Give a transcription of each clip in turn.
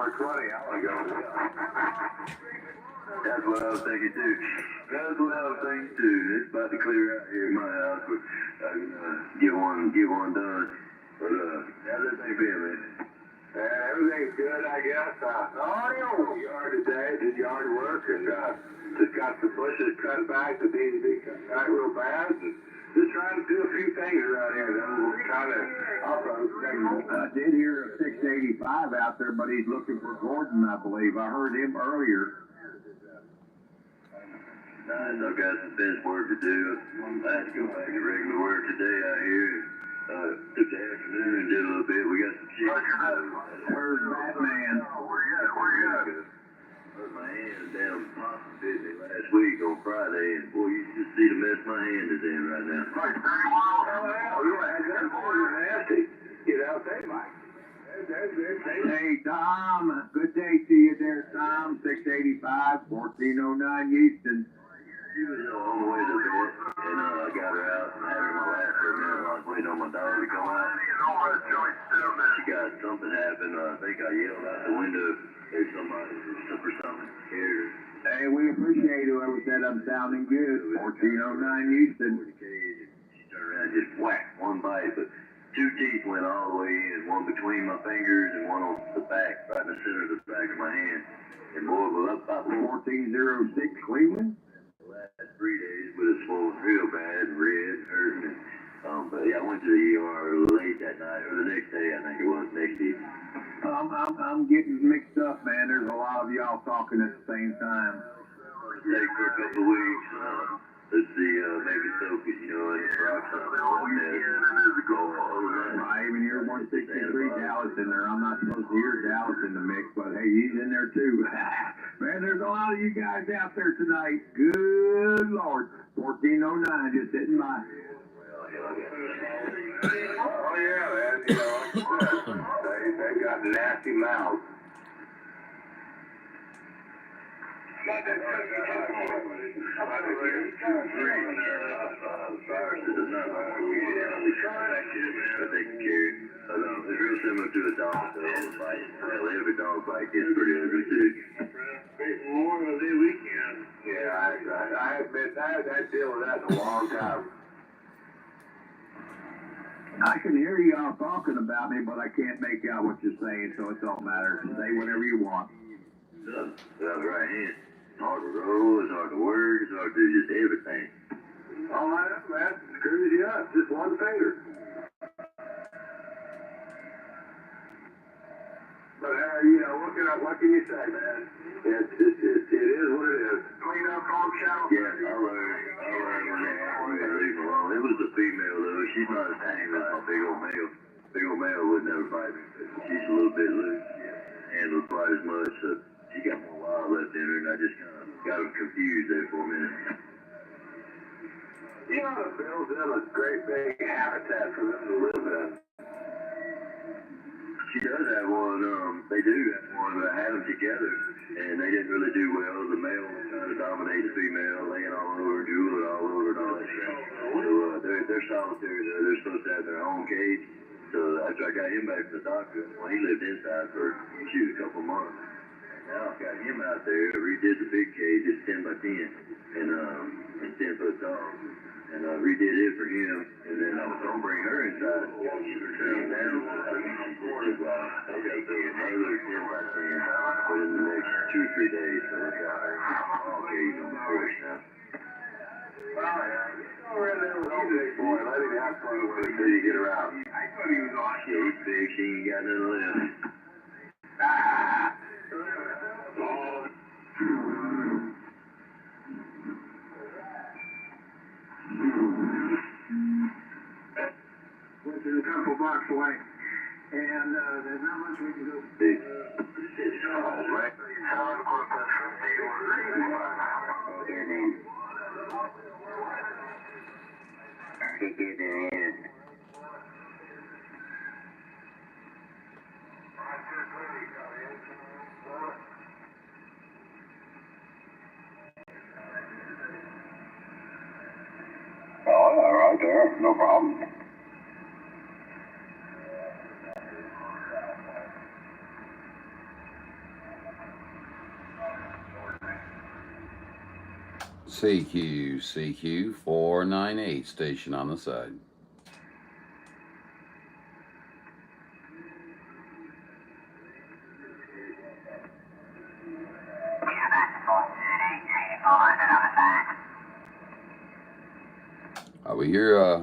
420, I want to go. That's what I was thinking too. That's what I was thinking too. It's about to clear out here at my house, but I can get one done. But how's everything been, man? Everything's good, I guess. Oh, yard today, did yard work, and just got some bushes cut back that need to be cut real bad. And just trying to do a few things around here that will kind of I did hear a 685 out there, but he's looking for Gordon, I believe. I heard him earlier. Nice, I've got some fence work to do. I had to go back to regular work today out here. Took the afternoon and did a little bit. We got some shit. Where's Batman? Where you at? Hurt my hand down possum bit me last week on Friday, and boy, you should see the mess my hand is in right now. Like 30 miles? Oh, yeah, that boy is nasty. Get out there, Mike. Hey, Tom. Good day to you there, Tom. 685, 1409 Easton. She was on the way to bed, and I got her out and had her in my lap for a minute while I was waiting on my dog to come out. She got something happen. I think I yelled out the window. There's somebody or something scared her. Hey, we appreciate whoever said I'm sounding good. 1409 Houston. She turned around and just whacked one bite, but two teeth went all the way in, one between my fingers and one on the back, right in the center of the back of my hand. And boy, we're up about 1406 Cleveland. The last 3 days, but it swollen real bad, red, hurting. But yeah, I went to the ER late that night, or the next day, I think it was, next evening. I'm getting mixed up, man. There's a lot of y'all talking at the same time. Stay for a couple of weeks. Let's see, maybe focus, in the process. I even hear 163 Dallas in there. I'm not supposed to hear Dallas in the mix, but hey, he's in there too. Man, there's a lot of you guys out there tonight. Good Lord. 1409 just sitting by. Oh, yeah, man. They got nasty mouths. It's real similar to a dog bite. Every dog bite gets pretty ugly too. Memorial Day weekend. Yeah, I admit that deal with that in a long time. I can hear y'all talking about me, but I can't make out what you're saying, so it don't matter. Say whatever you want. That's right hand. It's hard to roll, it's hard to work, it's hard to do just everything. Oh, I know, man. Screws you up. Just one finger. But, what can you say, man? It is what it is. Clean up on channel. Yeah, I'll learn when they leave alone. It was a female, though. She's not as tame as my big old male. Big old male would never fight me. She's a little bit loose. Handles quite as much, so she got more wild left in her, and I just kind of got them confused there for a minute. The Bills have a great big habitat for them to live in. She does have one, they do have one, but I had them together, and they didn't really do well. The male was trying to dominate the female, laying all over, drooling all over, and all that stuff. So they're solitary, though. They're supposed to have their own cage. So after I got him back from the doctor, he lived inside for a couple months. Now I've got him out there, redid the big cage, it's 10 by 10, and it's 10 foot tall. And I redid it for him, and then I was going to bring her inside. Turn him down. I've got to do another 10 by 10 within the next 2 or 3 days. So I got her all cage on the porch now. Over in there with you today, boy. Let him have fun with it until you get her out. I thought he was awesome. Yeah, he's big. She ain't got nothing left. Which is a couple blocks away. And there's not much we can do. Big. Right. Oh, yeah, right there. No problem. CQ 498 station on the side.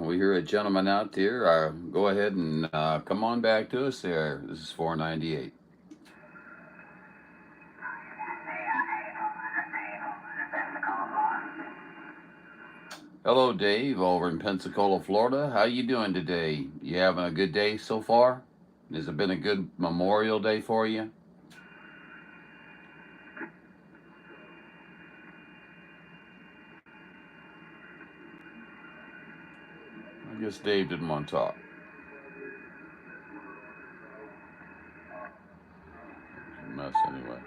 We hear a gentleman out there. Go ahead and come on back to us there. This is 498. Hello, Dave, over in Pensacola, Florida. How you doing today? You having a good day so far? Has it been a good Memorial Day for you? I guess Dave didn't want to talk. It's a mess anyway.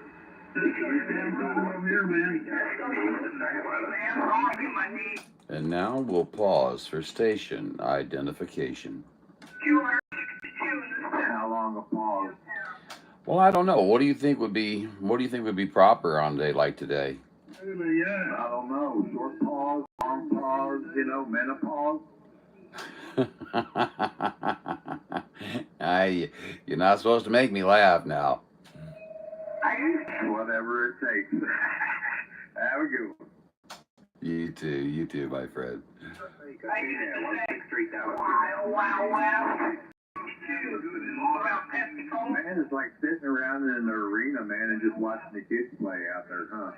And now we'll pause for station identification. How long a pause? Well, I don't know. What do you think would be proper on a day like today? I don't know. Short pause, long pause, menopause. You're not supposed to make me laugh now. Whatever it takes. Have a good one. You too, my friend. Man, it's like sitting around in the arena, man, and just watching the kids play out there, huh?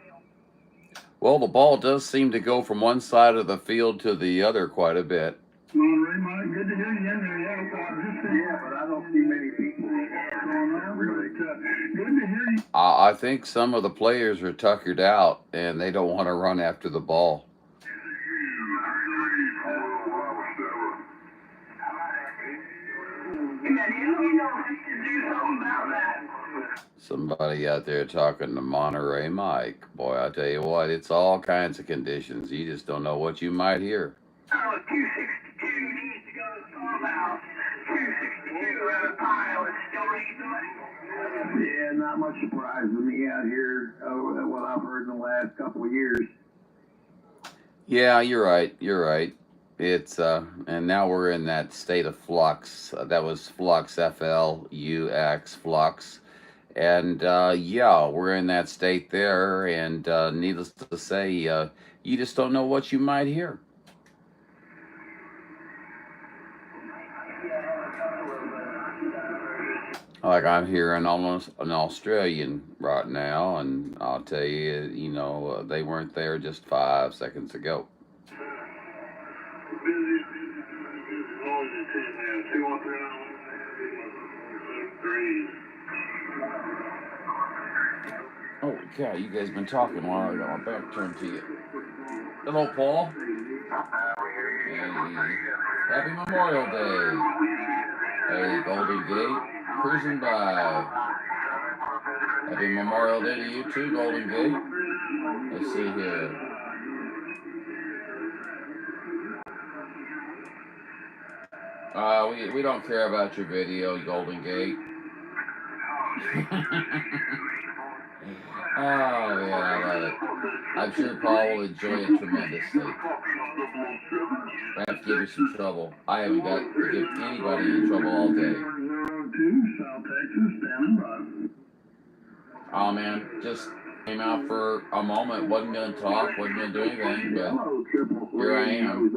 Well, the ball does seem to go from one side of the field to the other quite a bit. Well, Raymond, good to hear you in there. Yeah, but I don't see many people. Really. Good to hear you. I think some of the players are tuckered out, and they don't want to run after the ball. Somebody out there talking to Monterey Mike. Boy, I tell you what, it's all kinds of conditions. You just don't know what you might hear. Oh, 262 needs to go to the farmhouse. 262 out of pile is still reasonable. Yeah, not much surprise with me out here. What I've heard in the last couple of years. Yeah, you're right. It's and now we're in that state of flux. That was flux, FLUX, flux. And yeah, we're in that state there, and needless to say, you just don't know what you might hear. Like I'm hearing almost an Australian right now, and I'll tell you, they weren't there just 5 seconds ago. Oh, God, you guys been talking while I got my back turned to you. Hello, Paul. Hey, happy Memorial Day. Hey, Golden Gate, cruising by. Happy Memorial Day to you too, Golden Gate. Let's see here. We don't care about your video, Golden Gate. Oh, yeah, I love it. I'm sure Paul will enjoy it tremendously. I have to give you some trouble. I haven't got to give anybody any trouble all day. Oh, man, just came out for a moment, wasn't going to talk, wasn't going to do anything, but here I am,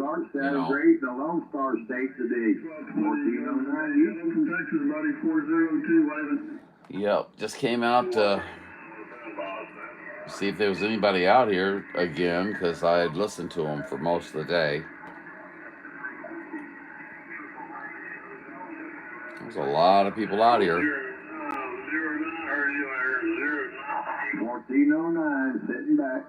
Great, the Lone Star State today. 1409. Yep, just came out to see if there was anybody out here again, because I had listened to them for most of the day. There's a lot of people out here. 1409, sitting back.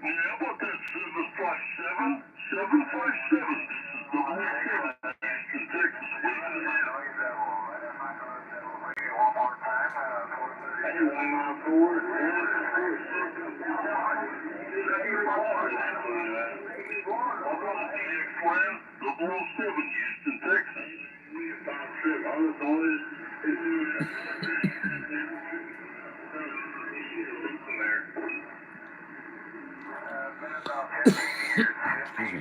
Yeah, how about that 757? 757. Houston, Texas. Excuse me.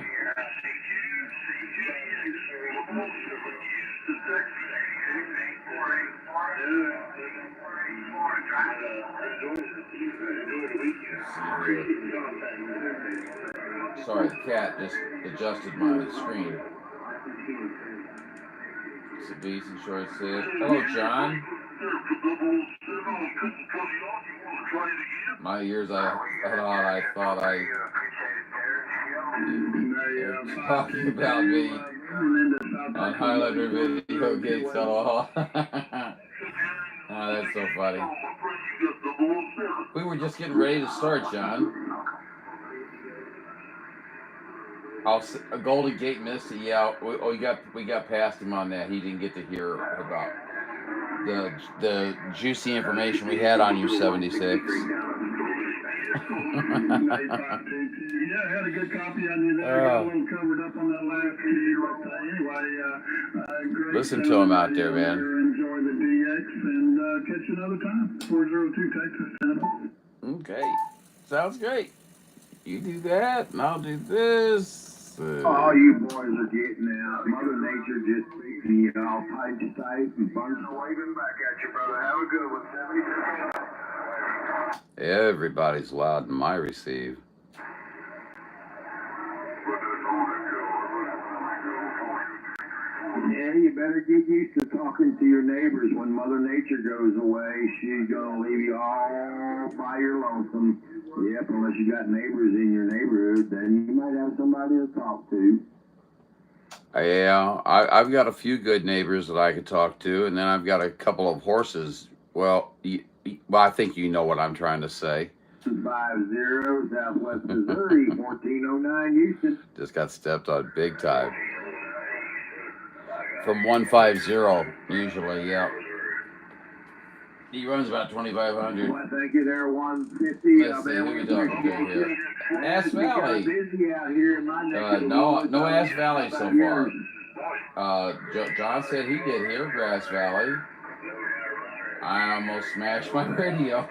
Sorry, the cat just adjusted my screen. It's a decent short set. Hello, John. My ears, I thought I talking about me on Highlander video gates. Oh, that's so funny. We were just getting ready to start, John. A Golden Gate Misty, yeah. We got past him on that. He didn't get to hear about the juicy information we had on you, 76. Yeah, I had a good copy on you there. Got a little covered up on that last key. Anyway, listen to him out there, man. Enjoy the DX and catch you another time. 402 Texas. Okay, sounds great. You do that, and I'll do this. All you boys are getting out. Mother Nature just speaking you all tight to tight and bunch waving back at you, brother. Have a good one, 70. Everybody's loud in my receive. Yeah, you better get used to talking to your neighbors. When Mother Nature goes away, she's gonna leave you all by your lonesome. Yep, unless you got neighbors in your neighborhood, then you might have somebody to talk to. Yeah, I've got a few good neighbors that I could talk to, and then I've got a couple of horses. Well, I think you know what I'm trying to say. 50 Southwest Missouri, 1409 Houston. Just got stepped on big time. From 150 usually, yeah. He runs about 2,500. Well, thank you there, 150. Let's see, who we talking to here? Ass Valley. Busy out here in my neck of the woods. No Ass Valley so far. John said he did hear Grass Valley. I almost smashed my radio.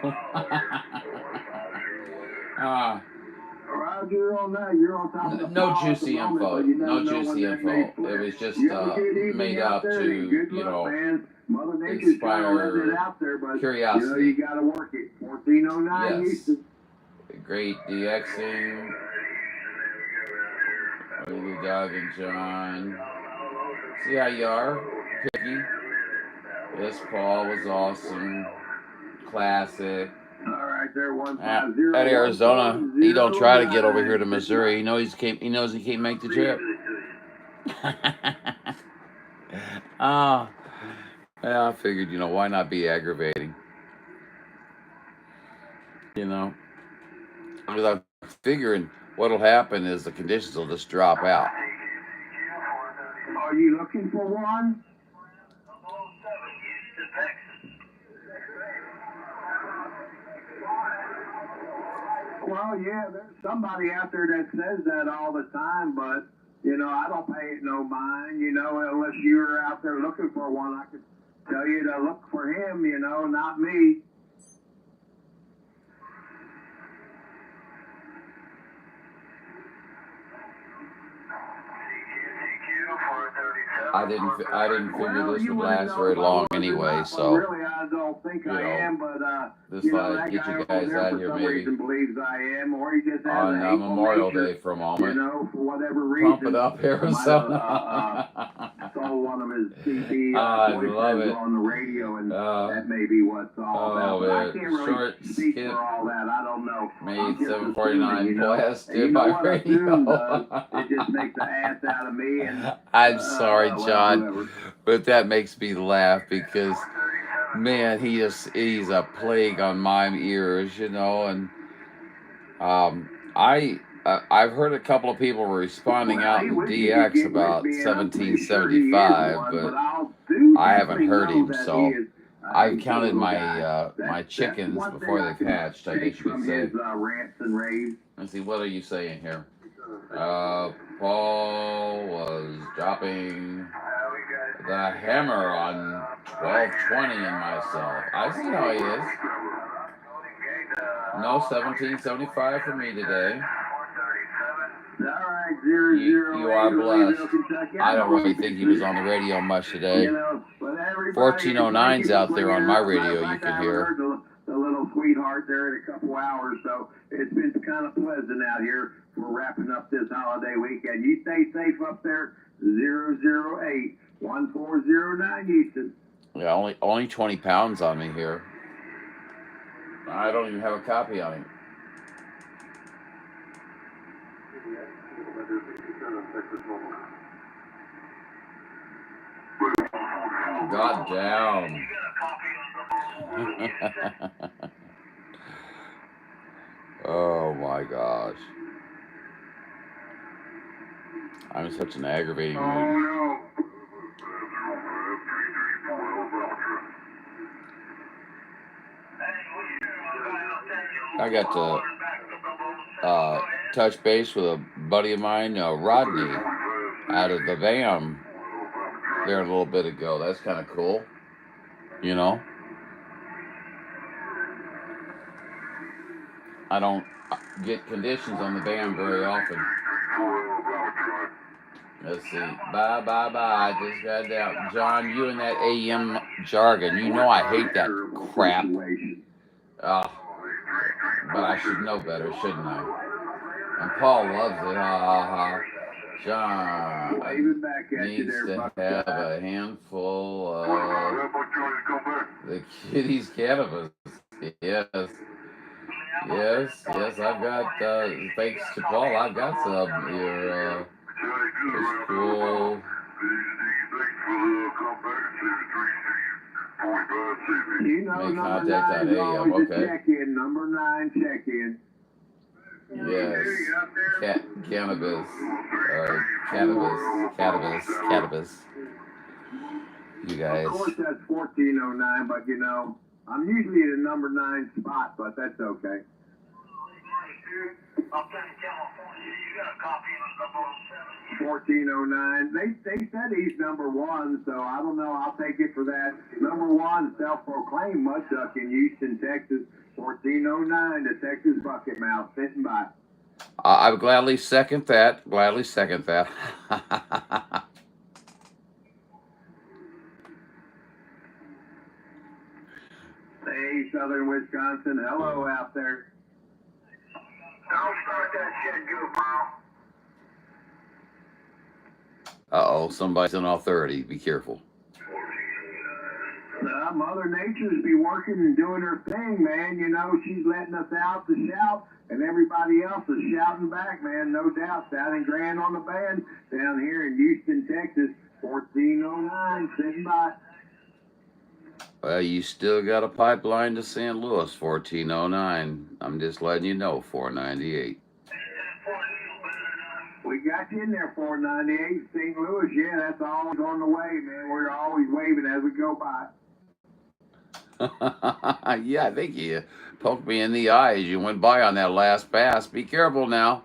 Roger on that. You're on top of the No juicy info. No juicy info. It was just made up to, inspire curiosity. You gotta work it. 1409 Houston. Great DXing. Lulu Doug and John. See how you are? Picky. Yes, Paul was awesome. Classic. All right, there, 150. At Arizona, he don't try to get over here to Missouri. He knows he can't make the trip. Yeah, I figured, why not be aggravating? Because I'm figuring what'll happen is the conditions will just drop out. Are you looking for one? Well, yeah, there's somebody out there that says that all the time, but, I don't pay it no mind, unless you're out there looking for one. I could tell you to look for him, not me. I didn't figure this would last very long anyway, so really, I don't think I am, but this might get you guys out here maybe believes I am, or he just has on Memorial Day for a moment. For whatever reason. Pump it up, Arizona. Saw one of his TV I love it on the radio, and that may be what's all about. But I can't really speak for all that. I don't know. Made 749 blasted by radio. It just makes an ass out of me. And, I'm sorry, John, but that makes me laugh because, man, he's a plague on my ears, and I've heard a couple of people were responding out in DX about 1775, but I haven't heard him, so I've counted my chickens before they've hatched, I guess you could say. Let's see, what are you saying here? Paul was dropping the hammer on 1220 and myself. I see how he is. No 1775 for me today. You are blessed. I don't really think he was on the radio much today. 1409's out there on my radio, you can hear. The little sweetheart there in a couple hours, so it's been kind of pleasant out here. We're wrapping up this holiday weekend. You stay safe up there. 008-1409 Houston. Yeah, only 20 pounds on me here. I don't even have a copy on him. God down. Oh my gosh. I'm in such an aggravating mood. I got to touch base with a buddy of mine, Rodney, out of the VAM there a little bit ago. That's kind of cool, you know. I don't get conditions on the VAM very often. Let's see. Bye. I just got out. John, you and that AM jargon. You know I hate that crap. But I should know better, shouldn't I? And Paul loves it. John needs to have a handful of the kitty's cannabis. Yes, I've got, thanks to Paul, I've got some here. It's cool. Make contact on AM, okay. Check-in, number 9 check-in. Yes, cannabis. You guys. Of course, that's 1409, but you know, I'm usually at a number 9 spot, but that's okay. 1409. They said he's number 1, so I don't know. I'll take it for that. Number 1, self-proclaimed mud duck in Houston, Texas. 1409, the Texas bucket mouth sitting by. I would gladly second that. Hey, Southern Wisconsin. Hello out there. Don't start that shit, goofball. Uh-oh, somebody's in authority. Be careful. Mother Nature's be working and doing her thing, man. You know, she's letting us out to shout, and everybody else is shouting back, man. No doubt. Sounding grand on the band down here in Houston, Texas. 1409, sitting by. Well, you still got a pipeline to St. Louis, 1409. I'm just letting you know, 498. We got you in there, 498, St. Louis. Yeah, that's always on the way, man. We're always waving as we go by. Yeah, I think you poked me in the eye as you went by on that last pass. Be careful now.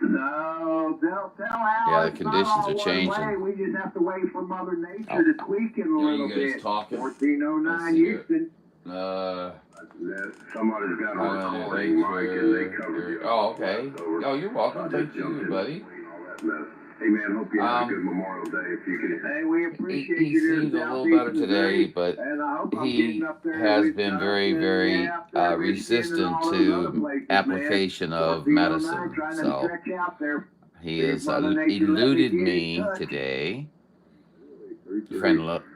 No, they'll tell Al. Yeah, the conditions are changing. We just have to wait for Mother Nature to tweak it a little bit. You guys talking? 1409 Houston. Somebody's got a recording mic and they covered you. Oh, okay. Oh, you're welcome. Thank you, buddy. Hey, man, hope you have a good Memorial Day if you can. Hey, we appreciate he seems a little better today, but he has been very, very resistant to application of medicine. So he has eluded me today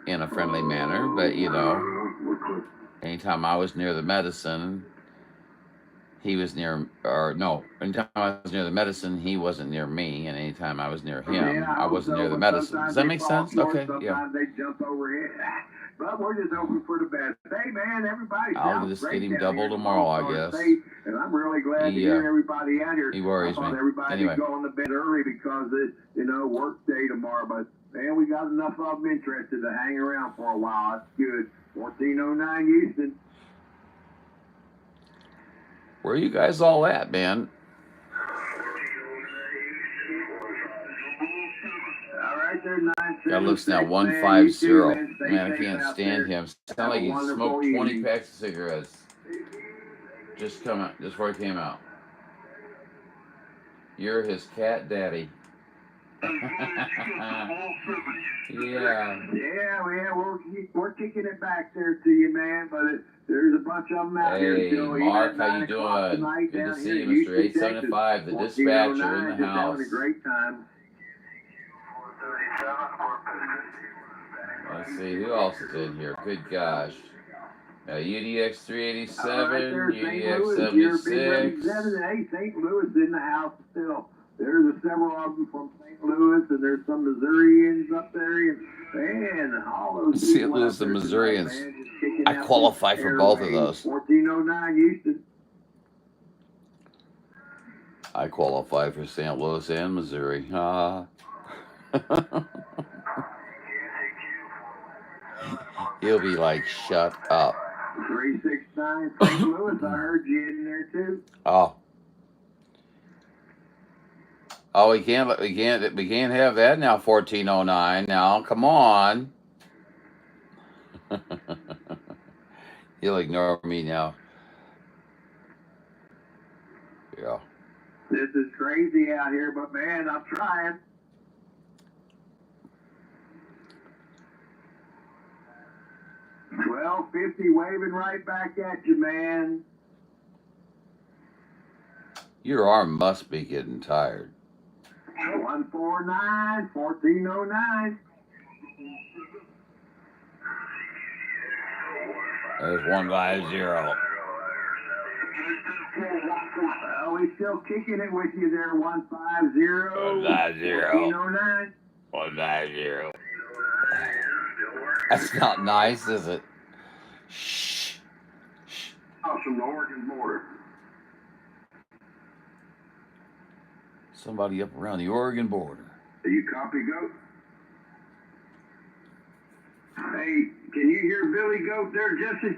in a friendly manner, but you know, anytime I was near the medicine, he was near, anytime I was near the medicine, he wasn't near me, and anytime I was near him, I wasn't near the medicine. Does that make sense? Okay, yeah. They jump over here, but we're just hoping for the best. Hey, man, everybody. I'll just get him double tomorrow, I guess. And I'm really glad to hear everybody out here. He worries me. Everybody Anyway. going to bed early because it's, work day tomorrow, but man, we got enough of them interested to hang around for a while. That's good. 1409 Houston. Where are you guys all at, man? All right, there, 976. That looks now 150. Man, I can't stand him. Sound like he smoked 20 packs of cigarettes. Just come out, just before he came out. You're his cat daddy. Yeah. We're kicking it back there to you, man. But there's a bunch of them out here. Hey, Mark, how you doing? Good to see you, Mr. 875, the dispatcher in the house. Having a great time. Let's see, who else is in here? Good gosh. UDX 387, UDX 76. Hey, St. Louis in the house still. There's several of them from St. Louis, and there's some Missourians up there. And man, all those St. Louis and Missourians. I qualify for both of those. 1409 Houston. I qualify for St. Louis and Missouri. He'll be like, shut up. 369 St. Louis, I heard you in there too. Oh, we can't have that now. 1409 now. Come on. He'll ignore me now. Yeah. This is crazy out here, but man, I'm trying. $12.50 waving right back at you, man. Your arm must be getting tired. 149, 1409. There's 150. We still kicking it with you there, 150. 1409. 150. That's not nice, is it? Shh. From the Oregon border. Somebody up around the Oregon border. Do you copy, Goat? Hey, can you hear Billy Goat there, Jesse?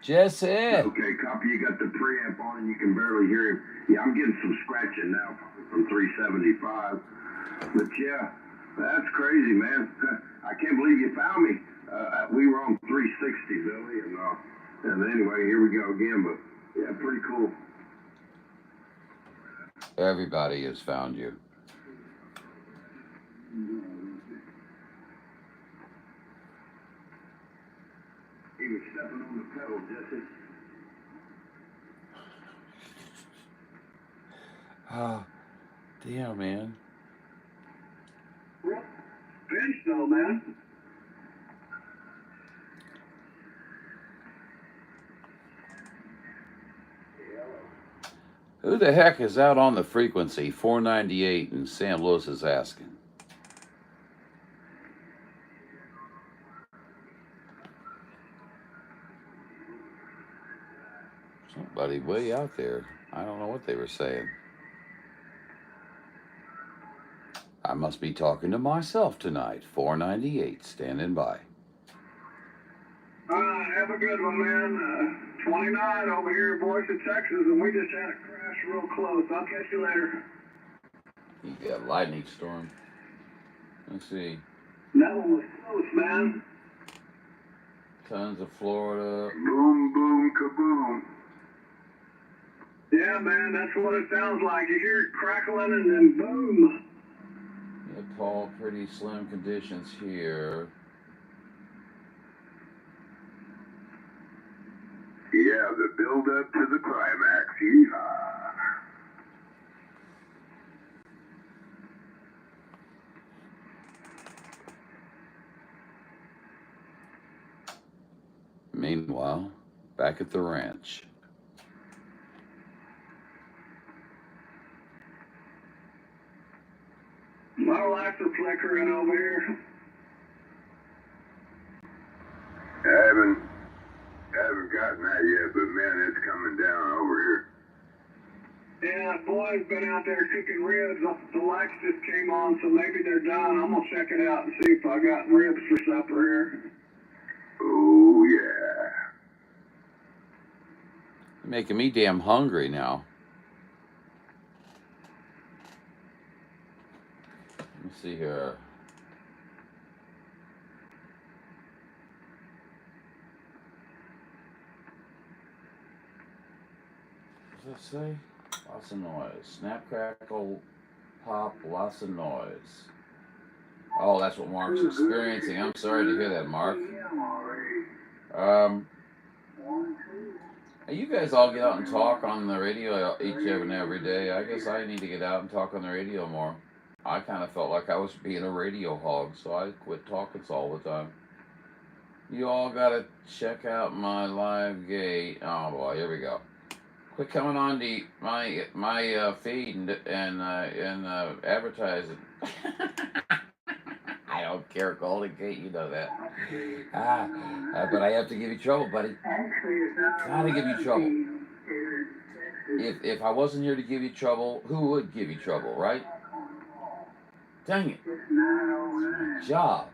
Jesse. Okay, copy. You got the preamp on and you can barely hear him. Yeah, I'm getting some scratching now from 375. But yeah, that's crazy, man. I can't believe you found me. We were on 360, Billy, and anyway, here we go again. But yeah, pretty cool. Everybody has found you. He was stepping on the pedal, Jesse. Oh, damn, man. Bench though, man. Who the heck is out on the frequency? 498 and San Luis is asking. Somebody way out there. I don't know what they were saying. I must be talking to myself tonight. 498, standing by. Have a good one, man. 29 over here in Boise, Texas, and we just had a crash real close. I'll catch you later. You got a lightning storm. Let's see. That one was close, man. Tons of Florida. Boom, boom, kaboom. Yeah, man, that's what it sounds like. You hear it crackling and then boom. Yeah, Paul, pretty slim conditions here. Yeah, the build-up to the climax. Yeehaw. Meanwhile, back at the ranch. My lights are flickering over here. I haven't gotten that yet, but man, it's coming down over here. Yeah, boy, Somebody's been out there cooking ribs. The lights just came on, so maybe they're done. I'm gonna check it out and see if I got ribs for supper here. Oh yeah. You're making me damn hungry now. Let me see here. What does that say? Lots of noise. Snap, crackle, pop, lots of noise. Oh, that's what Mark's experiencing. I'm sorry to hear that, Mark. You guys all get out and talk on the radio each and every day. I guess I need to get out and talk on the radio more. I kind of felt like I was being a radio hog, so I quit talking all the time. You all gotta check out my live gate. Oh boy, here we go. Quit coming on the my feed and advertising. I don't care, Golden Gate, you know that. But I have to give you trouble, buddy. Gotta give you trouble. If I wasn't here to give you trouble, who would give you trouble, right? Dang it. It's my job.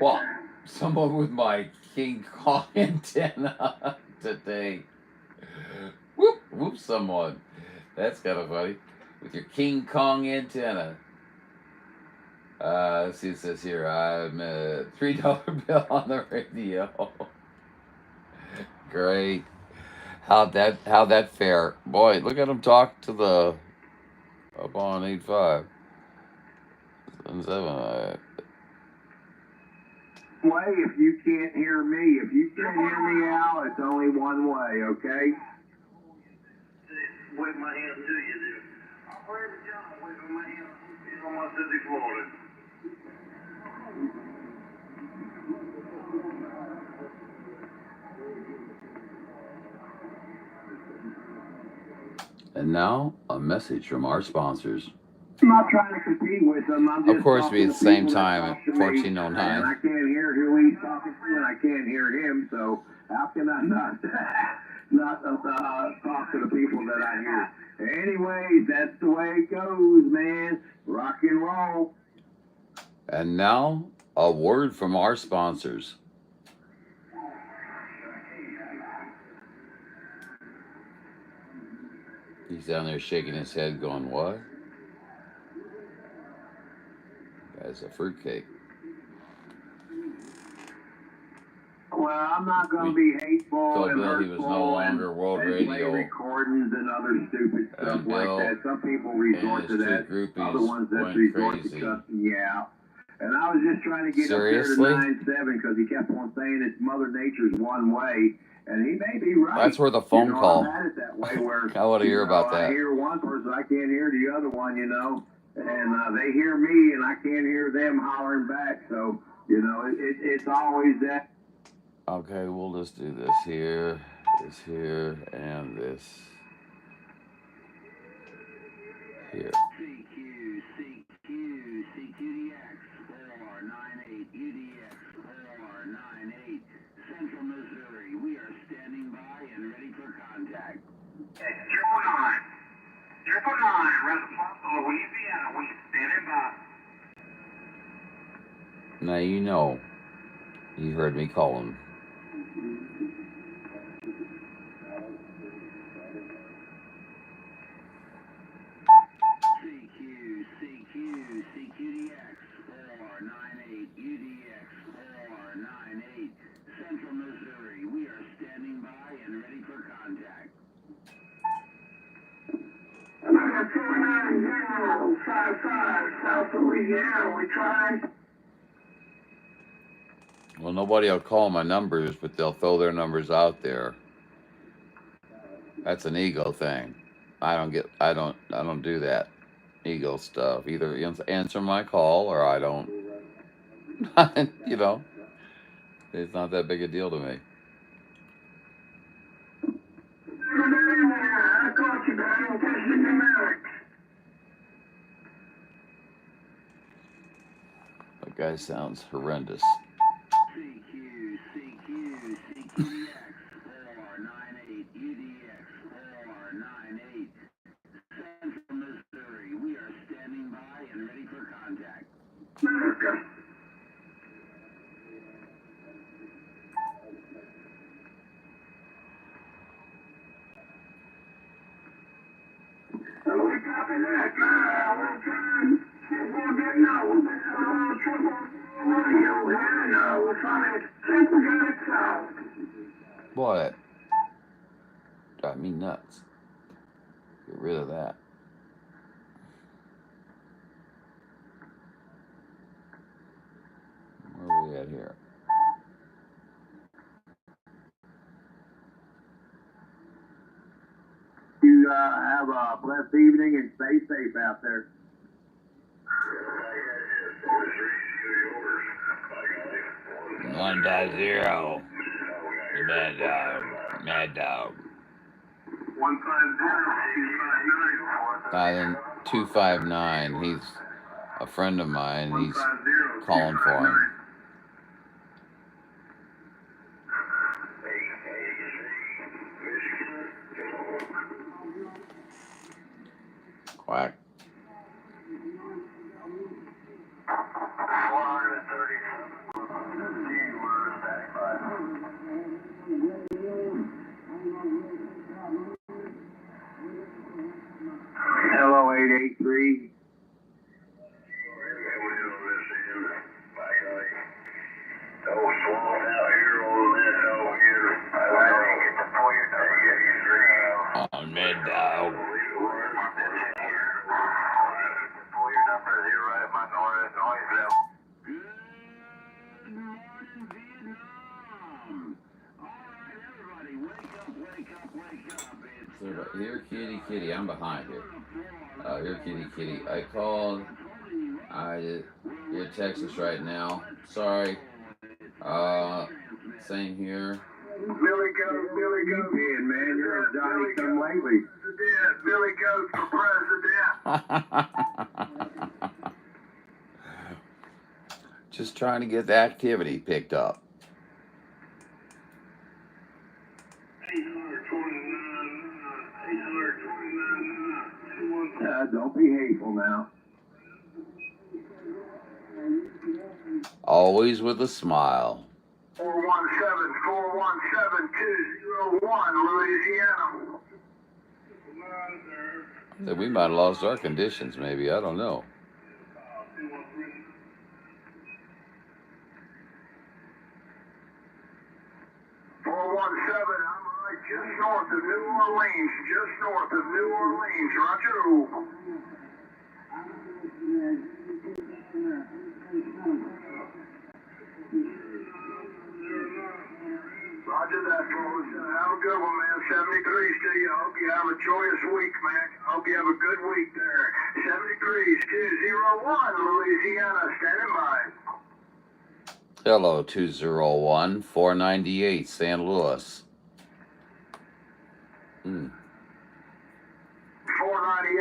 Well, someone with my King Kong antenna today. Whoop, someone. That's kind of funny. With your King Kong antenna. Let's see what it says here. I'm a $3 bill on the radio. Great. How'd that fare? Boy, look at him talk to the up on 85. 7. Way, if you can't hear me, if you can't hear me out, it's only one way, okay? Wave my hand to you, dude. I'll wave it down, wave my hand. It's almost as if Florida. And now, a message from our sponsors. I'm not trying to compete with them. I'm just of course, we at the same time at 14:09. I can't hear who he's talking to, and I can't hear him. So how can I not talk to the people that I hear? Anyways, that's the way it goes, man. Rock and roll. And now, a word from our sponsors. He's down there shaking his head, going, "What?" Guy's a fruitcake. Well, I'm not going to be hateful and Bill he was no longer world radio. Recordings and other stupid stuff like that. Some people resort to that. Other ones that resort to cussing you out. And I was just trying to get up there to 9-7 because he kept on saying it's Mother Nature's one way. And he may be right. That's where the phone call. I've had it that way where, I want to hear about that. I hear one person, I can't hear the other one, you know. And they hear me and I can't hear them hollering back. So, you know, it's always that. Okay, we'll just do this here, and this here. CQDX 498 UDX 498 Central Missouri. We are standing by and ready for contact. Okay, 999 Reservoir, Louisiana. We standing by. Now you know, you heard me call him. CQDX 498 UDX 498 Central Missouri. We are standing by and ready for contact. 49055 South Louisiana. We tried. Well, nobody will call my numbers, but they'll throw their numbers out there. That's an ego thing. I don't do that ego stuff. Either answer my call or I don't. You know, it's not that big a deal to me. That guy sounds horrendous. CQDX 498 UDX 498 Boy, that drive me nuts. Get rid of that. Where are we at here? You have a blessed evening and stay safe out there. 1.0. The Mad Dog. Mad Dog. 259. He's a friend of mine. He's calling for him. Quack. Hello, 883. On Mad Dog. Here, kitty, kitty. I'm behind here. Here, kitty, kitty. I called. You're Texas right now. Sorry. Same here. Billy Goat, man, you're a Johnny come lately. Billy Goat for president. Just trying to get the activity picked up. Don't be hateful now. Always with a smile. 417-201, Louisiana. So we might have lost our conditions, maybe. I don't know. Just north of New Orleans, Roger. Roger that, folks. Have a good one, man. 73s to you. I hope you have a joyous week, man. I hope you have a good week there. 73s, 201, Louisiana, standing by. Hello, 201, 498, St. Louis. 498,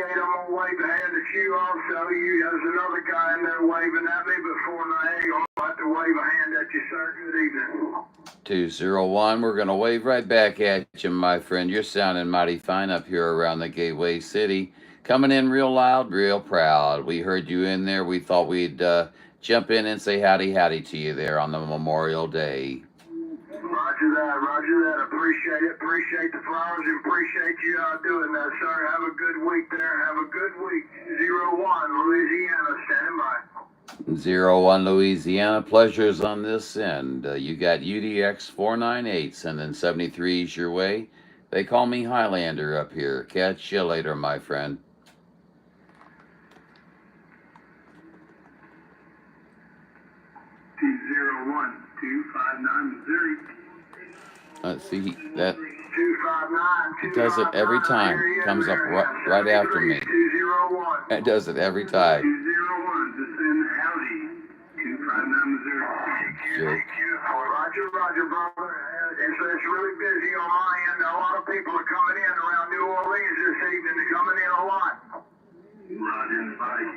I'm going to wave a hand at you also. There's another guy in there waving at me, but 498, I'm going to have to wave a hand at you, sir. Good evening. 201, we're going to wave right back at you, my friend. You're sounding mighty fine up here around the Gateway City. Coming in real loud, real proud. We heard you in there. We thought we'd jump in and say howdy to you there on the Memorial Day. Roger that. Appreciate it. Appreciate the flowers and appreciate you doing that, sir. Have a good week there. Have a good week. 01, Louisiana, standing by. 01, Louisiana. Pleasures on this end. You got UDX 498 sending 73s your way. They call me Highlander up here. Catch you later, my friend. Let's see that. It does it every time. Comes up right after me. It does it every time. Sure. Roger, brother. It's really busy on my end. A lot of people are coming in around New Orleans this evening. They're coming in a lot. Roger, bye.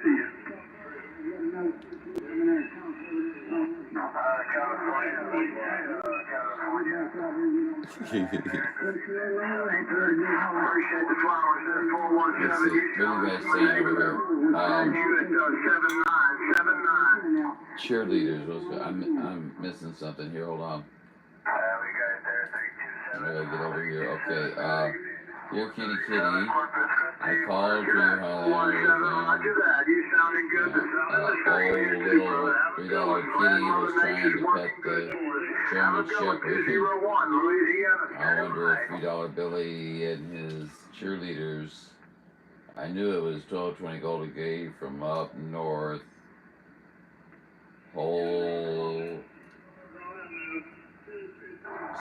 See ya. Appreciate the flowers there. 417-201, Let's see. What are you guys saying over here? Cheerleaders. I'm missing something here. Hold on. I gotta get over here. Okay. Dear Kitty Kitty, I called for your Highlanders and old little $3 kitty was trying to pet the German Shepherd. I wonder if $3 Billy and his cheerleaders. I knew it was 1220 Golden Gate from up north.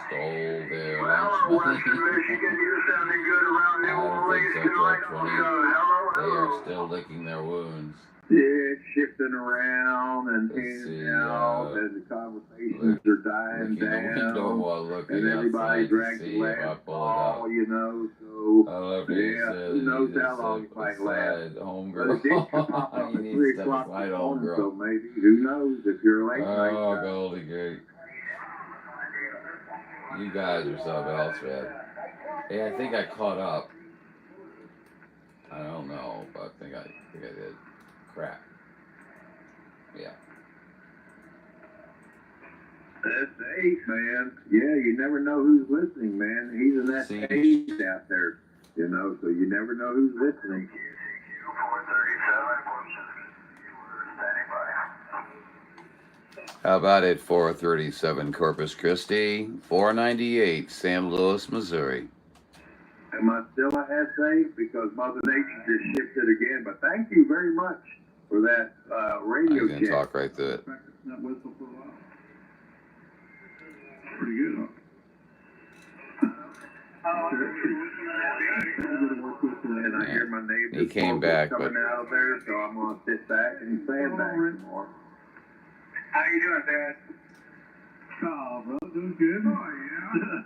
Stole their lunch money. I don't think so, 1220. They are still licking their wounds. Yeah, it's shifting around and in out, and the conversations are dying down, and everybody drags the last ball, you know, so, yeah, who knows how long it might last. But it did come up at 3 o'clock this morning, so maybe, who knows, if you're late night. Oh, Goldie Gate. You guys are something else, man. Hey, I think I caught up. I don't know, but I think I did. Crap. Yeah. That's eight, man. Yeah, you never know who's listening, man. Even that eight out there, you know, so you never know who's listening. How about it? 437 Corpus Christi, 498 San Luis, Missouri. Am I still a safe? Because Mother Nature just shifted again. But thank you very much for that radio check. I can talk right through it. That whistle for a while. Pretty good, huh? And I hear my neighbors. He came back, coming out of there, so I'm gonna sit back and stand back some more. How you doing, Dad? Oh, bro, doing good. Oh, yeah.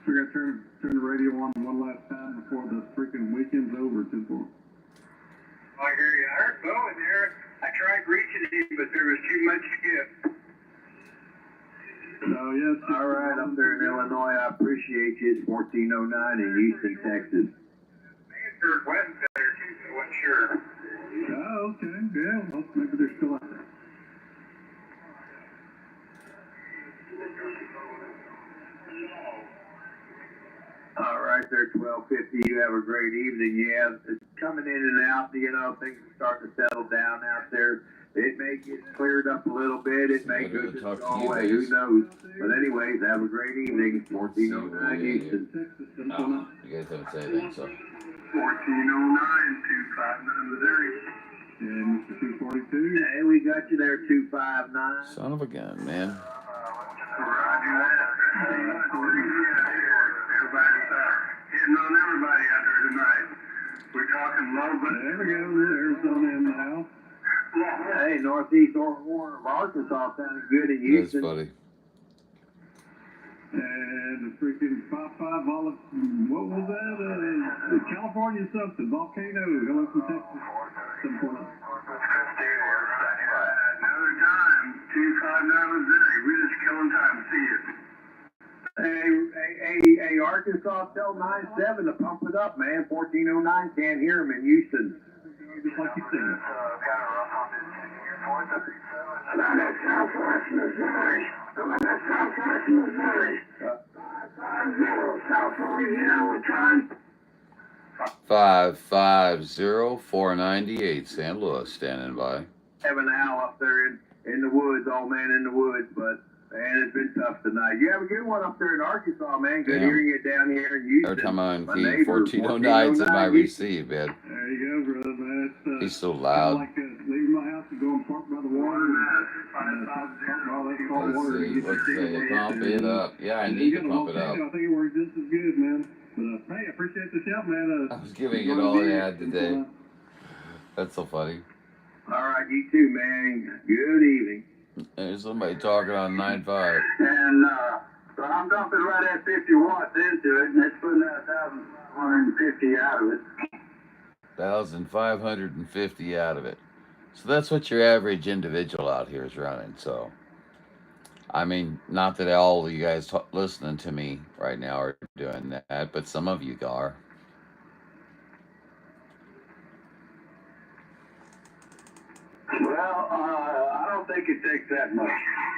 We're gonna turn the radio on one last time before the freaking weekend's over, Temple. I hear you. I heard Bo in there. I tried reaching him, but there was too much skip. So, yes. All right, up there in Illinois, I appreciate you. It's 1409 in Houston, Texas. Manford West there, too, so I wasn't sure. Oh, okay. Yeah, well, maybe they're still out there. All right, there, 1250. You have a great evening. Yeah, it's coming in and out. You know, things are starting to settle down out there. It may get cleared up a little bit. It may go away. Who knows? But anyways, have a great evening. 1409 Houston. No, you guys haven't said anything, so. 1409, 259 Missouri. And Mr. 242. Hey, we got you there, 259. Son of a gun, man. Roger that. Everybody's hitting on everybody out there tonight. We're talking low, but there we go. Arizona in the house. Hey, Northeast Warren of Arkansas sounded good in Houston. That's funny. And the freaking 5-5 Olive, what was that? California something, volcano. Hello from Texas. Another time, 259 Missouri. We're just killing time. See you. Hey, Arkansas, tell 9-7 to pump it up, man. 1409, can't hear him in Houston. Just like you said. I'm at Southwest Missouri. 550-498 San Luis, standing by. Having an owl up there in the woods, old man in the woods, but man, it's been tough tonight. You have a good one up there in Arkansas, man. Good hearing you down here in Houston. Every time I'm on key, 1409's in my receive, man. There you go, brother, man. He's so loud. Like leaving my house and going park by the water. Let's see. Pump it up. Yeah, I need to pump it up. I think it worked just as good, man. But hey, I appreciate the shout, man. I was giving it all I had today. That's so funny. All right, you too, man. Good evening. There's somebody talking on 9.5. And so I'm dumping right at 50 watts into it, and it's putting out 1,150 out of it. 1,550 out of it. So that's what your average individual out here is running. So, I mean, not that all of you guys listening to me right now are doing that, but some of you are. Well, I don't think it takes that much.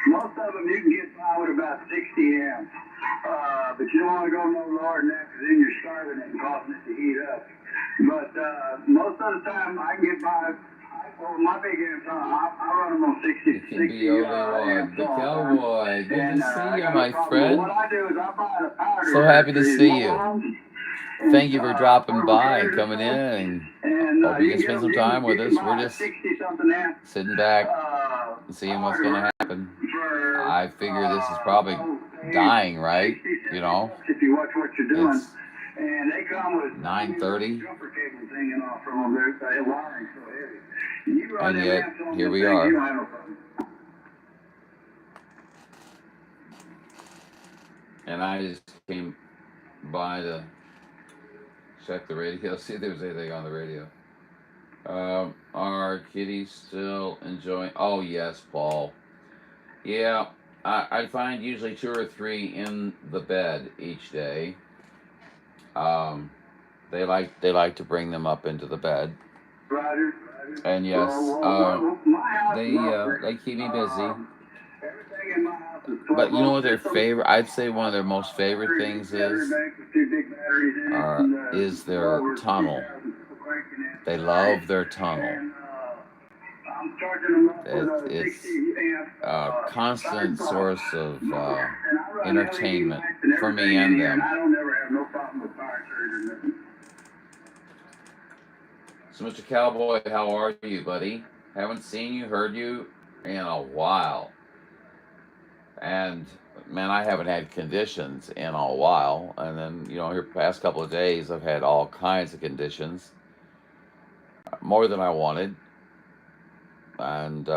Most of them you can get by with about 60 amps. But you don't want to go no lower than that because then you're starving it and causing it to heat up. But most of the time I can get by. Well, my big amps, I run them on 60. It can be overload. The cowboy. Good to see you, my friend. What I do is I buy the powder. So happy to see you. Thank you for dropping by and coming in. And hope you can spend some time with us. We're just sitting back and seeing what's going to happen. I figure this is probably dying, right? You know, if you watch what you're doing. It's and they come with 9:30. jumper cables hanging off from them. They're wiring so heavy. You run And them yet, amps on here the we thing, are. you don't have no problem. And I just came by to check the radio, see if there was anything on the radio. Are kitties still enjoying? Oh, yes, Paul. Yeah, I find usually 2 or 3 in the bed each day. They like to bring them up into the bed. Roger. And yes, they keep me busy. But you know what their favorite? I'd say one of their most favorite things is their tunnel. They love their tunnel. It's a constant source of entertainment for me and them. So, Mr. Cowboy, how are you, buddy? Haven't seen you, heard you in a while. And, man, I haven't had conditions in a while. And then, you know, here past couple of days, I've had all kinds of conditions. More than I wanted. And,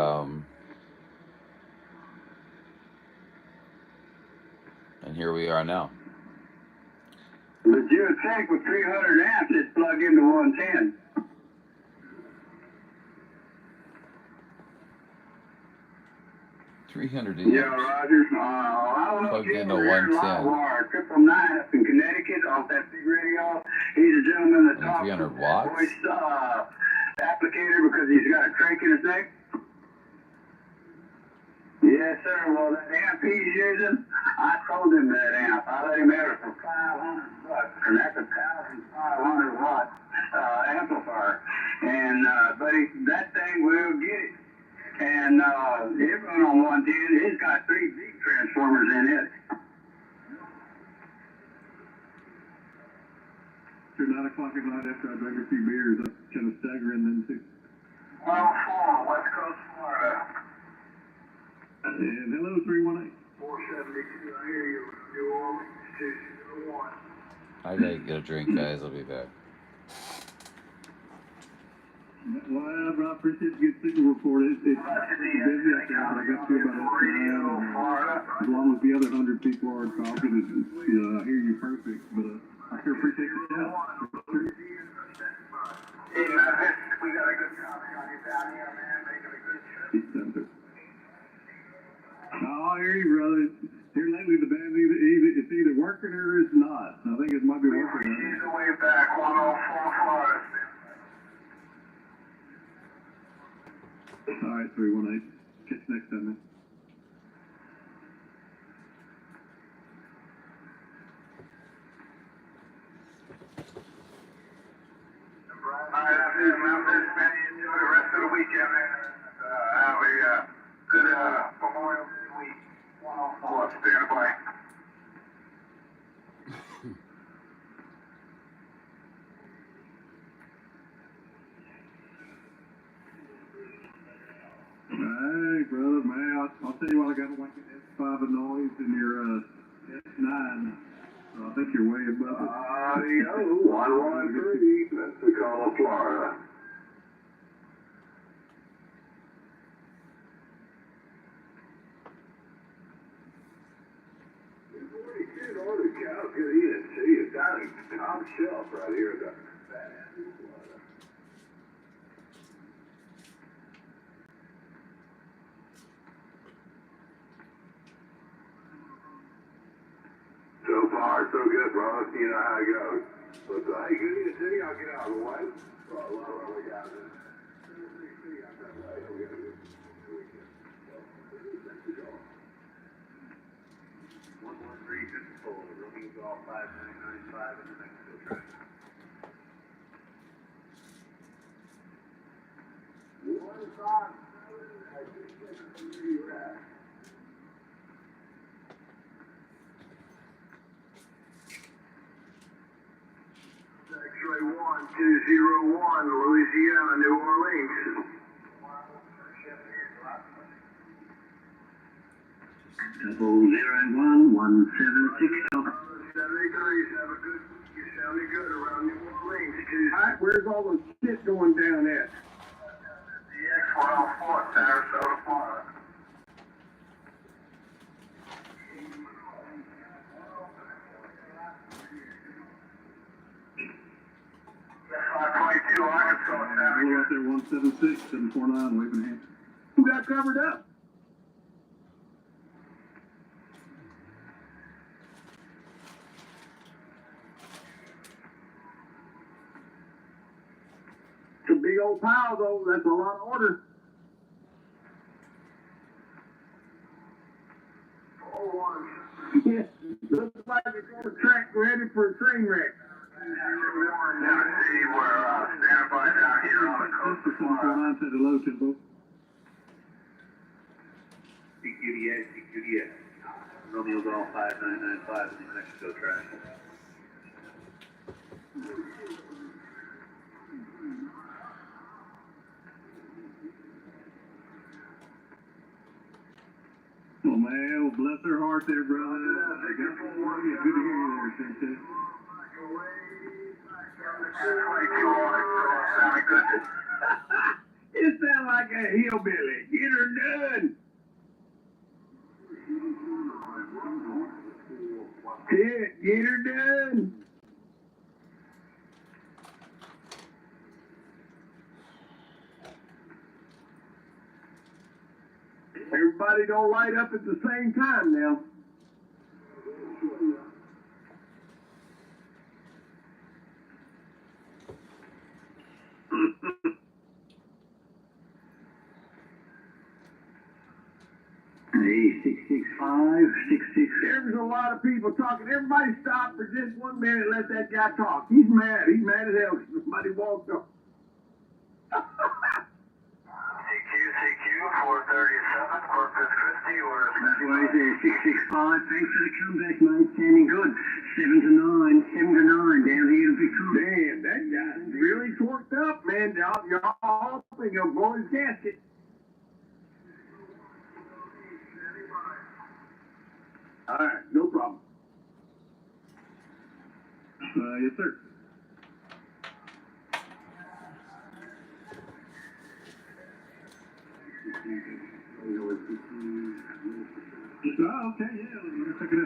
here we are now. But you would think with 300 amps, it's plugged into 110. Yeah, Roger. I don't know plugged if you into ever heard 110. Lawbreaker 999 up in Connecticut off that big radio. He's a gentleman that talks 300 with watts? voice applicator because he's got a crank in his neck. Yes, sir. Well, that amp he's using, I sold him that amp. I let him have it for $500, and that's a 1,500 watt amplifier. And that thing will get it. And it run on 110. It's got 3 beat transformers in it. After 9 o'clock at night, after I drank a few beers, I kind of staggering then too. 104, West Coast, Florida. And hello, 318. 472, I hear you. New Orleans, 201. I gotta get a drink, guys. I'll be back. Well, I appreciate the good signal report. It's busy out there, but I got to about 9. As long as the other 100 people are talking, I hear you perfect. But I sure appreciate the chat. Hey, man, we got a good copy on you down here, man. Making a good trip. I hear you, brother. Here lately, the band it's either working or it's not. I think it might be working. He's the way back, 104 Florida. All right, 318. Catch you next time, man. All right, I'm here, man. Enjoy the rest of the weekend, man. Have a good Memorial Day week. 104, stand by. Hey, brother, man, I'll tell you what, I got like an S5 noise in your S9. So I think you're way above it. Yo, 113, that's Tuscaloosa, Florida. It's down at the top shelf right here. So far, so good, bro. You know how it goes. But hey, good to see you. I'll get out of the way. Well, we got it. X-ray 1201, Louisiana, New Orleans. Double 01176. 73, you sounded good around New Orleans, too. All right, where's all the shit going down at? The X-104, Sarasota, Florida. X-522, Arkansas, sounded We're good. out there 176, 749, waving hands. Who got covered up? It's a big old pile, though. That's a lot of order. Yeah, looks like it's on the track ready for a train wreck. Tennessee, we're standing by down here on the coast of Florida. Said hello to both. CQDS. Romeo Golf 5995 in New Mexico track. Oh man, well, bless her heart there, brother. Good to hear you there, Sensei. Sounded good. It sounds like a hillbilly. Get her done. Get her done. Everybody don't light up at the same time now. Hey, 665, 66. There's a lot of people talking. Everybody stop for just 1 minute and let that guy talk. He's mad. He's mad as hell. Somebody walked up. CQ, 437, Corpus Christi, or Right there, 665. Thanks for the comeback, mate. Standing good. 7 to 9 down here in Victoria. Man, that guy's really torqued up, man. Y'all think he'll blow his gasket. All right, no problem. Yes, sir. Oh, okay, yeah, let's check it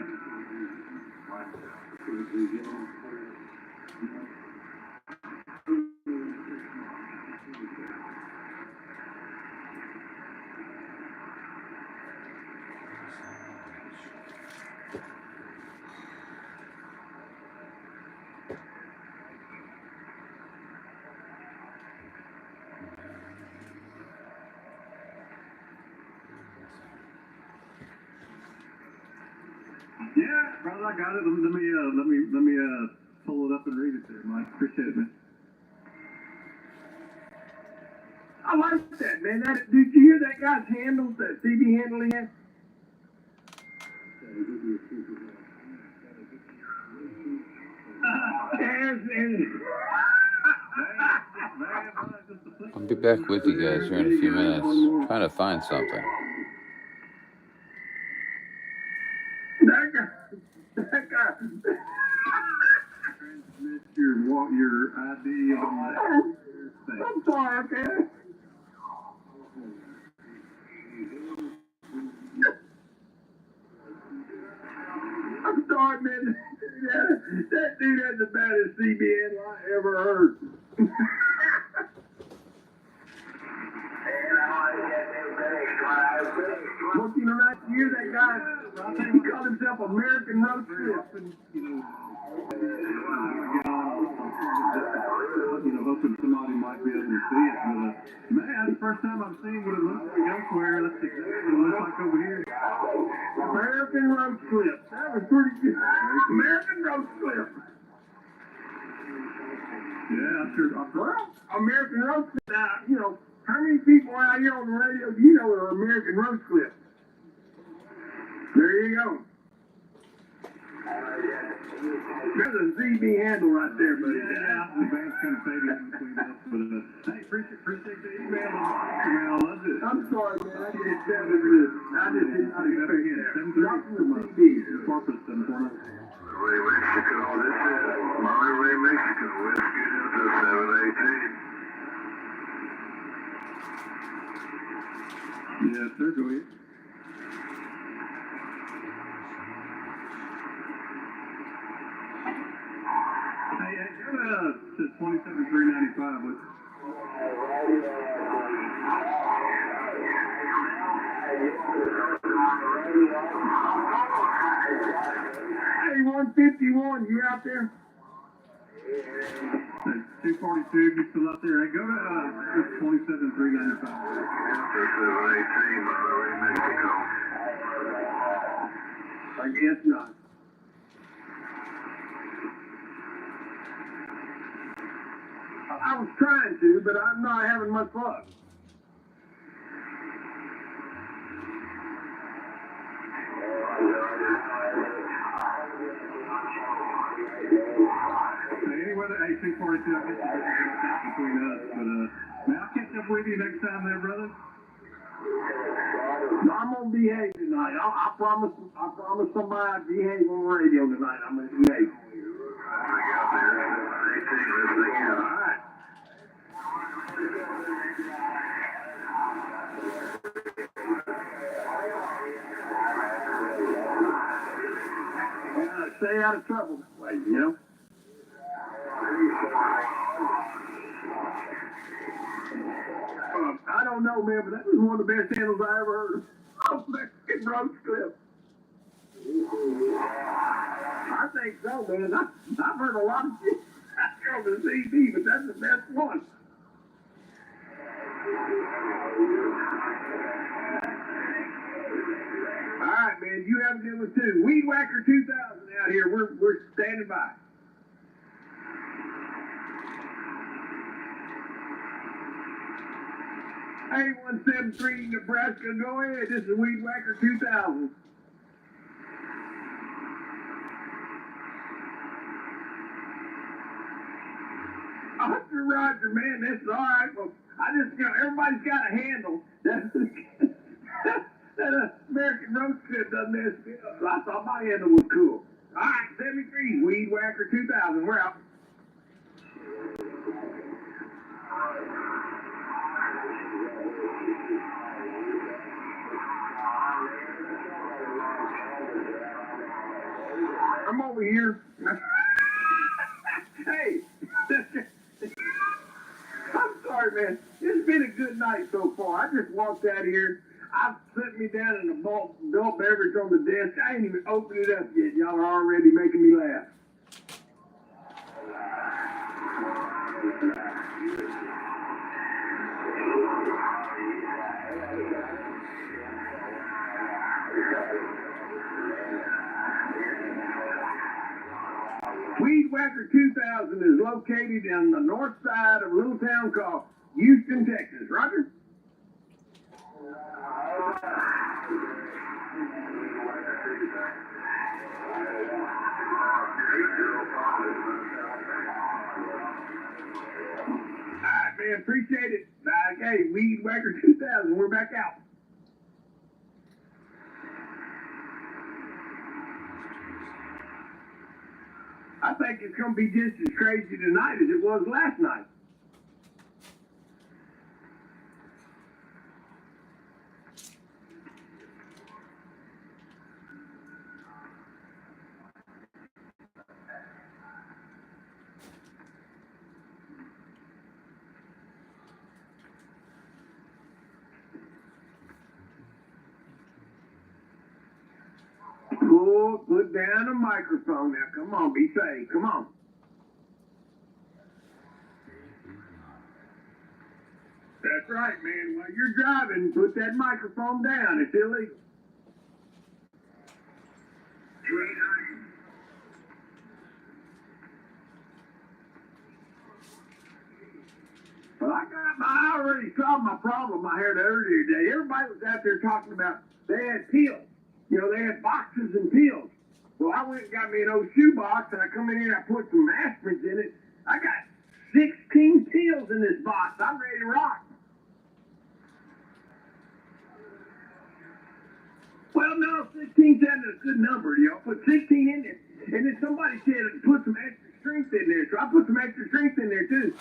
Yeah, brother, I got it. Let me pull it up and read it there, Mike. Appreciate it, man. I like that, man. Did you hear that guy's handles, that CB handle he had? I'll be back with you guys here in a few minutes. Trying to find something. That guy. Transmit your ID on that thing. I'm sorry, man. I'm sorry, man. That dude has the baddest CBN I ever heard. Looking right here, that guy, he called himself American Road Trip. And, hoping somebody might be able to see it. But, man, that's the first time I've seen what it looks like elsewhere. That's exactly what it looks like over here. American road clip. That was pretty good. American road clip. Yeah, I'm sure. Well, American road clip. Now, you know, how many people out here on the radio do you know are American road clip? There you go. There's a ZB handle right there, buddy. Yeah, the band's kind of fading in between us, but hey, appreciate the email. Man, I love it. I'm sorry, man. I just did not expect that. Not from the ZB. Corpus 740. Monterrey, Mexico. This is Monterrey, Mexico. Whiskey Delta 718. Yes, sir. Go ahead. Hey, go to 27,395. What's Hey, 151, you out there? 242, you still out there? Hey, go to 27,395. 718, Monterrey, Mexico. I guess not. I was trying to, but I'm not having much luck. Anyway, the 242, I guess it's between us, but man, I'll catch up with you next time there, brother. No, I'm gonna behave tonight. I promise somebody I'd behave on the radio tonight. I'm gonna behave. All right. Stay out of trouble this way, you know? I don't know, man, but that was one of the best handles I ever heard of. Mexican road clip. I think so, man. I've heard a lot of shit on the CD, but that's the best one. All right, man. You have a good one too. Weed Whacker 2000 out here. We're standing by. Hey, 173 Nebraska, go ahead. This is Weed Whacker 2000. Roger, man, that's all right. Well, I just, you know, everybody's got a handle. That American road clip doesn't mess me up. So I thought my handle was cool. All right, 73, Weed Whacker 2000. We're out. I'm over here. Hey. I'm sorry, man. It's been a good night so far. I just walked out here. I set me down in a adult beverage on the desk. I ain't even opened it up yet. Y'all are already making me laugh. Weed Whacker 2000 is located on the north side of a little town called Houston, Texas. Roger? All right, man. Appreciate it. Hey, Weed Whacker 2000. We're back out. I think it's going to be just as crazy tonight as it was last night. Cool, put down the microphone now. Come on, be safe. Come on. That's right, man. While you're driving, put that microphone down. It's illegal. Well, I already solved my problem I had earlier today. Everybody was out there talking about they had pills. You know, they had boxes and pills. Well, I went and got me an old shoebox, and I come in here and I put some aspirins in it. I got 16 pills in this box. I'm ready to rock. Well, no, 16's a good number, you know. Put 16 in there. And then somebody said put some extra strength in there, so I put some extra strength in there, too.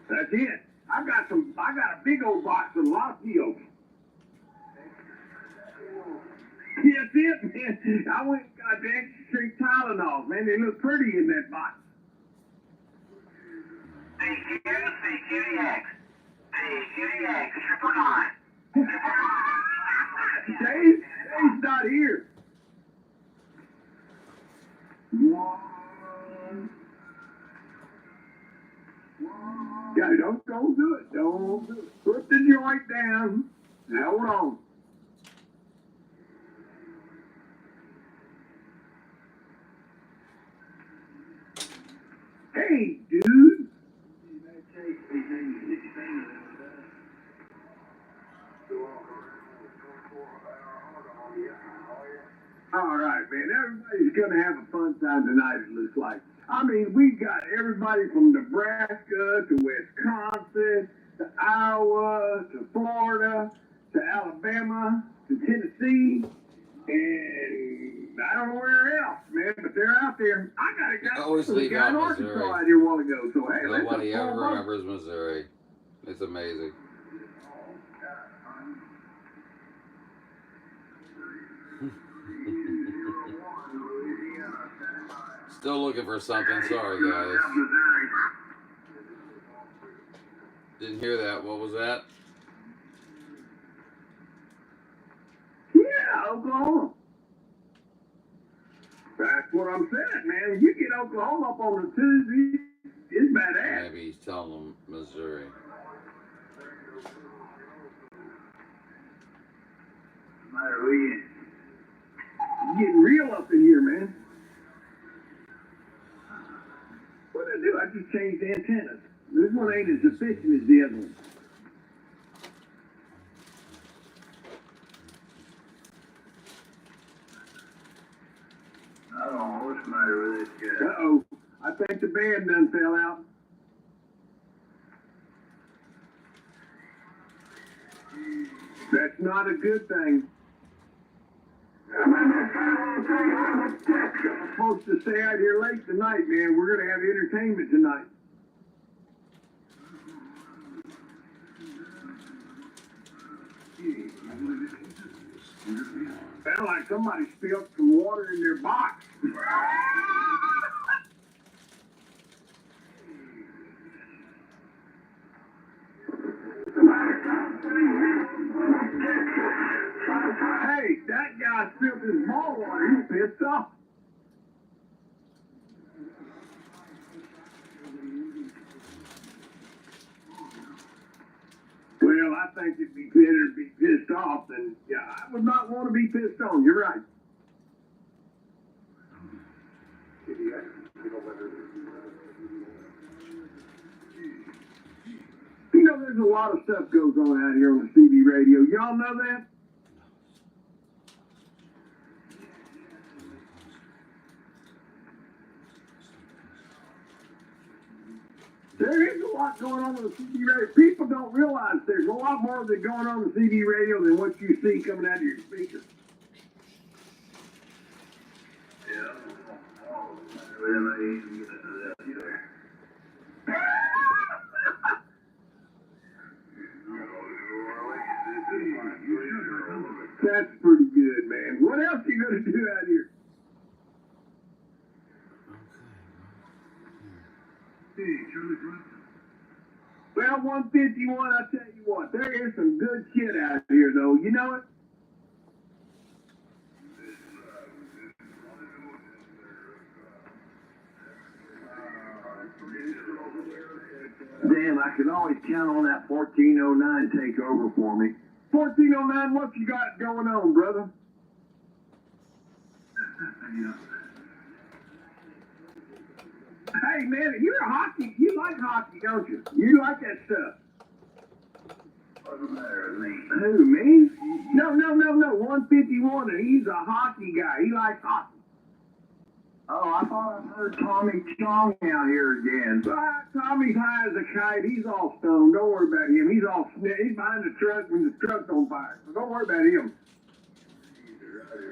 That's it. I got a big old box of Los Dios. Yeah, that's it, man. I went and got the extra strength Tylenol, man. They look pretty in that box. PQDX. PQDX. Triple nine. Dave's not here. Yeah, don't do it. Don't do it. Put the joint down. Now, hold on. Hey, dude. All right, man. Everybody's going to have a fun time tonight, it looks like. I mean, we've got everybody from Nebraska to Wisconsin to Iowa to Florida to Alabama to Tennessee, and I don't know where else, man, but they're out there. I got a guy, Always leave out in Arkansas Missouri. out here a while ago, so hey, Nobody ever remembers Missouri. It's amazing. Still looking for something. Sorry, guys. Didn't hear that. What was that? Yeah, Oklahoma. That's what I'm saying, man. You get Oklahoma up on the Tuesday, it's badass. Maybe he's telling them Missouri. You're getting real up in here, man. What did I do? I just changed the antennas. This one ain't as efficient as the other one. I don't know what's the matter with this guy. Uh-oh. I think the band done fell out. That's not a good thing. I'm supposed to stay out here late tonight, man. We're going to have entertainment tonight. Sound like somebody spilled some water in their box. Hey, that guy spilled his ball water. He's pissed off. Well, I think it'd be better to be pissed off than, yeah, I would not want to be pissed on. You're right. You know, there's a lot of stuff goes on out here on the CB radio. Y'all know that? There is a lot going on with the CB radio. People don't realize there's a lot more that's going on with CB radio than what you see coming out of your speaker. Yeah. Well, I ain't get into that either. That's pretty good, man. What else you gonna do out here? Well, 151, I tell you what, there is some good shit out here, though. You know it? Damn, I could always count on that 1409 take over for me. 1409, what you got going on, brother? Hey, man, you like hockey, don't you? You like that stuff. What's the matter with me? Who, me? No, 151, and he's a hockey guy. He likes hockey. Oh, I thought I heard Tommy Chong out here again. Tommy's high as a kite. He's all stoned. Don't worry about him. He's behind the truck when the truck's on fire. So don't worry about him.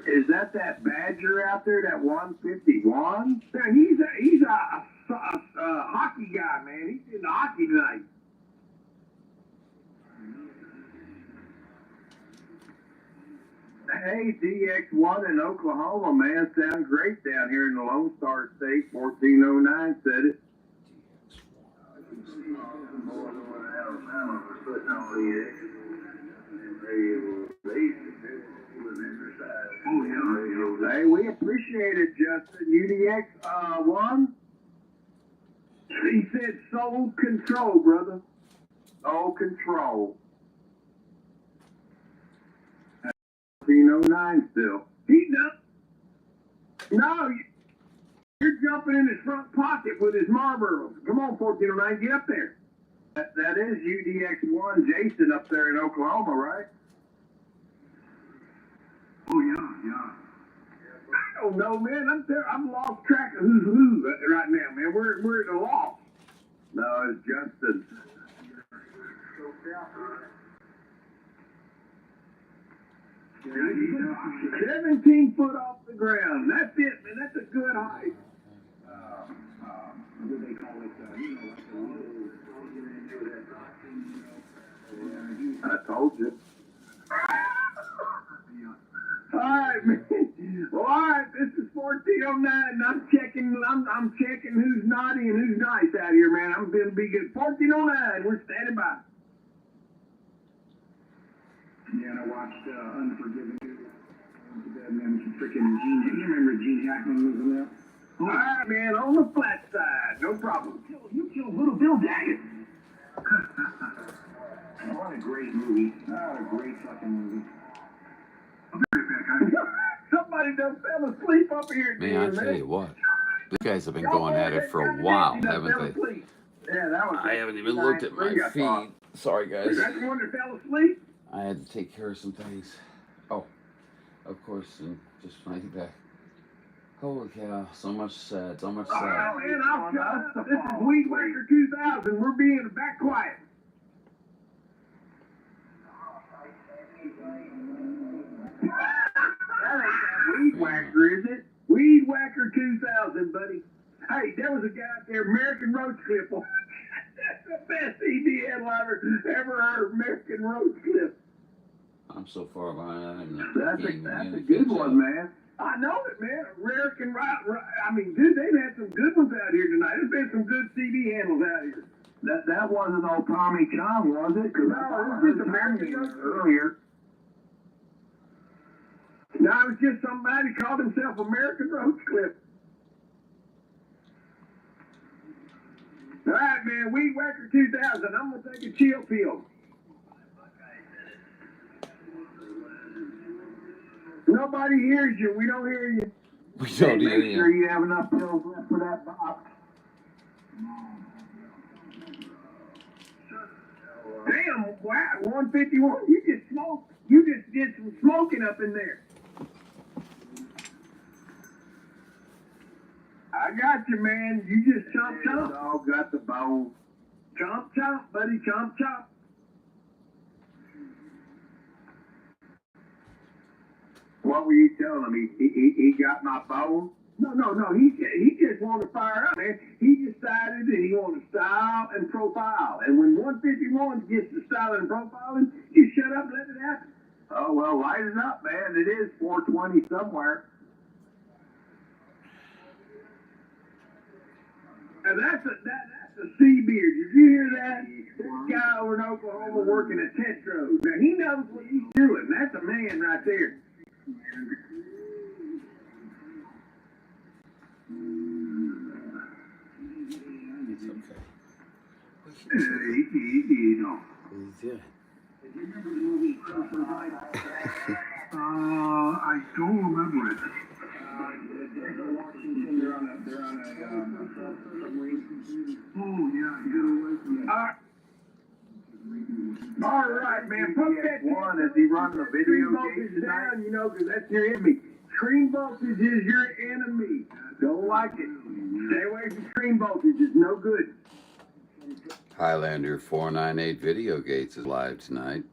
Is that Badger out there, that 151? Yeah, he's a hockey guy, man. He's in the hockey tonight. Hey, DX1 in Oklahoma, man. Sound great down here in the Lone Star State. 1409 said it. Hey, we appreciate it, Justin. UDX1? He said soul control, brother. Soul control. 1409 still. He's up. No, you're jumping in his front pocket with his Marlboro. Come on, 1409, get up there. That is UDX1 Jason up there in Oklahoma, right? Oh, yeah. I don't know, man. I'm lost track of who's who right now, man. We're at a loss. No, it's Justin. 17 foot off the ground. That's it, man. That's a good height. What do they call it? I told you. All right, man. Well, all right. This is 1409. I'm checking who's naughty and who's nice out here, man. I'm gonna be good. 1409. We're standing by. Yeah, and I watched Unforgiven. Man, freaking Gene. You remember Gene Hackman was in there? All right, man. On the flat side, no problem. You killed Little Bill Daggett. What a great movie. What a great fucking movie. Somebody done fell asleep up here. Man, I tell you what, these guys have been going at it for a while, haven't they? Yeah, that was. I haven't even looked at my feed. Sorry, guys. Is that the one that fell asleep? I had to take care of some things. Oh, of course, and just finding back. Holy cow, so much sad, so much sad. Oh, man, I'll shut up. This is Weed Whacker 2000. We're being back quiet. That ain't that Weed Whacker, is it? Weed Whacker 2000, buddy. Hey, there was a guy out there, American Roach Clip. That's the best CD headliner ever heard, American Roach Clip. I'm so far behind. That's a good one, man. I know it, man. American Rock. I mean, dude, they've had some good ones out here tonight. There's been some good CD handles out here. That wasn't old Tommy Chong, was it? No, it was just American earlier. No, it was just somebody called himself American Roach Clip. All right, man. Weed Whacker 2000. I'm going to take a chill pill. Nobody hears you. We don't hear you. We don't hear you. Make sure you have enough pills left for that box. Damn, wow, 151. You just smoked. You just did some smoking up in there. I got you, man. You just chomp chomp. All got the bone. Chomp chomp, buddy. Chomp chomp. What were you telling him? He got my phone? No. He just wanted to fire up, man. He decided that he wanted to style and profile. And when 151 gets to styling and profiling, you shut up and let it happen. Oh, well, light it up, man. It is 420 somewhere. And that's a sea beard. Did you hear that? This guy over in Oklahoma working at Tetros. Now, he knows what he's doing. That's a man right there. It's okay. No. He's doing. I don't remember it. Oh, yeah. All right, man. Put that one as he runs the video game down, you know, because that's your enemy. Screen voltage is your enemy. Don't like it. Stay away from screen voltage. It's no good. Highlander 498 Video Gates is live tonight.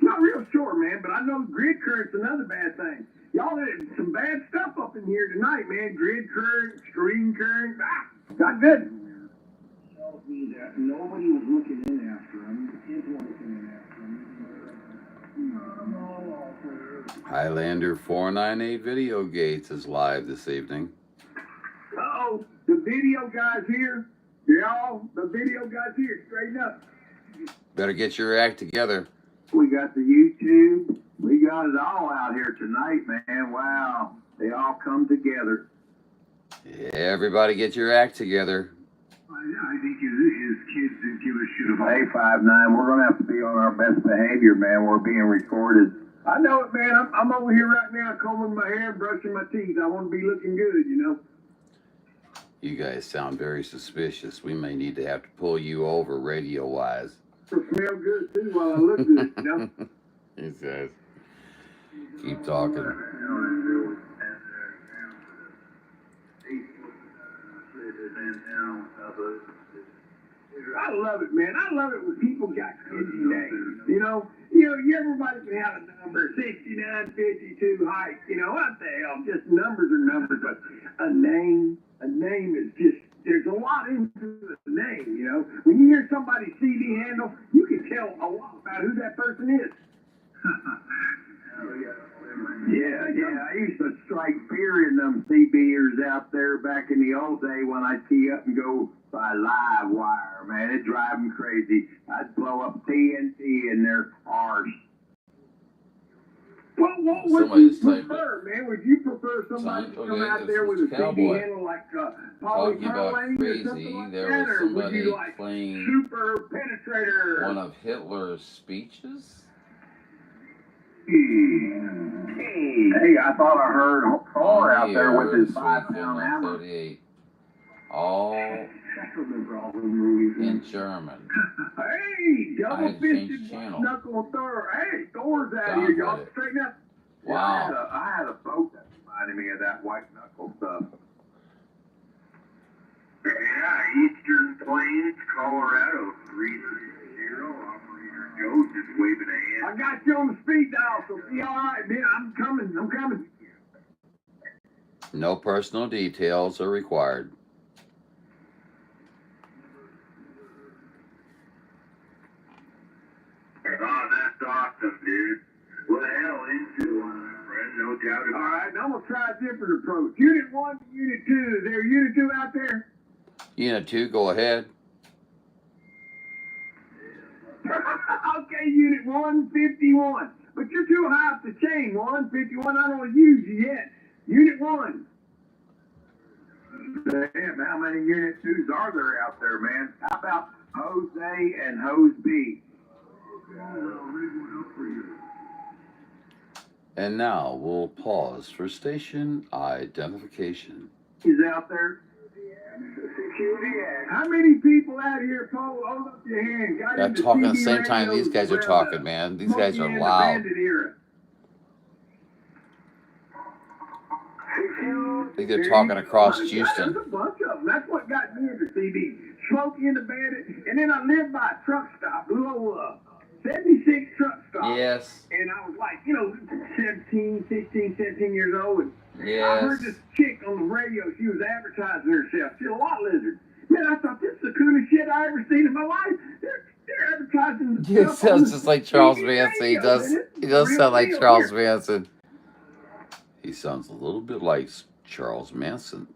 Not real sure, man, but I know grid current's another bad thing. Y'all had some bad stuff up in here tonight, man. Grid current, screen current. Not good. Tells me that nobody was looking in after him. Kids weren't looking in after him. Highlander 498 Video Gates is live this evening. Uh-oh, the video guys here. Y'all, the video guys here. Straighten up. Better get your act together. We got the YouTube. We got it all out here tonight, man. Wow. They all come together. Everybody get your act together. I think his kids didn't give a shit about Hey, 5'9", we're going to have to be on our best behavior, man. We're being recorded. I know it, man. I'm over here right now combing my hair and brushing my teeth. I want to be looking good, you know. You guys sound very suspicious. We may need to have to pull you over radio-wise. It'll smell good, too, while I look good, you know. He says. Keep talking. I love it, man. I love it when people got kids names. You know, everybody can have a number, 69, 52 height. You know, what the hell? Just numbers are numbers, but a name is just, there's a lot into the name, you know. When you hear somebody's CD handle, you can tell a lot about who that person is. Yeah, I used to strike fear in them CBers out there back in the old day when I'd tee up and go by live wire, man. It'd drive them crazy. I'd blow up TNT in their arse. Well, what would you prefer, man? Would you prefer somebody to come out there with a CD handle like Talking about crazy, like there that, was or would somebody you like playing Super Penetrator? one of Hitler's speeches. Hey, I thought I heard Thor out there with his 5-pound hammer. 38. All in German. Hey, I had to change channel. knuckle Thor. Hey, Thor's out Sounds here, y'all. like it. Straighten up. Wow. I had a boat that reminded me of that white knuckle stuff. Yeah, Eastern Plains, Colorado, 330. Operator Joe just waving a hand. I got you on the speed dial, so be all right, man. I'm coming. No personal details are required. Oh, that's awesome, dude. What the hell into one, friend? No doubt about it. All right, now I'm going to try a different approach. Unit 1 to Unit 2. Is there Unit 2 out there? Unit 2, go ahead. Okay, Unit 151. But you're too high up the chain, 151. I don't want to use you yet. Unit 1. Damn, how many Unit 2s are there out there, man? How about Hose A and Hose B? And now we'll pause for station identification. He's out there. How many people out here, Paul, hold up your hand? They're talking at the same time these guys are talking, man. These guys are loud. I think they're talking across Houston. There's a bunch of them. That's what got me into CB. Smokey and the Bandit. And then I lived by a truck stop, a little 76 truck stop. Yes. And I was like, 16, 17 years old. And Yes. I heard this chick on the radio. She was advertising herself. She's a lot lizard. Man, I thought this is the coolest shit I ever seen in my life. They're advertising. He sounds just like Charles Manson. He does sound like Charles Manson. He sounds a little bit like Charles Manson.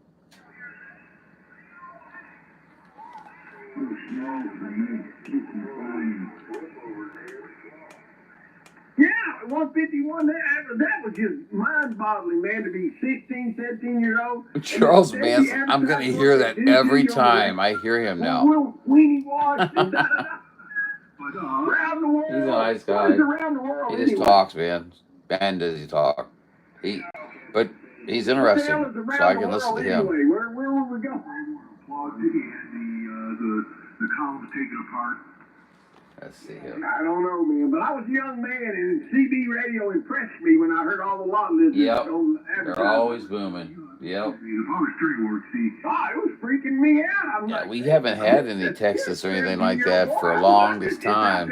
Yeah, at 151, that was just mind-boggling, man, to be 16, 17 years old. Charles Manson. I'm going to hear that every time I hear him now. Weenie wash and da-da-da. Around the world. He's a nice guy. Around the world He just anyway. talks, man. Man, does he talk. But he's interesting, so I can listen to him. Anyway, where were we going? The columns taken apart. Let's see here. I don't know, man, but I was a young man, and CB radio impressed me when I heard all the lot lizards. Yep, on they're always booming. Yep. Oh, it was freaking me out. Yeah, we haven't had any Texas or anything like that for a longest time,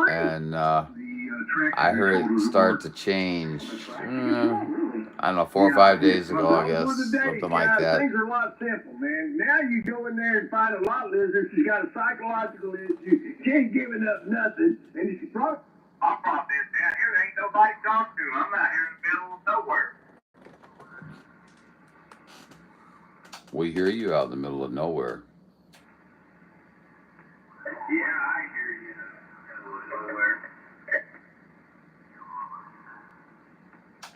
and I heard it start to change. I don't know, 4 or 5 days ago, I guess, something like that. Things are a lot simple, man. Now you go in there and find a lot lizard. She's got a psychological issue. She ain't giving up nothing, and she's probably. I brought this down here. There ain't nobody to talk to. I'm out here in the middle of nowhere. We hear you out in the middle of nowhere. Yeah, I hear you. Middle of nowhere.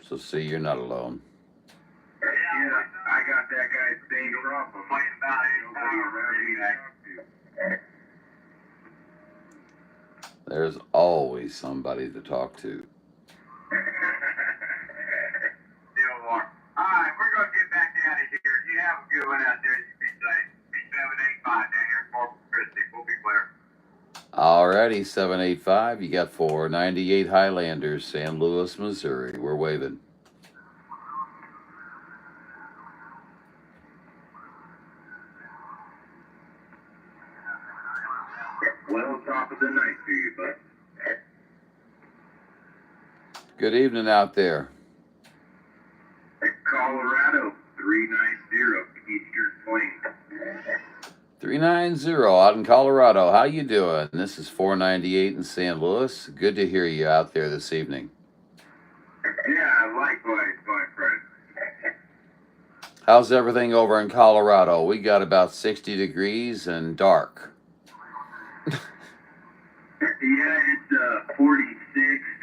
So see, you're not alone. Yeah, I got that guy's thing off. I'm playing about it. There's always somebody to talk to. Alright, we're going to get back down in here. You have a good one out there. You be safe. Be 785 down here in Corpus Christi. We'll be clear. Alrighty, 785. You got 498 Highlanders, San Luis, Missouri. We're waving. Well, top of the night to you, bud. Good evening out there. Colorado, 390 Eastern Plains. 390 out in Colorado. How you doing? This is 498 in San Luis. Good to hear you out there this evening. Yeah, likewise, my friend. How's everything over in Colorado? We got about 60 degrees and dark. Yeah, it's 46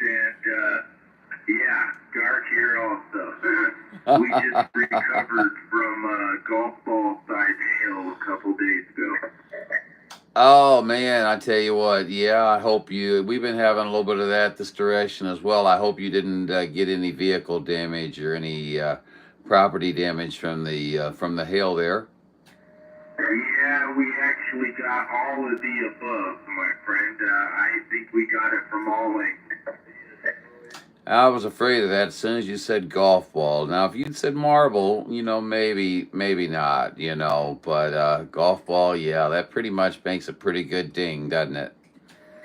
and yeah, dark here also. We just recovered from golf ball size hail a couple days ago. Oh man, I tell you what, yeah, I hope we've been having a little bit of that this direction as well. I hope you didn't get any vehicle damage or any property damage from the hail there. Yeah, we actually got all of the above, my friend. I think we got it from all angles. I was afraid of that as soon as you said golf ball. Now, if you'd said marble, maybe not, but golf ball, yeah, that pretty much makes a pretty good ding, doesn't it?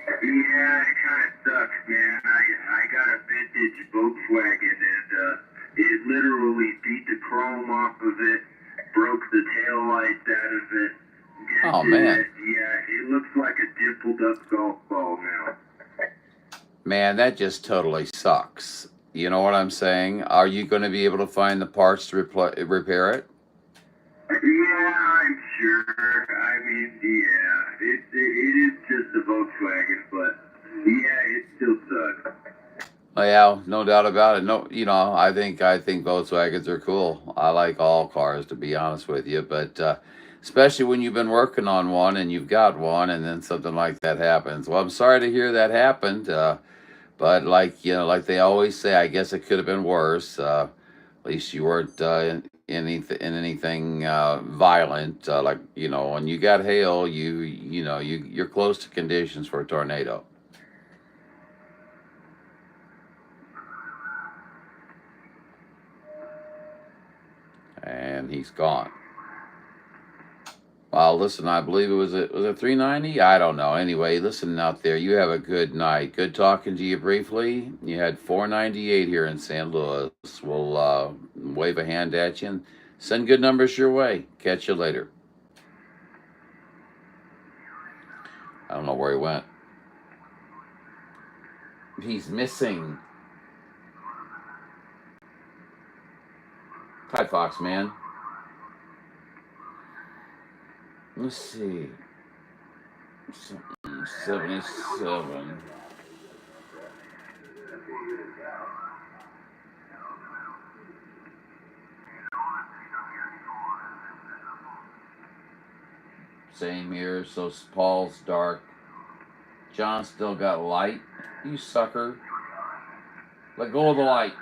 Yeah, it kind of sucks, man. I got a vintage Volkswagen, and it literally beat the chrome off of it, broke the tail lights out of it. Oh, man. Yeah, it looks like a dimpled up golf ball now. Man, that just totally sucks. You know what I'm saying? Are you going to be able to find the parts to repair it? Yeah, I'm sure. I mean, yeah, it is just a Volkswagen, but yeah, it still sucks. Yeah, no doubt about it. No, I think Volkswagens are cool. I like all cars, to be honest with you, but especially when you've been working on one and you've got one, and then something like that happens. Well, I'm sorry to hear that happened. But like they always say, I guess it could have been worse. At least you weren't in anything violent. Like when you got hail, you're close to conditions for a tornado. And he's gone. Well, listen, I believe was it 390? I don't know. Anyway, listen out there. You have a good night. Good talking to you briefly. You had 498 here in San Luis. We'll wave a hand at you and send good numbers your way. Catch you later. I don't know where he went. He's missing. Hi, Fox man. Let's see. 77. Same here. So Paul's dark. John still got light. You sucker. Let go of the light.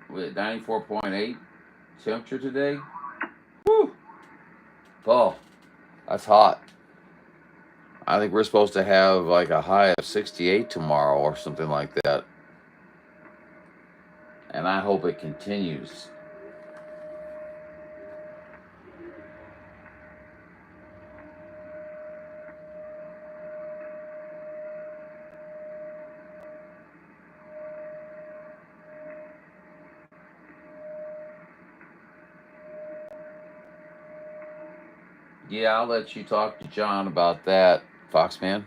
With 94.8 temperature today. Woo! Paul, that's hot. I think we're supposed to have like a high of 68 tomorrow or something like that. And I hope it continues. Yeah, I'll let you talk to John about that, Foxman.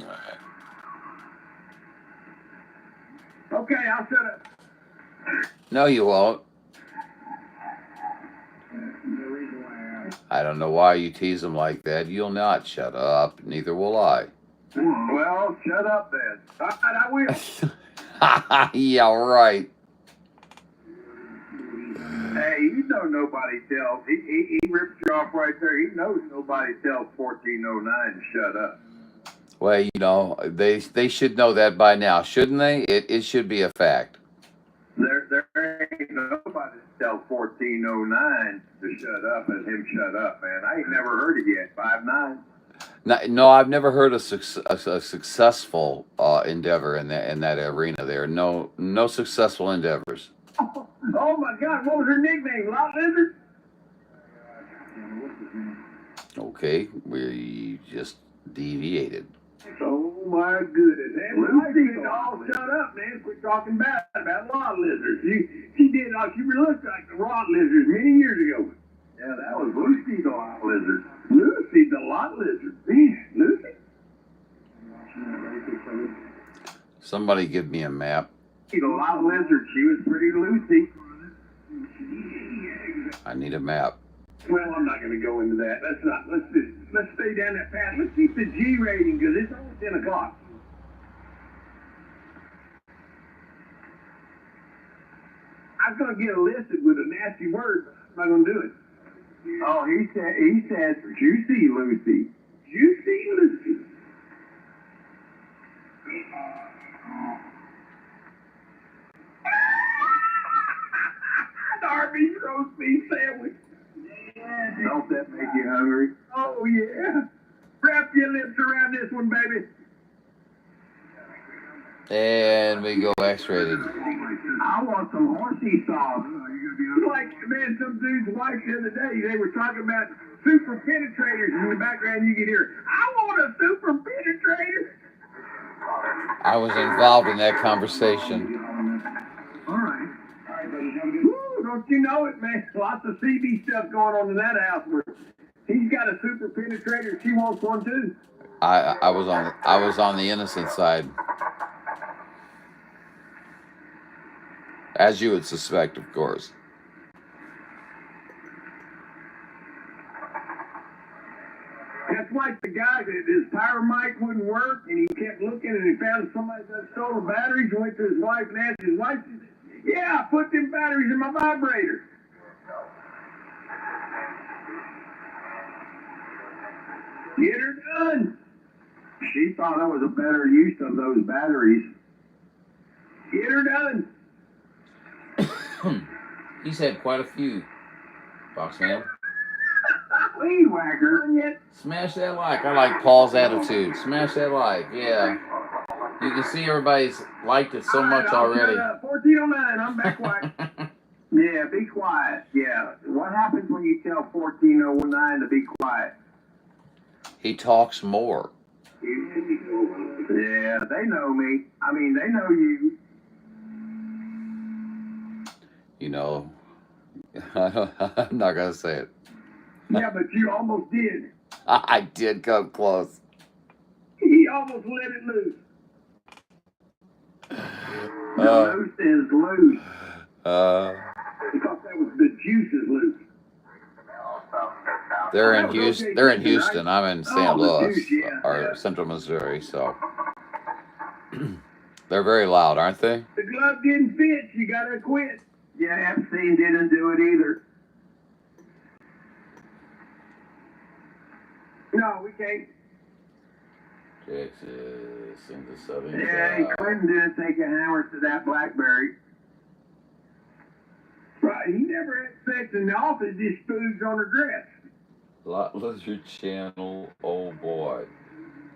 All right. Okay, I'll shut up. No, you won't. I don't know why you tease him like that. You'll not shut up. Neither will I. Well, shut up then. All right, I will. Yeah, right. Hey, you know nobody tells. He rips you off right there. He knows nobody tells 1409 to shut up. Well, you know, they should know that by now, shouldn't they? It should be a fact. There ain't nobody that tells 1409 to shut up and him shut up, man. I ain't never heard it yet. 5'9". No, I've never heard a successful endeavor in that arena there. No successful endeavors. Oh my God, what was her nickname? Lot Lizard? Okay, we just deviated. Oh my goodness. Hey, Lucy, all shut up, man. Quit talking bad about lot lizards. She did, she looked like the lot lizards many years ago. Yeah, that was Lucy the lot lizard. Lucy the lot lizard. Man, Lucy. Somebody give me a map. The lot lizard, she was pretty Lucy. I need a map. Well, I'm not going to go into that. Let's stay down that path. Let's keep the G rating because it's almost 10 o'clock. I was going to get listed with a nasty word, but I'm not going to do it. Oh, he said Juicy Lucy. Juicy Lucy. Darby's roast beef sandwich. Don't that make you hungry? Oh, yeah. Wrap your lips around this one, baby. And we go X-rated. I want some horsey sauce. Like, man, some dude's wife the other day, they were talking about super penetrators. In the background, you could hear, I want a super penetrator. I was involved in that conversation. All right. Woo, don't you know it, man? Lots of CB stuff going on in that house where he's got a super penetrator. She wants one too. I was on the innocent side, as you would suspect, of course. That's like the guy that his power mic wouldn't work, and he kept looking, and he found somebody that stole the batteries, and went to his wife and asked his wife, she said, yeah, I put them batteries in my vibrator. Get her done. She thought that was a better use of those batteries. Get her done. He's had quite a few, Foxman. Weed whacker. Smash that like. I like Paul's attitude. Smash that like. Yeah. You can see everybody's liked it so much already. 1409, I'm back quiet. Yeah, be quiet. Yeah. What happens when you tell 1409 to be quiet? He talks more. Yeah, they know me. I mean, they know you. You know, I'm not going to say it. Yeah, but you almost did. I did come close. He almost let it loose. The loose is loose. Because that was the juice is loose. They're in that was Houston. O.J. They're in Simpson, Houston. right? I'm in St. Oh, the Louis, Deuce, yeah, or yeah. Central Missouri. So they're very loud, aren't they? The glove didn't fit. You got to quit. Yeah, Epstein didn't do it either. No, we can't. Texas in the southern Yeah, South. Clinton didn't take a hammer to that BlackBerry. Right, he never had sex in the office. He spooged on her dress. Lot Lizard Channel. Oh boy.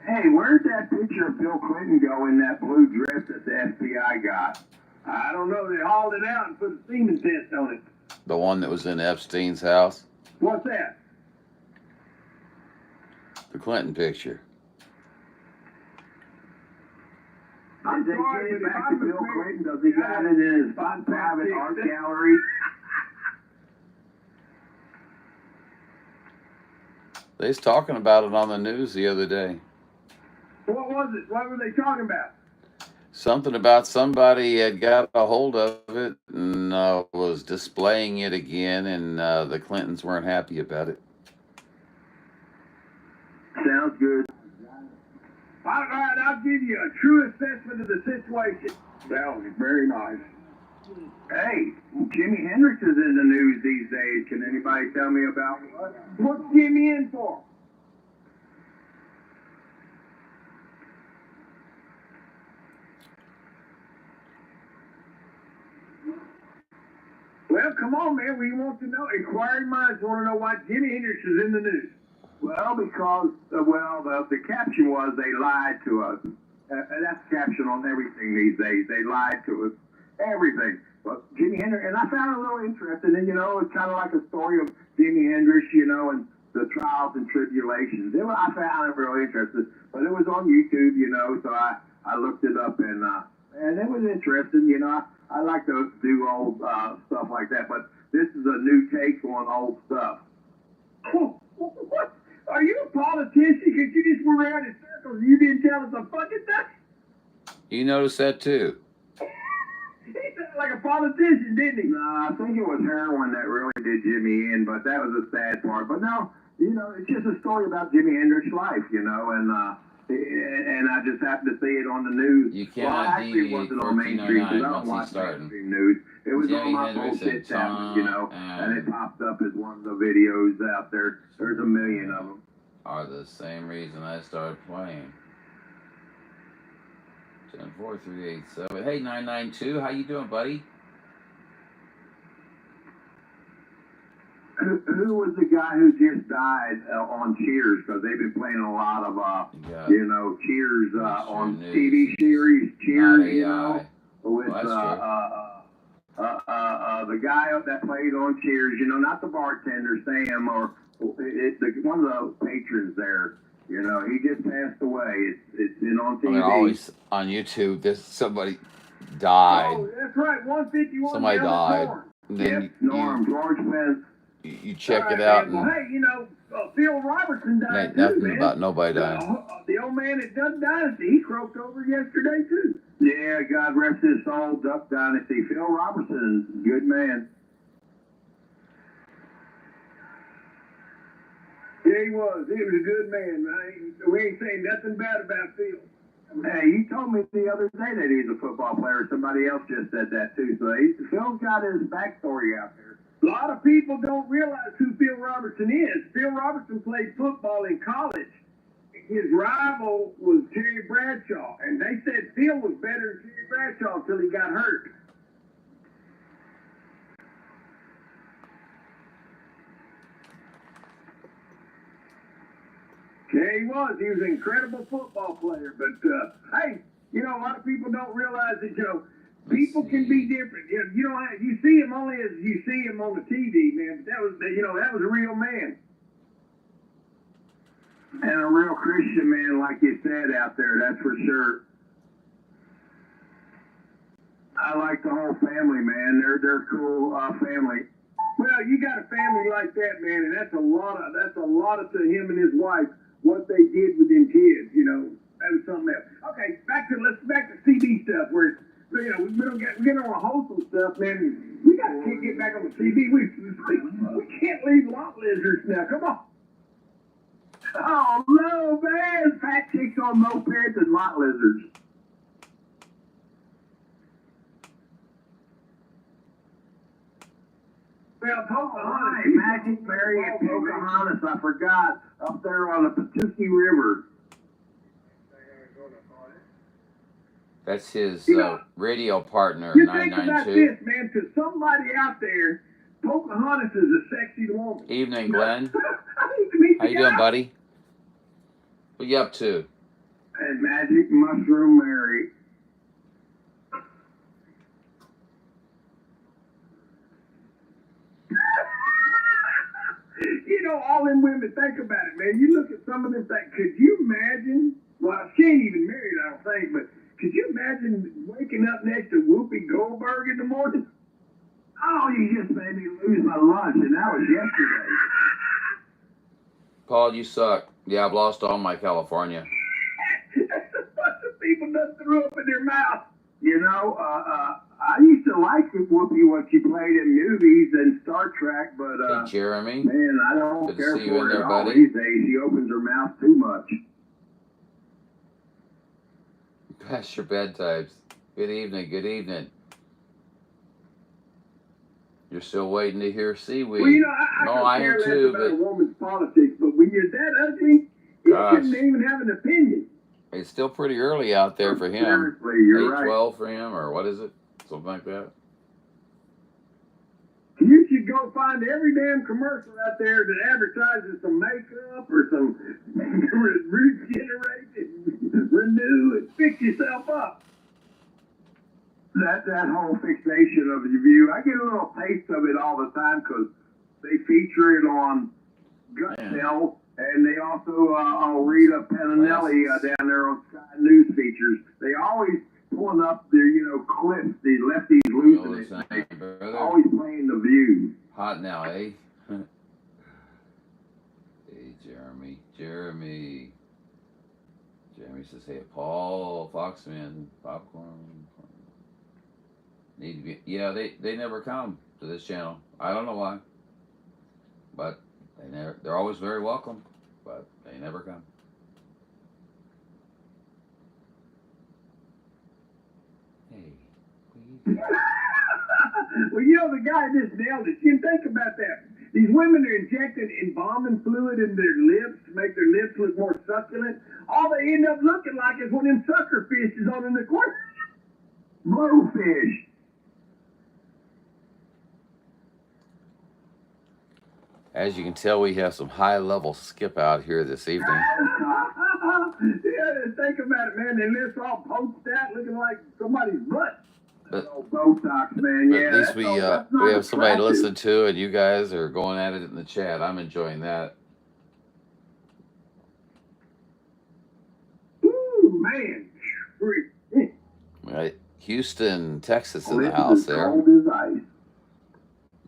Hey, where's that picture of Bill Clinton go in that blue dress that the FBI got? I don't know. They hauled it out and put a semen test on it. The one that was in Epstein's house. What's that? The Clinton picture. Did they get it back to Bill Clinton? Does he got it in his private art gallery? They was talking about it on the news the other day. What was it? What were they talking about? Something about somebody had got a hold of it and was displaying it again, and the Clintons weren't happy about it. Sounds good. All right, I'll give you a true assessment of the situation. That was very nice. Hey, Jimi Hendrix is in the news these days. Can anybody tell me about what? What's Jimmy in for? Well, come on, man. We want to know. Inquiring minds want to know why Jimi Hendrix is in the news. Well, because, the caption was they lied to us. That's the caption on everything these days. They lied to us. Everything. Well, Jimi Hendrix, and I found it a little interesting. And, it's kind of like a story of Jimi Hendrix, and the trials and tribulations. I found it really interesting. But it was on YouTube, so I looked it up, and it was interesting. I like to do old stuff like that. But this is a new take on old stuff. What? Are you a politician? Because you just went around in circles and you didn't tell us a fucking thing? You noticed that too. He sounded like a politician, didn't he? No, I think it was heroin that really did Jimmy in, but that was a sad part. But no, it's just a story about Jimi Hendrix's life, and I just happened to see it on the news. You cannot actually, it wasn't on mainstream because I don't watch mainstream news. It was on my bullshit channel, and it popped up as one of the videos out there. There's a million of them. Are the same reason I started playing. 10-4-3-8-7. Hey, 992, how you doing, buddy? Who was the guy who just died on Cheers? Because they've been playing a lot of, Cheers on TV series. Cheers, with the guy that played on Cheers. Not the bartender Sam or one of the patrons there. He just passed away. It's been on TV. They're always on YouTube. Somebody died. Oh, that's right. 151. Somebody died. Then Norm George Pence. You check it out. Well, hey, Phil Robertson died ain't nothing too, man. about nobody dying. The old man at Duck Dynasty, he croaked over yesterday too. Yeah, God rest his soul, Duck Dynasty. Phil Robertson, good man. Yeah, he was. He was a good man. We ain't saying nothing bad about Phil. Hey, he told me the other day that he's a football player. Somebody else just said that too. So Phil's got his backstory out there. A lot of people don't realize who Phil Robertson is. Phil Robertson played football in college. His rival was Terry Bradshaw, and they said Phil was better than Terry Bradshaw until he got hurt. Yeah, he was. He was an incredible football player. But, hey, a lot of people don't realize that, people can be different. You see him only as you see him on the TV, man. But that was a real man. And a real Christian man, like you said out there, that's for sure. I like the whole family, man. They're cool family. Well, you got a family like that, man, and that's a lot of to him and his wife, what they did with them kids, that was something else. Okay, let's back to CD stuff where we get on a wholesome stuff, man. We got to get back on the CD. We can't leave lot lizards now. Come on. Oh, no, man. Fat chicks on mopeds and lot lizards. Well, Pocahontas, Magic Mary and Pocahontas, I forgot, up there on the Patuxent River. That's his You know, radio partner, You think about 992. this, man, to somebody out there, Pocahontas is a sexy woman. Evening, Glenn. I need to meet How the you doing, guy. buddy? What you up to? And Magic Mushroom Mary. You know, all them women, think about it, man. You look at some of this, like, could you imagine? Well, she ain't even married, I don't think, but could you imagine waking up next to Whoopi Goldberg in the morning? Oh, you just made me lose my lunch, and that was yesterday. Paul, you suck. Yeah, I've lost all my California. That's a bunch of people done threw up in their mouth. You know, I used to like Whoopi when she played in movies and Star Trek, but Hey, Jeremy. man, I don't Good to care see you for in her there, at all buddy. these days. She opens her mouth too much. Past your bedtimes. Good evening, good evening. You're still waiting to hear seaweed. Well, you know, I No, don't I care am less too, about a but woman's politics, but when you're that ugly, you Gosh. shouldn't even have an opinion. it's still pretty early out there for him. Seriously, you're right. 8:12 for him, or what is it? Something like that. You should go find every damn commercial out there that advertises some makeup or some regenerate and renew and fix yourself up. That whole fixation of the view, I get a little taste of it all the time because they feature it on Gut Man. Cell, and they also I'll read up Pananelli down there on Sky News features. They always pulling up their clips, the lefties You know losing the it. sign, brother. Always playing the view. Hot now, eh? Hey, Jeremy. Jeremy says, hey, Paul, Foxman, popcorn. Need to be. Yeah, they never come to this channel. I don't know why, but they're always very welcome, but they never come. Hey, please. Well, you know, the guy just nailed it. You think about that. These women are injecting embalming fluid in their lips to make their lips look more succulent. All they end up looking like is one of them sucker fishes on in the corner. Blowfish. As you can tell, we have some high-level skip out here this evening. Yeah, think about it, man. Their lips all poked out, looking like somebody's butt. But, Oh, Botox, man. but Yeah, at least that's we all- that's not we have somebody to attractive. listen to, and you guys are going at it in the chat. I'm enjoying that. Ooh, man. Right, Houston, Texas in the Lips house as there. cold as ice.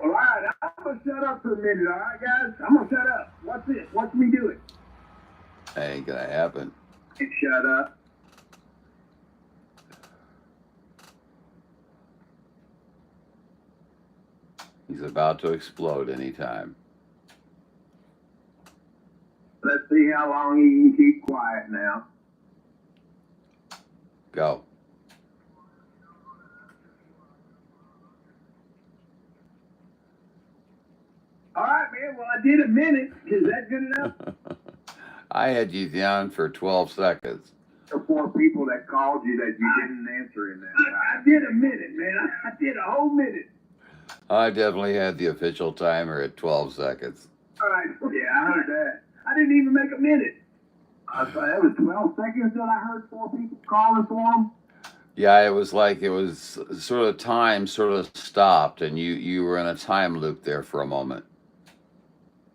All right, I'm going to shut up for a minute, all right, guys? I'm going to shut up. What's this? Watch me do it. That ain't gonna happen. Shut up. He's about to explode anytime. Let's see how long he can keep quiet now. Go. All right, man. Well, I did a minute. Is that good enough? I had you down for 12 seconds. The 4 people that called you that you didn't answer in that time. I did a minute, man. I did a whole minute. I definitely had the official timer at 12 seconds. All right. Yeah, I heard that. I didn't even make a minute. I thought that was 12 seconds that I heard 4 people calling for him. Yeah, it was like it was sort of time sort of stopped, and you were in a time loop there for a moment.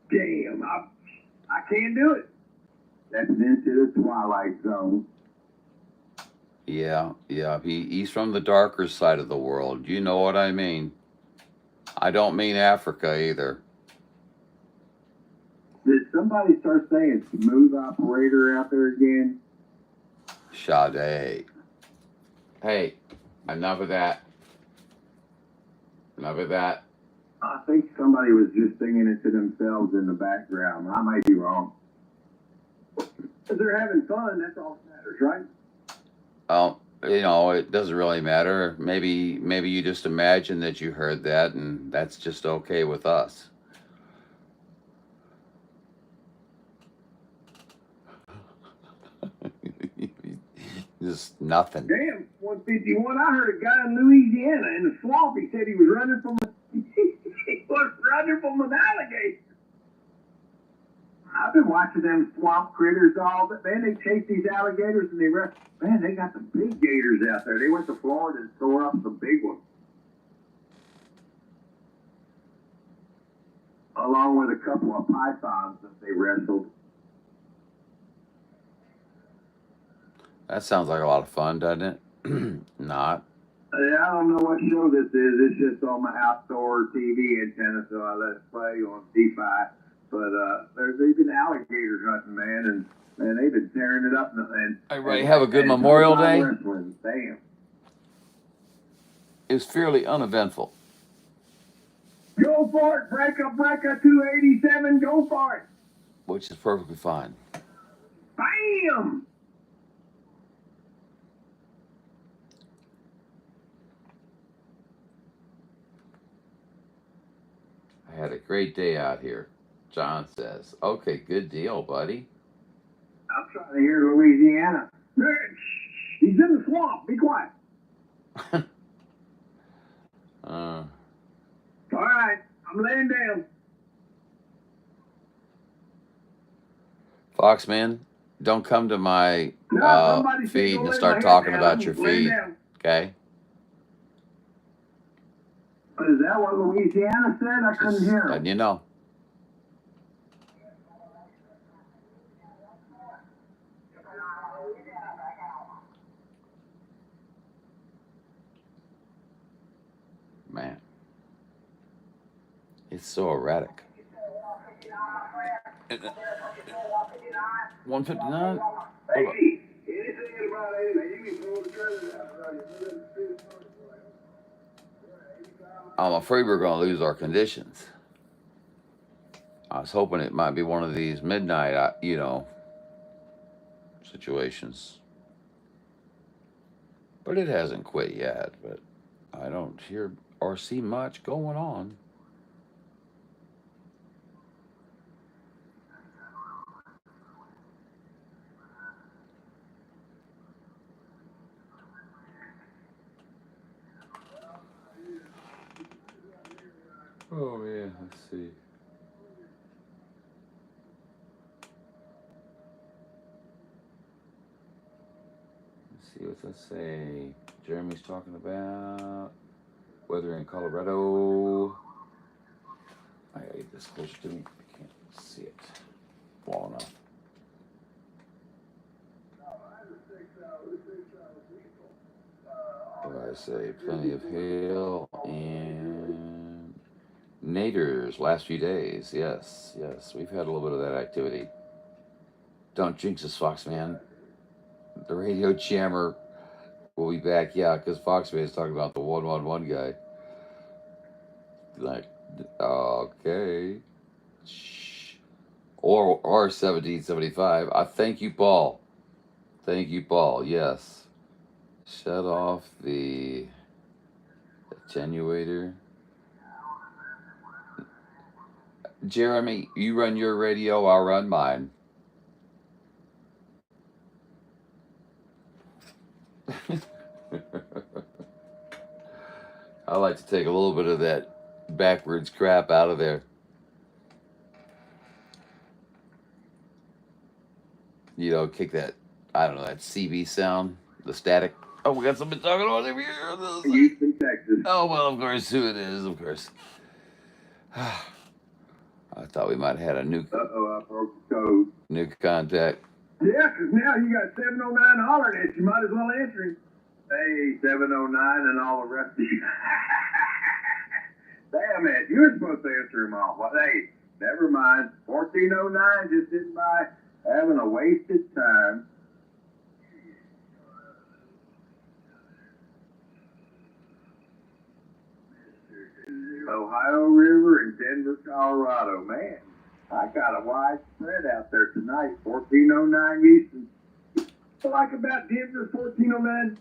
Damn, I can't do it. That's into the twilight zone. Yeah. He's from the darker side of the world. You know what I mean. I don't mean Africa either. Did somebody start saying smooth operator out there again? Sade. Hey, enough of that. Enough of that. I think somebody was just singing it to themselves in the background. I might be wrong. Because they're having fun, that's all that matters, right? You know, it doesn't really matter. Maybe you just imagine that you heard that, and that's just okay with us. Just nothing. Damn, 151. I heard a guy in Louisiana in the swamp. He said he was running from he was running from an alligator. I've been watching them swamp critters all the man. They chase these alligators and they run. Man, they got some big gators out there. They went to Florida and tore up some big ones, along with a couple of pythons that they wrestled. That sounds like a lot of fun, doesn't it? Not. I don't know what show this is. It's just on my outdoor TV antenna, so I let it play on D5. But they've been alligators hunting, man, and they've been tearing it up. And Everybody have a good Memorial Day. Wrestling. Damn. It was fairly uneventful. Go for it, breaker 287. Go for it. Which is perfectly fine. Bam. I had a great day out here, John says. Okay, good deal, buddy. I'm trying to hear Louisiana. He's in the swamp. Be quiet. All right, I'm laying down. Foxman, don't come to my feed and start talking about your feed, okay? Is that what Louisiana said? I couldn't hear him. Letting you know. Man. It's so erratic. 159? Hey, anything about anything, you can throw the trailer out. I'm afraid we're going to lose our conditions. I was hoping it might be one of these midnight, situations. But it hasn't quit yet. But I don't hear or see much going on. Oh, yeah, let's see. Let's see, what's that say? Jeremy's talking about weather in Colorado. I gotta get this closer to me. I can't see it well enough. What did I say? Plenty of hail and naders last few days. Yes, we've had a little bit of that activity. Don't jinx us, Foxman. The radio jammer will be back. Yeah, because Foxman is talking about the 111 guy. Like, okay. Shh. Or 1775. I thank you, Paul. Thank you, Paul. Yes. Shut off the attenuator. Jeremy, you run your radio, I'll run mine. I like to take a little bit of that backwards crap out of there. Kick that, I don't know, that CB sound, the static. Oh, we got somebody talking on over here. Houston, Texas. Oh, well, of course, who it is, of course. I thought we might have had a new I broke the code. New contact. Yeah, because now you got 709 hollering at you. Might as well answer him. Hey, 709 and all the rest of you. Damn it, you were supposed to answer him all. Well, hey, never mind. 1409 just sitting by having a wasted time. Ohio River and Denver, Colorado. Man, I got a wide spread out there tonight, 1409 Eastern. What I like about Denver, 1409?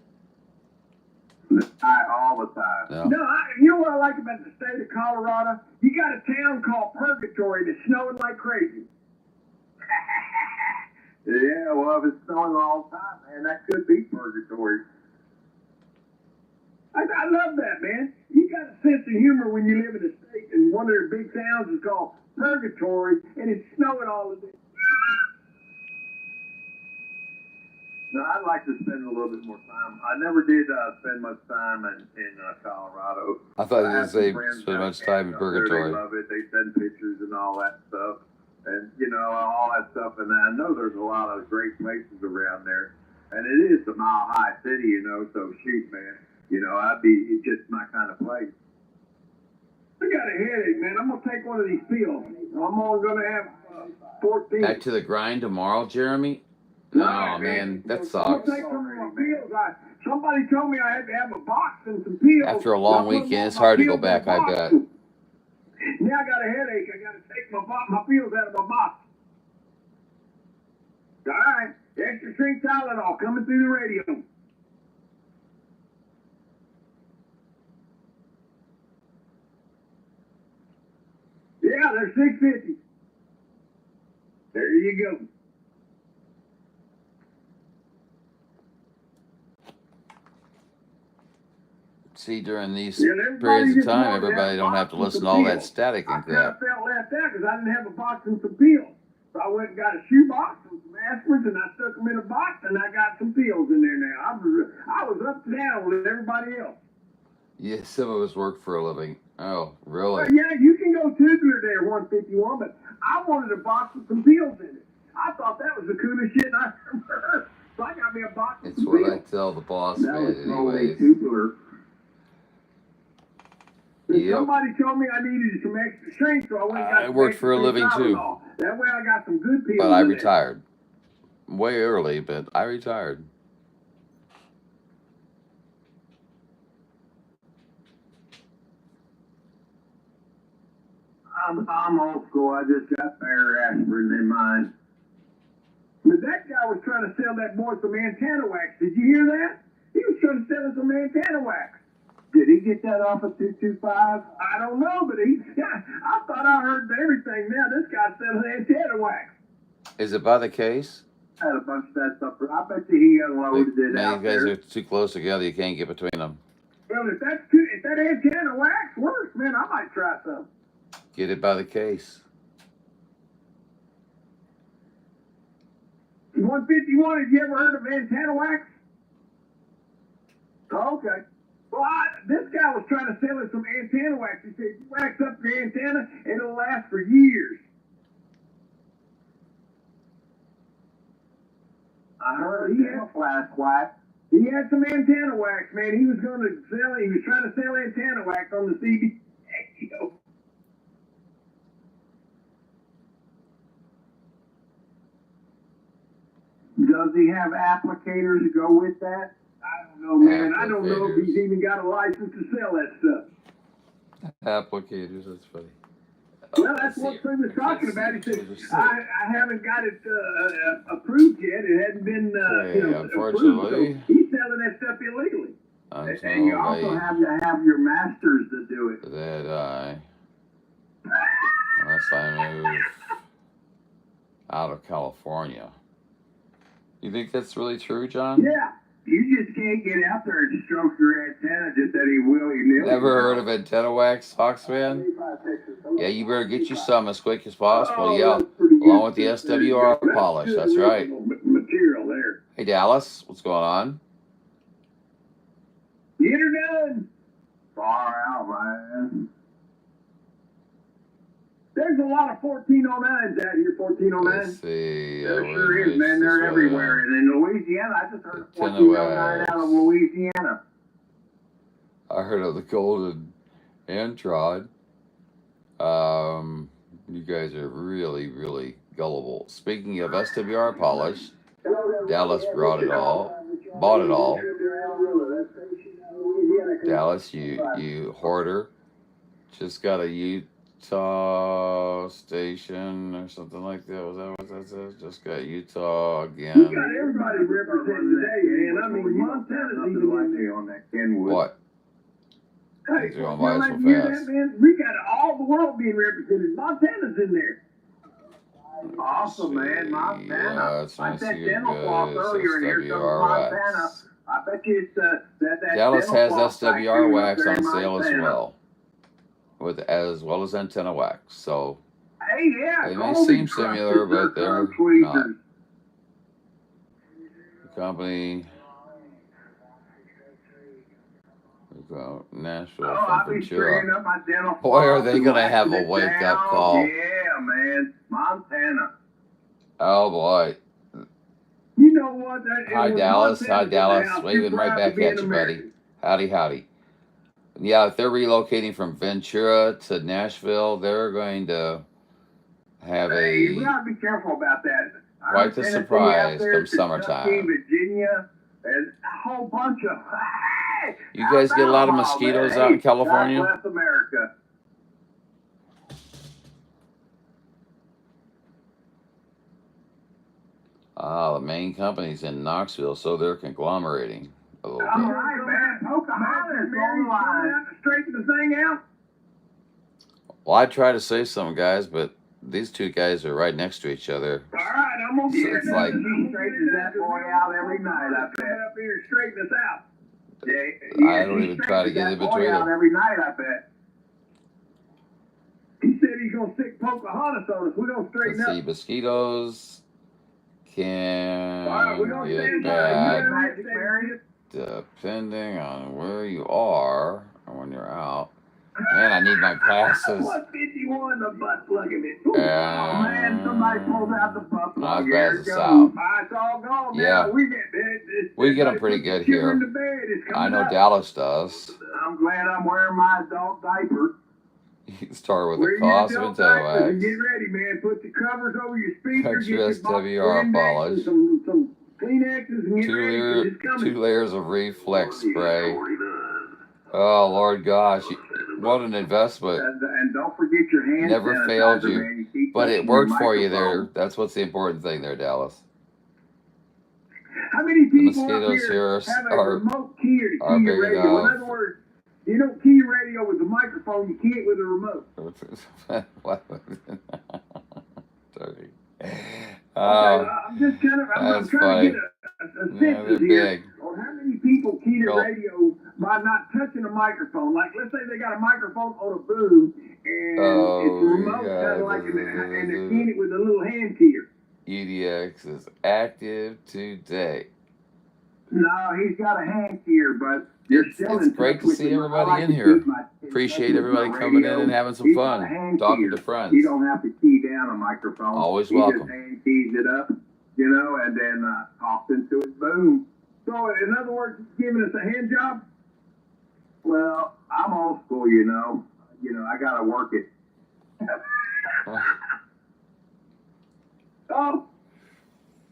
All the time. No. No, you know what I like about the state of Colorado? You got a town called Purgatory that's snowing like crazy. Yeah, well, if it's snowing all the time, man, that could be purgatory. I love that, man. You got a sense of humor when you live in a state, and one of their big towns is called Purgatory, and it's snowing all the day. No, I'd like to spend a little bit more time. I never did spend much time in Colorado. I thought you I were have going to say some friends spend out much time in up there. purgatory. They love it. They send pictures and all that stuff. And, you know, all that stuff. And I know there's a lot of great places around there. And it is the Mile High City, you know, so shoot, man. You know, it's just my kind of place. I got a headache, man. I'm going to take one of these pills. I'm only going to have 14. Back to the grind tomorrow, Jeremy? Oh, man, that I'm sucks. going to take some of my pills. Somebody told me I had to have a box and some pills. After a long weekend, it's hard to go back, I bet. Now I got a headache. I got to take my pills out of my box. All right. Extra strength Tylenol coming through the radio. Yeah, they're $6.50. There you go. See, during these Yeah, everybody periods of just time, wanted to everybody have a don't have to box and listen to some all that pills. static I and kind of crap. felt left out because I didn't have a box and some pills. So I went and got a shoebox and some aspirins, and I stuck them in a box, and I got some pills in there now. I was up to down with everybody else. Yeah, some of us work for a living. Oh, really? Well, yeah, you can go tubular there, 151, but I wanted a box with some pills in it. I thought that was the coolest shit I ever heard. So I got me a box with It's some what I pills. tell the boss That man was probably anyways. tubular. Yep. Somebody told me I needed some extra strength, so I went and got I some worked extra for a strength living, too. Tylenol. That way I got some good pills. But I in there. retired. Way early, but I retired. I'm old school. I just got bare aspirin in mine. But that guy was trying to sell that boy some antenna wax. Did you hear that? He was trying to sell him some antenna wax. Did he get that off of 225? I don't know, but I thought I heard everything now. This guy's selling antenna wax. Is it by the case? I had a bunch of that stuff. I bet you he unloaded it Man, out you guys there. are too close together. You can't get between them. Well, if that antenna wax works, man, I might try some. Get it by the case. 151, have you ever heard of antenna wax? Oh, okay. Well, this guy was trying to sell us some antenna wax. He said, you wax up your antenna, and it'll last for years. I heard he had a flask wax. He had some antenna wax, man. He was trying to sell antenna wax on the CB. Does he have applicators to go with that? I don't know, man. I don't know if he's even got a license to sell that stuff. Applicators, that's funny. Well, that's what Fred was talking about. He said, I haven't got it approved yet. It hadn't been unfortunately. approved. So he's selling that stuff illegally. And you also have to have your masters to do it. That unless I move out of California. You think that's really true, John? Yeah. You just can't get out there and stroke your antenna just any willy-nilly. Never heard of antenna wax, Hawksman? Yeah, you better get you some as quick as possible. Yeah, along with the SWR polish. That's right. Material there. Hey, Dallas, what's going on? Get her done. Far out, man. There's a lot of 1409s out here, 1409. Let's see. There sure is, man. They're everywhere. And in Louisiana, I just heard Antenna 1409 wax. out of Louisiana. I heard of the golden antrod. You guys are really, really gullible. Speaking of SWR polish, Dallas bought it all. Dallas, you hoarder, just Utah Station or something like that. Was that what that says? Just got Utah We again. got everybody represented today, man. I mean, Montana's even in there. on that Kenwood. What? Hey, These are going you by know, so like, hear fast. that, man? We got all the world being represented. Montana's in there. Awesome, man. Montana. Yeah, it's I nice to said see you dental floss guys. earlier, and here comes SWR Montana. wax. I bet you it's that Dallas dental has floss SWR factory up wax there on in sale as Montana. well, as well as antenna wax. So Hey, yeah, they may Colby seem trusts similar, the but they're zircon not. tweezers. The company, Nashville Oh, from I'll be Ventura. straightening up my dental Boy, are floss they and going to have waxing a it wake-up down. call. Yeah, man. Montana. Oh, boy. You know what? Hi, when Dallas. Montana's Hi, in the Dallas. house, Waving you're right proud to back be at an you, buddy. American. Howdy, howdy. Yeah, if they're relocating from Ventura to Nashville, they're going to have Hey, you a gotta be careful about that. quite the Tennessee out surprise there, come Kentucky, summertime. Virginia, and a whole bunch of. Hey, You guys get a lot of Alabama, mosquitoes man. out in Hey, California? God bless America. Ah, the main company's in Knoxville, so they're conglomerating a little All bit. right, man. Pocahontas on the line. Straighten the thing out. Well, I try to say something, guys, but these two guys are right next to each other. All right, I'm gonna So get it's it like- done. He straightens that boy out every night, I Come bet. up here and straighten us out. Yeah, I don't he even try to straightens get that in boy between out them. every night, I bet. He said he's gonna stick Pocahontas on us. We're gonna straighten Let's up. see, mosquitoes All right, we're can gonna get stand by. bad Magic Mary. depending on where you are or when you're out. Man, I need my glasses. 151, the butt plugging it. Oh, man, somebody pulls out the butt Not plug. as Here bad it as the goes. South. It's all gone Yeah. now. We We get 'em pretty good here. In the bed. It's I coming know up. Dallas does. I'm glad I'm wearing my adult diaper. You start with Wear a your cost of adult antenna diapers and wax. get ready, man. Put the covers over your speakers. Extra Get your box SWR Windex polish. and some Kleenexes and get ready 'cause it's coming. 2 layers of reflex spray. Oh, Lord gosh. What an investment. And don't forget your hand Never sanitizer, failed you. man. Keep But it touching worked your for you microphone. there. That's what's the important thing there, Dallas. How many The people up mosquitoes here here have a are remote key to are key your big radio? In enough. other words, you don't key your radio with a microphone, you key it with a remote. What? Sorry. I'm just kind of, I'm that's trying to funny. get a Yeah, census they're here big. on how many people key their Well- radio by not touching a microphone. Like, let's say they got a microphone on a boom and Oh, it's remote, yeah. kind of like, and they're keying it with a little hand keyer. EDX is active today. No, he's got a hand here, but you're It's still it's in great touch to with see him. everybody I like in to here. keep my- Appreciate with everybody my coming in radio. and having some He's got a fun, hand talking keyer. to You friends. don't have to key down a microphone. Always he welcome. just hand keys it up, you know, and then talks into it. Boom. So, in other words, it's giving us a hand job? Well, I'm old school, you know. I gotta work it. Oh,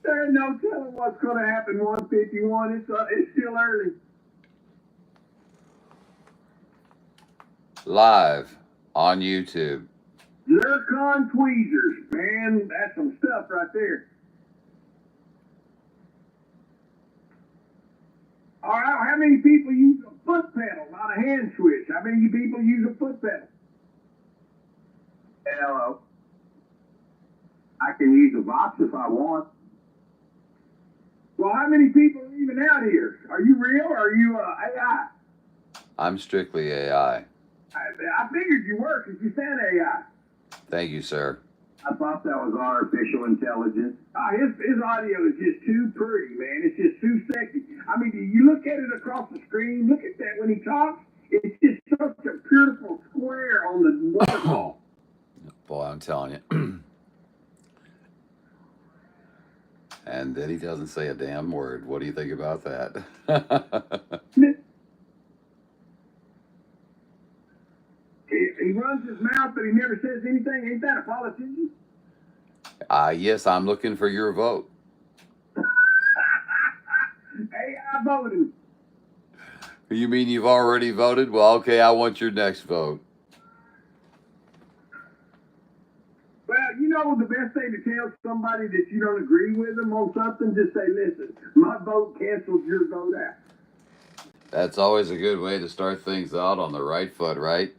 there's no telling what's going to happen. 151. It's still early. Live on YouTube. Zircon tweezers, man, that's some stuff right there. All right, how many people use a foot pedal, not a hand switch? How many people use a foot pedal? Hello. I can use a box if I want. Well, how many people are even out here? Are you real or are you AI? I'm strictly AI. I figured you were because you sound AI. Thank you, sir. I thought that was artificial intelligence. His audio is just too pretty, man. It's just too sexy. I mean, you look at it across the screen, look at that when he talks, it's just such a beautiful square on the waterfall. Boy, I'm telling you. And then he doesn't say a damn word. What do you think about that? He runs his mouth, but he never says anything. Ain't that a politician? Yes, I'm looking for your vote. Hey, I voted. You mean you've already voted? Well, okay, I want your next vote. know the best thing to tell somebody that you don't agree with them on something? Just say, listen, my vote cancels your vote out. That's always a good way to start things out on the right foot, right?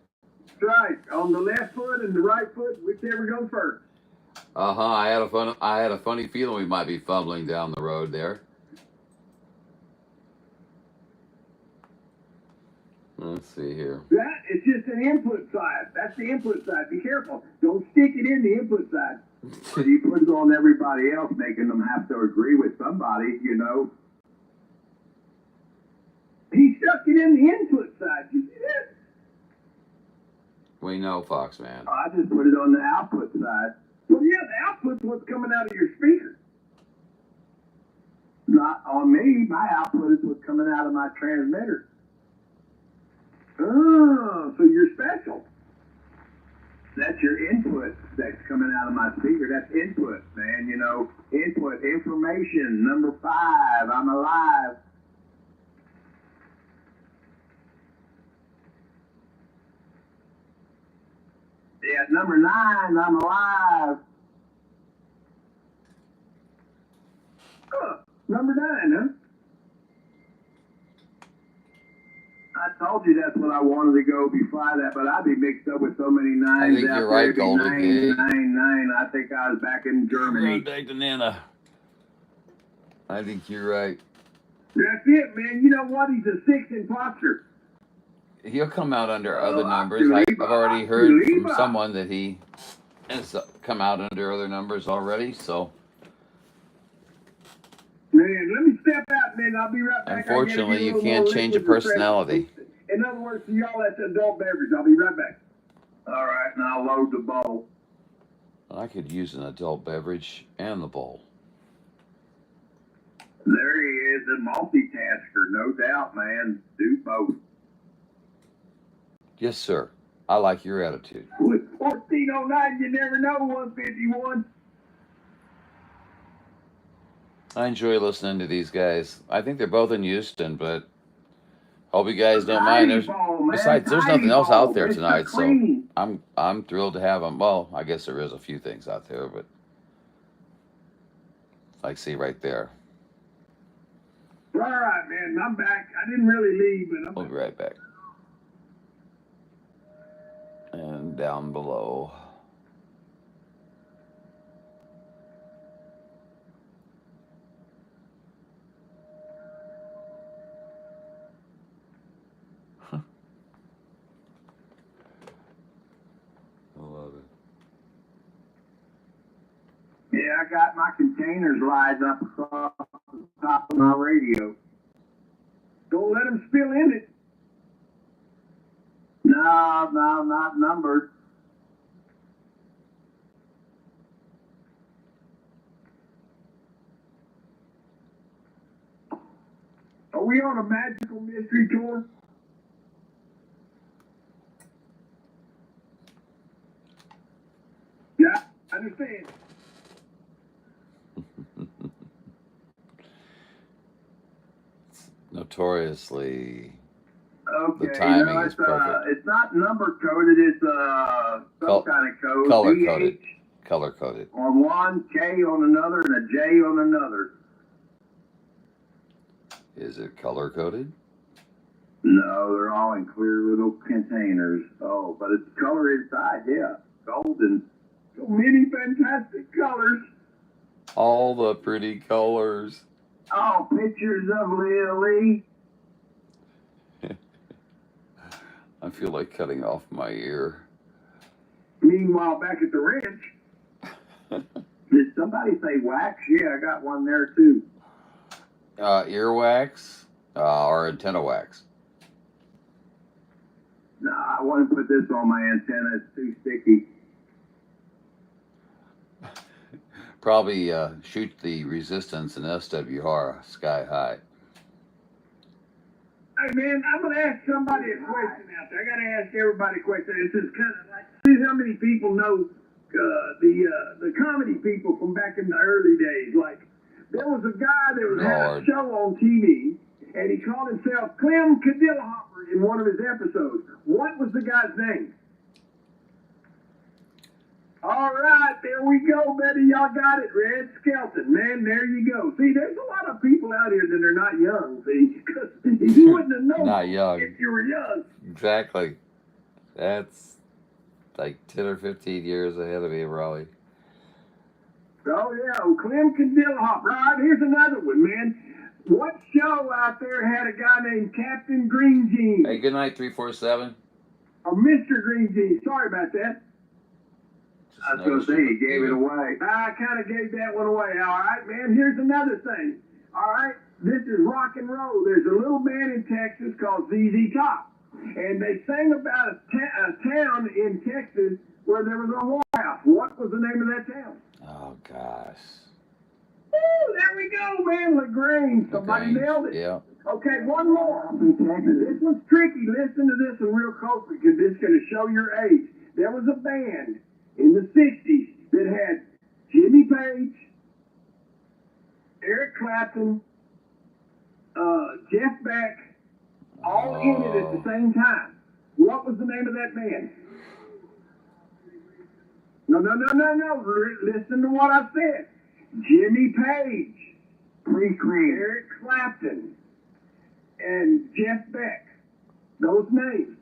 That's right. On the left foot and the right foot, whichever goes first. I had a funny feeling we might be fumbling down the road there. Let's see here. It's just an input side. That's the input side. Be careful. Don't stick it in the input side. You put it on everybody else, making them have to agree with somebody, you know. He stuck it in the input side. You see that? We know, Foxman. I just put it on the output side. Well, yeah, the output's what's coming out of your speaker. Not on me. My output is what's coming out of my transmitter. Oh, so you're special. That's your input that's coming out of my speaker. That's input, man. You know, input, information, number 5, I'm alive. Yeah, number 9, I'm alive. Number 9, huh? I told you that's what I wanted to go before that, but I'd be mixed up with so many 9s. I think you're right, Golden. 9, 9. I think I was back in Germany. I think you're right. That's it, man. You know what? He's a 6 imposter. He'll come out under other numbers. I've already heard from someone that he has come out under other numbers already, so. Man, let me step out, man. I'll be right back. Unfortunately, you can't change a personality. In other words, to y'all, that's adult beverage. I'll be right back. All right, and I'll load the bowl. I could use an adult beverage and the bowl. There he is, a multitasker, no doubt, man. Do both. Yes, sir. I like your attitude. With 1409, you never know, 151. I enjoy listening to these guys. I think they're both in Houston, but hope you guys don't mind. Besides, there's nothing else out there tonight, so I'm thrilled to have them. Well, I guess there is a few things out there, but like see right there. All right, man. I'm back. I didn't really leave, but We'll be right back. And down below. Yeah, I got my containers lined up across the top of my radio. Don't let them spill in it. No, not numbered. Are we on a magical mystery tour? Yeah, I understand. Notoriously, okay, the timing is perfect. It's not number coded, it's some kind of code. Color coded. Color coded. On one, K on another, and a J on another. Is it color coded? No, they're all in clear little containers. Oh, but it's color inside, yeah. Golden. So many fantastic colors. All the pretty colors. Oh, pictures of Lily. I feel like cutting off my ear. Meanwhile, back at the ranch, did somebody say wax? Yeah, I got one there too. Earwax or antenna wax? No, I want to put this on my antenna. It's too sticky. Probably shoot the resistance and SWR sky high. Hey man, I'm gonna ask somebody a question out there. I gotta ask everybody a question. It's just kind of like, see how many people know the comedy people from back in the early days. Like there was a guy that had a show on TV, and he called himself Clem Cadillahopper in one of his episodes. What was the guy's name? All right, there we go, buddy. Y'all got it. Red Skelton, man, there you go. See, there's a lot of people out here that are not young, see, because you wouldn't have known Not young. if you were young. Exactly. That's like 10 or 15 years ahead of me, probably. Oh, yeah, well, Clem can dill hop. Right, here's another one, man. What show out there had a guy named Captain Green Jeans? Hey, good night, 347. Or Mr. Green Jeans. Sorry about that. I was going to say, you gave it away. I kind of gave that one away. All right, man. Here's another thing. All right, this is rock and roll. There's a little band in Texas called ZZ Top, and they sang about a town in Texas where there was a whorehouse. What was the name of that town? Oh, gosh. Woo, there we go, man. LaGrange. Somebody LaGrange, nailed it. yeah. Okay, one more. This one's tricky. Listen to this one real closely because this is going to show your age. There was a band in the 60s that had Jimmy Page, Eric Clapton, Jeff Beck, all in it at the same time. What was the name of that band? No. Listen to what I said. Jimmy Page, Eric Clapton, and Jeff Beck. Those names.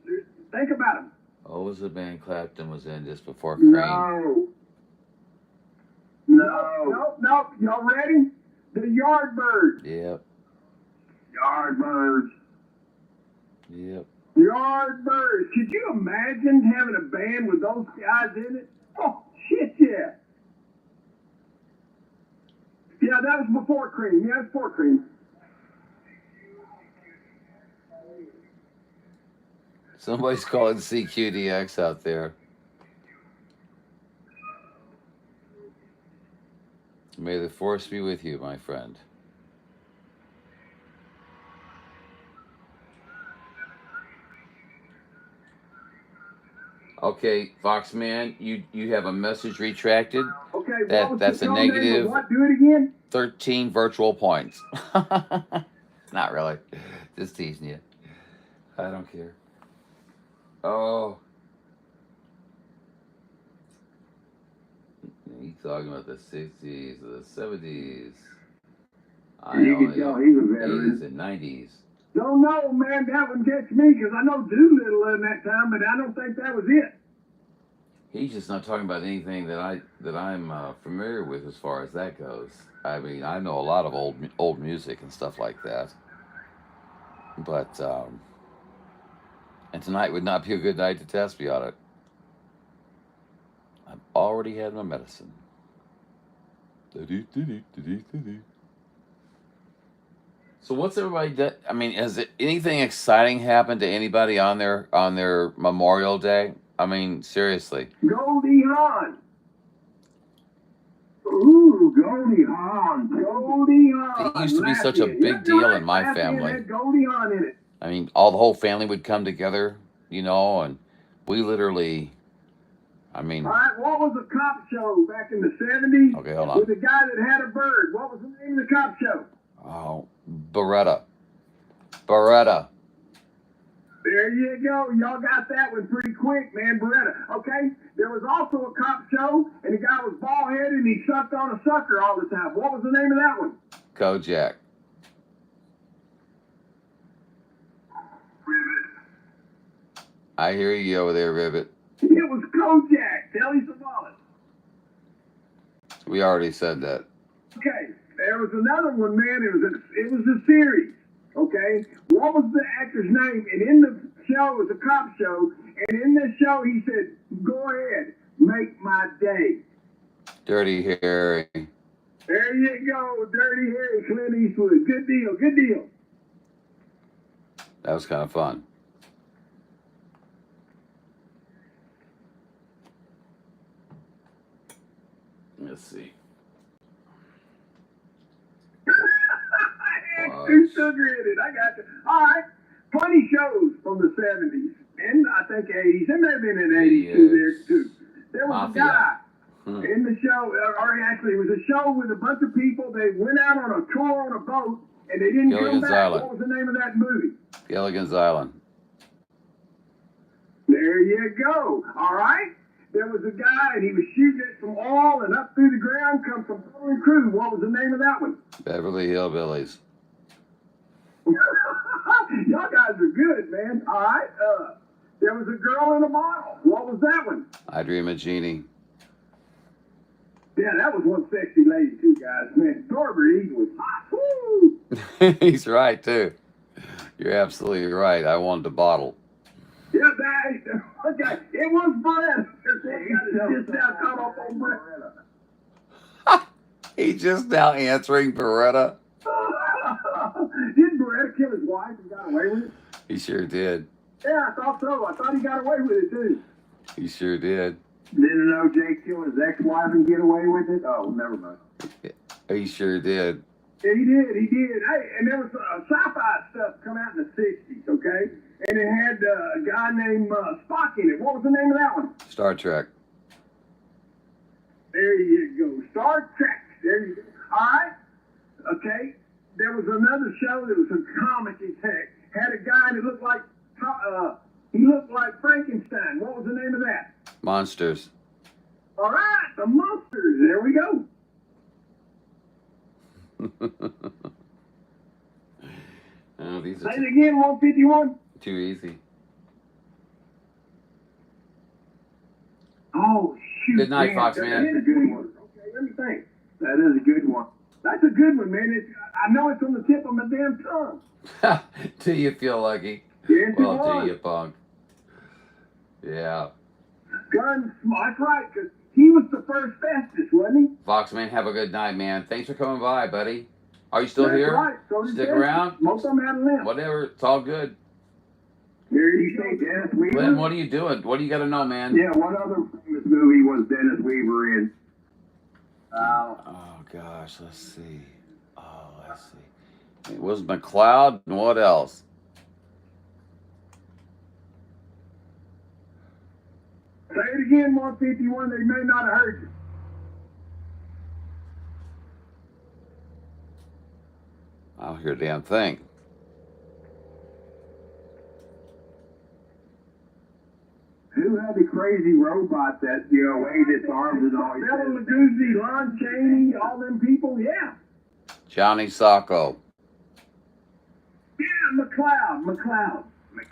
Think about them. What was the band Clapton was in just before Cream? No. Y'all ready? The Yardbirds. Yep. Yardbirds. Yep. Yardbirds. Could you imagine having a band with those guys in it? Oh, shit, yeah. Yeah, that was before Cream. Yeah, before Cream. Somebody's calling CQDX out there. May the force be with you, my friend. Okay, Foxman, you have a message retracted. Okay, That's a name negative of what? Do it again? 13 virtual points. Not really. Just teasing you. I don't care. Oh. He's talking about the 60s, the 70s. You can tell he's a veteran. 80s and 90s. Don't know, man. That one gets me because I know Doolittle in that time, but I don't think that was it. He's just not talking about anything that I'm familiar with as far as that goes. I mean, I know a lot of old music and stuff like that. But and tonight would not be a good night to test me on it. I've already had my medicine. So what's everybody done? I mean, has anything exciting happened to anybody on their Memorial Day? I mean, seriously. Goldie Hawn. Ooh, Goldie Hawn. Goldie Hawn. It used to be such a big deal in my family. Had Goldie Hawn in it. I mean, the whole family would come together, you know, and we literally, I mean. All right, what was the cop show back in the 70s? Okay, hold on. With the guy that had a bird. What was the name of the cop show? Oh, Beretta. There you go. Y'all got that one pretty quick, man. Beretta. Okay? There was also a cop show, and the guy was bald-headed, and he sucked on a sucker all the time. What was the name of that one? Kojak. I hear you over there, Ribbit. It was Kojak. Telly Savalas. We already said that. Okay. There was another one, man. It was a series. Okay? What was the actor's name? And in the show, it was a cop show. And in this show, he said, go ahead, make my day. Dirty Harry. There you go. Dirty Harry, Clint Eastwood. Good deal. Good deal. That was kind of fun. Let's see. Too sugar in it. I got you. All right. Funny shows from the 70s and I think 80s. It may have been in 80s too there too. There was Mafia. a guy in the show, or actually it was a show with a bunch of people. They went out on a tour on a boat and they didn't Gilligan's come back. Island. What was the name of that movie? Gilligan's Island. There you go. All right. there was a guy and he was shooting at some oil and up through the ground comes some foreign crew. What was the name of that one? Beverly Hillbillies. Y'all guys are good, man. All right. There was a girl in a bottle. What was that one? I Dream of Jeannie. Yeah, that was one sexy lady too, guys. Man, Norbert Eaton was hot. Woo! He's right, too. You're absolutely right. I wanted the bottle. Yeah, that, okay. It was Brett. Just now caught up on Brett. He's just now answering Beretta. Didn't Beretta kill his wife and got away with it? He sure did. Yeah, I thought so. I thought he got away with it too. He sure did. Didn't OJ kill his ex-wife and get away with it? Oh, never mind. He sure did. Yeah, he did. Hey, and there was sci-fi stuff come out in the 60s, okay? And it had a guy named Spock in it. What was the name of that one? Star Trek. There you go. Star Trek. There you go. All right. Okay. There was another show that was a comic as heck. Had a guy that looked like Frankenstein. What was the name of that? Monsters. All right, the Monsters. There we go. Oh, these Say are it again, 151. too easy. Oh, shoot. Good night, man. Fox That man. is a good one. Okay, let me think. That is a good one. That's a good one, man. I know it's on the tip of my damn tongue. Do you feel lucky? Yes, Well, it was. do you, punk? Yeah. Gunsmoke. That's right, because he was the first fastest, wasn't he? Foxman, have a good night, man. Thanks for coming by, buddy. Are you still That's here? right. So did Stick Dennis. around? Most of them had a limp. Whatever. It's all good. Here you say Dennis Weaver? Glenn, what are you doing? What do you got to know, man? Yeah, what other famous movie was Dennis Weaver in? Oh, gosh. Let's see. It was McLeod, and what else? Say it again, 151. They may not have heard you. I don't hear a damn thing. Who had the crazy robot that, waved its arms and all? Bela Lugosi, Lon Chaney, all them people? Yeah. Johnny Sacco. Yeah, McLeod.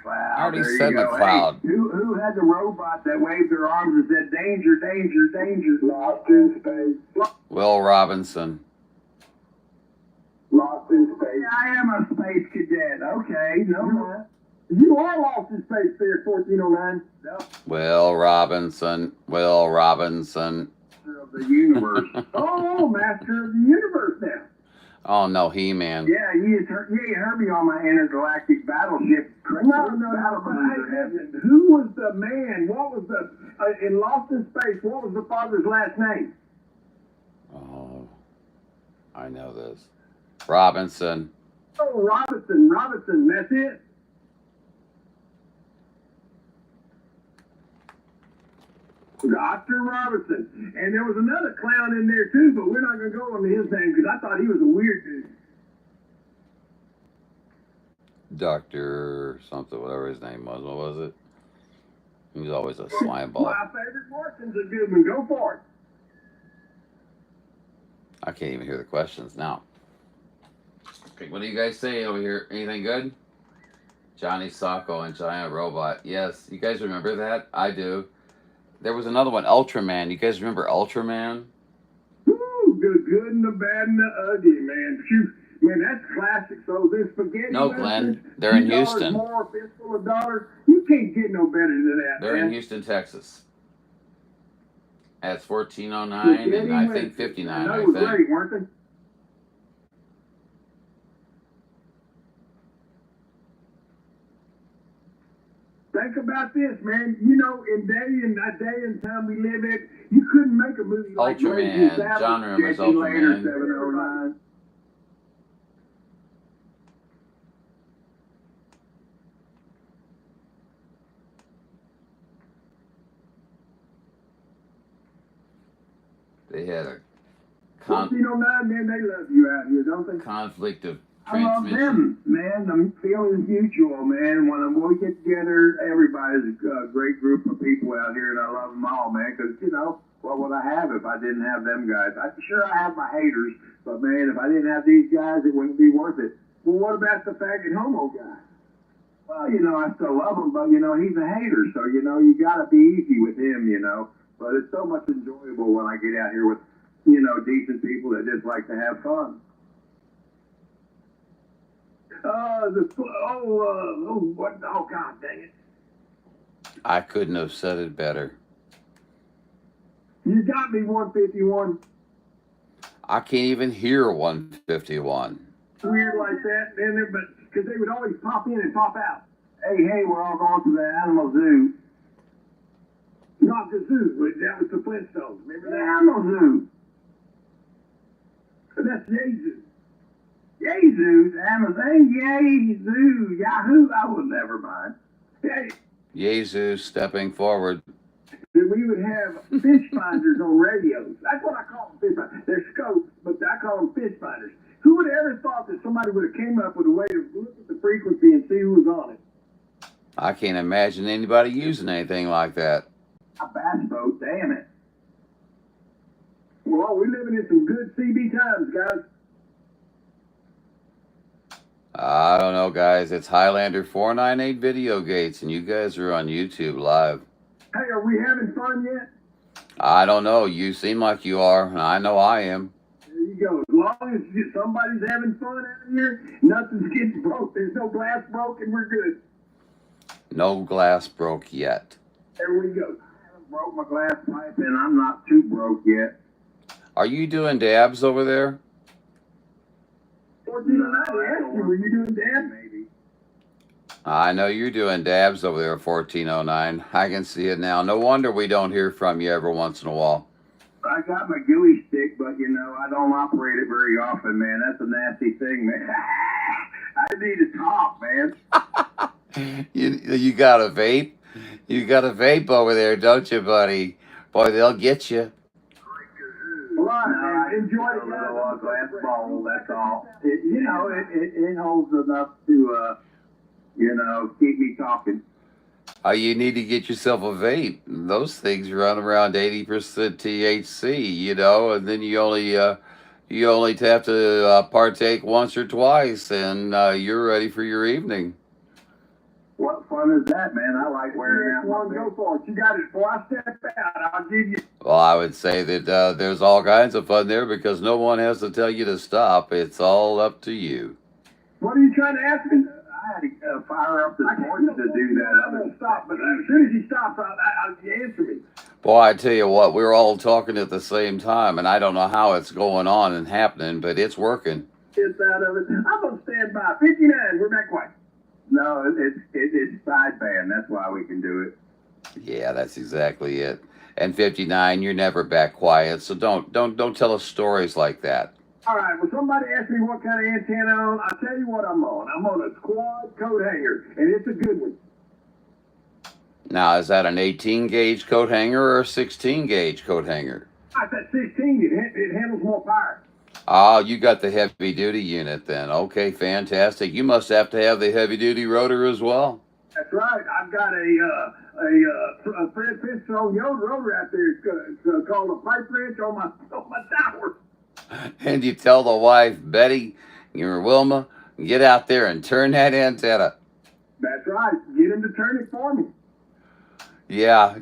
I already said McLeod. Hey, who had the robot that waved their arms and said, danger, danger, danger? Lost in space. Will Robinson. Lost in space. Yeah, I am a space cadet. Okay, no. You are lost in space there, 1409. No. Will Robinson. Master of the universe. Oh, master of the universe now. Oh, no, He-Man. Yeah, you heard me on my intergalactic battleship. No, who was the man? What was in Lost in Space, what was the father's last name? Oh, I know this. Robinson. Oh, Robinson, that's it. Dr. Robinson. And there was another clown in there too, but we're not going to go into his name because I thought he was a weird dude. Dr. something, whatever his name was. What was it? He was always a slime ball. My favorite Martin's a good one. Go for it. I can't even hear the questions now. Okay, what do you guys say over here? Anything good? Johnny Sacco and Giant Robot. Yes, you guys remember that? I do. There was another one, Ultraman. You guys remember Ultraman? Woo, the good and the bad and the ugly, man. Phew. Man, that's classic. So this spaghetti. No, Glenn. They're in Houston. More, fistful of dollars. You can't get no better than that. They're man. in Houston, Texas. That's 1409 and I think 59. That I was think. great, weren't they? Think about this, man. In that day and time we live in, you couldn't make a movie like Ultraman. Blazing John Saddles, remembers Jesse Later, Ultraman. 709. They had a 1409, man, they love you out here, don't they? conflict of I love them, man. The feeling's mutual, man. When we get together, everybody's a great group of people out here, and I love them all, man. Because, you know, what would I have if I didn't have them guys? Sure, I have my haters, but, man, if I didn't have these guys, it wouldn't be worth it. Well, what about the faggot homo guy? Well, you know, I still love him, but, you know, he's a hater, so, you know, you got to be easy with him, you know. But it's so much enjoyable when I get out here with, you know, decent people that just like to have fun. Oh, God dang it. I couldn't have said it better. You got me, 151. I can't even hear 151. Weird like that, man, but because they would always pop in and pop out. Hey, we're all going to the animal zoo. Not the zoo, but that was the Flintstones. Remember that? Animal zoo. But that's Yazoo. Yazoo, Amazon, Yazoo, Yahoo. I would never mind. Hey. Jesus stepping forward. We would have fish finders on radios. That's what I call them, fish finders. They're scopes, but I call them fish finders. Who would have ever thought that somebody would have came up with a way to look at the frequency and see who was on it? I can't imagine anybody using anything like that. A bass boat, damn it. Well, we're living in some good CB times, guys. I don't know, guys. It's Highlander 498 Video Gates, and you guys are on YouTube live. Hey, are we having fun yet? I don't know. You seem like you are, and I know I am. There you go. As long as somebody's having fun out here, nothing's getting broke. There's no glass broken. We're good. No glass broke yet. There we go. I haven't broke my glass pipe, and I'm not too broke yet. Are you doing dabs over there? 1409, I asked you, were you doing dabs? Maybe. I know you're doing dabs over there at 1409. I can see it now. No wonder we don't hear from you every once in a while. I got my gooey stick, but, you know, I don't operate it very often, man. That's a nasty thing, man. I need to talk, man. You got a vape? You got a vape over there, don't you, buddy? Boy, they'll get you. Well, enjoy it, guys. Glass bowl, that's all. It holds enough to, you know, keep me talking. You need to get yourself a vape. Those things run around 80% THC, you know, and then you only have to partake once or twice, and you're ready for your evening. What fun is that, man? I like wearing out my go for it. You got it. Before I step out, I'll give you. Well, I would say that there's all kinds of fun there because no one has to tell you to stop. It's all up to you. What are you trying to ask me? I had to fire up the torch to do that. I'm going to stop, but as soon as he stops, you answer me. Boy, I tell you what, we're all talking at the same time, and I don't know how it's going on and happening, but it's working. It's out of it. I'm going to stand by. 59, we're back quiet. No, it's sideband. That's why we can do it. Yeah, that's exactly it. And 59, you're never back quiet, so don't tell us stories like that. All right, well, somebody asked me what kind of antenna on. I'll tell you what I'm on. I'm on a quad coat hanger, and it's a good one. Now, is that an 18-gauge coat hanger or a 16-gauge coat hanger? I said 16. It handles more power. Oh, you got the heavy-duty unit then. Okay, fantastic. You must have to have the heavy-duty rotor as well. That's right. I've got a Fred Flintstone rotor out there. It's called a pipe wrench on my tower. And you tell the wife, Betty, or Wilma, get out there and turn that antenna. That's right. Get him to turn it for me. Yeah,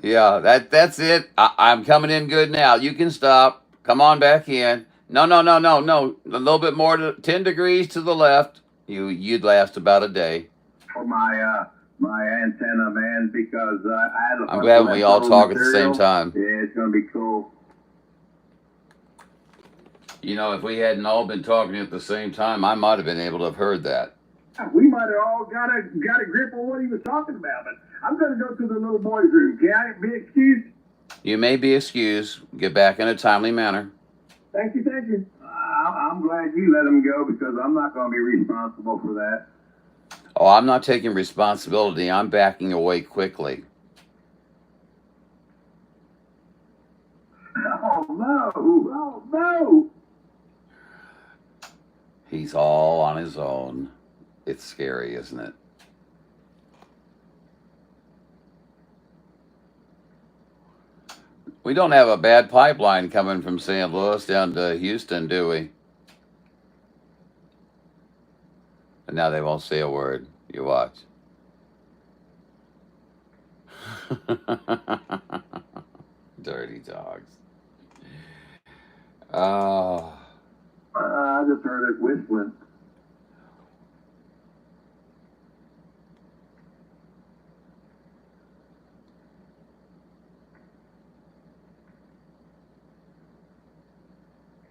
that's it. I'm coming in good now. You can stop. Come on back in. No. A little bit more, 10 degrees to the left. You'd last about a day. For my antenna, man, because I had a... I'm glad we all talk at the same time. Yeah, it's going to be cool. You know, if we hadn't all been talking at the same time, I might have been able to have heard that. We might have all got a grip on what he was talking about, but I'm going to go to the little boy's room. Can I be excused? You may be excused. Get back in a timely manner. Thank you. I'm glad you let him go because I'm not going to be responsible for that. Oh, I'm not taking responsibility. I'm backing away quickly. Oh, no. He's all on his own. It's scary, isn't it? We don't have a bad pipeline coming from St. Louis down to Houston, do we? And now they won't say a word. You watch. Dirty dogs. Oh. I just heard it whistling.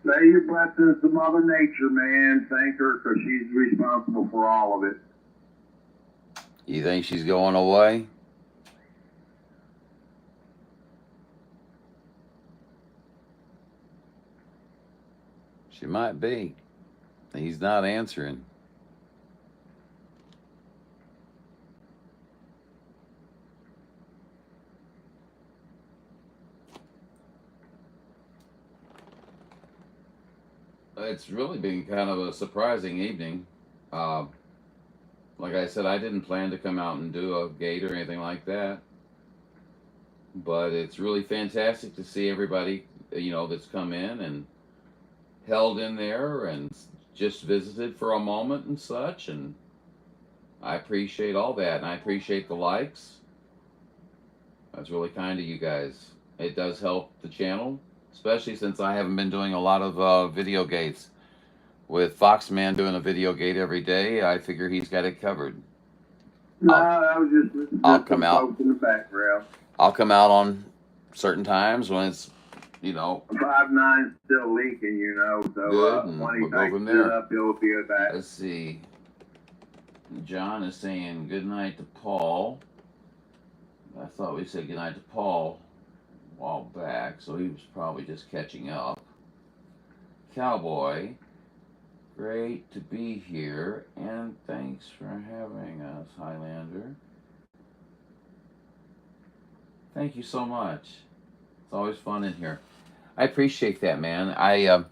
Say your blessings to Mother Nature, man. Thank her because she's responsible for all of it. You think she's going away? She might be. He's not answering. It's really been kind of a surprising evening. Like I said, I didn't plan to come out and do a gate or anything like that. But it's really fantastic to see everybody, that's come in and held in there and just visited for a moment and such. And I appreciate all that. And I appreciate the likes. That's really kind of you guys. It does help the channel, especially since I haven't been doing a lot of video gates. With Foxman doing a video gate every day, I figure he's got it covered. No, I was just listening I'll to come some out. folks in the background. I'll come out on certain times when it's, 5.9's still leaking, so good, and when he we'll go takes from it there. up, he'll be back. Let's see. John is saying good night to Paul. I thought we said good night to Paul a while back, so he was probably just catching up. Cowboy, great to be here, and thanks for having us, Highlander. Thank you so much. It's always fun in here. I appreciate that, man. I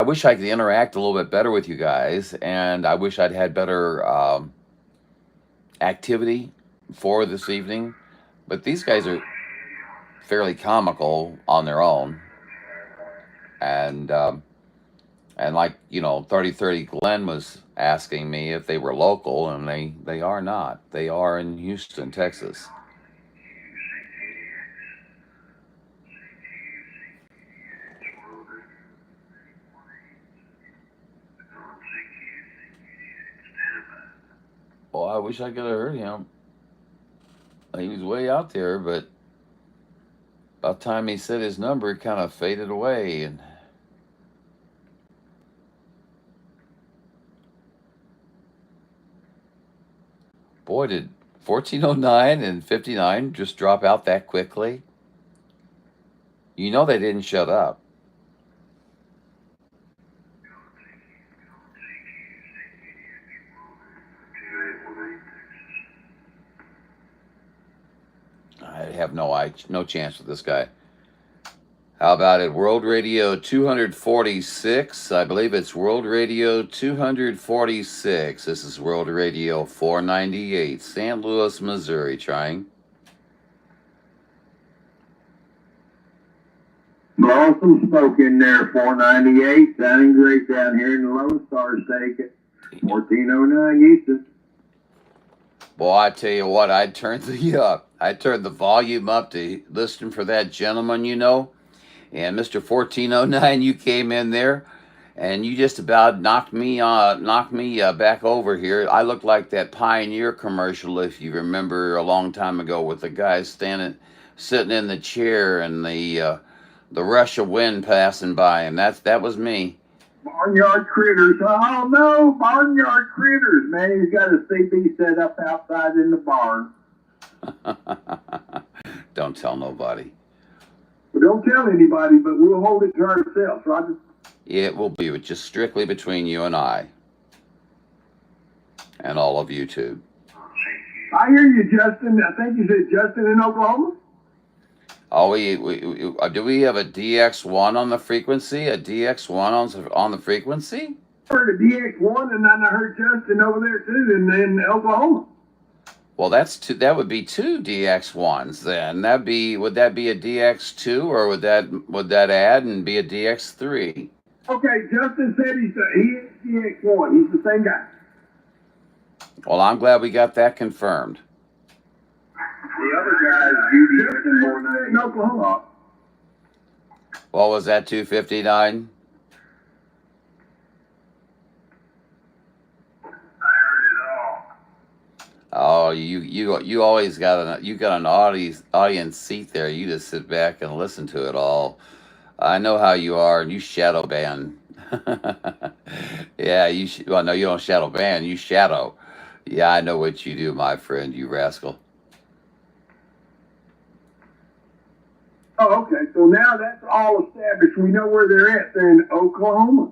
wish I could interact a little bit better with you guys, and I wish I'd had better activity for this evening. But these guys are fairly comical on their own, and like 3030 Glenn was asking me if they were local, and they are not. They are in Houston, Texas. Well, I wish I could have heard him. He was way out there, but about the time he said his number, it kind of faded away. And boy, did 1409 and 59 just drop out that quickly? They didn't shut up. I have no chance with this guy. How about it? World Radio 246. I believe it's World Radio 246. This is World Radio 498, St. Louis, Missouri, trying. Awesome spoke in there, 498. Sounding great down here in the Lone Star State at 1409 Houston. Boy, I tell you what, I turned the volume up to listen for that gentleman, And Mr. 1409, you came in there, and you just about knocked me back over here. I looked like that Pioneer commercial, if you remember, a long time ago, with the guy sitting in the chair, and the rush of wind passing by him. That was me. Barnyard critters. Oh no, barnyard critters, man. He's got a CB set up outside in the barn. Don't tell nobody. Well, don't tell anybody, but we'll hold it to ourselves, Roger. It will be just strictly between you and I. And all of YouTube. I hear you, Justin. I think you said Justin in Oklahoma? Oh, do we have a DX1 on the frequency? A DX1 on the frequency? heard of DX1, and then I heard Justin over there too, in Oklahoma. Well, that's two. That would be two DX1s then. Would that be a DX2, or would that add and be a DX3? Okay, Justin said he is DX1. He's the same guy. Well, I'm glad we got that confirmed. The other guy is Justin was in Oklahoma. What was that? 259. Oh, you always got an audience seat there. You just sit back and listen to it all. I know how you are, and you shadow ban. Yeah, well, no, you don't shadow ban. You shadow. Yeah, I know what you do, my friend. You rascal. Oh, okay. So now that's all established. We know where they're at. They're in Oklahoma.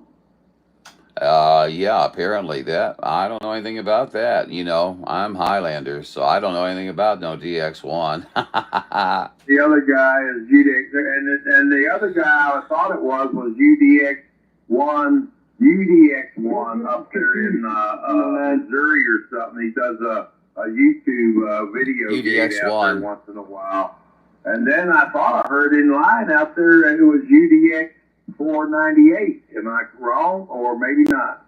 Yeah, apparently that. I don't know anything about that. You know, I'm Highlander, so I don't know anything about no DX1. The other guy is UDX, and the other guy I thought it was UDX1 up there in Missouri or something. He does a YouTube video UDX1 out there once in a while. And then I thought I heard in line out there it was UDX 498. Am I wrong, or maybe not?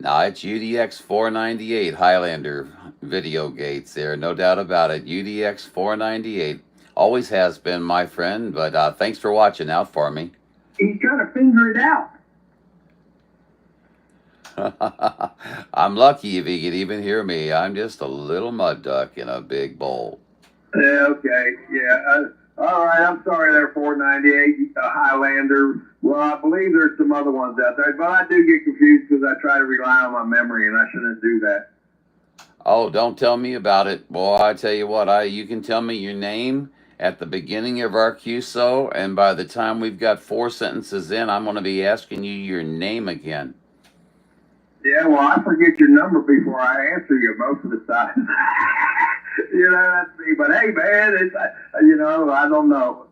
No, it's UDX 498 Highlander video gates there, no doubt about it. UDX 498 always has been, my friend. But thanks for watching out for me. He's trying to figure it out. I'm lucky if he could even hear me. I'm just a little mud duck in a big bowl. Yeah, okay, yeah. All right, I'm sorry there, 498 Highlander. Well, I believe there's some other ones out there, but I do get confused because I try to rely on my memory, and I shouldn't do that. Oh, don't tell me about it. Boy, I tell you what, you can tell me your name at the beginning of our QSO, and by the time we've got 4 sentences in, I'm going to be asking you your name again. Yeah, well, I forget your number before I answer you most of the time. You know, that's me. But hey, man, it's, you know, I don't know.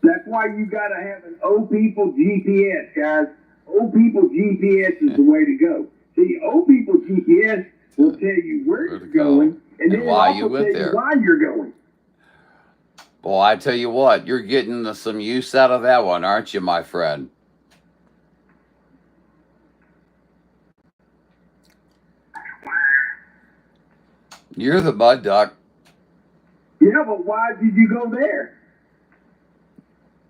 That's why you got to have an old people GPS, guys. Old people GPS is the way to go. See, old people GPS will tell you where you're going, and then why also you went tell there. you why you're going. Boy, I tell you what, you're getting some use out of that one, aren't you, my friend? You're the mud duck. Yeah, but why did you go there?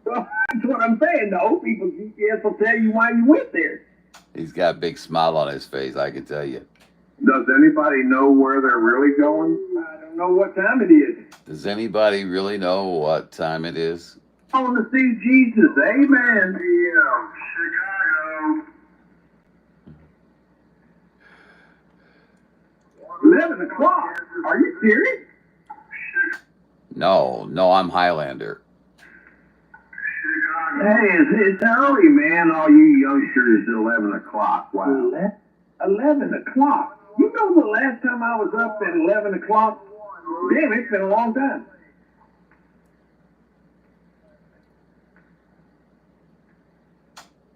Well, that's what I'm saying. The old people GPS will tell you why you went there. He's got a big smile on his face, I can tell you. Does anybody know where they're really going? I don't know what time it is. Does anybody really know what time it is? I want to see Jesus. Amen. Yeah, Chicago. 11 o'clock? Are you serious? No, I'm Highlander. Hey, it's early, man. All you youngsters at 11 o'clock. Wow. 11 o'clock? You know the last time I was up at 11 o'clock? Damn, it's been a long time.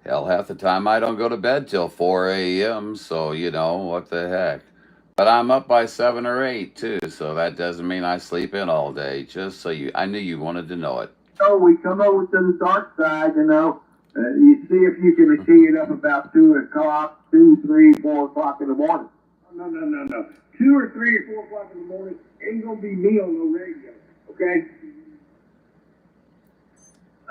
Hell, half the time I don't go to bed till 4 a.m., so, you know, what the heck. But I'm up by 7 or 8, too, so that doesn't mean I sleep in all day, just so I knew you wanted to know it. Oh, we come over to the dark side, you know. You see if you can key it up about 2 o'clock, 2, 3, 4 o'clock in the morning. No. 2 or 3 or 4 o'clock in the morning ain't gonna be me on no radio, okay?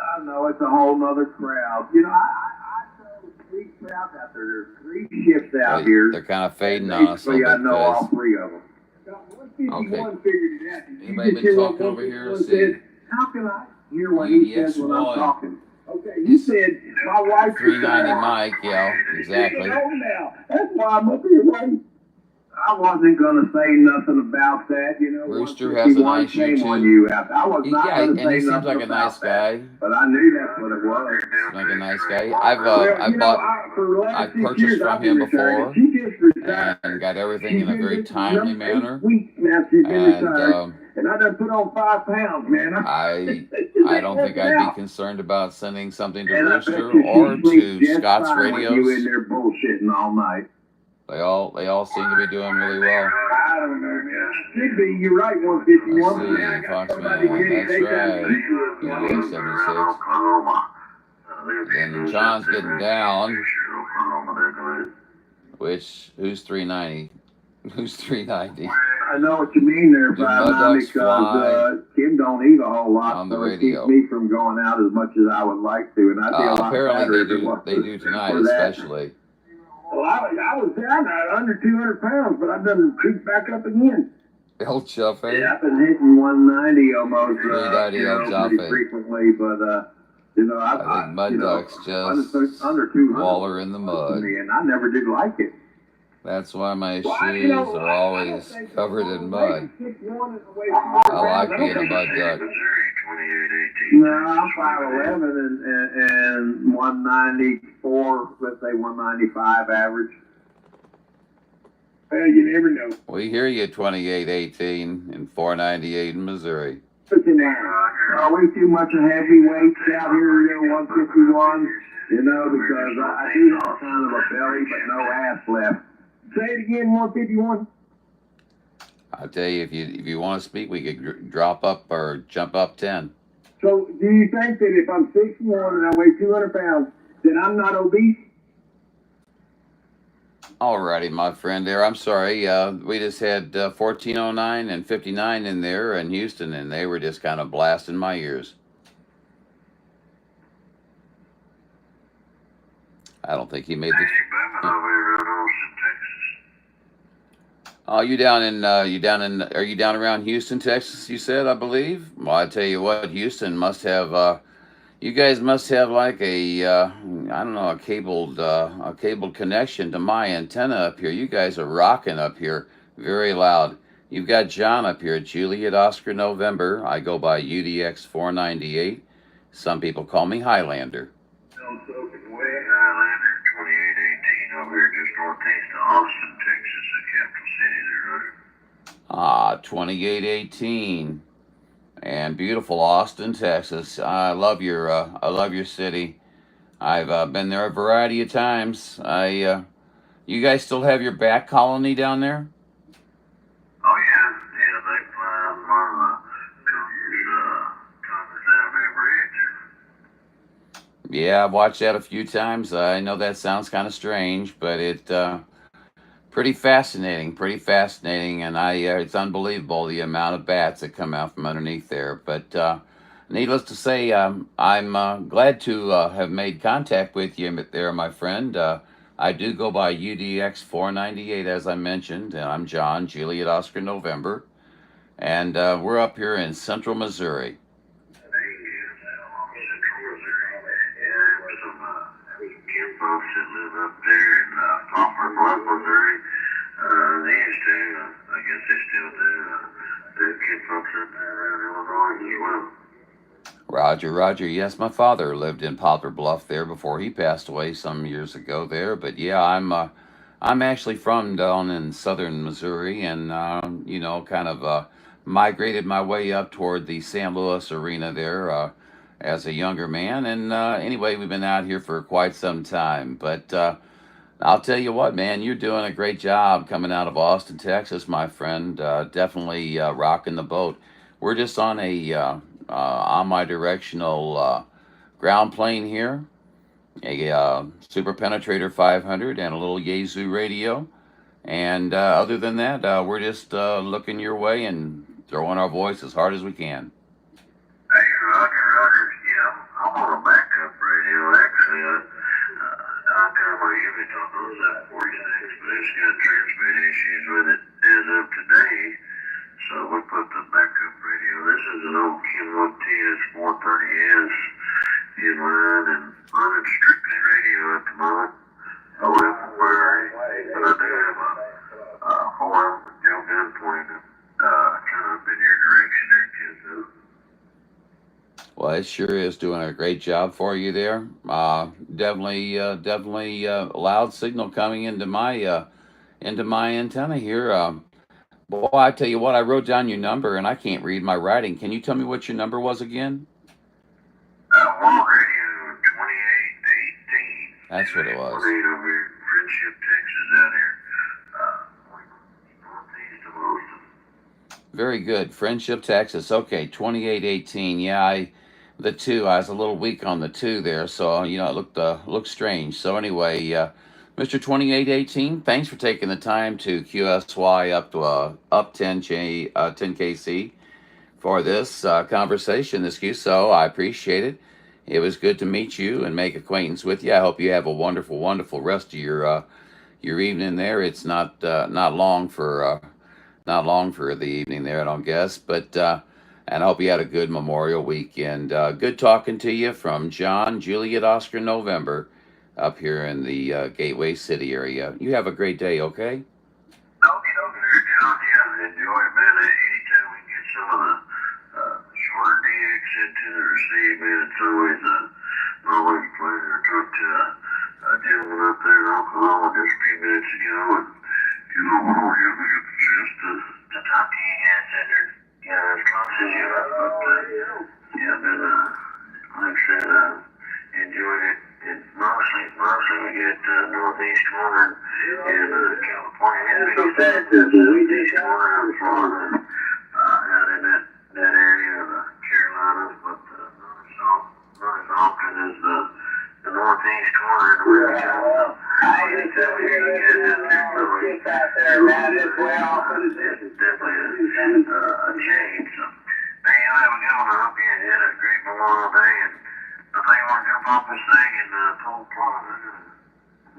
I know, it's a whole nother crowd. You know, I know 3 crowds out there. There's 3 shifts out here. They're kind of fading on us a Basically, I little bit, know all guys. 3 of them. Got 151 Okay. figured it out. Did you Anybody just been hear what talking over here? 151 See. said? How can I hear what he says when I'm UDX1. talking? Okay, you said my wife 390 Mike, yeah, exactly. Now. That's why I'm up here waiting. I wasn't going to say nothing about that, you know. Rooster has a nice shame on YouTube. you. I was not Yeah, going and to say he seems nothing like a about nice that, guy. but I knew that's what it was. Like a nice guy. Well, I've purchased from him before She just retired. and got everything She's in a been very with timely number 8 manner. weeks now she's been And retired. and I done put on 5 pounds, man. I don't think I'd be concerned about sending something to And I Rooster bet you or she sleeps to just Scott's fine with you in Radios. there bullshitting all night. They all seem to be doing really well. I don't know, man. Should be, you're right, 151. Let's see, Foxman, that's right. UDX 76. Then John's getting down. Who's 390? Who's 390? I know what you mean there, Do Bob, mud ducks because fly Kim don't eat a whole lot, on the so it keeps radio? me from going out as much as I would like to, and I'd be a lot better Apparently if it wasn't they do tonight, for that. especially. Well, I was down at under 200 pounds, but I've done creeped back up again. El Chafe. Yeah, I've been hitting 190 almost, 390 El pretty Chafe. frequently, but I think mud ducks just under 200 waller in the mud. and I never did like it. That's why my Well, shoes are always covered in mud. I like being a mud duck. No, I'm 5'11" and 194, let's say 195 average. Well, you never know. We hear you, 2818 and 498 in Missouri. Are we too much of heavyweights out here, 151? Because I do have kind of a belly, but no ass left. Say it again, 151. I'll tell you, if you want to speak, we could drop up or jump up 10. So, do you think that if I'm 6'1" and I weigh 200 pounds, that I'm not obese? Alrighty, my friend there. I'm sorry. We just had 1409 and 59 in there in Houston, and they were just kind of blasting my ears. I don't think he made the... Oh, are you down around Houston, Texas, you said, I believe? Well, I tell you what, Houston must have, you guys must have like a, I don't know, a cabled connection to my antenna up here. You guys are rocking up here, very loud. You've got John up here, Juliet Oscar November. I go by UDX 498. Some people call me Highlander. Highlander 2818 over here just northeast of Austin, Texas, the capital city there, right? 2818 and beautiful Austin, Texas. I love your city. I've been there a variety of times. You guys still have your bat colony down there? Oh yeah, they fly on Congress Avenue Bridge. Yeah, I've watched that a few times. I know that sounds kind of strange, but it pretty fascinating, and it's unbelievable the amount of bats that come out from underneath there. But needless to say, I'm glad to have made contact with you there, my friend. I do go by UDX 498, as I mentioned, and I'm John, Juliet Oscar November, and we're up here in central Missouri. Folks that live up there in Poplar Bluff, Missouri, they used to, I guess they still do, kid folks up there around Illinois as well. Roger. Yes, my father lived in Poplar Bluff there before he passed away some years ago there. But yeah, I'm actually from down in southern Missouri, and kind of migrated my way up toward the St. Louis arena there as a younger man. And anyway, we've been out here for quite some time. But I'll tell you what, man, you're doing a great job coming out of Austin, Texas, my friend. Definitely rocking the boat. We're just on a omnidirectional ground plane here, a Super Penetrator 500 and a little Yaesu radio. And other than that, we're just looking your way and throwing our voice as hard as we can. Hey, Roger. Yeah, I'm on a backup radio, actually. I usually talk on 746, but it's got transmit issues with it as of today. So we put the backup radio. This is an old Kenwood TS430S in line and running strictly radio at the moment. But I do have a 4 Joe gun pointed kind of in your direction there, kid. Well, it sure is doing a great job for you there. Definitely loud signal coming into my antenna here. Boy, I tell you what, I wrote down your number and I can't read my writing. Can you tell me what your number was again? World Radio 2818. That's what it was. Over here, Friendship, Texas, out here. Northeast of Austin. Very good. Friendship, Texas. Okay, 2818. Yeah, the 2, I was a little weak on the 2 there, so you know it looked strange. So anyway, Mr. 2818, thanks for taking the time to QSY up to up 10 KC for this conversation, this QSO. I appreciate it. It was good to meet you and make acquaintance with you. I hope you have a wonderful, wonderful rest of your evening there. It's not long for the evening there, I don't guess, but and I hope you had a good Memorial weekend. Good talking to you from John, Juliet, Oscar, November, up here in the Gateway City area. You have a great day, okay? Okay, there, John. Yeah, enjoy it, man. Anytime we get some of the shorter DX into the receive, man, it's always a pleasure to talk to a gentleman up there in Oklahoma just a few minutes ago. And, you know, it was just to talk to you guys and as close as you are. But, yeah, been, like I said, enjoying it. And mostly we get northeast corner in California. And northeast corner in Florida, out in that area of the Carolinas. But not as often as the northeast corner in America. Anytime you get out there, man, it's definitely a change. So, man, you have a good one. I hope you had a great Memorial Day. And I think I want to jump off this thing and pull the plug.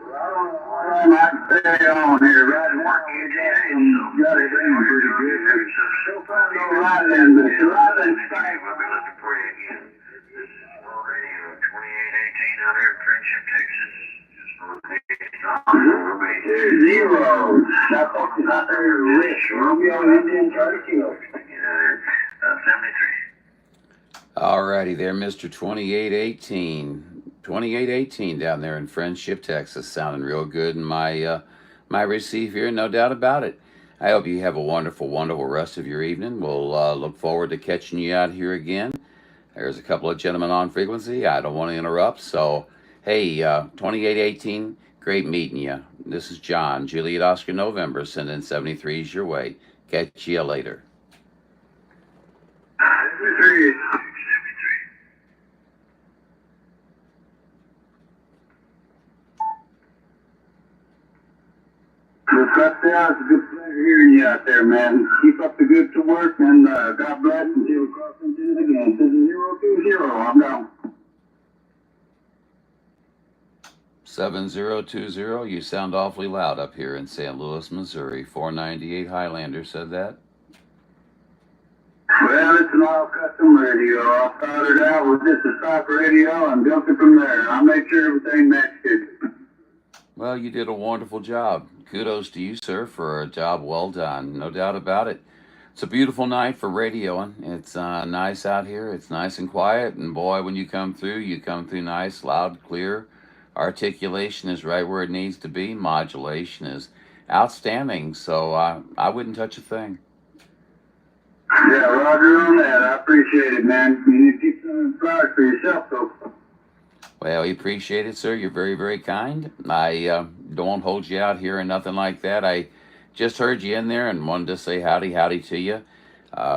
Well, I can stay on here, right? And work you today, so got it in pretty good. Still probably no riding, but it's riding. We'll be looking for you again. This is World Radio 2818 out here in Friendship, Texas. Zero. That fucking out there, Rich. Romeo Indian Charlie Kilo. 73. Alrighty there, Mr. 2818. 2818 down there in Friendship, Texas. Sounding real good in my receive here, no doubt about it. I hope you have a wonderful, wonderful rest of your evening. We'll look forward to catching you out here again. There's a couple of gentlemen on frequency. I don't want to interrupt, so hey, 2818, great meeting you. This is John, Juliet, Oscar, November, sending 73s your way. Catch you later. 73. Well, it's a good pleasure hearing you out there, man. Keep up the good work, and God bless until we cross into it again. This is 020. I'm down. 7020, you sound awfully loud up here in St. Louis, Missouri. 498 Highlander said that. Well, it's an all custom radio. I started out with just a stock radio and built it from there. I made sure everything matched it. Well, you did a wonderful job. Kudos to you, sir, for a job well done. No doubt about it. It's a beautiful night for radioing. It's nice out here. It's nice and quiet. And boy, when you come through nice, loud, clear. Articulation is right where it needs to be. Modulation is outstanding. So I wouldn't touch a thing. Yeah, Roger on that. I appreciate it, man. You need to keep some flowers for yourself, though. Well, we appreciate it, sir. You're very, very kind. I don't hold you out here or nothing like that. I just heard you in there and wanted to say howdy to you.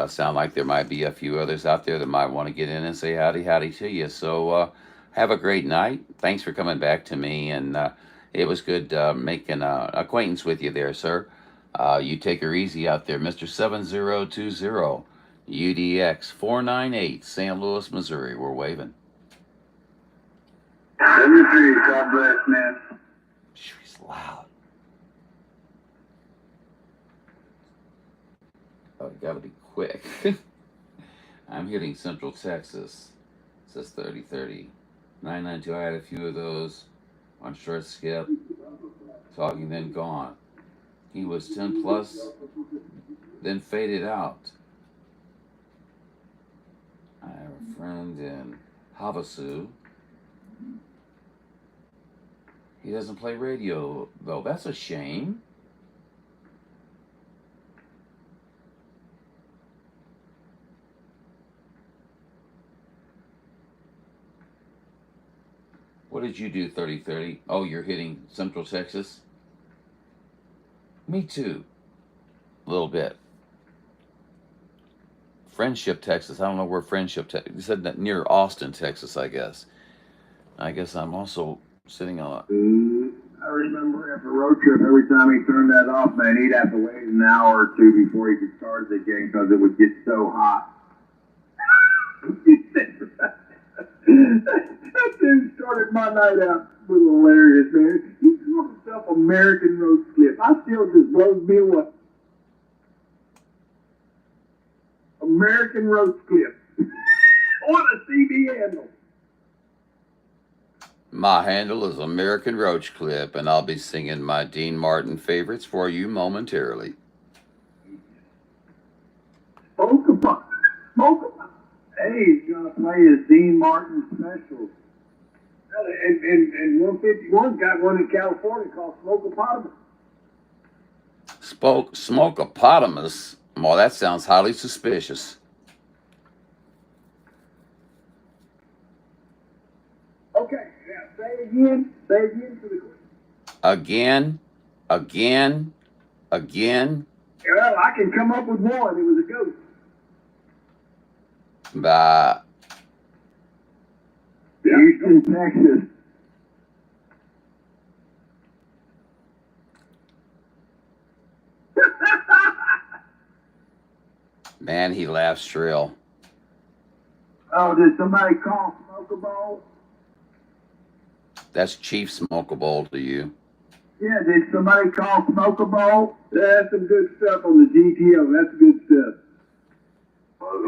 Sound like there might be a few others out there that might want to get in and say howdy to you. So have a great night. Thanks for coming back to me, and it was good making acquaintance with you there, sir. You take her easy out there, Mr. 7020 UDX 498 St. Louis, Missouri. We're waving. 73, God bless, man. She's loud. Oh, you gotta be quick. I'm hitting Central Texas. It says 3030. 992, I had a few of those on short skip. Talking, then gone. He was 10 plus, then faded out. I have a friend in Havasu. He doesn't play radio, though. That's a shame. What did you do, 30-30? Oh, you're hitting Central Texas? Me too. A little bit. Friendship, Texas. I don't know where Friendship, Texas. You said that near Austin, Texas, I guess. I guess I'm also sitting on I remember after a road trip, every time he turned that off, man, he'd have to wait an hour or two before he could start it again because it would get so hot. That dude started my night out with hilarious, man. He called himself American Road Clip. I still just blows me away. American Road Clip. On a CB handle. My handle is American Roach Clip, and I'll be singing my Dean Martin favorites for you momentarily. Smoke a Hey, he's gonna play his Dean Martin special. And 151 got one in California called Smokeopotamus. Smokeopotamus? Well, that sounds highly suspicious. Okay, now say again for the Again. Well, I can come up with one. It was a ghost. Bah. Houston, Texas. Man, he laughs shrill. Oh, did somebody call Smoke a Ball? That's Chief Smokeable to you. Yeah, did somebody call Smoke a Ball? That's some good stuff on the GTO. That's good stuff.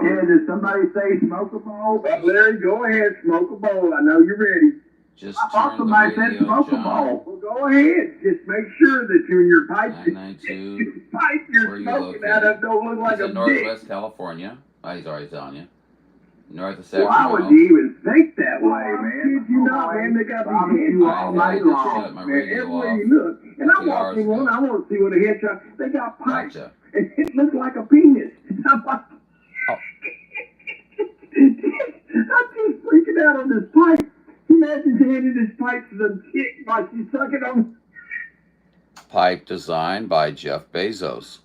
Yeah, did somebody say Smoke a Ball? Larry, go ahead, Smoke a Ball. I know you're ready. Just I thought turn somebody the said radio, Smoke a John. Ball. Well, go ahead. Just make sure that you and your pipe, 992. pipe Where you're are you smoking located? out of don't look like He's a in dick. Northwest California. Oh, he's already telling you. North of Why would Sacramento. you even think that way, man? Kid you not, man. They got these heads all night just long. shut my Man, radio everywhere off you look. And I a few walked hours in one, ago. I want to see what a headshot. They got pipes. Gotcha. And it looked like a penis. I'm like, Oh. I'm just freaking out on this pipe. Imagine handing this pipe to the chick while she's sucking on. Pipe designed by Jeff Bezos.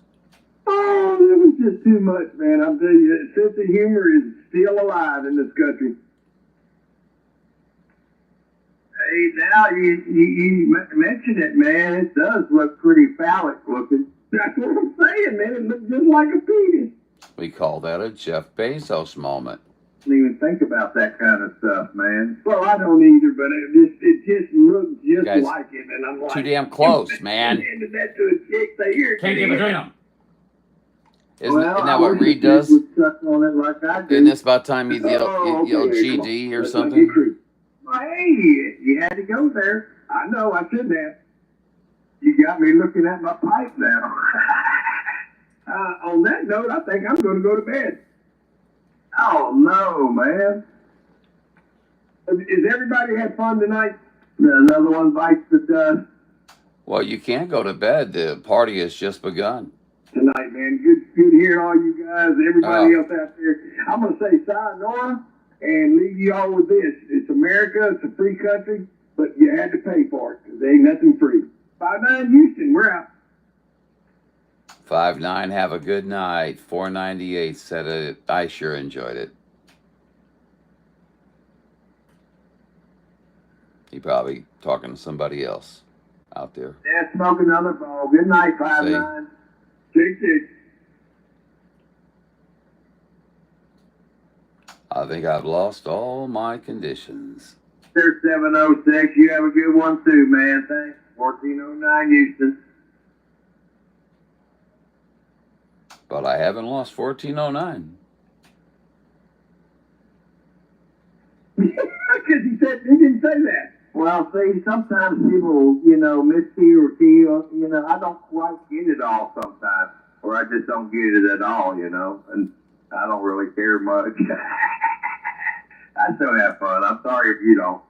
Oh, it was just too much, man. I'm telling you, sense of humor is still alive in this country. Hey, now you mention it, man. It does look pretty phallic looking. That's what I'm saying, man. It looks just like a penis. We call that a Jeff Bezos moment. I don't even think about that kind of stuff, man. Well, I don't either, but it just looks just Guys, like it, and I'm like, too damn close, man. Handed that to a chick, say, here, Can't get give a in. damn. Isn't that what Reed does? Would suck on it like I do. Isn't this about time you yell okay, GD or Let's something? not get crude. Well, hey, you had to go there. I know, I shouldn't have. You got me looking at my pipe now. On that note, I think I'm going to go to bed. Oh, no, man. Has everybody had fun tonight? Another one bites the dust. Well, you can't go to bed. The party has just begun. Tonight, man. Good hearing all you guys, everybody else out there. I'm going to say sayonara and leave you all with this. It's America. It's a free country, but you had to pay for it because there ain't nothing free. 5-9 Houston, we're out. 5-9, have a good night. 498 said it. I sure enjoyed it. He probably talking to somebody else out there. Yeah, smoke another ball. Good night, 5-9. 6-6. I think I've lost all my conditions. There's 706. You have a good one too, man. Thanks. 1409 Houston. But I haven't lost 1409. Because he didn't say that. Well, see, sometimes people, mishear or key, I don't quite get it all sometimes. Or I just don't get it at all, and I don't really care much. I still have fun. I'm sorry if you don't.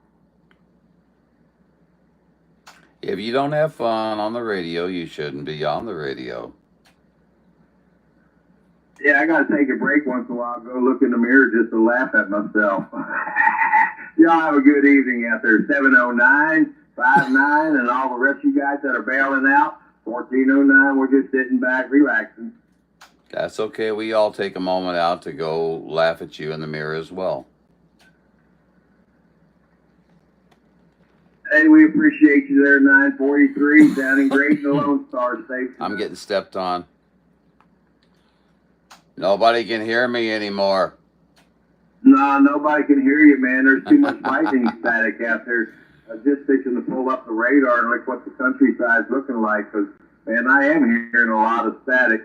If you don't have fun on the radio, you shouldn't be on the radio. Yeah, I got to take a break once in a while. Go look in the mirror just to laugh at myself. Y'all have a good evening out there. 709, 59, and all the rest of you guys that are bailing out. 1409, we're just sitting back, relaxing. That's okay. We all take a moment out to go laugh at you in the mirror as well. Hey, we appreciate you there, 943, sounding great in the Lone Star Station. I'm getting stepped on. Nobody can hear me anymore. No, nobody can hear you, man. There's too much lightning static out there. I was just fixing to pull up the radar and look what the countryside's looking like, because, man, I am hearing a lot of static.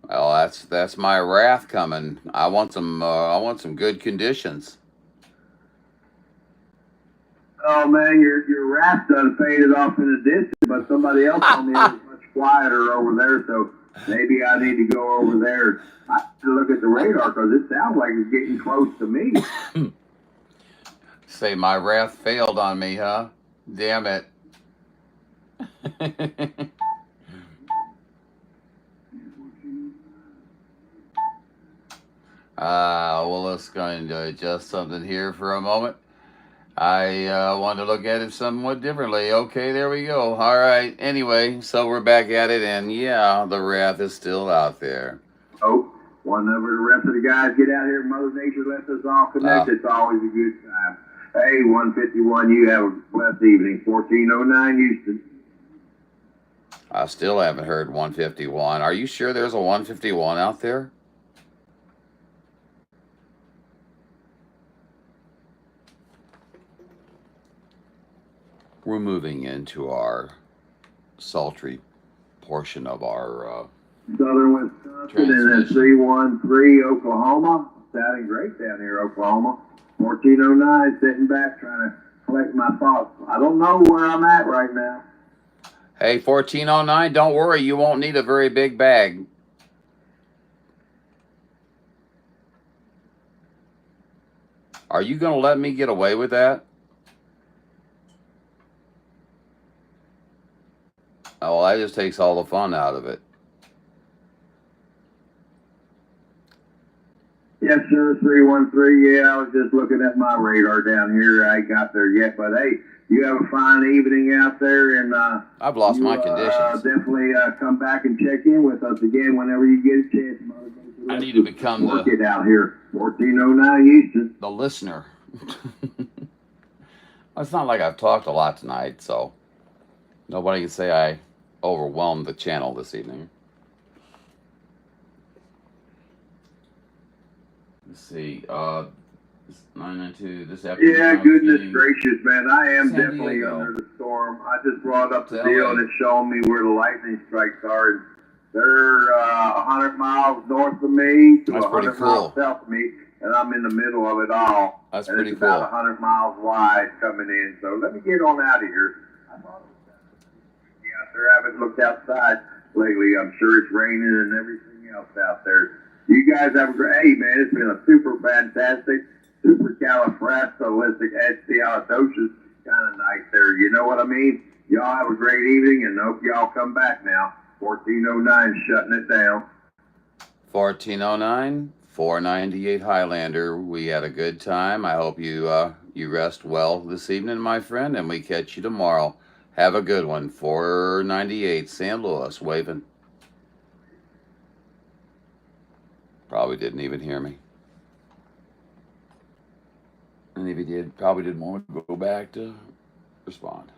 Well, that's my wrath coming. I want some good conditions. Oh, man, your wrath done faded off in the distance, but somebody else told me it was much quieter over there, so maybe I need to go over there. I have to look at the radar because it sounds like it's getting close to me. Say my wrath failed on me, huh? Damn it. Well, let's go and adjust something here for a moment. I want to look at it somewhat differently. Okay, there we go. All right. Anyway, so we're back at it, and yeah, the wrath is still out there. Oh, one number the rest of the guys get out here. Mother Nature lets us all connect. It's always a good time. Hey, 151, you have a blessed evening. 1409 Houston. I still haven't heard 151. Are you sure there's a 151 out there? We're moving into our sultry portion of our Southern Wisconsin and then 313 Oklahoma. Sounding great down here, Oklahoma. 1409, sitting back trying to collect my thoughts. I don't know where I'm at right now. Hey, 1409, don't worry, you won't need a very big bag. Are you going to let me get away with that? Oh, well, that just takes all the fun out of it. Yes, sir, 313. Yeah, I was just looking at my radar down here. I ain't got there yet, but hey, you have a fine evening out there, and I've lost my conditions. Definitely come back and check in with us again whenever you get a chance. I need to become Get out here, 1409 Houston. The listener. It's not like I've talked a lot tonight, so nobody can say I overwhelmed the channel this evening. Let's see, 992 this afternoon. Yeah, goodness gracious, man. I am San definitely Diego. under the storm. I just brought up the Tell deal me. and it's showing me where the lightning strikes are. And they're 100 miles north of me to That's pretty 100 miles cool. south of me, and I'm in the middle of it all. That's and pretty it's cool. about 100 miles wide coming in. So let me get on out of here. I thought it was out there. I haven't looked outside lately. I'm sure it's raining and everything else out there. You guys have a great, hey man, it's been a super fantastic, super califragilisticexpialidocious kind of night there. You know what I mean? Y'all have a great evening and hope y'all come back now. 1409 shutting it down. 1409, 498 Highlander. We had a good time. I hope you you rest well this evening, my friend, and we catch you tomorrow. Have a good one. 498 San Luis waving. Probably didn't even hear me. And if he did, probably didn't want to go back to respond.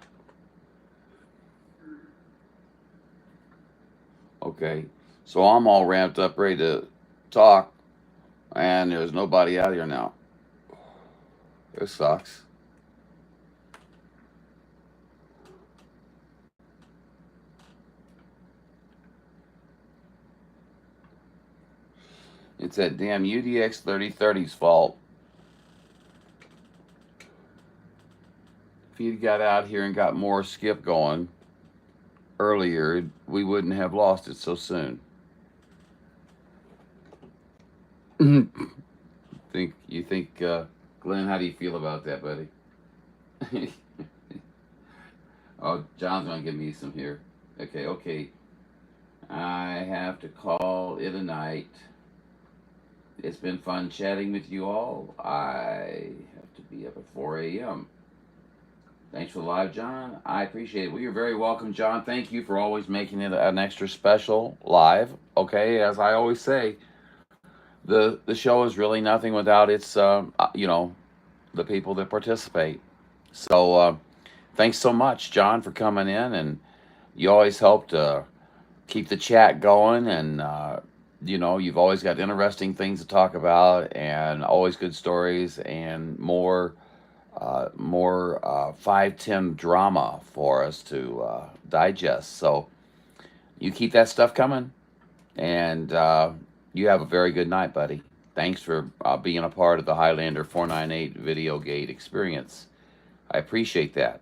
Okay, so I'm all ramped up, ready to talk, and there's nobody out here now. This sucks. It's that damn UDX 3030's fault. If he'd got out here and got more skip going earlier, we wouldn't have lost it so soon. You think, Glenn, how do you feel about that, buddy? Oh, John's gonna give me some here. Okay. I have to call it a night. It's been fun chatting with you all. I have to be up at 4 a.m. Thanks for the live, John. I appreciate it. Well, you're very welcome, John. Thank you for always making it an extra special live. Okay, as I always say, the show is really nothing without its the people that participate. So thanks so much, John, for coming in, and you always help to keep the chat going, and you've always got interesting things to talk about, and always good stories, and more 510 drama for us to digest. So you keep that stuff coming, and you have a very good night, buddy. Thanks for being a part of the Highlander 498 Video Gate experience. I appreciate that.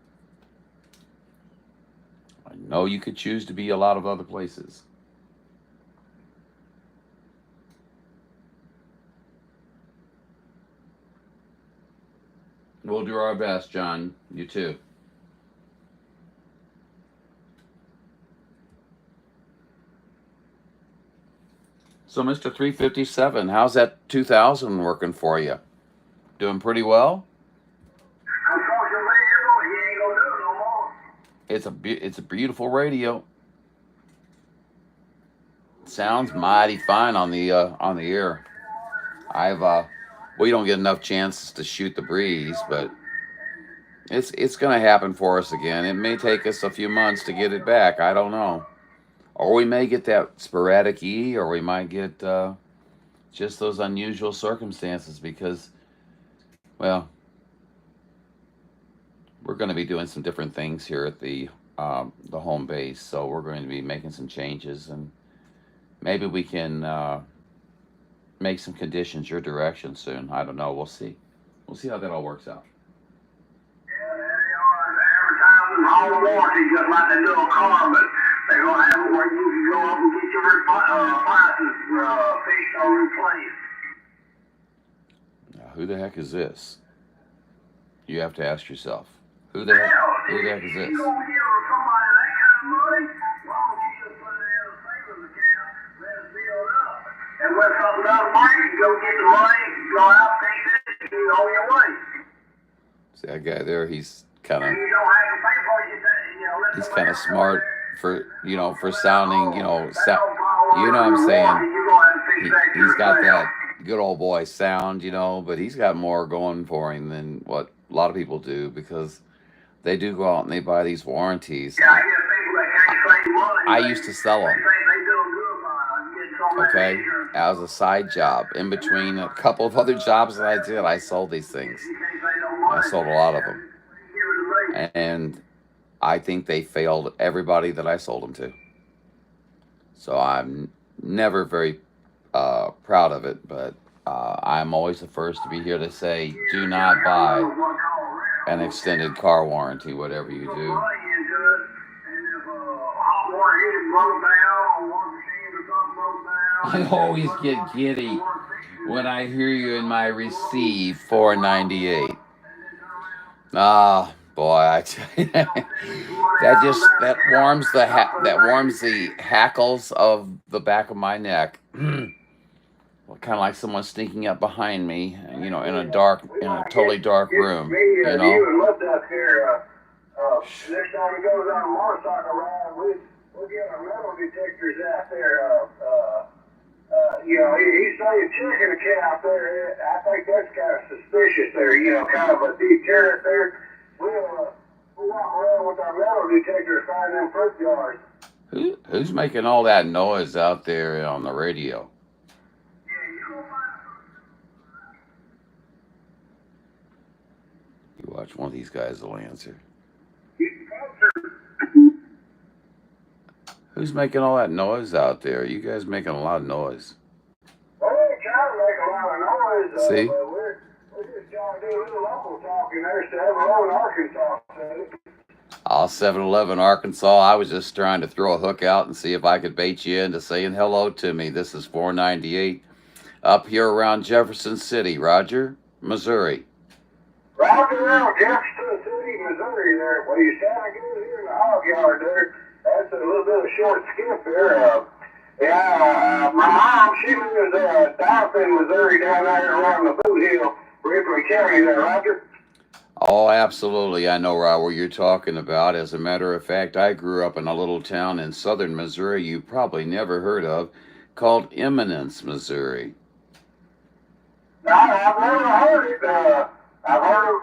I know you could choose to be a lot of other places. We'll do our best, John. You too. So, Mr. 357, how's that 2000 working for you? Doing pretty well? It's a beautiful radio. Sounds mighty fine on the air. We don't get enough chances to shoot the breeze, but it's gonna happen for us again. It may take us a few months to get it back. I don't know. Or we may get that sporadic E, or we might get just those unusual circumstances because, well, we're going to be doing some different things here at the home base. So we're going to be making some changes, and maybe we can make some conditions your direction soon. I don't know. We'll see. We'll see how that all works out. Advertising all the warranty, just like they do a car, but they're going to have it where you can go up and get your appliances fixed or replaced. Now, who the heck is this? You have to ask yourself, who the heck is this? You don't give somebody that kind of money, why don't you just put it in a savings account, let it build up, and when something doesn't break, you go get the money, go out, fix it, and be on your way. See that guy there? He's kind of And you don't have to pay for it, let he's somebody kind of else smart do it. for sounding, you know what I'm saying? He's got that good old boy sound, but he's got more going for him than what a lot of people do, because they do go out and they buy these warranties. Yeah, I get people that can't save money. I used to sell They them, think they doing good by getting so much okay, insurance. as a side job. In between a couple of other jobs that I did, I sold these things. You can't save no I money. sold a lot of them. Give it to me. And I think they failed everybody that I sold them to. So I'm never very proud of it, but I'm always the first to be here to say, do not buy an extended car warranty, whatever you do. I always get giddy when I hear you in my receive 498. Ah, boy, I tell you, that warms the hackles of the back of my neck. Well, kind of like someone sneaking up behind me, in a totally dark room, You looked up here. Next time we go on a motorcycle ride, we'll get our metal detectors out there. He's saying chicken account there. I think that's kind of suspicious there. Kind of a deterrent there. We'll walk around with our metal detectors, find them fruit jars. Who's making all that noise out there on the radio? You watch, one of these guys will answer. Who's making all that noise out there? You guys making a lot of noise. Well, we ain't trying to make a lot of noise. See? But we're just trying to do a little local talking there. 711 Arkansas. 711 Arkansas. I was just trying to throw a hook out and see if I could bait you into saying hello to me. This is 498 up here around Jefferson City, Roger, Missouri. Roger, around Jefferson City, Missouri there. You sound good here in the hog yard there. That's a little bit of a short skip there. Yeah, my mom, she lives down in Missouri, down there around the foothill, Ripley County there, Roger. Oh, absolutely. I know, Rob, what you're talking about. As a matter of fact, I grew up in a little town in southern Missouri you probably never heard of called Eminence, Missouri. No, I've never heard it. I've heard of,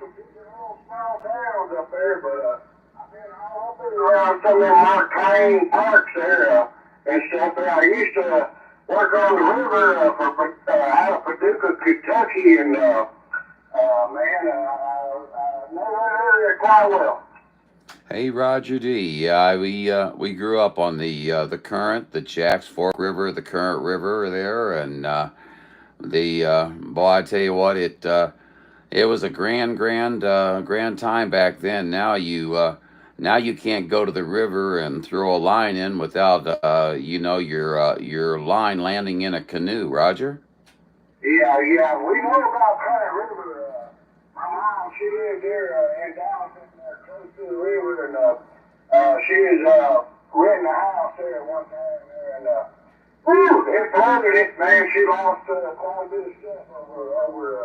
some little small towns up there, but I've been all up and around some of them Mark Twain parks there and stuff. I used to work on the river out of Paducah, Kentucky, and man, I know that area quite well. Hey, Roger D. Yeah, we grew up on the Current, the Jacks Fork River, the Current River there, and boy, I tell you what, it was a grand time back then. Now you can't go to the river and throw a line in without your line landing in a canoe, Roger. Yeah, we know about Current River. My mom, she lived there in Dallas, close to the river, and she was renting a house there at one time there, and it flooded it, man. She lost quite a bit of stuff over a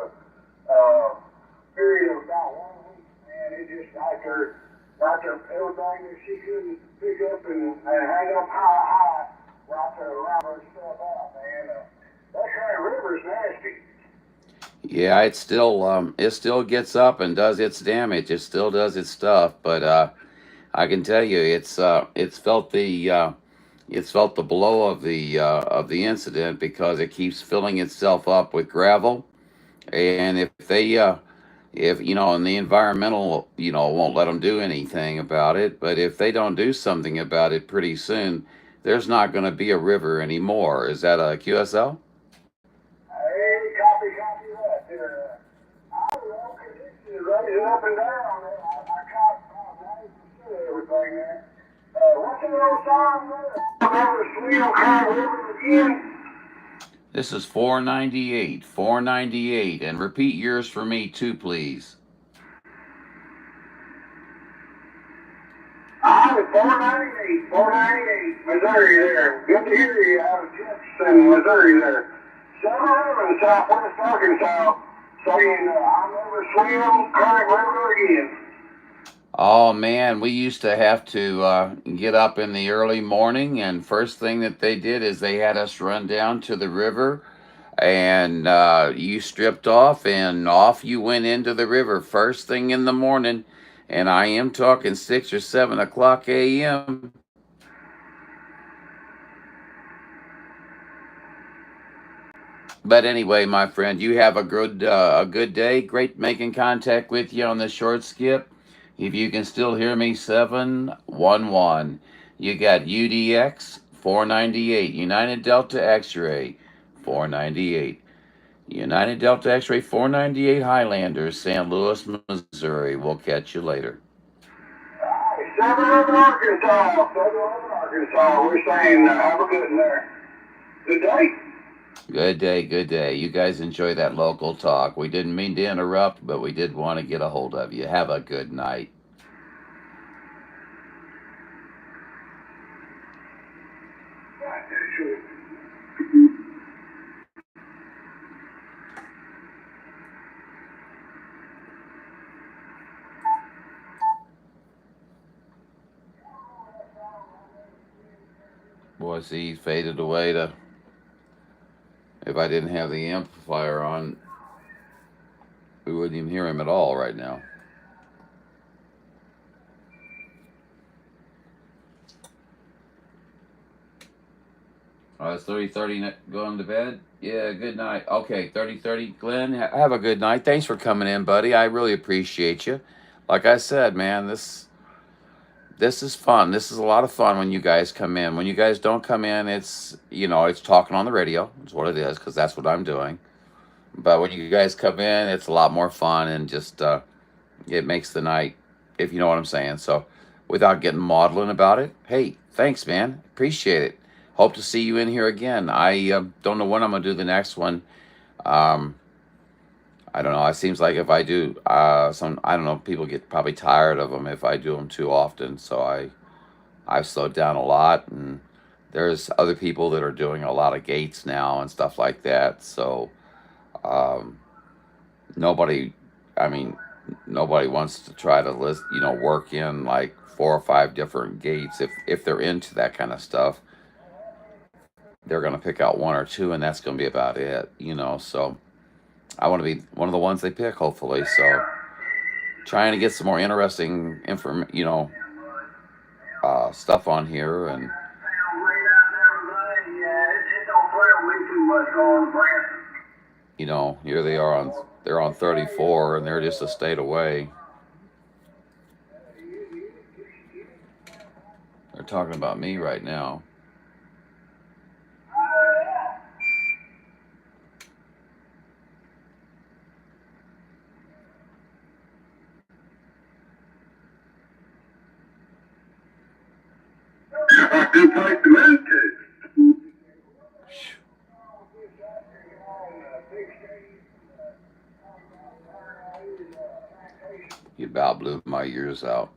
period of about 1 week, man. It just like her everything that she couldn't pick up and hang up high, like her around her stuff out, man. That Current River is nasty. Yeah, it still gets up and does its damage. It still does its stuff, but I can tell you, it's felt the blow of the incident because it keeps filling itself up with gravel, and if and the environmental won't let them do anything about it, but if they don't do something about it pretty soon, there's not going to be a river anymore. Is that a QSL? Hey, copy that. I don't know, 'cause it's raising up and down. I caught 90% of everything there. What's the old song there? Never swim Current River again. This is 498, and repeat yours for me too, please. I was 498, Missouri there. Good to hear you out of Jefferson, Missouri there. 711 Southwest Arkansas, saying I'll never swim Current River again. Oh man, we used to have to get up in the early morning, and first thing that they did is they had us run down to the river, and you stripped off, and off you went into the river first thing in the morning, and I am talking 6 or 7 o'clock a.m. But anyway, my friend, you have a good day. Great making contact with you on the short skip. If you can still hear me, 711. You got UDX 498, United Delta X-Ray 498. United Delta X-Ray 498 Highlander, St. Louis, Missouri. We'll catch you later. 711 Arkansas, 711 Arkansas. We're saying have a good one there. Good day. Good day. You guys enjoy that local talk. We didn't mean to interrupt, but we did want to get a hold of you. Have a good night. Boy, see, he's faded away to... If I didn't have the amplifier on, we wouldn't even hear him at all right now. It's 30:30 going to bed? Yeah, good night. Okay, 30:30. Glenn, have a good night. Thanks for coming in, buddy. I really appreciate you. Like I said, man, this is fun. This is a lot of fun when you guys come in. When you guys don't come in, it's talking on the radio. It's what it is, because that's what I'm doing. But when you guys come in, it's a lot more fun, and just it makes the night, if you know what I'm saying. So without getting maudlin about it, hey, thanks, man. Appreciate it. Hope to see you in here again. I don't know when I'm going to do the next one. I don't know. It seems like if I do I don't know, people get probably tired of them if I do them too often. So I've slowed down a lot, there's other people that are doing a lot of gates now and stuff like that. So um, nobody, I mean, nobody wants to try to work in like 4 or 5 different gates. If they're into that kind of stuff, they're going to pick out one or two, and that's going to be about it. So I want to be one of the ones they pick, hopefully. So trying to get some more interesting stuff on here, and here they are they're on 34, and they're just a state away. They're talking about me right now. Good place to move to. You about blew my ears out.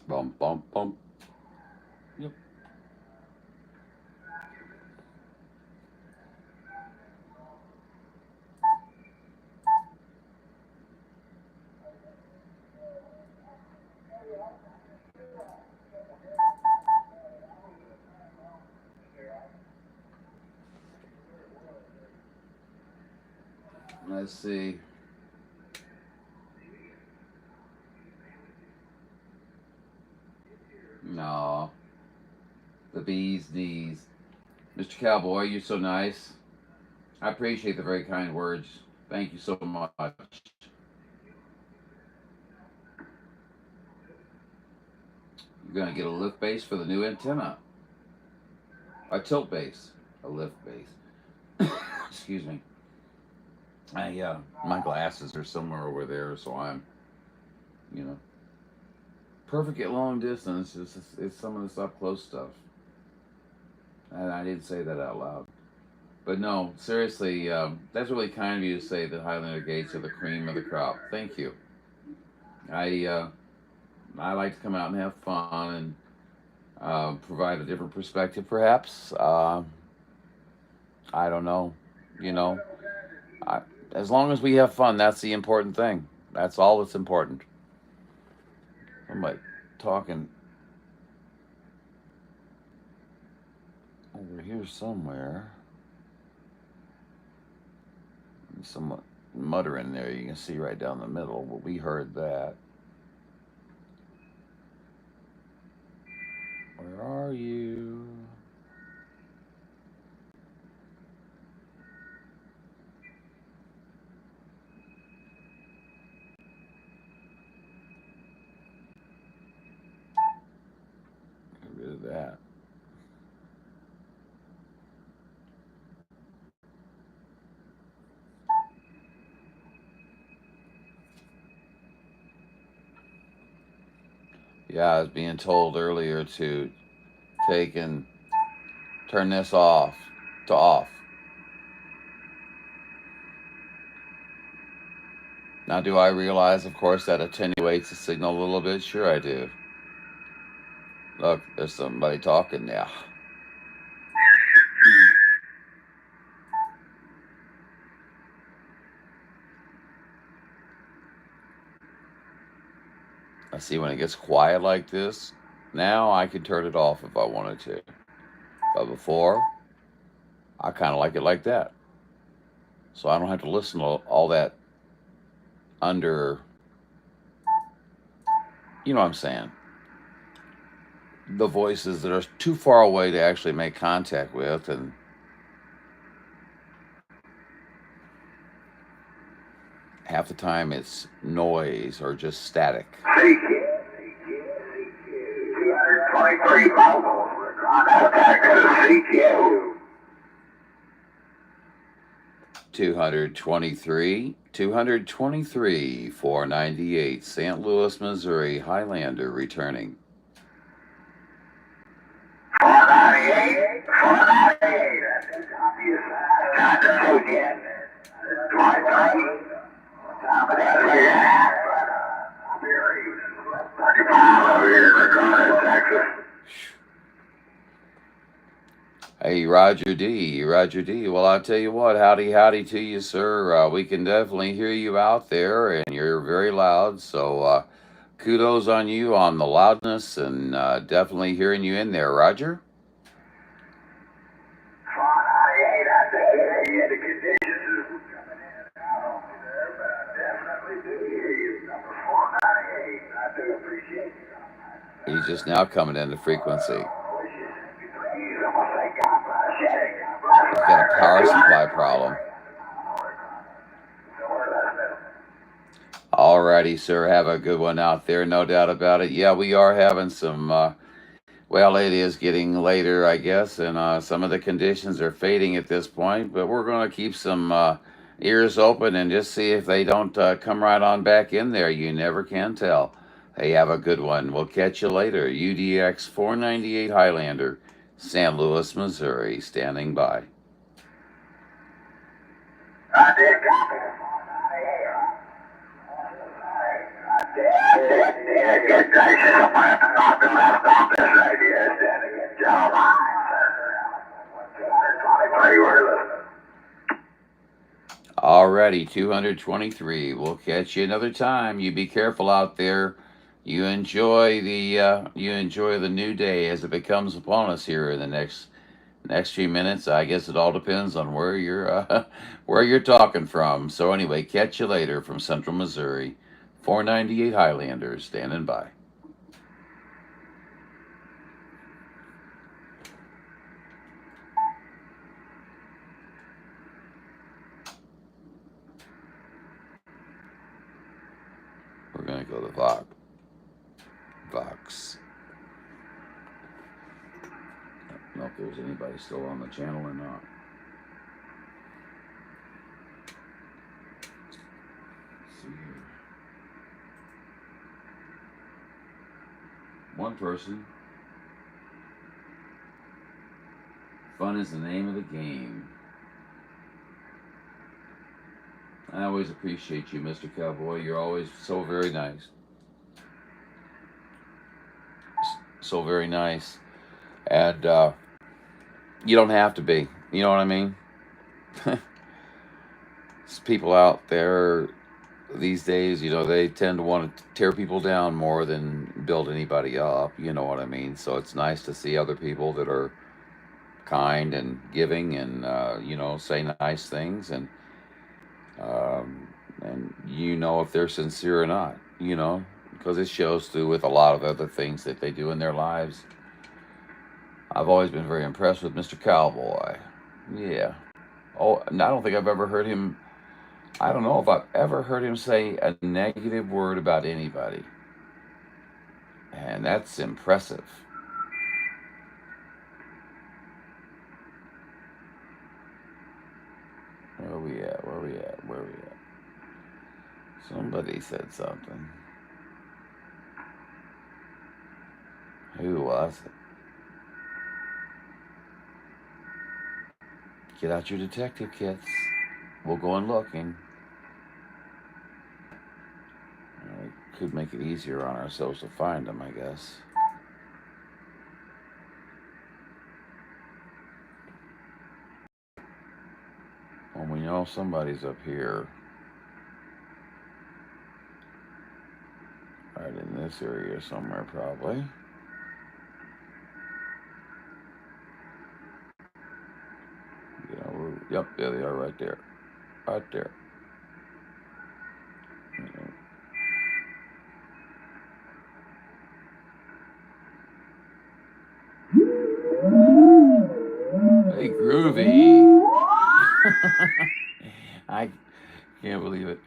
Bump, bump, bump. Yep. Let's see. No. The bee's knees. Mr. Cowboy, you're so nice. I appreciate the very kind words. Thank you so much. You're going to get a lift base for the new antenna. A tilt base. A lift base. Excuse me. My glasses are somewhere over there, so I'm, perfect at long distance. It's some of this up close stuff. And I didn't say that out loud. But no, seriously, that's really kind of you to say that Highlander gates are the cream of the crop. Thank you. I like to come out and have fun and provide a different perspective, perhaps. I don't know. As long as we have fun, that's the important thing. That's all that's important. Somebody talking over here somewhere. Somewhat muttering there. You can see right down the middle. But we heard that. Where are you? Get rid of that. Yeah, I was being told earlier to take and turn this off to off. Now, do I realize, of course, that attenuates the signal a little bit? Sure I do. Look, there's somebody talking now. I see when it gets quiet like this, now I can turn it off if I wanted to. But before, I kind of like it like that. So I don't have to listen to all that under, you know what I'm saying, the voices that are too far away to actually make contact with, and half the time it's noise or just static. 223, 498, St. Louis, Missouri, Highlander returning. 498, 498. Not the two yet. 23. Hey, Roger D. Roger D. Well, I'll tell you what, howdy to you, sir. We can definitely hear you out there, and you're very loud. So kudos on you on the loudness and definitely hearing you in there, Roger. 498, I think the conditions definitely do hear you. Number 498, I do appreciate it. He's just now coming into frequency. He's got a power supply problem. Alrighty, sir. Have a good one out there. No doubt about it. Yeah, we are having some, well, it is getting later, I guess, and some of the conditions are fading at this point, but we're going to keep some ears open and just see if they don't come right on back in there. You never can tell. Hey, have a good one. We'll catch you later. UDX 498 Highlander, St. Louis, Missouri, standing by. I did copy. Alrighty, 223. We'll catch you another time. You be careful out there. You enjoy the new day as it becomes upon us here in the next few minutes. I guess it all depends on where you're talking from. So anyway, catch you later from Central Missouri. 498 Highlander standing by. We're gonna go to Vox. I don't know if there's anybody still on the channel or not. Let's see here. One person. Fun is the name of the game. I always appreciate you, Mr. Cowboy. You're always so very nice. So very nice. And you don't have to be. You know what I mean? There's people out there these days, they tend to want to tear people down more than build anybody up. You know what I mean? So it's nice to see other people that are kind and giving and, say nice things. And if they're sincere or not, because it shows through with a lot of other things that they do in their lives. I've always been very impressed with Mr. Cowboy. Yeah. Oh, and I don't think I've ever heard him, I don't know if I've ever heard him say a negative word about anybody. And that's impressive. Where are we at? Somebody said something. Who was it? Get out your detective kits. We'll go on looking. Could make it easier on ourselves to find them, I guess. Well, we know somebody's up here. Right in this area somewhere, probably. Yep, there they are right there. Right there. Hey, Groovy. I can't believe it.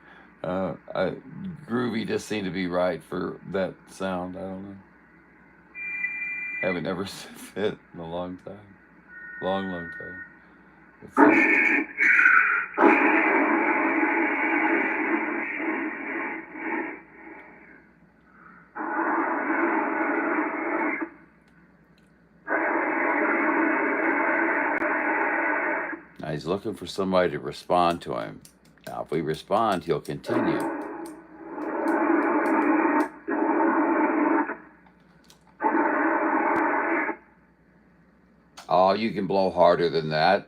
Groovy just seemed to be right for that sound. I don't know. Haven't ever said it in a long time. Long time. He's looking for somebody to respond to him. Now, if we respond, he'll continue. Oh, you can blow harder than that.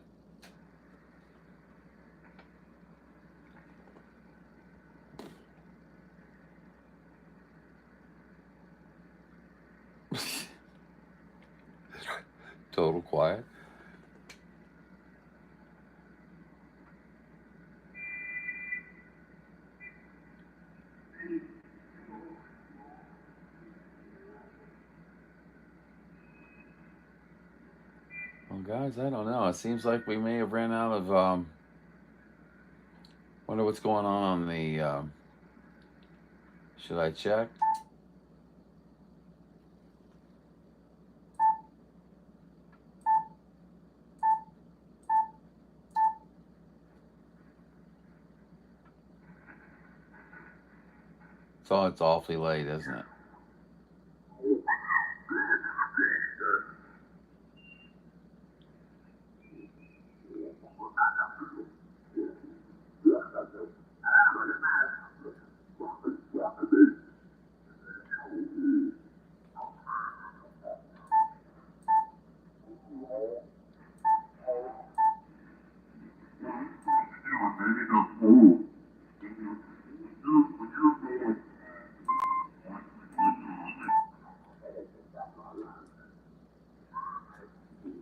Total quiet. Well, guys, I don't know. It seems like we may have ran out of, wonder what's going on the, should I check? So it's awfully late, isn't it?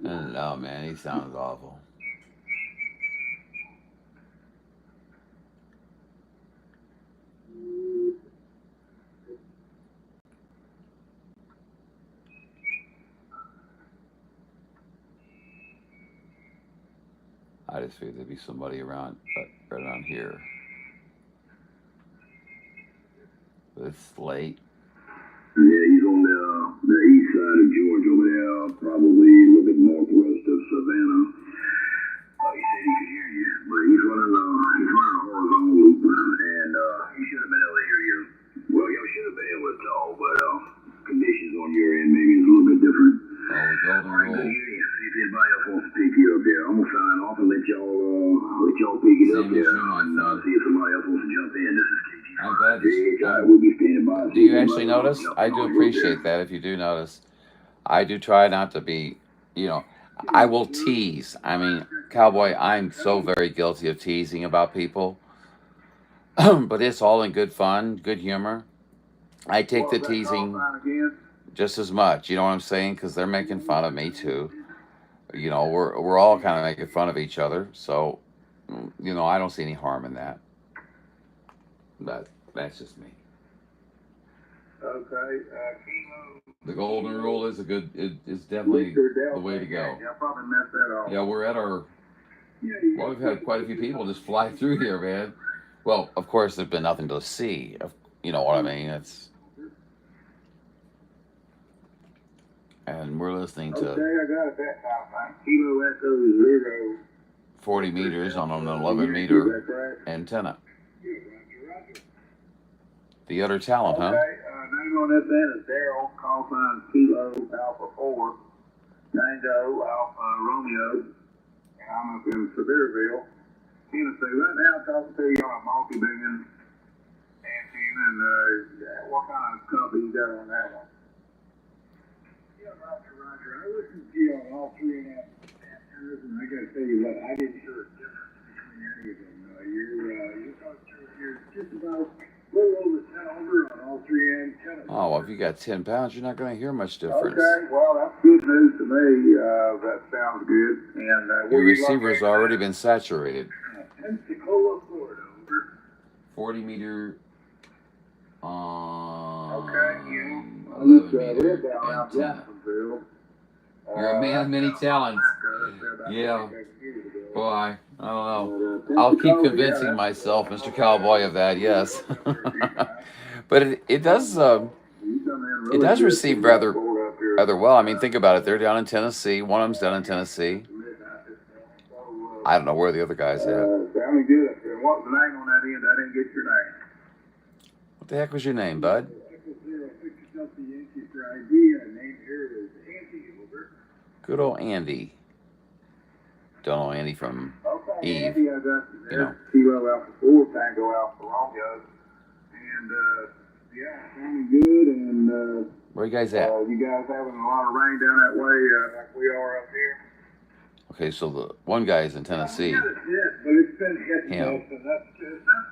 I don't know, man. He sounds awful. I just figured there'd be somebody around, right around here. But it's late. Yeah, he's on the east side of Georgia over there, probably a little bit northwest of Savannah. He said he could hear you, but he's running a horizontal loop, and he should have been able to hear you. Well, y'all should have been able to talk, but conditions on your end maybe is a little bit different. Oh, the golden rule. See if anybody else wants to pick you up there. I'm gonna sign off and let y'all pick it up there, and see if somebody else wants to jump in. This is KG. I'm glad We'll be standing by. Do you actually notice? I do appreciate that if you do notice. I do try not to be, I will tease. I mean, Cowboy, I'm so very guilty of teasing about people. But it's all in good fun, good humor. I take the teasing just as much, you know what I'm saying? Because they're making fun of me too. We're all kind of making fun of each other. So, I don't see any harm in that. But that's just me. Okay. The golden rule is is definitely the way to go. Yeah, I probably messed that up. Yeah, we're at our. Well, we've had quite a few people just fly through here, man. Well, of course, there's been nothing to see. You know what I mean? And we're listening to Okay, I got it that time. Kilo Echo 0. 40 meters on an 11 meter antenna. The other talent, huh? Okay, name on this end is Daryl, call sign Kilo Alpha 4, Tango Alpha Romeo, and I'm up in Sevierville, Tennessee. Right now, I'm talking to you on a multi-billion antenna, and what kind of company you got on that one? Yeah, Roger. I listened to you on all three antennas, and I got to tell you what, I didn't hear a difference between any of them. You're just about a little over 10 over on all three antennas. Oh, well, if you got 10 pounds, you're not going to hear much difference. Okay, well, that's good news to me. That sounds good. And your receiver's already been saturated. Pensacola, Florida, over. 40 meter. Okay, yeah. 11 meter antenna. You're a man of many talents. Yeah. Boy, I don't know. I'll keep convincing myself, Mr. Cowboy, of that. Yes. But it does receive rather well. I mean, think about it. They're down in Tennessee. One of them's down in Tennessee. I don't know where the other guy's at. Sounding good. What was the name on that end? I didn't get your name. What the heck was your name, bud? Good old Andy. Don't know Andy from Okay. Eve. Yeah, Dustin, You know. Kilo Alpha 4, Tango Alpha Romeo. And, yeah, sounding good. And, Where you guys at? you guys having a lot of rain down that way, like we are up here? Okay, so the one guy's in Tennessee. Yeah, but it's been hitting Him. us, and that's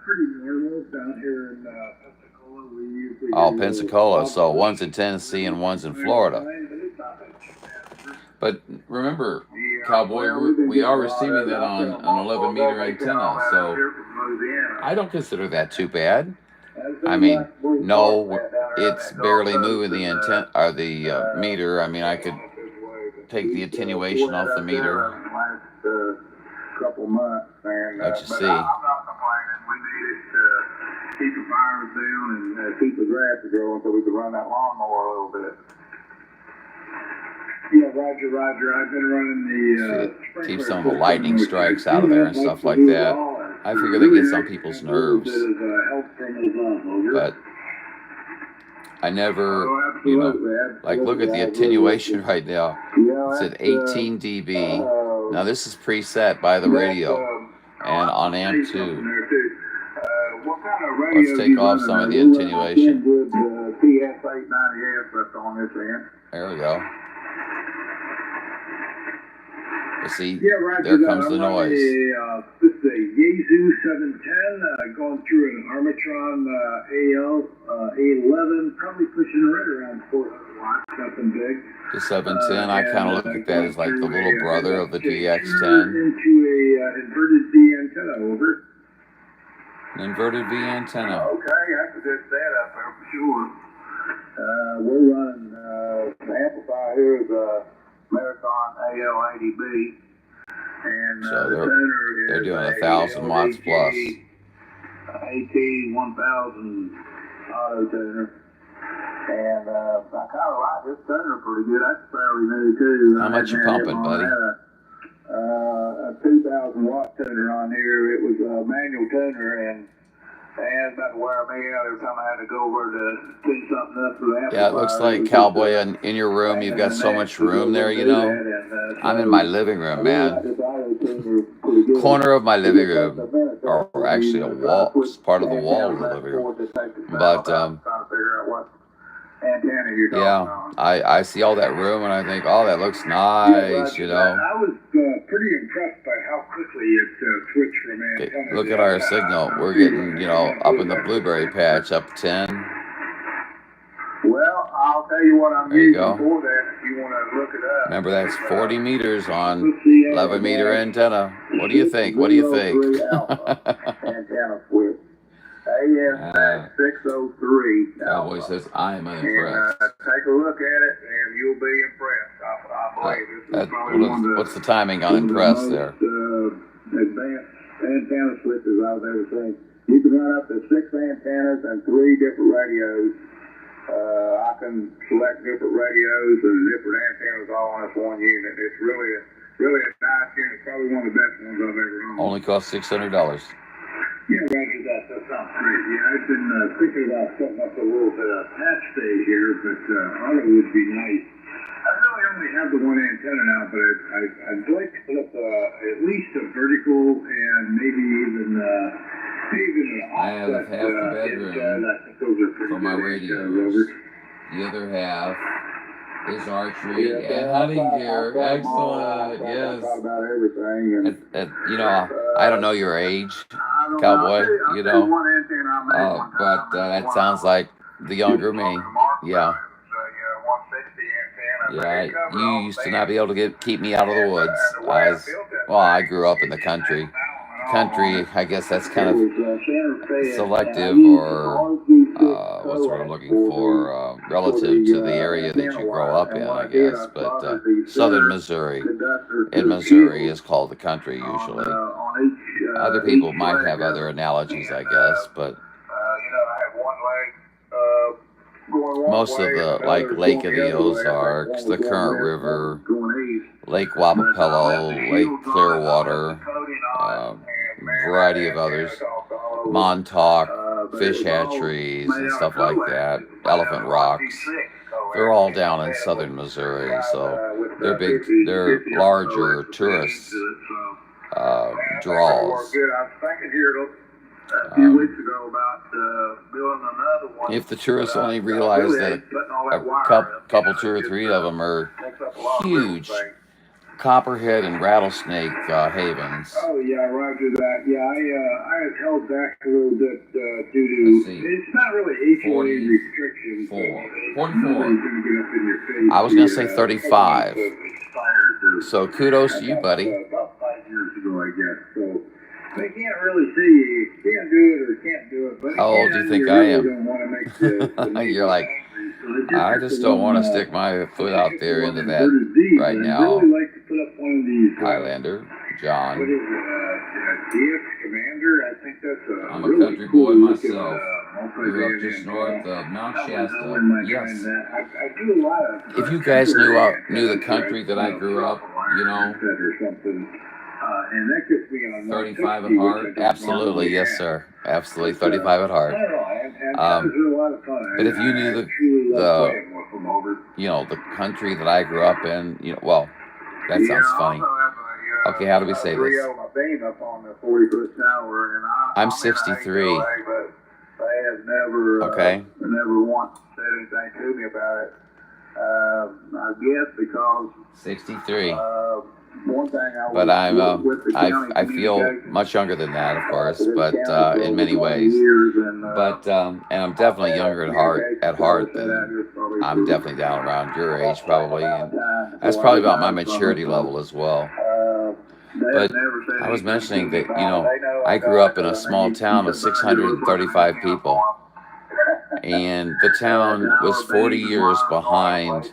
pretty normal down here in Pensacola. We usually Oh, get a Pensacola. little So one's in Tennessee and one's in Florida. rain, but it's not that bad. But remember, Yeah, Cowboy, well, we've been we are getting a lot receiving of that on out an 11 meter there. antenna. Out So here from Louisiana. I don't consider that too bad. That's I been mean, like we're no, down there on it's that barely Gulf moving the Coast, intent or the meter. I mean, I could take the attenuation off the meter. Last couple months, and Let you but see. I'm not complaining. We need it to keep the fires down and keep the grass growing so we can run that lawnmower a little bit. Yeah, Roger. I've been running the Keep some of the lightning strikes out of there and stuff like that. I figure they get some people's nerves, but I never, you know, like look at the attenuation right now. It's at 18 dB. Now this is preset by the radio and on amp 2. Let's take off some of the attenuation. There we go. You see, there comes the noise. This is a Yaesu 710 going through an Armatron AL A11, probably pushing right around 400 watts, nothing big. The 710, I kind of look at that as like the little brother of the DX10. Into a inverted V antenna, over. An inverted V antenna. Okay, that's a good setup there for sure. We're running the amplifier here is a Marathon AL80B, and So the tuner they're is doing a 1,000 watts plus. AT1000 auto tuner. And I kind of like this tuner pretty good. That's fairly new too. How much you pumping, buddy? A 2,000 watt tuner on here. It was a manual tuner, and about to wear me out every time I had to go over to clean something up for the amplifier. Yeah, it looks like Cowboy in your room. You've got so much room there, you know. I'm in my living room, man. Corner of my living room, or actually a wall, it's part of the wall of the living room. But yeah, I see all that room and I think, oh, that looks nice, you know. I was pretty impressed by how quickly it switched from antenna. Look at our signal. We're getting, you know, up in the blueberry patch, up 10. Well, I'll tell you what I'm There you using go. for that if you want to look it up. Remember, that's 40 meters on 11 meter antenna. What do you think? What do you think? Antenna switch. AS 603. Cowboy says, I'm unimpressed. Take a look at it and you'll be impressed. I believe this is probably one of the, What's the timing on impressed there? advanced antenna switches I've ever seen. You can run up to 6 antennas and 3 different radios. I can select different radios and different antennas all on this one unit. It's really a nice unit. Probably one of the best ones I've ever owned. Only cost $600. Yeah, Roger that. That sounds great. Yeah, I've been thinking about setting up a little bit of patch stay here, but auto would be nice. I really only have the one antenna now, but I'd like to put up at least a vertical and maybe even an offset. I have half the bedroom I think those are pretty for my good, radios. Robert. The other half is archery and hunting gear. Excellent. Yes. About everything. And, You know, I don't know your age, Cowboy, you know, but that sounds like the younger me. Yeah. Yeah, you used to not be able to keep me out of the woods. I grew up in the country. I guess that's kind of selective, or what's what I'm looking for, relative to the area that you grow up in, I guess. But southern Missouri, in Missouri, is called the country usually. Other people might have other analogies, I guess, but most of the, like Lake of the Ozarks, the Current River, Lake Wapapello, Lake Clearwater, variety of others, Montauk, fish hatcheries and stuff like that, Elephant Rocks. They're all down in southern Missouri, so they're larger tourist draws. Good. I was thinking here a few weeks ago about building another one. If the tourists only realize that a couple, 2 or 3 of them are huge copperhead and rattlesnake havens. Oh yeah, roger that. Yeah, I had held back a little bit due to it's not really HOA restrictions. 44. I was gonna say 35. So kudos to you, buddy. About 5 years ago, I guess. So they can't really see you can't do it or can't do it. But how old do you think I am? You're like, I just don't want to stick my foot out there into that right now. Highlander, John. What is it? DX Commander? I think that's a I'm a country boy myself. Grew up just north of Mount Shasta. Yes. I do a lot of. If you guys knew the country that I grew up, you know, and that gets me on 35 at heart. Absolutely, yes, sir. Absolutely, 35 at heart. But if you knew the country that I grew up in, you know, well, that sounds funny. Okay, how do we say this? I'm 63. Okay. Never once said anything to me about it. I guess because 63. One thing but I feel much younger than that, of course, but in many ways. But and I'm definitely younger at heart than I'm definitely down around your age probably, and that's probably about my maturity level as well. But I was mentioning that, you know, I grew up in a small town of 635 people, and the town was 40 years behind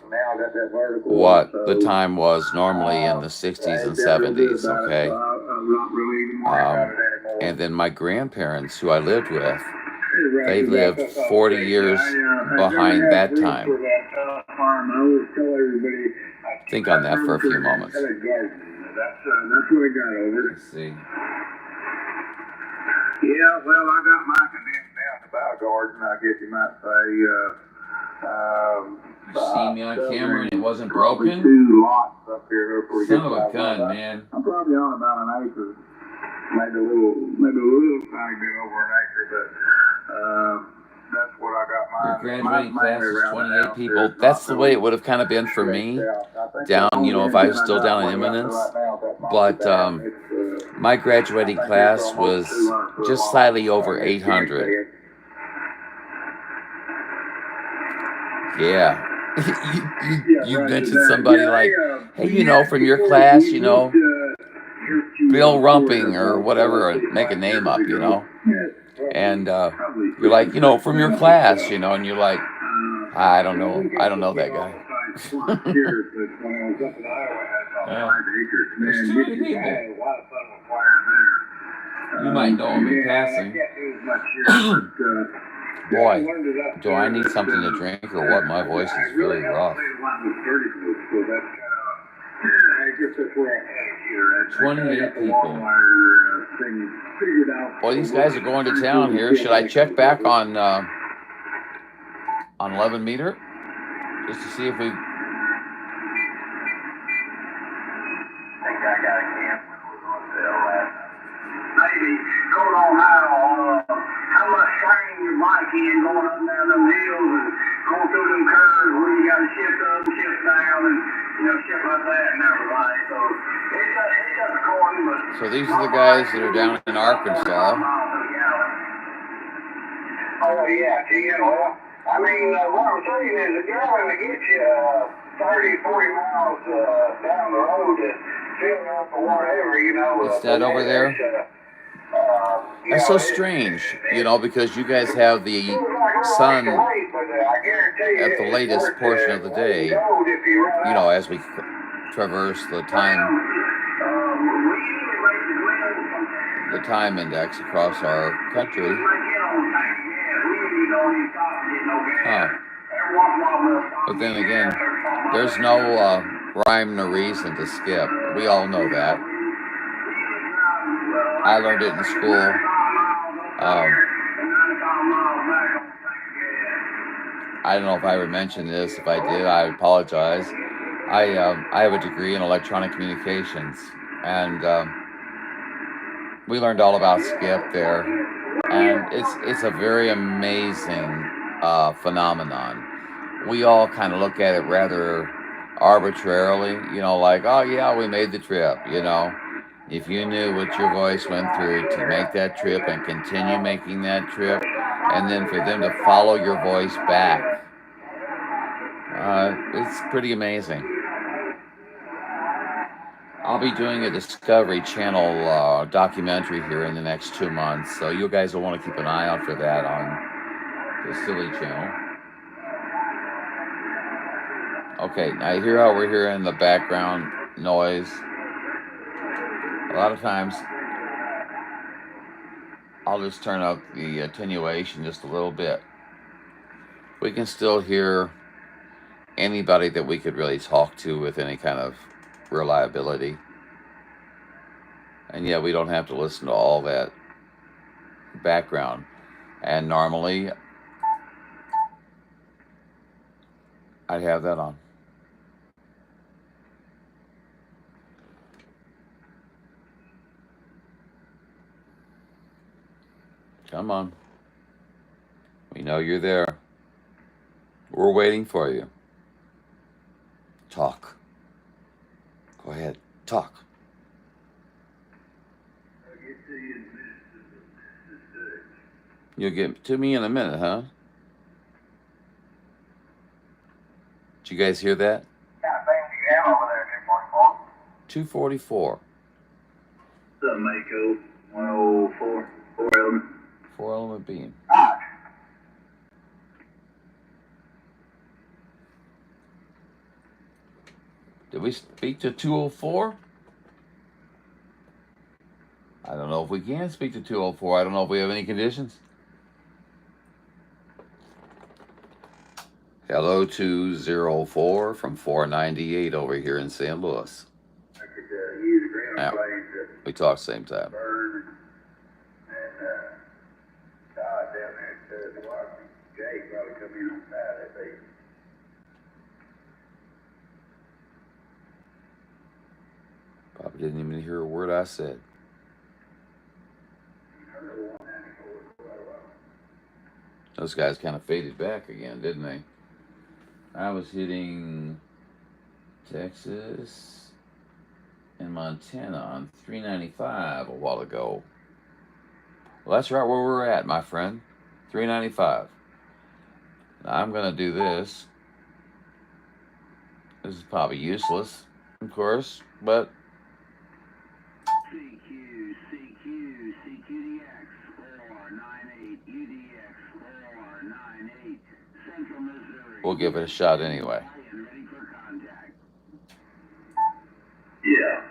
what the time was normally in the 60s and 70s, okay? And then my grandparents, who I lived with, they lived 40 years behind that time. Think on that for a few moments. That's what I got over. Let's see. Yeah, well, I got mine condensed down to about a garden, I guess you might say. You see me on camera and it wasn't broken? 2 lots up here. Son of a gun, man. I'm probably on about an acre. Maybe a little tiny bit over an acre, but that's what I got mine. Your graduating class is 28 people. That's the way it would have kind of been for me. Down, you know, if I was still down in Eminence. But my graduating class was just slightly over 800. Yeah. you mentioned somebody like, hey, you know, from your class, you know, Bill Rumping or whatever, or make a name up, you know. And you're like, you know, from your class, you know, and you're like, I don't know that guy. There's too many people. You might know him in passing. Boy, do I need something to drink or what? My voice is very rough. 28 people. Well, these guys are going to town here. Should I check back on 11 meter? Just to see if we... Maybe going on how much strain your bike in going up and down them hills and going through them curves where you got to shift up and shift down and, you know, shit like that and everybody. So it's just according to... So these are the guys that are down in Arkansas. Oh, yeah, well, I mean, what I'm saying is if you're going to get you 30, 40 miles down the road to fill up or whatever, you know... Is that over there? That's so strange, you know, because you guys have the sun at the latest portion of the day, you know, as we traverse the time index across our country. Huh. But then again, there's no rhyme nor reason to skip. We all know that. I learned it in school. I don't know if I ever mentioned this. If I did, I apologize. I have a degree in electronic communications, and we learned all about Skip there, and it's a very amazing phenomenon. We all kind of look at it rather arbitrarily, you know, like, oh yeah, we made the trip, you know. If you knew what your voice went through to make that trip and continue making that trip, and then for them to follow your voice back, it's pretty amazing. I'll be doing a Discovery Channel documentary here in the next 2 months, so you guys will want to keep an eye out for that on the Silly Channel. Okay, now you hear how we're hearing the background noise. A lot of times, I'll just turn up the attenuation just a little bit. We can still hear anybody that we could really talk to with any kind of reliability. And yeah, we don't have to listen to all that background. And normally, I'd have that on. Come on. We know you're there. We're waiting for you. Talk. Go ahead. Talk. You'll get to me in a minute, huh? Did you guys hear that? What kind of thing do you have over there, 244? 244. What's up, Mako? 104. 4 element. 4 element beam. Hodge. Did we speak to 204? I don't know if we can speak to 204. I don't know if we have any conditions. Hello, 204 from 498 over here in St. Louis. I could use a ground Yeah, blade we talk same time. Vern and Todd down there at the Washington. Jay probably come in on Saturday. Probably didn't even hear a word I said. Those guys kind of faded back again, didn't they? I was hitting Texas and Montana on 395 a while ago. Well, that's right where we're at, my friend. 395. Now I'm going to do this. This is probably useless, of course, but we'll give it a shot anyway. Yeah.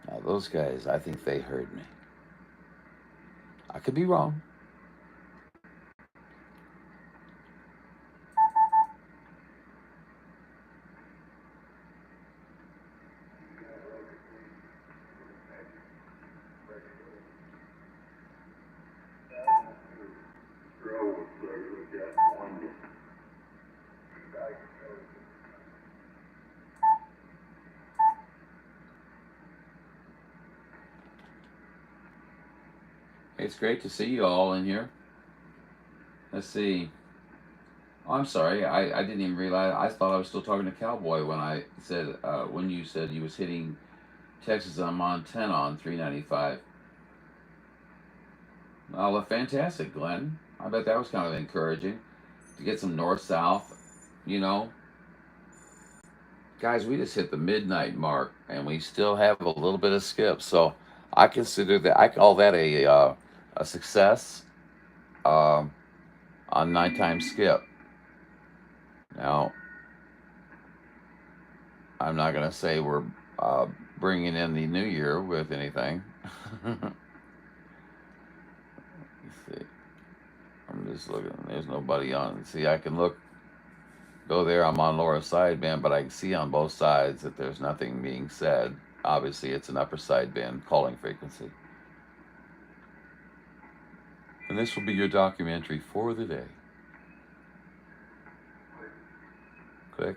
Now those guys, I think they heard me. I could be wrong. It's great to see you all in here. Let's see. Oh, I'm sorry. I didn't even realize. I thought I was still talking to Cowboy when I said when you said you was hitting Texas and Montana on 395. Well, fantastic, Glenn. I bet that was kind of encouraging to get some north-south. You know, guys, we just hit the midnight mark and we still have a little bit of skip. So I consider that. I call that a success on nighttime skip. Now, I'm not going to say we're bringing in the new year with anything. Let's see. I'm just looking. There's nobody on. See, I can go there. I'm on lower sideband, but I can see on both sides that there's nothing being said. Obviously, it's an upper sideband calling frequency. And this will be your documentary for the day. quick.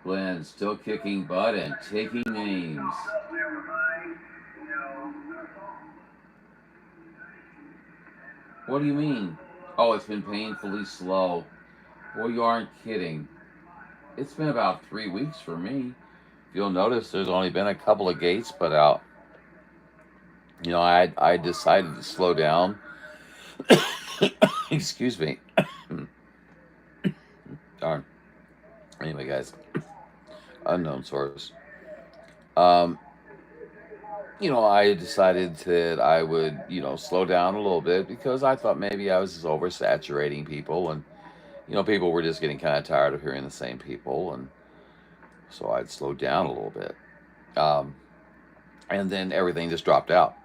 Glenn still kicking butt and taking names. What do you mean? Oh, it's been painfully slow. Well, you aren't kidding. It's been about 3 weeks for me. You'll notice there's only been a couple of gates put out. You know, I decided to slow down. Excuse me. Darn. Anyway, guys, unknown source. You know, I decided that I would, you know, slow down a little bit because I thought maybe I was just oversaturating people, and you know, people were just getting kind of tired of hearing the same people, and so I'd slow down a little bit. And then everything just dropped out,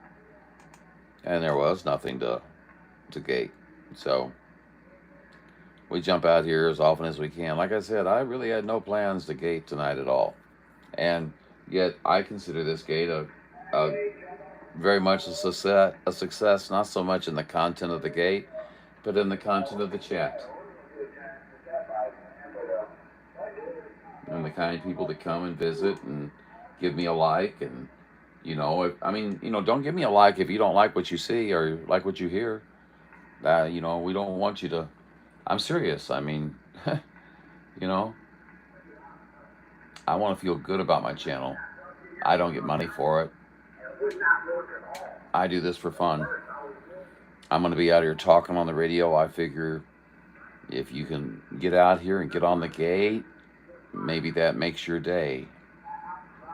and there was nothing to gate. So we jump out here as often as we can. Like I said, I really had no plans to gate tonight at all, and yet I consider this gate a very much a success, not so much in the content of the gate, but in the content of the chat. And the kind of people that come and visit and give me a like, and you know, don't give me a like if you don't like what you see or like what you hear. You know, we don't want you to. I'm serious. I mean, you know, I want to feel good about my channel. I don't get money for it. I do this for fun. I'm going to be out here talking on the radio. I figure if you can get out here and get on the gate, maybe that makes your day.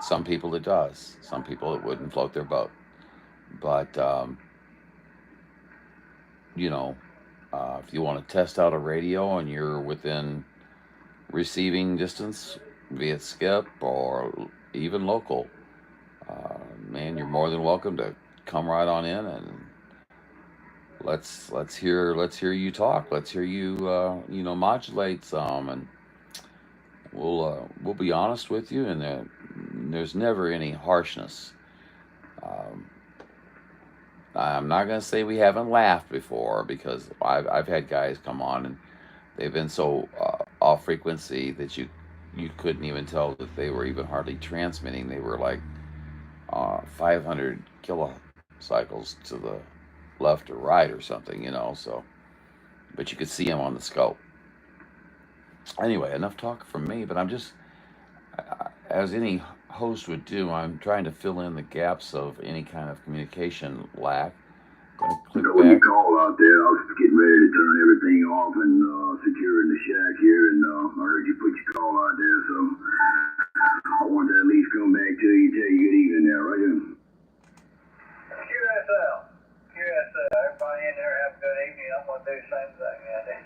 Some people it does. Some people it wouldn't float their boat. But, you know, if you want to test out a radio and you're within receiving distance via skip or even local, man, you're more than welcome to come right on in and let's hear you talk. Let's hear you you know, modulate some, and we'll be honest with you, and there's never any harshness. I'm not gonna say we haven't laughed before, because I've had guys come on and they've been so off frequency that you couldn't even tell that they were even hardly transmitting. They were like 500 kilocycles to the left or right or something, you know. So, but you could see them on the scope. Anyway, enough talk from me. But I'm just, as any host would do, I'm trying to fill in the gaps of any kind of communication lack. Going to click when you back. call out there, I was getting ready to turn everything off and securing the shack here, and I heard you put your call out there, so I wanted to at least come back to you and tell you good evening there, right? QSL. Everybody in there have a good evening. I'm going to do the same thing, Andy.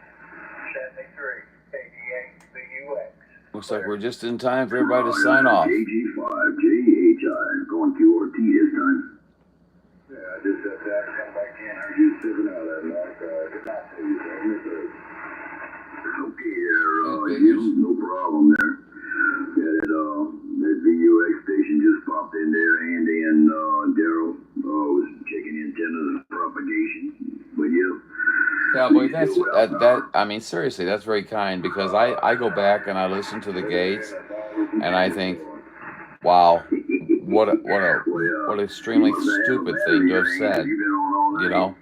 73, 88, BUX. Looks like we're just in time for everybody to sign off. JG5, JHI, going QRT this time. Yeah, I just had that come back in. I was just sitting out there, Mark. Good night to you, sir. Okay, no problem there. Yeah, that VUX station just popped in there. Andy and Daryl was checking antenna propagation. But yeah. Cowboy, that I mean, seriously, that's very kind, because I go back and I listen to the gates and I think, wow, what an extremely stupid thing to have said, you know.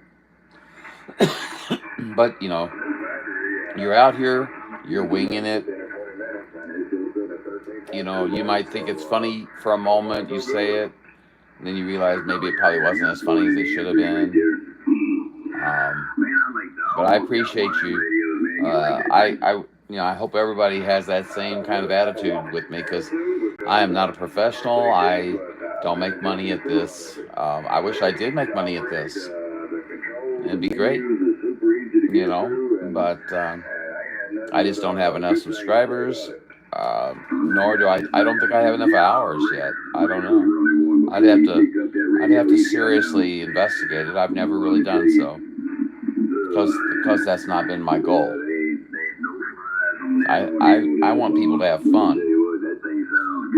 But you know, you're out here, you're winging it. You know, you might think it's funny for a moment, you say it, then you realize maybe it probably wasn't as funny as it should have been. But I appreciate you. I hope everybody has that same kind of attitude with me, because I am not a professional. I don't make money at this. I wish I did make money at this. It'd be great, but I just don't have enough subscribers. Nor do I don't think I have enough hours yet. I don't know. I'd have to seriously investigate it. I've never really done so, because that's not been my goal. I want people to have fun.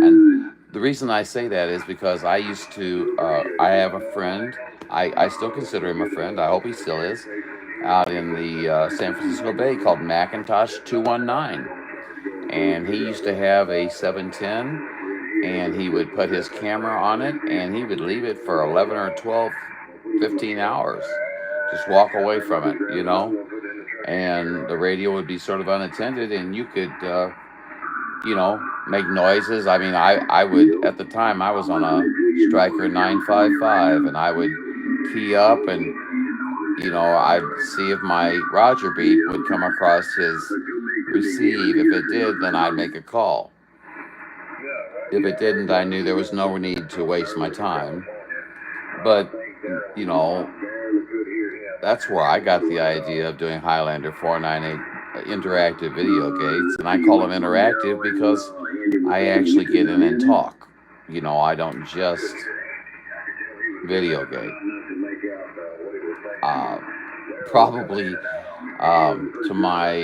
And the reason I say that is because I used to, I have a friend, I still consider him a friend, I hope he still is, out in the San Francisco Bay, called Macintosh 219. And he used to have a 710, and he would put his camera on it, and he would leave it for 11 or 12, 15 hours. Just walk away from it, and the radio would be sort of unattended, and you could, make noises. I mean, I would, at the time, I was on a Striker 955, and I would key up, and, I'd see if my Roger beep would come across his receive. If it did, then I'd make a call. If it didn't, I knew there was no need to waste my time. But, that's where I got the idea of doing Highlander 498 interactive video gates. And I call them interactive because I actually get in and talk. I don't just video gate. Probably to my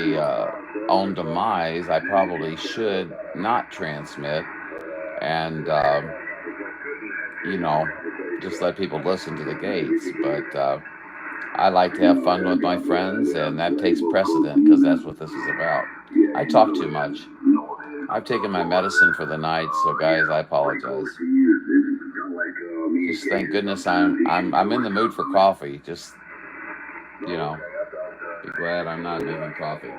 own demise, I probably should not transmit and, just let people listen to the gates. But I like to have fun with my friends, and that takes precedent, because that's what this is about. I talk too much. I've taken my medicine for the night, so guys, I apologize. Just thank goodness I'm in the mood for coffee. Just, be glad I'm not making coffee.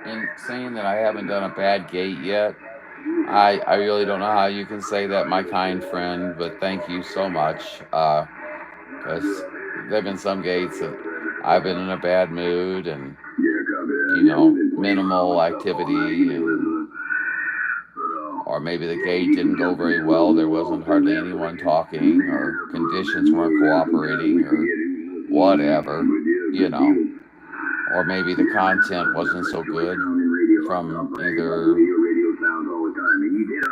And saying that I haven't done a bad gate yet, I really don't know how you can say that, my kind friend, but thank you so much. Because there have been some gates that I've been in a bad mood, and, minimal activity, or maybe the gate didn't go very well, there wasn't hardly anyone talking, or conditions weren't cooperating, or whatever, or maybe the content wasn't so good from either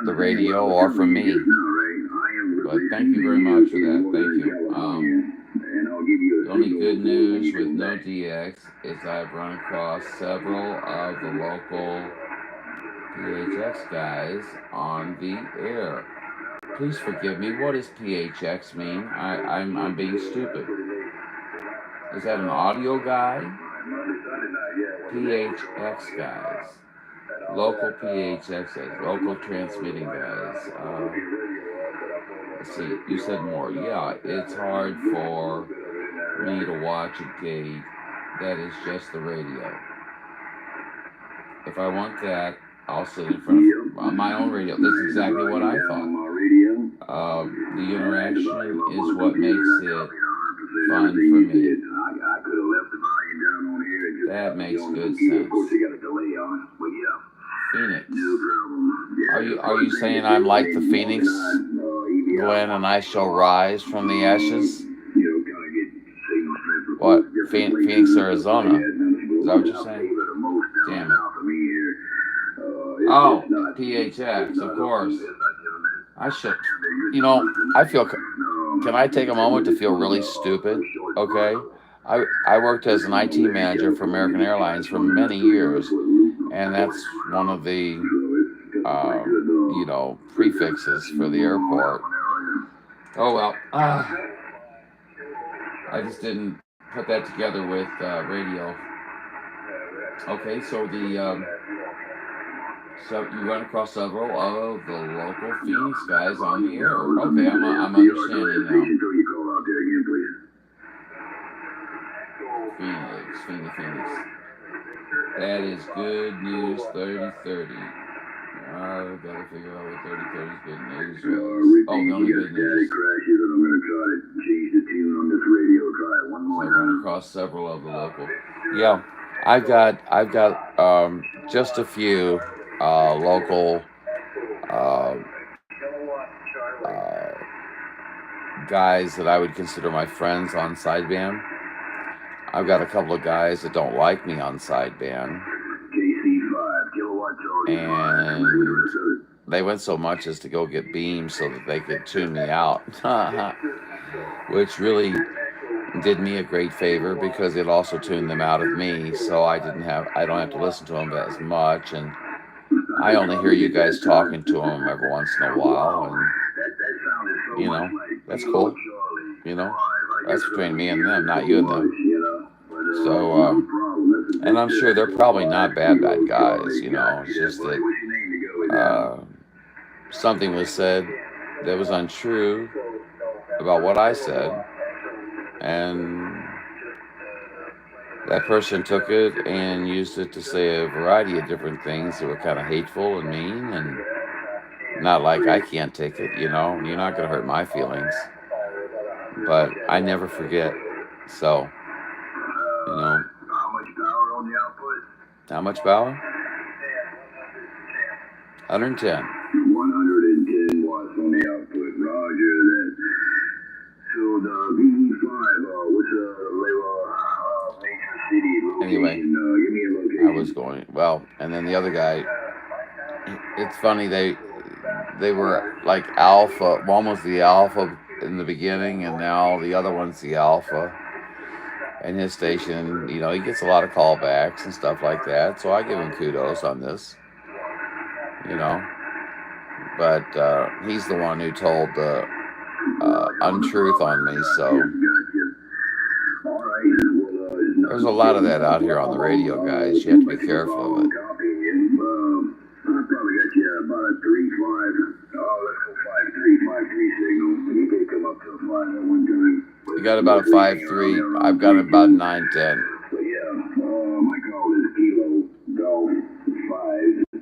the radio or from me. But thank you very much for that. Thank you. The only good news with no DX is I've run across several of the local PHX guys on the air. Please forgive me. What does PHX mean? I'm being stupid. Is that an audio guy? PHX guys. Local PHX guys. Local transmitting guys. Let's see. You said more. Yeah, it's hard for me to watch a gate that is just the radio. If I want that, I'll sit in front of my own radio. That's exactly what I thought. The interaction is what makes it fun for me. That makes good sense. Phoenix. Are you saying I'm like the Phoenix, Glenn, and I shall rise from the ashes? What? Phoenix, Arizona. Is that what you're saying? Damn it. Oh, PHX, of course. I should, I feel, can I take a moment to feel really stupid? Okay. I worked as an IT manager for American Airlines for many years, and that's one of the, prefixes for the airport. Oh, well. I just didn't put that together with radio. Okay, so so you run across several of the local Phoenix guys on the air. Okay, I'm understanding now. Phoenix. That is good news 3030. Gotta figure out what 3030's good news Repeat, was. Oh, the you only got good static news. crashes, and I'm going to try to change the tune on this radio. Try it one So more I've run time. across several of the local. Yeah, I've got just a few local uh, uh, guys that I would consider my friends on sideband. I've got a couple of guys that don't like me on sideband, KC5, kilowatt Charlie 5, and they went so much as to go get beams so that they could tune me out, which really did me a great favor because it also tuned them out of me, so I don't have to listen to them as much, and I only hear you guys talking to them every once in a while, and you know, that's cool. You know, that's between me and them, not you and them. So, and I'm sure they're probably not bad guys. You know, it's just that something was said that was untrue about what I said, and that person took it and used it to say a variety of different things that were kind of hateful and mean, and not like I can't take it, you know, you're not going to hurt my feelings. But I never forget. So, you know. How much power on the output? How much power? 110. 110 watts on the output. Roger that. So the VE5, what's the major city location? Anyway, Give me a location. I was going, well, and then the other guy, it's funny, they were like alpha, one was the alpha in the beginning, and now the other one's the alpha. And his station, you know, he gets a lot of callbacks and stuff like that, so I give him kudos on this, you know. But he's the one who told the untruth on me, so there's a lot of that out here on the radio, guys. You have to be careful of it. I probably got you about a 3.5. Let's go 5.3 signal. You can come up to a 5 at one time. You got about a 5.3. I've got about 9.10. But yeah, my call is Kilo Golf 5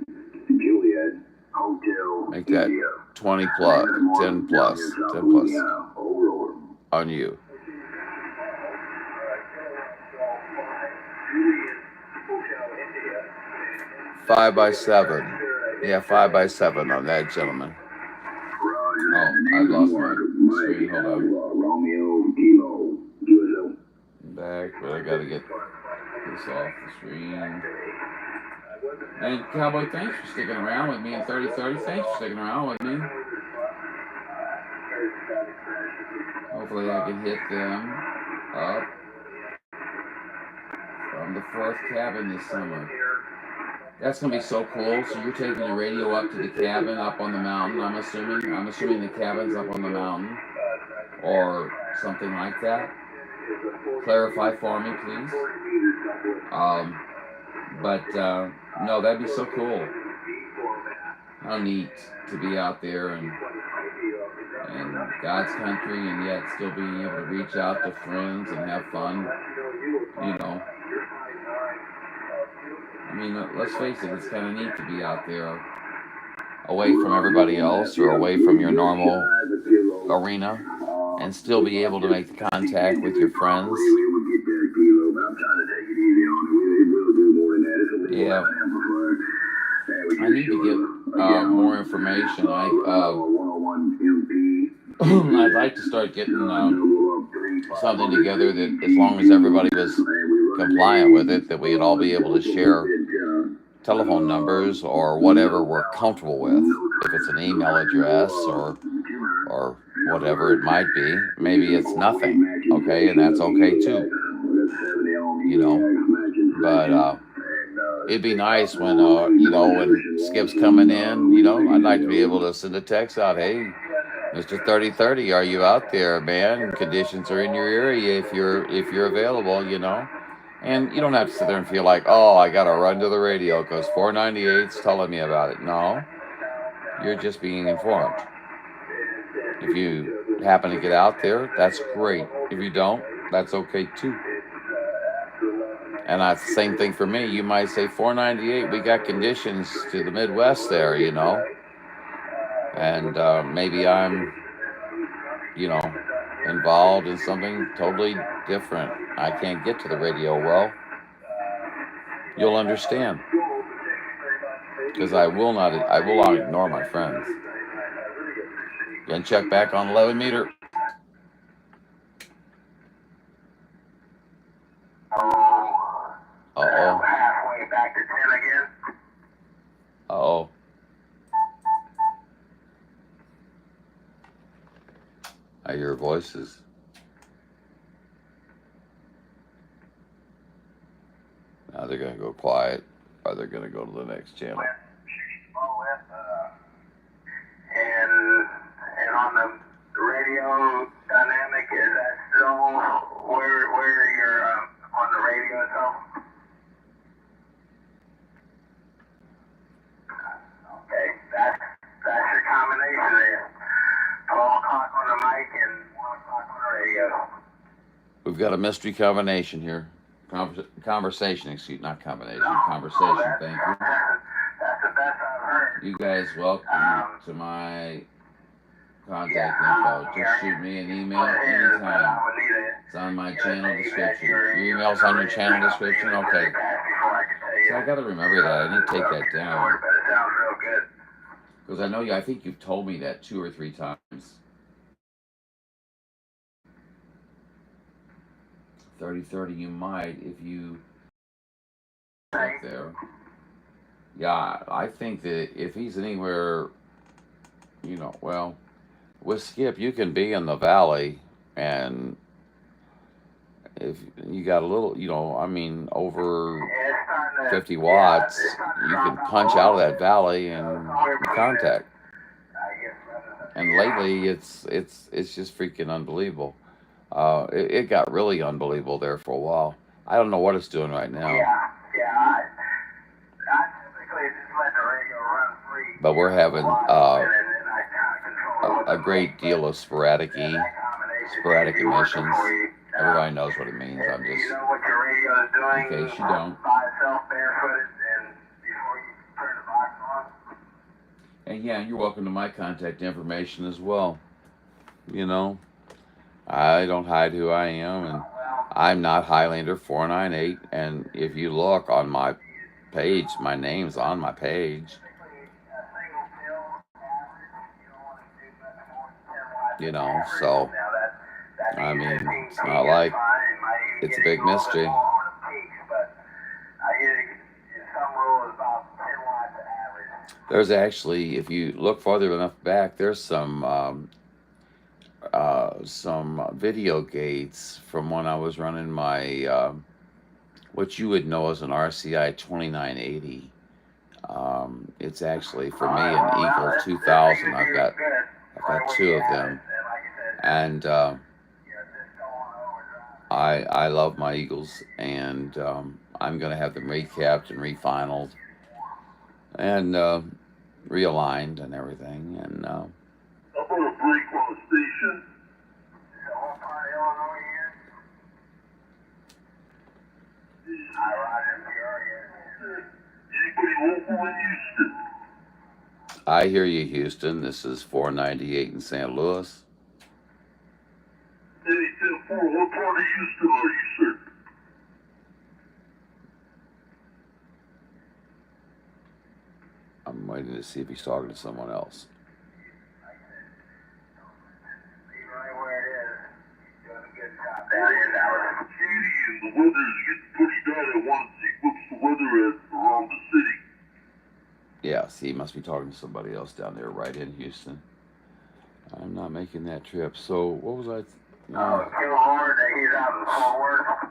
Juliet Hotel. Make that 20 plus, 10 plus, 10 plus on you. Five by 7. Yeah, 5 by 7 on that, gentleman. Oh, I lost my screen. Hold on. Romeo Kilo USO. Back, but I gotta get this off the screen. And Cowboy, thanks for sticking around with me in 3030. Thanks for sticking around with me. Hopefully I can hit them up from the 4th cabin this summer. That's gonna be so cool. So you're taking the radio up to the cabin up on the mountain. I'm assuming the cabin's up on the mountain or something like that. Clarify for me, please. No, that'd be so cool. How neat to be out there and God's country, and yet still being able to reach out to friends and have fun. You know. I mean, let's face it, it's kind of neat to be out there away from everybody else or away from your normal arena and still be able to make the contact with your friends. Yeah. I need to get more information. I'd like to start getting something together that, as long as everybody was compliant with it, that we'd all be able to share telephone numbers or whatever we're comfortable with. If it's an email address or whatever it might be, maybe it's nothing, okay, and that's okay too, you know. But it'd be nice when when Skip's coming in, I'd like to be able to send a text out, hey, Mr. 3030, are you out there, man? Conditions are in your area if you're available, And you don't have to sit there and feel like, oh, I got to run to the radio because 498's telling me about it. No, you're just being informed. If you happen to get out there, that's great. If you don't, that's okay too. And that's the same thing for me. You might say 498, we got conditions to the Midwest there, you know. And maybe I'm, you know, involved in something totally different. I can't get to the radio well. You'll understand. Because I will not ignore my friends. Gonna check back on 11 meter. Uh-oh. Halfway back to 10 again. Uh-oh. I hear voices. Now they're going to go quiet, or they're going to go to the next channel. And on the radio dynamic, is that still where you're on the radio itself? Okay, that's your combination there. 12 o'clock on the mic and 1 o'clock on the radio. We've got a mystery combination here. Conversation, excuse, not combination, conversation, thank you. That's the best I've heard. You guys, welcome to my contact info. Just shoot me an email anytime. It's on my channel description. Your email's on your channel description? Okay. So I gotta remember that. I need to take that down. Because I know you, I think you've told me that 2 or 3 times. 30-30, you might if you up there. Yeah, I think that if he's anywhere, you know, well, with Skip, you can be in the valley, and if you got a little, you know, I mean, over 50 watts, you can punch out of that valley and contact. And lately, it's just freaking unbelievable. It got really unbelievable there for a while. I don't know what it's doing right now. I typically just let the radio run free. But we're having a great deal of sporadic emissions. Everybody knows what it means. I'm just, You know what your radio is doing? in case you don't. By itself, barefooted, and before you turn the box on. And yeah, you're welcome to my contact information as well. You know, I don't hide who I am, and I'm not Highlander 498. And if you look on my page, my name's on my page. You know, so I mean, it's not like it's a big mystery. There's actually, if you look farther enough back, there's some video gates from when I was running my what you would know as an RCI 2980. It's actually for me an Eagle 2000. I've got 2 of them, and I love my Eagles, and I'm gonna have them recapped and refinaled and realigned and everything, and I'm gonna break on the station. Anybody local in Houston? I hear you, Houston. This is 498 in St. Louis. Hey, 10-4, what part of Houston are you, sir? I'm waiting to see if he's talking to someone else. Right where it is. Doing a good job down here now. Katie, and the weather is getting pretty bad. I want to see what's the weather at around the city. Yeah, see, he must be talking to somebody else down there right in Houston. I'm not making that trip. So, what was I... He's out in Fort Worth.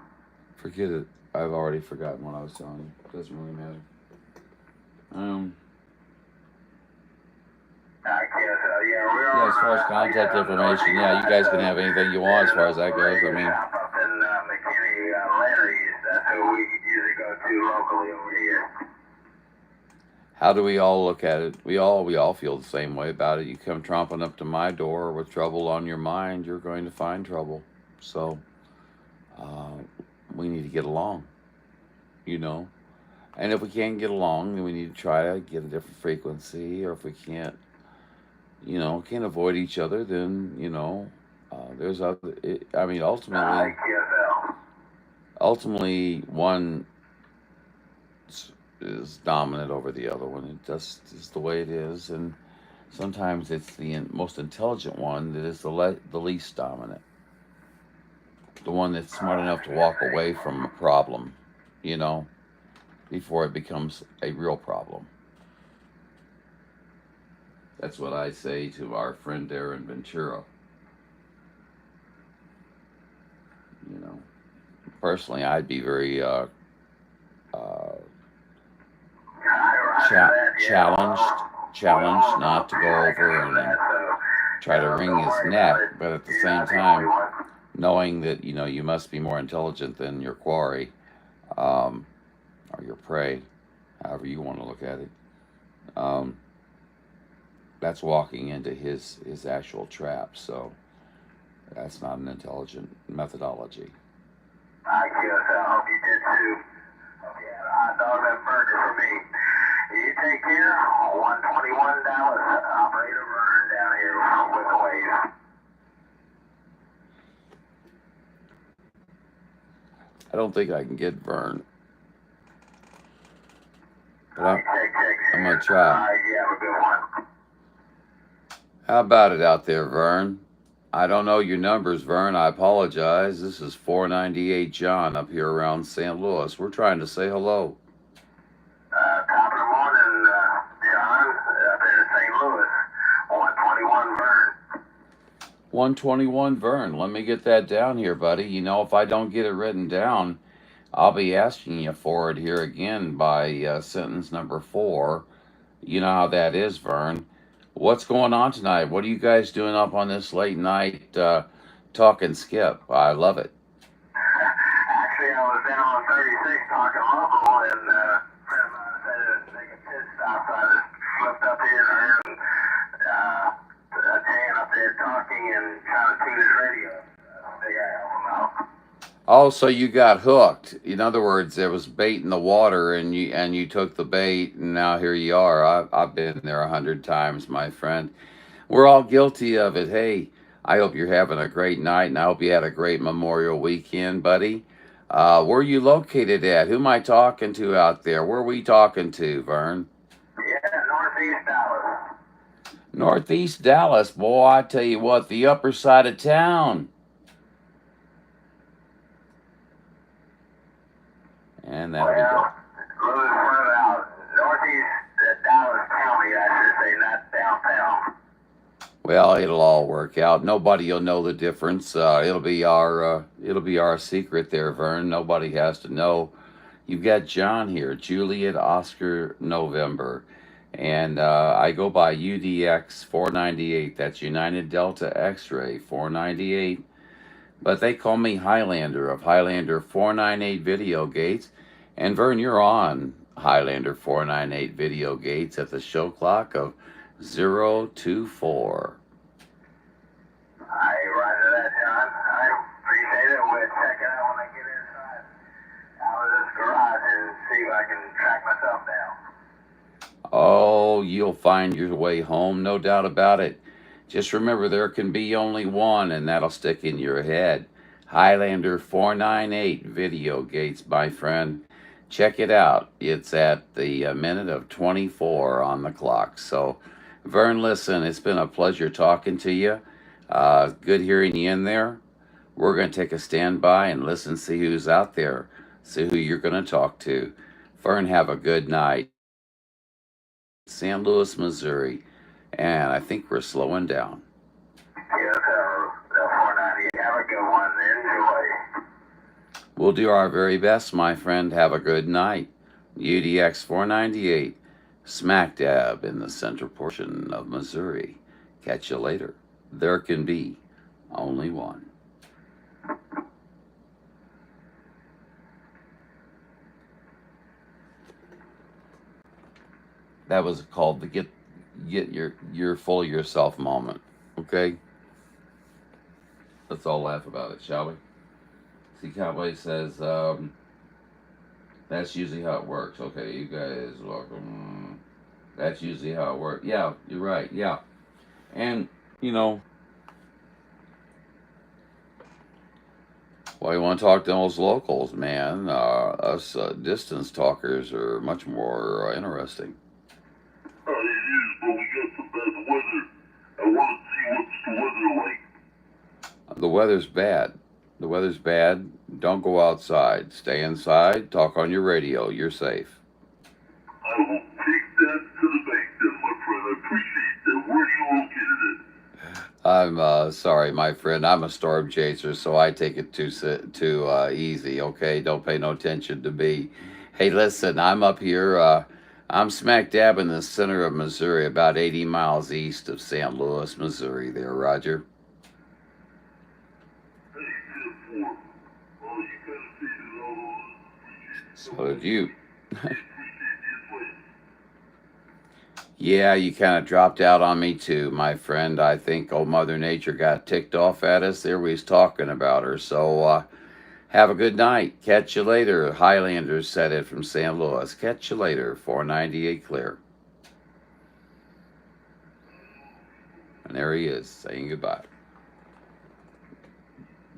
Forget it. I've already forgotten what I was telling you. Doesn't really matter. I guess, Yeah, as far as contact information, yeah, you guys can have anything you want as far as that goes. I mean, up in McKinney, Larry's. That's who we usually go to locally over here. how do we all look at it? We all feel the same way about it. You come tromping up to my door with trouble on your mind, you're going to find trouble. So we need to get along. you know. And if we can't get along, then we need to try to get a different frequency. Or if we can't, can't avoid each other, then, there's other. I mean, ultimately, one is dominant over the other one. It just is the way it is, and sometimes it's the most intelligent one that is the least dominant, the one that's smart enough to walk away from a problem, you know, before it becomes a real problem. That's what I say to our friend there in Ventura. You know, personally, I'd be very uh, challenged not to go over and try to wring his neck, but at the same time, knowing that you must be more intelligent than your quarry, or your prey, however you want to look at it. Um, that's walking into his actual trap. So that's not an intelligent methodology. I guess I hope you did too. Hope you had a hot dog and burger for me. You take care. 121 Dallas. Operator Vern down here with the wave. I don't think I can get Vern, but I'm gonna try. You have a good one. How about it out there, Vern? I don't know your numbers, Vern. I apologize. This is 498 John up here around St. Louis. We're trying to say hello. Top of the morning, John, up in St. Louis. 121 Vern. 121 Vern. Let me get that down here, buddy. If I don't get it written down, I'll be asking you for it here again by sentence number 4. You know how that is, Vern. What's going on tonight? What are you guys doing up on this late night talking skip? I love it. Actually, I was down on 36 talking local, and a friend of mine said to take a pit stop, so I just flipped up here and heard Dan up there talking and trying to tune his radio. I think I help him out. Oh, so you got hooked. In other words, there was bait in the water, and you took the bait, and now here you are. I've been there 100 times, my friend. We're all guilty of it. Hey, I hope you're having a great night, and I hope you had a great Memorial weekend, buddy. Where are you located at? Who am I talking to out there? Where are we talking to, Vern? Yeah, Northeast Dallas. Northeast Dallas. Boy, I tell you what, the upper side of town. And there we go. Moving further out, Northeast Dallas County, I should say, not downtown. Well, it'll all work out. Nobody will know the difference. It'll be our secret there, Vern. Nobody has to know. You've got John here, Juliet Oscar November, and I go by UDX 498. That's United Delta X-Ray 498. But they call me Highlander of Highlander 498 Video Gates. And Vern, you're on Highlander 498 Video Gates at the show clock of 024. I roger that, John. I appreciate it. We'll check it out when I get inside out of this garage and see if I can track myself down. Oh, you'll find your way home, no doubt about it. Just remember, there can be only one, and that'll stick in your head. Highlander 498 Video Gates, my friend. Check it out. It's at the minute of 24 on the clock. So, Vern, listen, it's been a pleasure talking to you. Good hearing you in there. We're going to take a standby and listen, see who's out there, see who you're going to talk to. Vern, have a good night. St. Louis, Missouri. And I think we're slowing down. Yes, 490. Have a good one. Enjoy. We'll do our very best, my friend. Have a good night. UDX 498, smack dab in the center portion of Missouri. Catch you later. There can be only one. That was called the get your full of yourself moment. Okay? Let's all laugh about it, shall we? See, Cowboy says, That's usually how it works. Okay, you guys welcome. That's usually how it works. Yeah, you're right. Yeah, and you know, well, you want to talk to those locals, man. Us distance talkers are much more interesting. It is, but we got some bad weather. I want to see what's the weather like. The weather's bad. The weather's bad. Don't go outside. Stay inside. Talk on your radio. You're safe. I will take that to the bank then, my friend. I appreciate that. Where are you located at? I'm sorry, my friend. I'm a storm chaser, so I take it too easy. Okay, don't pay no attention to me. Hey, listen, I'm up here. I'm smack dab in the center of Missouri, about 80 miles east of St. Louis, Missouri. There, Roger. Hey, 10-4. Oh, you kind of figured all those. So did you. Appreciate the advice. Yeah, you kind of dropped out on me too, my friend. I think old Mother Nature got ticked off at us. There we was talking about her. So have a good night. Catch you later. Highlanders said it from St. Louis. Catch you later. 498 clear. And there he is saying goodbye.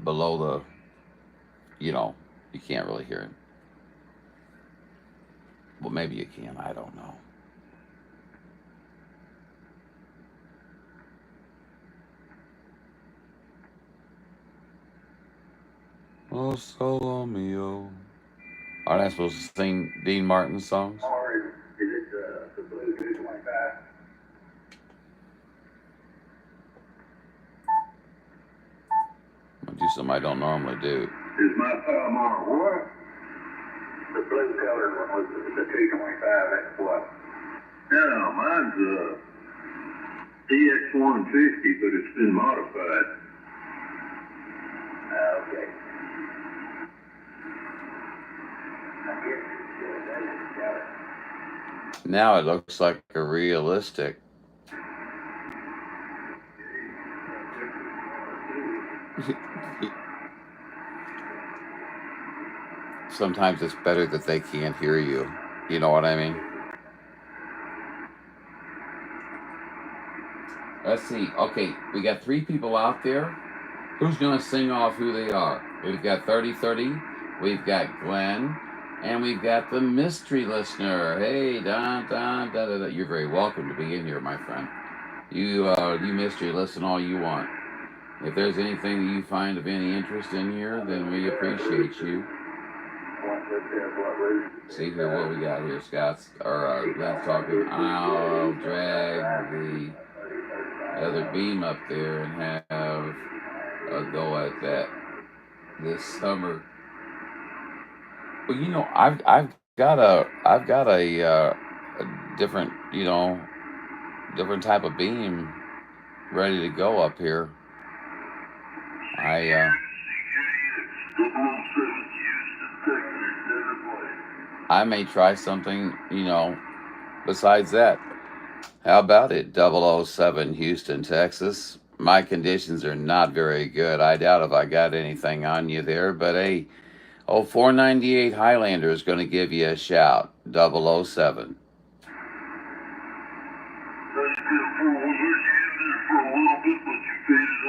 Below the, you can't really hear him. Well, maybe you can. I don't know. Oh, solo mio. Aren't I supposed to sing Dean Martin songs? Or is it the Blue 225? I'll do something I don't normally do. Is my Palomar what? The blue colored one was the 225, that's what? No, mine's DX150, but it's been modified. Okay. Now it looks like a realistic. Sometimes it's better that they can't hear you. You know what I mean? Let's see. Okay, we got 3 people out there. Who's going to sing off who they are? We've got 3030, we've got Glenn, and we've got the mystery listener. Hey, Don, Don, da, da, da. You're very welcome to be in here, my friend. You mystery listen all you want. If there's anything that you find of any interest in here, then we appreciate you. See here what we got here, Scott's, or Glenn's talking. I'll drag the other beam up there and have a go at that this summer. Well, I've got a different, different type of beam ready to go up here. I may try something, besides that. How about it? 007 Houston, Texas. My conditions are not very good. I doubt if I got anything on you there, but hey, 498 Highlander is going to give you a shout. 007.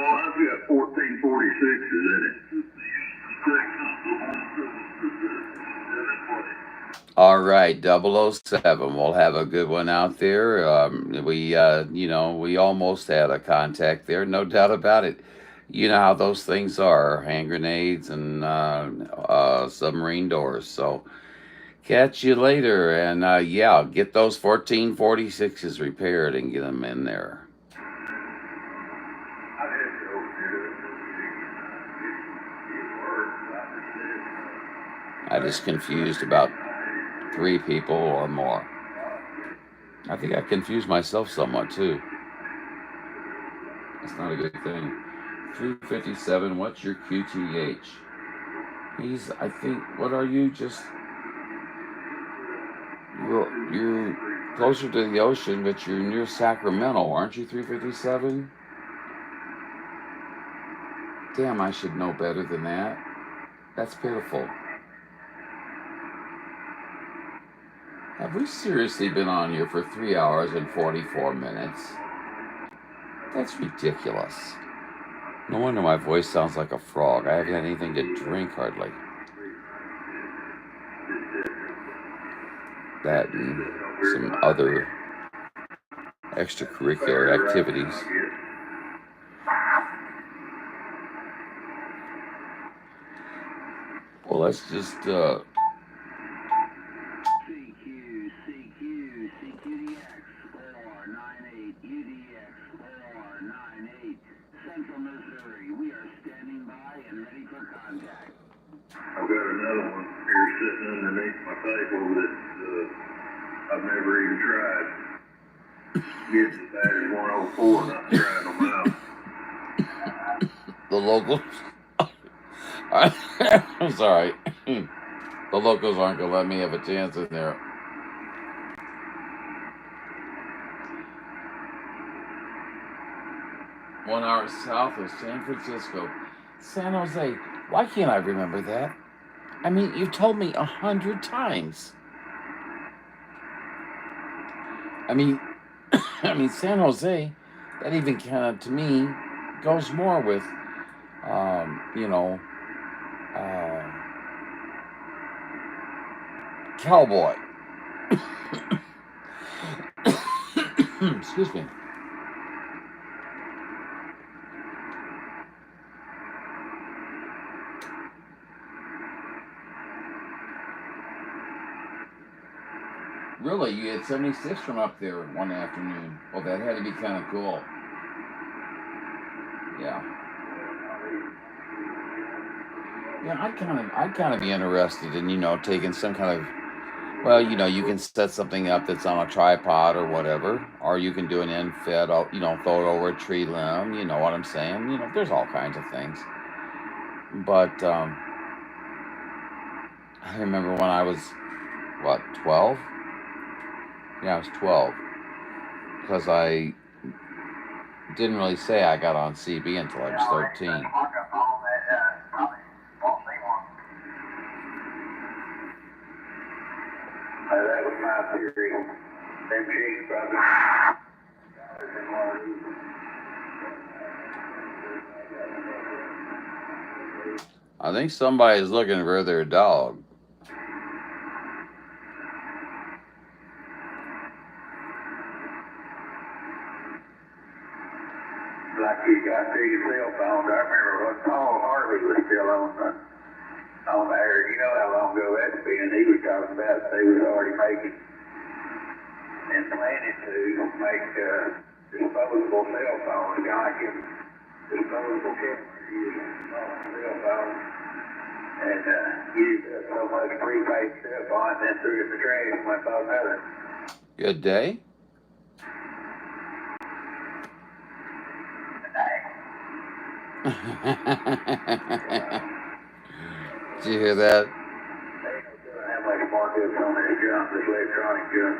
I've got 1446 in it. All right, 007. We'll have a good one out there. We almost had a contact there, no doubt about it. You know how those things are, hand grenades and submarine doors. So catch you later, and get those 1446s repaired and get them in there. I just confused about 3 people or more. I think I confused myself somewhat too. That's not a good thing. 357, what's your QTH? I think, what are you? You're closer to the ocean, but you're near Sacramento, aren't you, 357? Damn, I should know better than that. That's pitiful. Have we seriously been on here for 3 hours and 44 minutes? That's ridiculous. No wonder my voice sounds like a frog. I haven't had anything to drink hardly. That and some other extracurricular activities. Well, let's just I've got another one here sitting underneath my table that I've never even tried. Gets as bad as 104 and I'm trying them out. the locals. I'm sorry. The locals aren't gonna let me have a chance in there. One hour south of San Francisco. San Jose. Why can't I remember that? I mean, you've told me 100 times. I mean, San Jose, that even kind of, to me, goes more with, cowboy. Excuse me. Really, you had 76 from up there one afternoon. Well, that had to be kind of cool. Yeah. Yeah, I'd kind of be interested in, taking some kind of, well, you can set something up that's on a tripod or whatever, or you can do an end fed, throw it over a tree limb, you know what I'm saying? There's all kinds of things. But I remember when I was, 12? Yeah, I was 12. Because I didn't really say I got on CB until I was 13. That was my theory. Them chicks probably. I think somebody's looking for their dog. Like you got big cell phones. I remember when Paul Harvey was still on the air. You know how long ago that's been. He was talking about they was already making and planning to make disposable cell phones, kind of like disposable cameras using cell phones. And used so much prepaid stuff on it, then threw it in the trash and went by another. Good day. Did you hear that? They don't have much markups on this junk, this electronic junk.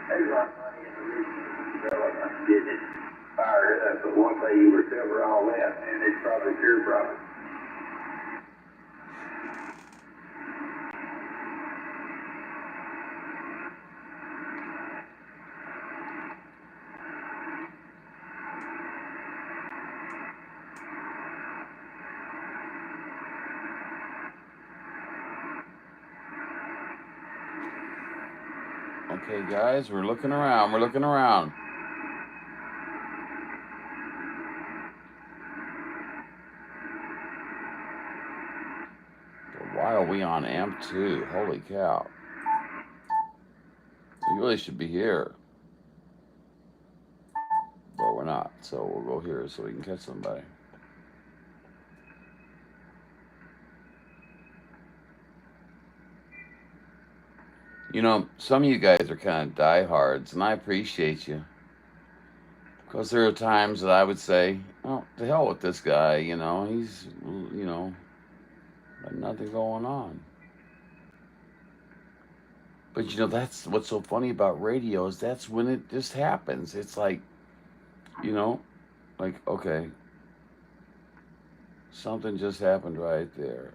There's a lot of money in the research development getting it fired up, but once they recover all that, and it's probably pure profit. Okay, guys, we're looking around. Why are we on AMP2? Holy cow. We really should be here. But we're not, so we'll go here so we can catch somebody. Some of you guys are kind of diehards, and I appreciate you. Because there are times that I would say, oh, to hell with this guy, he's, got nothing going on. But, that's what's so funny about radio is that's when it just happens. It's like, okay, something just happened right there.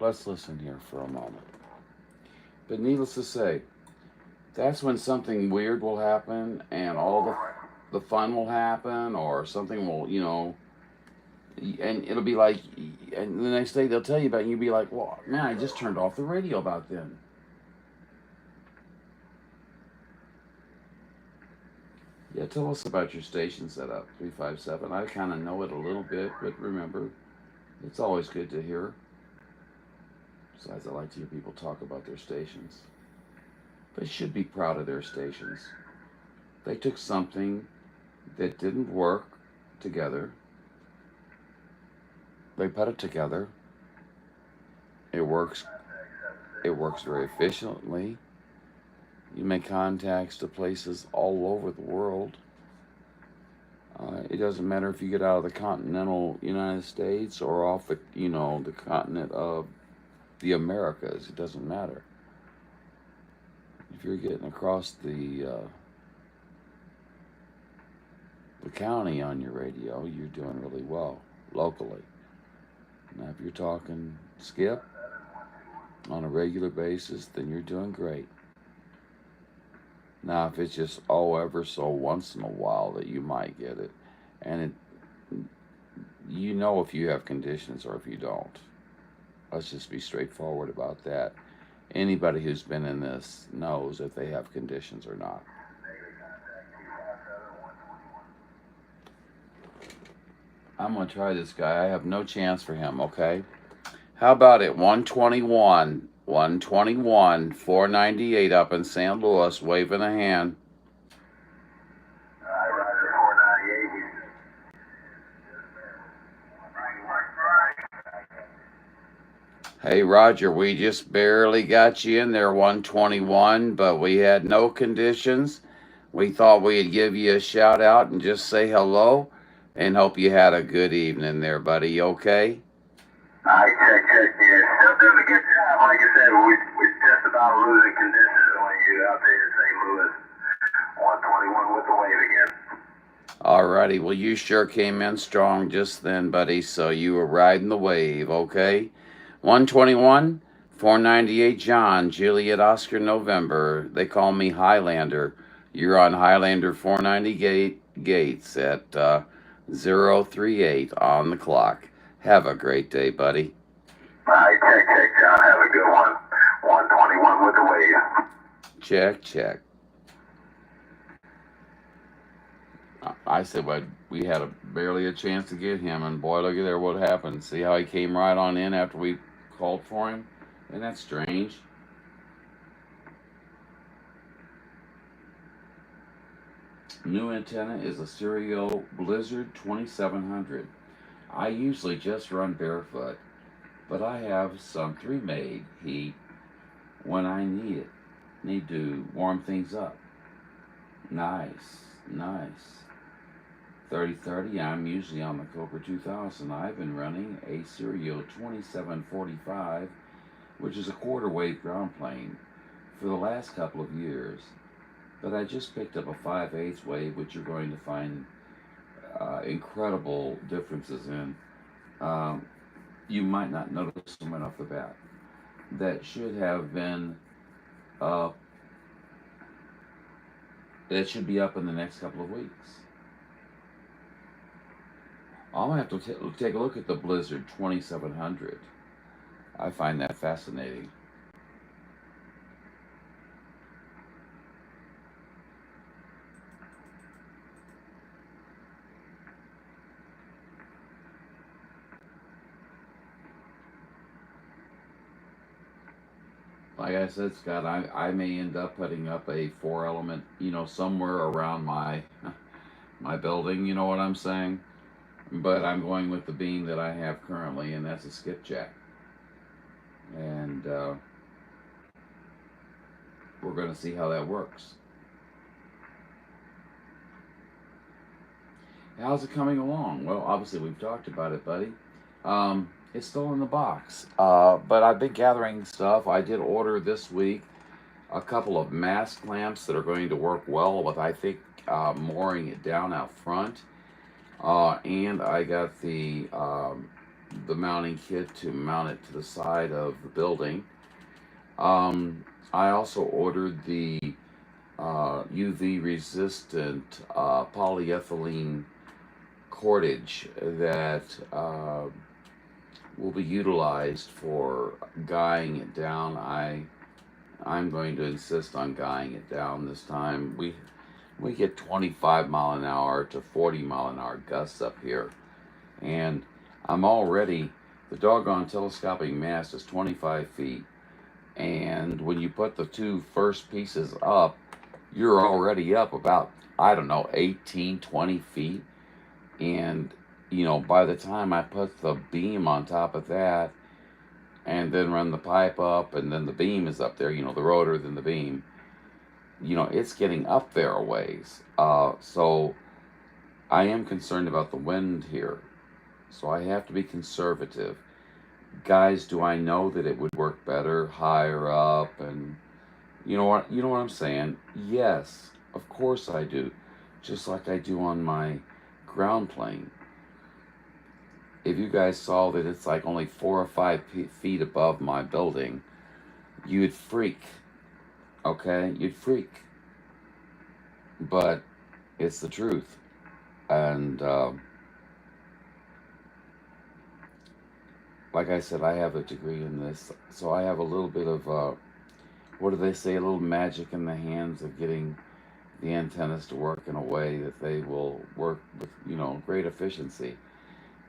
let's listen here for a moment. But needless to say, that's when something weird will happen and all the fun will happen, or something will, and it'll be like, and the next day they'll tell you about it, and you'll be like, well, man, I just turned off the radio about then. Yeah, tell us about your station setup, 357. I kind of know it a little bit, but remember, it's always good to hear. Besides, I like to hear people talk about their stations. They should be proud of their stations. They took something that didn't work together. They put it together. It works. It works very efficiently. You make contacts to places all over the world. It doesn't matter if you get out of the continental United States or off the, the continent of the Americas. It doesn't matter. If you're getting across the county on your radio, you're doing really well locally. Now, if you're talking skip on a regular basis, then you're doing great. Now, if it's just, ever so once in a while that you might get it, and if you have conditions or if you don't. Let's just be straightforward about that. Anybody who's been in this knows if they have conditions or not. I'm going to try this guy. I have no chance for him, okay? How about it? 121, 498 up in St. Louis, waving a hand. Roger, 498. Hey, Roger, we just barely got you in there, 121, but we had no conditions. We thought we'd give you a shout out and just say hello and hope you had a good evening there, buddy. Okay? I check. Yeah, still doing a good job. Like I said, we're just about losing conditions when you out there in St. Louis. 121 with the wave again. Alrighty, well, you sure came in strong just then, buddy, so you were riding the wave, okay? 121, 498 John, Juliet Oscar November. They call me Highlander. You're on Highlander 490 Gates at 038 on the clock. Have a great day, buddy. I check, John. Have a good one. 121 with the wave. Check. I said, well, we had barely a chance to get him, and boy, look at there what happened. See how he came right on in after we called for him? Isn't that strange? New antenna is a Serial Blizzard 2700. I usually just run barefoot, but I have some 3-made heat when I need it. Need to warm things up. Nice. 3030, I'm usually on the Cobra 2000. I've been running a Serial 2745, which is a quarter-wave ground plane, for the last couple of years. But I just picked up a 5/8 wave, which you're going to find incredible differences in. You might not notice them right off the bat. That should have been that should be up in the next couple of weeks. I'm going to have to take a look at the Blizzard 2700. I find that fascinating. Like I said, Scott, I may end up putting up a 4-element, somewhere around my building, you know what I'm saying? But I'm going with the beam that I have currently, and that's a skipjack. And we're going to see how that works. How's it coming along? Well, obviously we've talked about it, buddy. It's still in the box, but I've been gathering stuff. I did order this week a couple of mast clamps that are going to work well with, I think, mooring it down out front. And I got the the mounting kit to mount it to the side of the building. I also ordered the UV resistant polyethylene cordage that will be utilized for guying it down. I'm going to insist on guying it down this time. We get 25 mile an hour to 40 mile an hour gusts up here, and I'm already, the doggone telescoping mast is 25 feet, and when you put the two first pieces up, you're already up about, I don't know, 18, 20 feet. And, by the time I put the beam on top of that and then run the pipe up and then the beam is up there, the rotor, then the beam, it's getting up there a ways. So I am concerned about the wind here. So I have to be conservative. Guys, do I know that it would work better higher up? And you know what I'm saying? Yes, of course I do. Just like I do on my ground plane. If you guys saw that it's like only 4 or 5 feet above my building, you'd freak. Okay? You'd freak. But it's the truth. And like I said, I have a degree in this, so I have a little bit of, what do they say, a little magic in the hands of getting the antennas to work in a way that they will work with, great efficiency.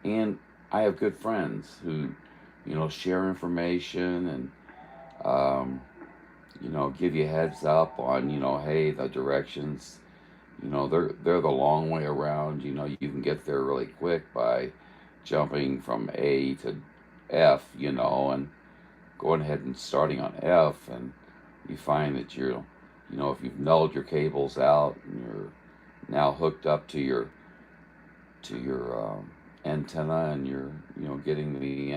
And I have good friends who, share information and, give you heads up on, hey, the directions, they're the long way around. You can get there really quick by jumping from A to F, and going ahead and starting on F, and you find that if you've nulled your cables out and you're now hooked up to your antenna, and you're getting the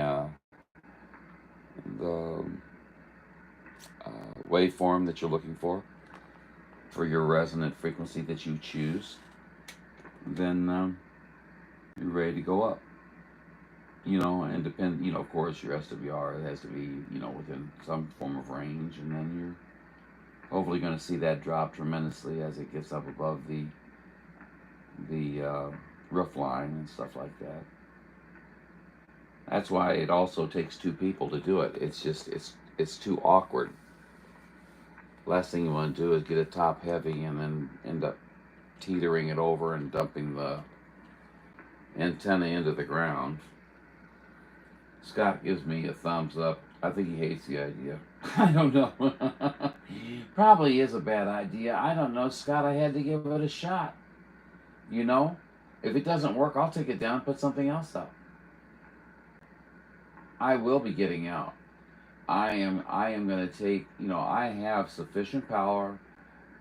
waveform that you're looking for your resonant frequency that you choose, then you're ready to go up. And depend, of course, your SWR has to be, within some form of range, and then you're hopefully going to see that drop tremendously as it gets up above the roof line and stuff like that. That's why it also takes 2 people to do it. It's just, it's too awkward. Last thing you want to do is get it top heavy and then end up teetering it over and dumping the antenna into the ground. Scott gives me a thumbs up. I think he hates the idea. I don't know. Probably is a bad idea. I don't know, Scott. I had to give it a shot. If it doesn't work, I'll take it down and put something else up. I will be getting out. I am going to take, I have sufficient power.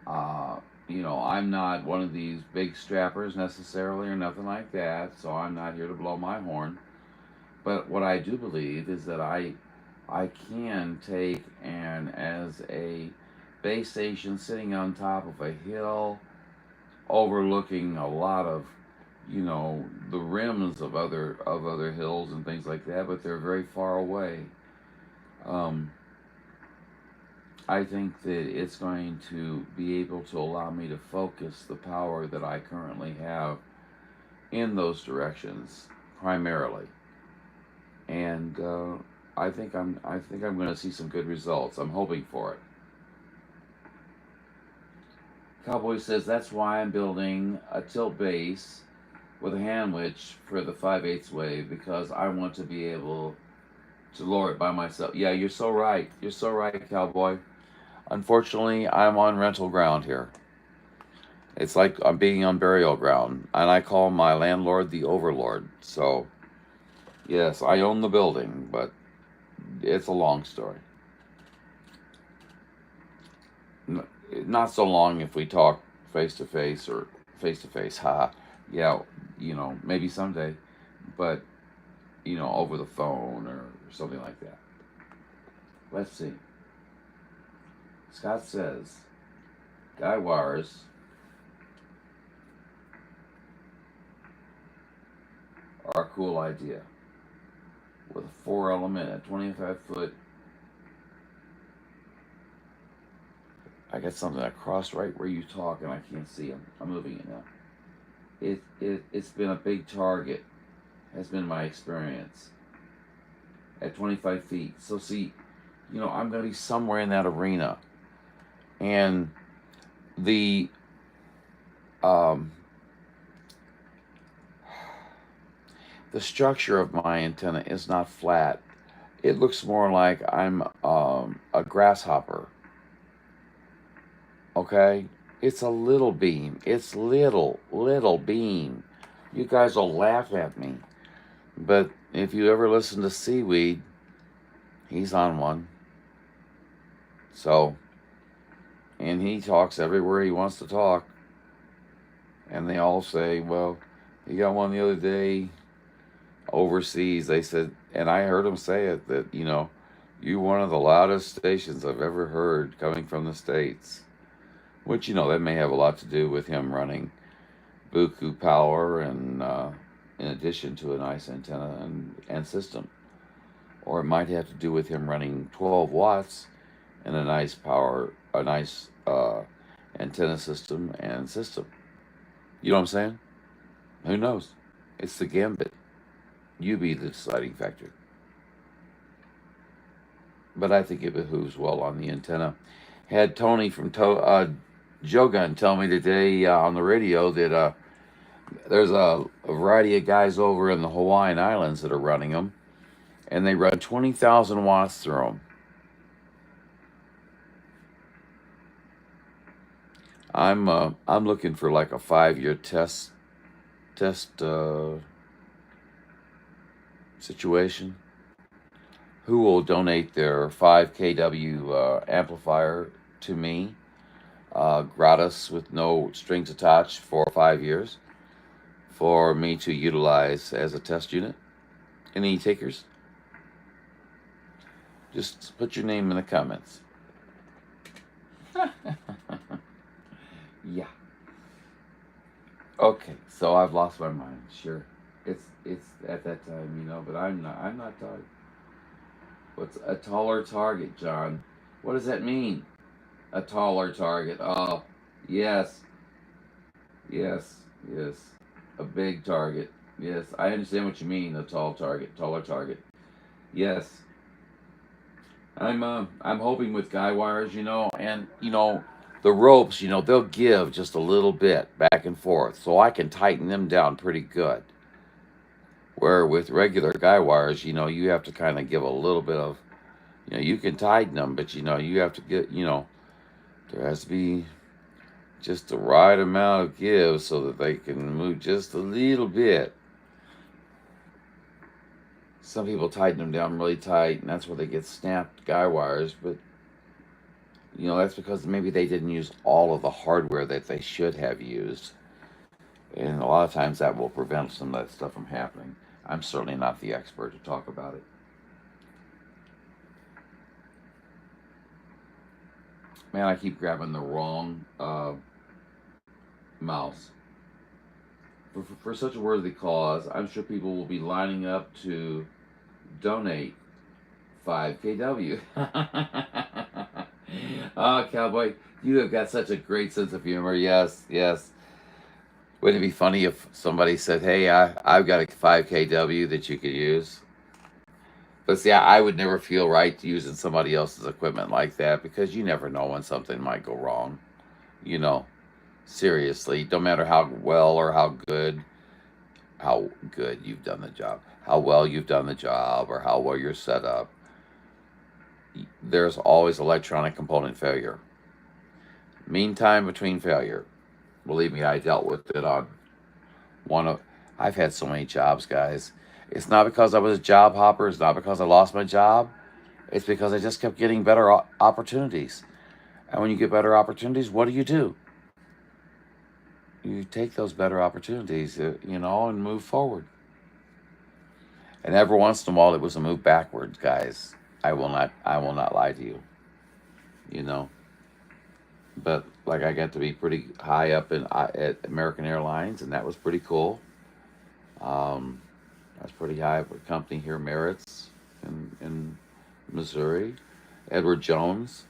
I'm not one of these big strappers necessarily or nothing like that, so I'm not here to blow my horn. But what I do believe is that I can take, and as a base station sitting on top of a hill overlooking a lot of, the rims of other hills and things like that, but they're very far away. I think that it's going to be able to allow me to focus the power that I currently have in those directions primarily. And I think I'm going to see some good results. I'm hoping for it. Cowboy says that's why I'm building a tilt base with a hand winch for the 5/8 wave, because I want to be able to lower it by myself. Yeah, you're so right. You're so right, Cowboy. Unfortunately, I'm on rental ground here. It's like I'm being on burial ground, and I call my landlord the overlord. So, yes, I own the building, but it's a long story. Not so long if we talk face to face or face to face. Ha, yeah, maybe someday, but over the phone or something like that. Let's see. Scott says, guy wires are a cool idea. with a 4-element at 25 foot. I got something across right where you talk and I can't see them. I'm moving it now. It's been a big target, has been my experience, at 25 feet. So see, I'm going to be somewhere in that arena. And the structure of my antenna is not flat. It looks more like I'm a grasshopper. Okay? It's a little beam. It's little beam. You guys will laugh at me. But if you ever listen to Seaweed, he's on one. So, and he talks everywhere he wants to talk. And they all say, well, he got one the other day overseas. They said, and I heard him say it, that, you're one of the loudest stations I've ever heard coming from the States. Which, that may have a lot to do with him running buku power and in addition to a nice antenna and system. Or it might have to do with him running 12 watts and a nice antenna system and system. You know what I'm saying? Who knows? It's the gambit. You be the deciding factor. But I think it behooves well on the antenna. Had Tony from Joe Gun tell me today on the radio that there's a variety of guys over in the Hawaiian Islands that are running them, and they run 20,000 watts through them. I'm looking for like a 5-year test situation. Who will donate their 5 kW amplifier to me, gratis with no strings attached for 5 years, for me to utilize as a test unit? Any takers? Just put your name in the comments. Yeah. Okay, so I've lost my mind. Sure, it's at that time, but I'm not tired. What's a taller target, John? What does that mean? A taller target. Oh, yes. A big target. Yes, I understand what you mean. A taller target. Yes. I'm hoping with guy wires, and the ropes, they'll give just a little bit back and forth, so I can tighten them down pretty good. Where with regular guy wires, you have to kind of give a little bit of, you can tighten them, but you have to get, there has to be just the right amount of give so that they can move just a little bit. Some people tighten them down really tight, and that's where they get snapped guy wires, but that's because maybe they didn't use all of the hardware that they should have used. And a lot of times that will prevent some of that stuff from happening. I'm certainly not the expert to talk about it. Man, I keep grabbing the wrong mouse. For such a worthy cause, I'm sure people will be lining up to donate 5 kW. Oh, Cowboy, you have got such a great sense of humor. Yes. Wouldn't it be funny if somebody said, hey, I've got a 5 kW that you could use? But see, I would never feel right using somebody else's equipment like that, because you never know when something might go wrong. Seriously, no matter how well or how good you've done the job, how well you've done the job, or how well you're set up, there's always electronic component failure. Meantime between failure. Believe me, I dealt with it on I've had so many jobs, guys. It's not because I was a job hopper. It's not because I lost my job. It's because I just kept getting better opportunities. And when you get better opportunities, what do? You take those better opportunities, and move forward. And every once in a while, it was a move backwards, guys. I will not lie to you. But like, I got to be pretty high up at American Airlines, and that was pretty cool. That's pretty high. A company here, Merritt's, in Missouri. Edward Jones.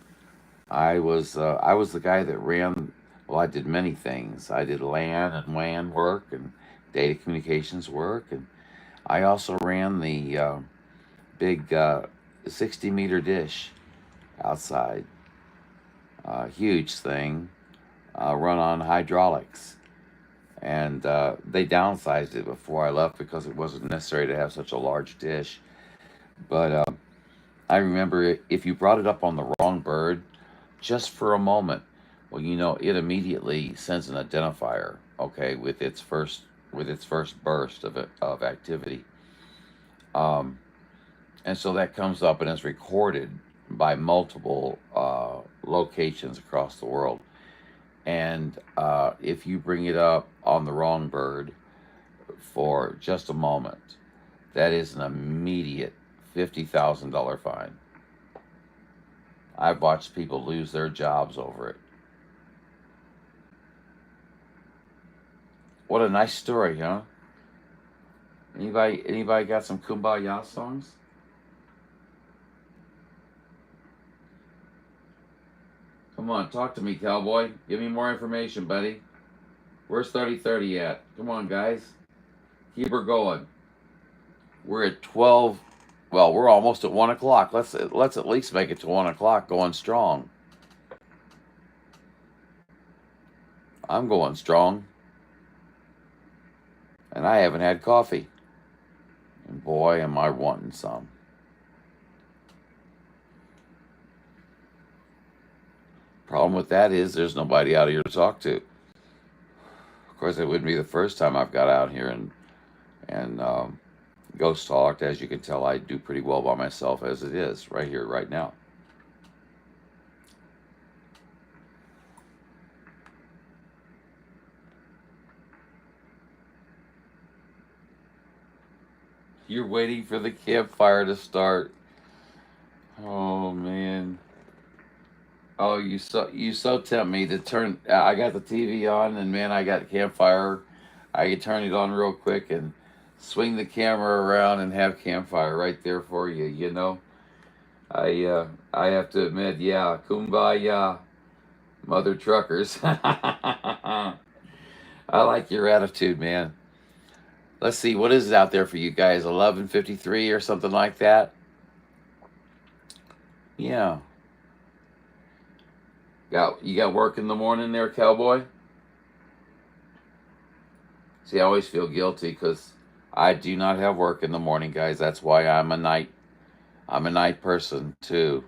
I was the guy that ran. Well, I did many things. I did LAN and WAN work and data communications work, and I also ran the big 60-meter dish outside. Huge thing, run on hydraulics. And they downsized it before I left because it wasn't necessary to have such a large dish. But I remember if you brought it up on the wrong bird, just for a moment, well, it immediately sends an identifier, okay, with its first burst of activity. Um, and so that comes up and is recorded by multiple locations across the world. And if you bring it up on the wrong bird for just a moment, that is an immediate $50,000 fine. I've watched people lose their jobs over it. What a nice story, huh? Anybody got some Kumbaya songs? Come on, talk to me, cowboy. Give me more information, buddy. Where's 3030 at? Come on, guys. Keep her going. We're at 12. Well, we're almost at 1 o'clock. Let's at least make it to 1 o'clock going strong. I'm going strong. And I haven't had coffee. And boy, am I wanting some. Problem with that is there's nobody out here to talk to. Of course, it wouldn't be the first time I've got out here and ghost talked. As you can tell, I do pretty well by myself as it is, right here, right now. You're waiting for the campfire to start. Oh man. Oh, you so tempt me to turn. I got the TV on, and man, I got campfire. I could turn it on real quick and swing the camera around and have campfire right there for you. I have to admit, yeah, kumbaya, mother truckers. I like your attitude, man. Let's see, what is it out there for you guys? 11:53 or something like that? Yeah. You got work in the morning there, cowboy? See, I always feel guilty because I do not have work in the morning, guys. That's why I'm a night person too,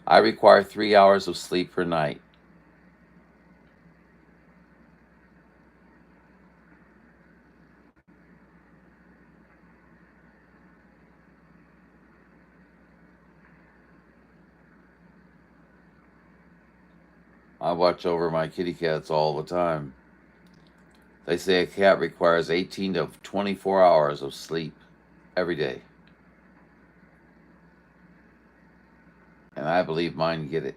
I require 3 hours of sleep per night. I watch over my kitty cats all the time. They say a cat requires 18 to 24 hours of sleep every day. And I believe mine get it.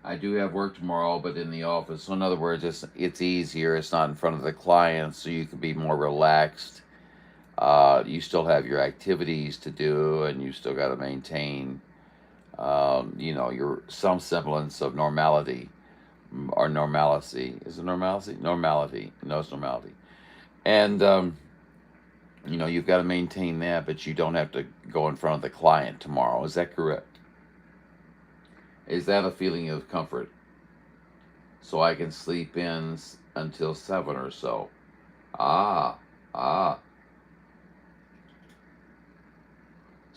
I do have work tomorrow, but in the office. So in other words, it's easier. It's not in front of the clients, so you can be more relaxed. You still have your activities to do, and you still got to maintain, your some semblance of normality or normalcy. Is it normalcy? Normality. No, it's normality. And you've got to maintain that, but you don't have to go in front of the client tomorrow. Is that correct? Is that a feeling of comfort? So I can sleep in until 7 or so. Ah.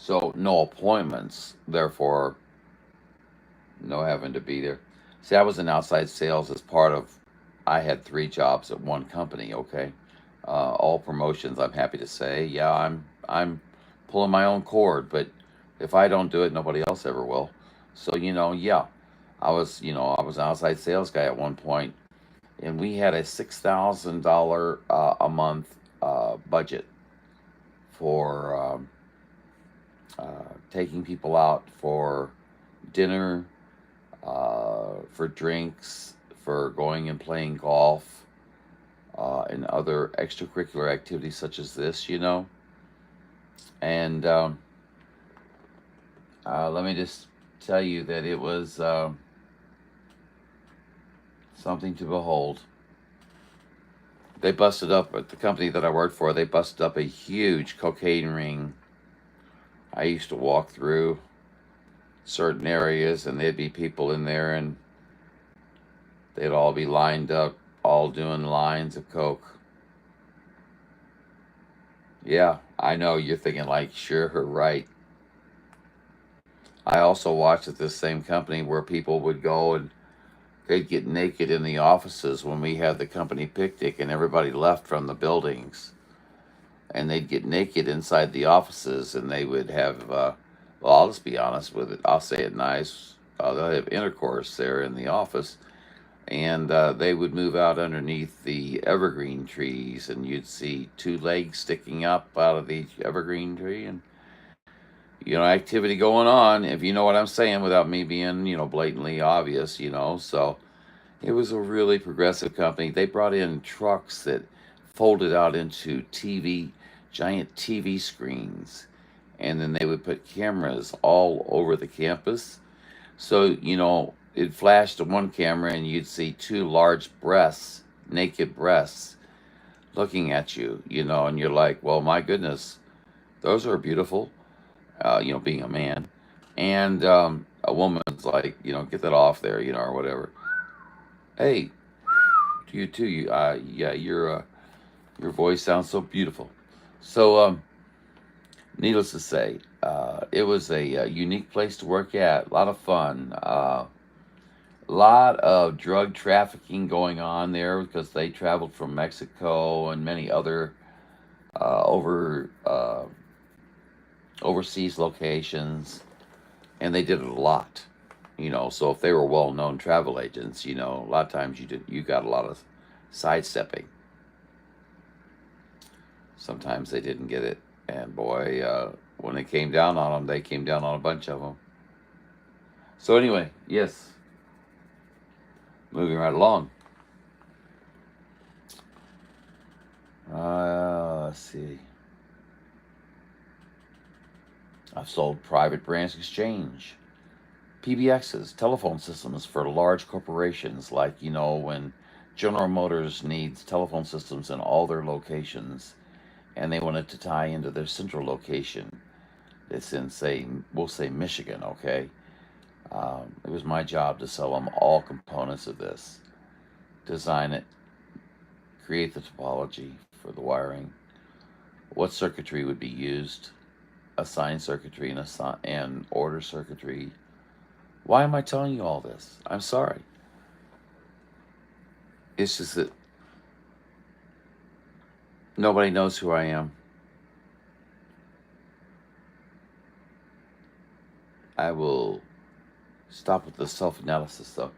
So no appointments, therefore no having to be there. See, I was in outside sales as part of, I had 3 jobs at one company, okay? All promotions, I'm happy to say. Yeah, I'm pulling my own cord, but if I don't do it, nobody else ever will. So, yeah, I was an outside sales guy at one point, and we had a $6,000 a month budget for taking people out for dinner, for drinks, for going and playing golf, and other extracurricular activities such as this, And let me just tell you that it was something to behold. They busted up at the company that I worked for. They busted up a huge cocaine ring. I used to walk through certain areas, and there'd be people in there, and they'd all be lined up, all doing lines of coke. Yeah, I know you're thinking like, sure, right. I also watched at this same company where people would go and they'd get naked in the offices when we had the company picnic and everybody left from the buildings. And they'd get naked inside the offices, and they would have, well, I'll just be honest with it. I'll say it nice. They'll have intercourse there in the office. And they would move out underneath the evergreen trees, and you'd see two legs sticking up out of the evergreen tree, and activity going on, if you know what I'm saying, without me being, blatantly obvious, So it was a really progressive company. They brought in trucks that folded out into giant TV screens, and then they would put cameras all over the campus. So, it flashed to one camera, and you'd see two large breasts, naked breasts, looking at you, and you're like, well, my goodness, those are beautiful. Being a man, and a woman's like, get that off there, or whatever. Hey, to you too. Yeah, your voice sounds so beautiful. So, needless to say, it was a unique place to work at. A lot of fun. A lot of drug trafficking going on there because they traveled from Mexico and many other overseas locations, and they did it a lot. So if they were well-known travel agents, a lot of times you got a lot of sidestepping. Sometimes they didn't get it, and boy, when it came down on them, they came down on a bunch of them. So anyway, yes, moving right along. Let's see. I've sold private branch exchange, PBXs, telephone systems for large corporations, like, when General Motors needs telephone systems in all their locations, and they wanted to tie into their central location. It's in, we'll say Michigan, okay? It was my job to sell them all components of this, design it, create the topology for the wiring, what circuitry would be used, assign circuitry and order circuitry. Why am I telling you all this? I'm sorry. It's just that nobody knows who I am. I will stop with the self-analysis, though.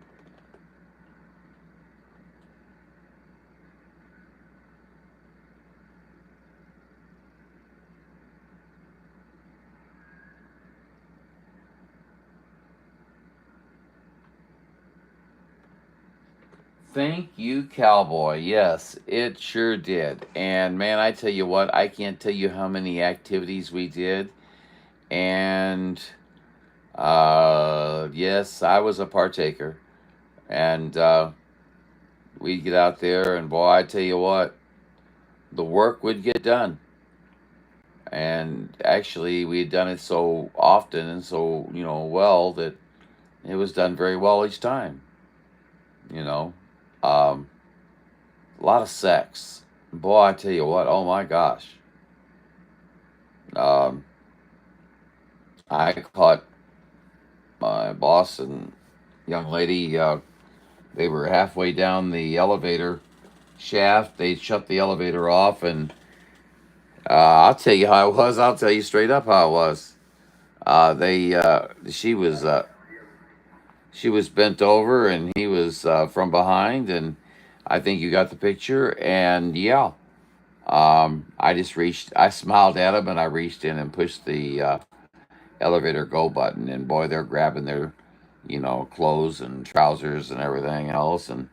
Thank you, Cowboy. Yes, it sure did. And man, I tell you what, I can't tell you how many activities we did. And yes, I was a partaker. And we'd get out there, and boy, I tell you what, the work would get done. And actually, we had done it so often and so, well, that it was done very well each time. A lot of sex. Boy, I tell you what, oh my gosh. I caught my boss and young lady, they were halfway down the elevator shaft. They shut the elevator off, and I'll tell you how it was. I'll tell you straight up how it was. She was bent over, and he was from behind, and I think you got the picture. And yeah, I smiled at him, and I reached in and pushed the elevator go button, and boy, they're grabbing you know, clothes and trousers and everything else. And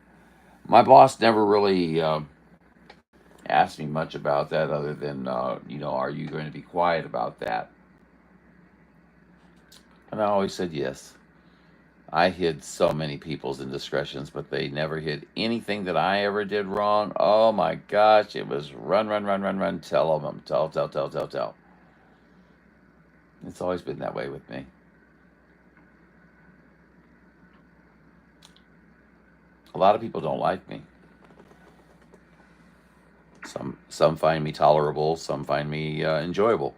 my boss never really asked me much about that, other than, you know, are you going to be quiet about that? And I always said yes. I hid so many people's indiscretions, but they never hid anything that I ever did wrong. Oh my gosh, it was run, run, run, run, run, tell them, tell, tell, tell, tell, tell. It's always been that way with me. A lot of people don't like me. Some find me tolerable, some find me enjoyable.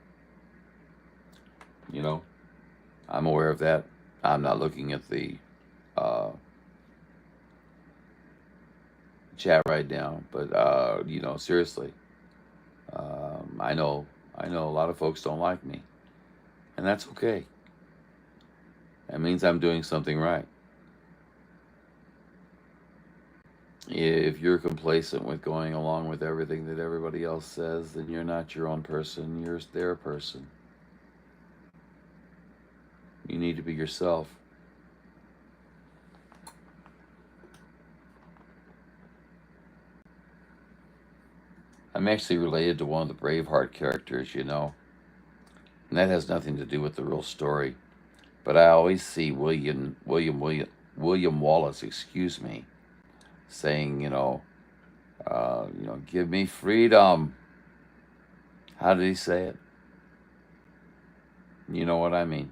You know, I'm aware of that. I'm not looking at the uh, chat right now, but you know, seriously, I know a lot of folks don't like me, and that's okay. That means I'm doing something right. If you're complacent with going along with everything that everybody else says, then you're not your own person. You're their person. You need to be yourself. I'm actually related to one of the Braveheart characters, you know, and that has nothing to do with the real story. But I always see William Wallace, excuse me, saying, you know, give me freedom. How did he say it? You know what I mean?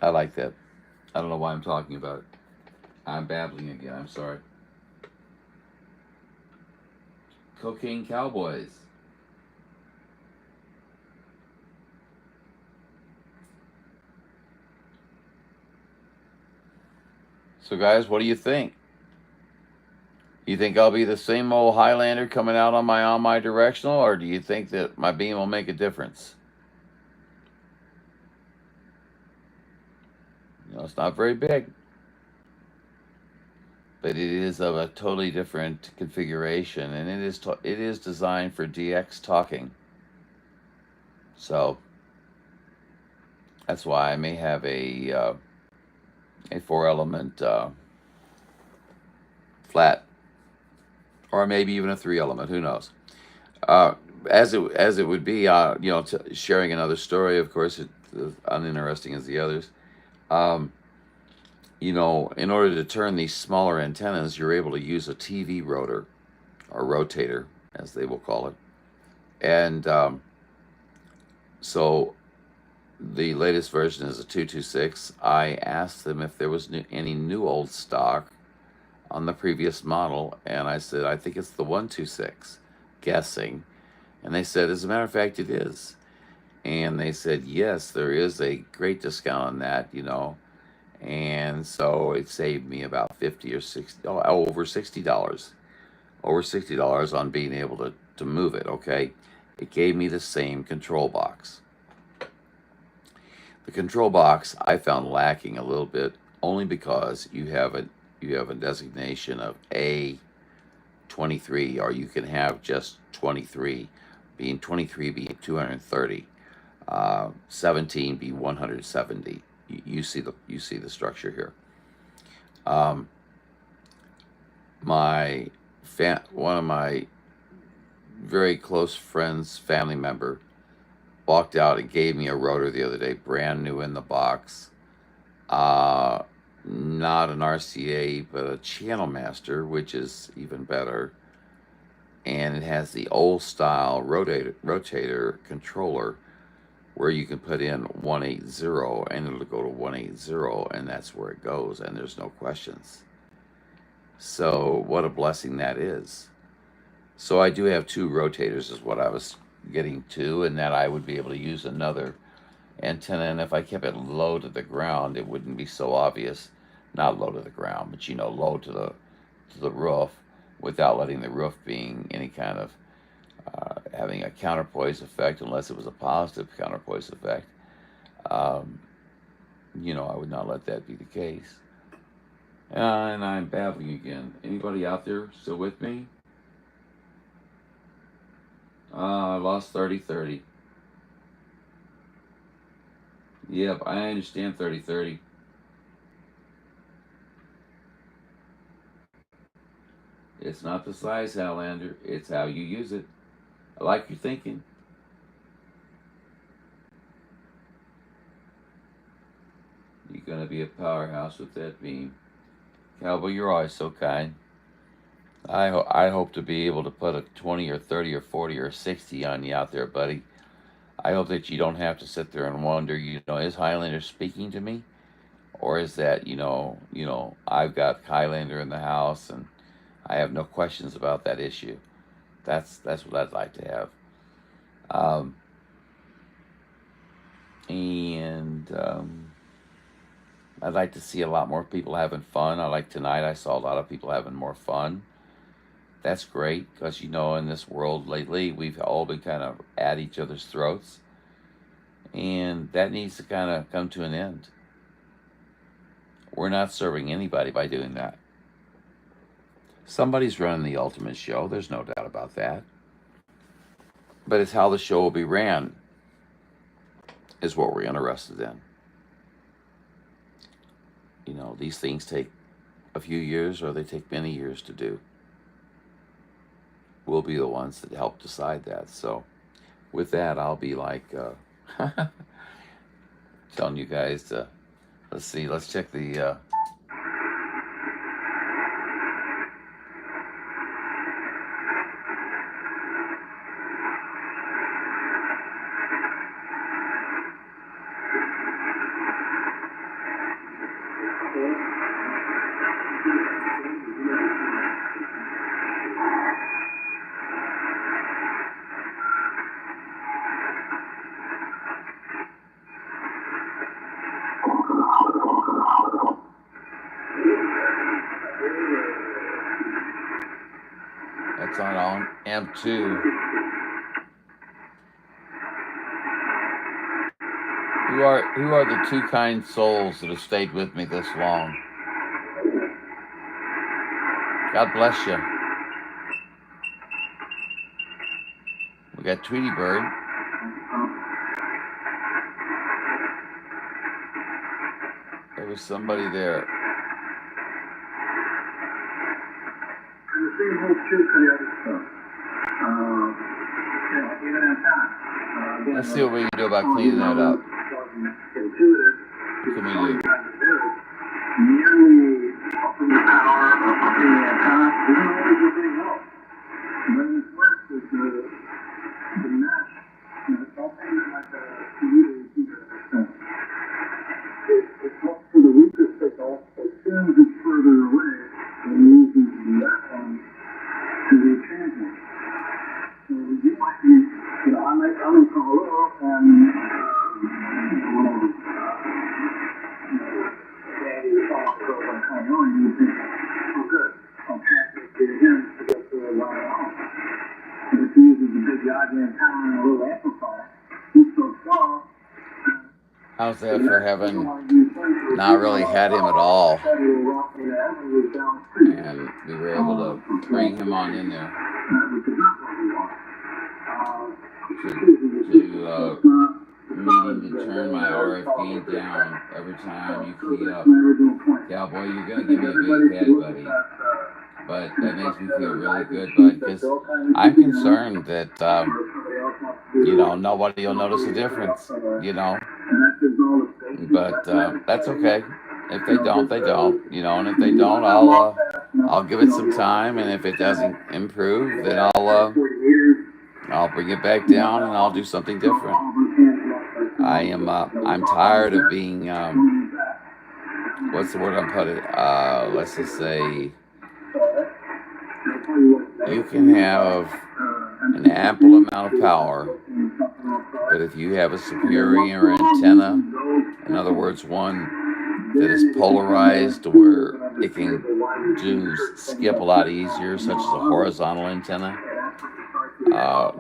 I like that. I don't know why I'm talking about it. I'm babbling again. I'm sorry. Cocaine Cowboys. So, guys, what do you think? You think I'll be the same old Highlander coming out on my directional, or do you think that my beam will make a difference? You know, it's not very big, but it is of a totally different configuration, and it is designed for DX talking. So that's why I may have a 4-element flat, or maybe even a 3-element. Who knows? Uh, as it would be, you know, sharing another story. Of course, it's uninteresting as the others. Um, you know, in order to turn these smaller antennas, you're able to use a TV rotor or rotator, as they will call it. And so the latest version is a 226. I asked them if there was any new old stock on the previous model, and I said, I think it's the 126, guessing. And they said, as a matter of fact, it is. And they said, yes, there is a great discount on that, you know. And so it saved me about 50 or 60, over $60. Over $60 on being able to move it, okay? It gave me the same control box. The control box I found lacking a little bit, only because you have a designation of A23, or you can have just 23, being 230, 17 be 170. You see the structure here. Um, one of my very close friends, family member, walked out and gave me a rotor the other day, brand new in the box. Not an RCA, but a Channel Master, which is even better. And it has the old style rotator controller, where you can put in 180 and it'll go to 180, and that's where it goes, and there's no questions. So what a blessing that is. So I do have two rotators, is what I was getting to, and that I would be able to use another antenna, and if I kept it low to the ground, it wouldn't be so obvious. Not low to the ground, but you know, low to the roof, without letting the roof being any kind of having a counterpoise effect, unless it was a positive counterpoise effect. Um, you know, I would not let that be the case. And I'm babbling again. Anybody out there still with me? I lost 30-30. Yep, I understand 30-30. It's not the size, Highlander. It's how you use it. I like your thinking. You're going to be a powerhouse with that beam. Cowboy, you're always so kind. I hope to be able to put a 20 or 30 or 40 or 60 on you out there, buddy. I hope that you don't have to sit there and wonder, is Highlander speaking to me? Or is that, I've got Highlander in the house and I have no questions about that issue. That's what I'd like to have. And I'd like to see a lot more people having fun. I like tonight I saw a lot of people having more fun. That's great because, in this world lately, we've all been kind of at each other's throats. And that needs to kind of come to an end. We're not serving anybody by doing that. Somebody's running the ultimate show. There's no doubt about that. But it's how the show will be ran is what we're interested in. These things take a few years or they take many years to do. We'll be the ones that help decide that. So with that, I'll be like telling you guys to, let's check the that's on M2. Who are the two kind souls that have stayed with me this long? God bless you. We got Tweety Bird. There was somebody there. The same holds true for the other stuff. Even in time. Let's see what we can do about cleaning that up. Intuitive. What can we do? Nearly upping the power, upping the antenna. Isn't always everything else. And then this works is the mesh. It's all things like a it looks for the weaker signal. As soon as it's further away, it uses that one to be transmitted. So you might be, I'm in Colorado and Daddy was on the road on Colorado and you think, oh good, I'll transmit to him to get to the line home. But if he uses a big goddamn tower and a little amplifier, he's so small. How's that for having not really had him at all? And we were able to bring him on in there to needing to turn my RFP down every time you key up. Cowboy, you're going to give me a big head, buddy. But that makes me feel really good, bud, because I'm concerned that, nobody will notice a difference, But that's okay. If they don't, they don't, and if they don't, I'll give it some time, and if it doesn't improve, then I'll bring it back down and I'll do something different. I'm tired of being, what's the word I'm putting? Let's just say, you can have an ample amount of power, but if you have a superior antenna, in other words, one that is polarized to where it can skip a lot easier, such as a horizontal antenna,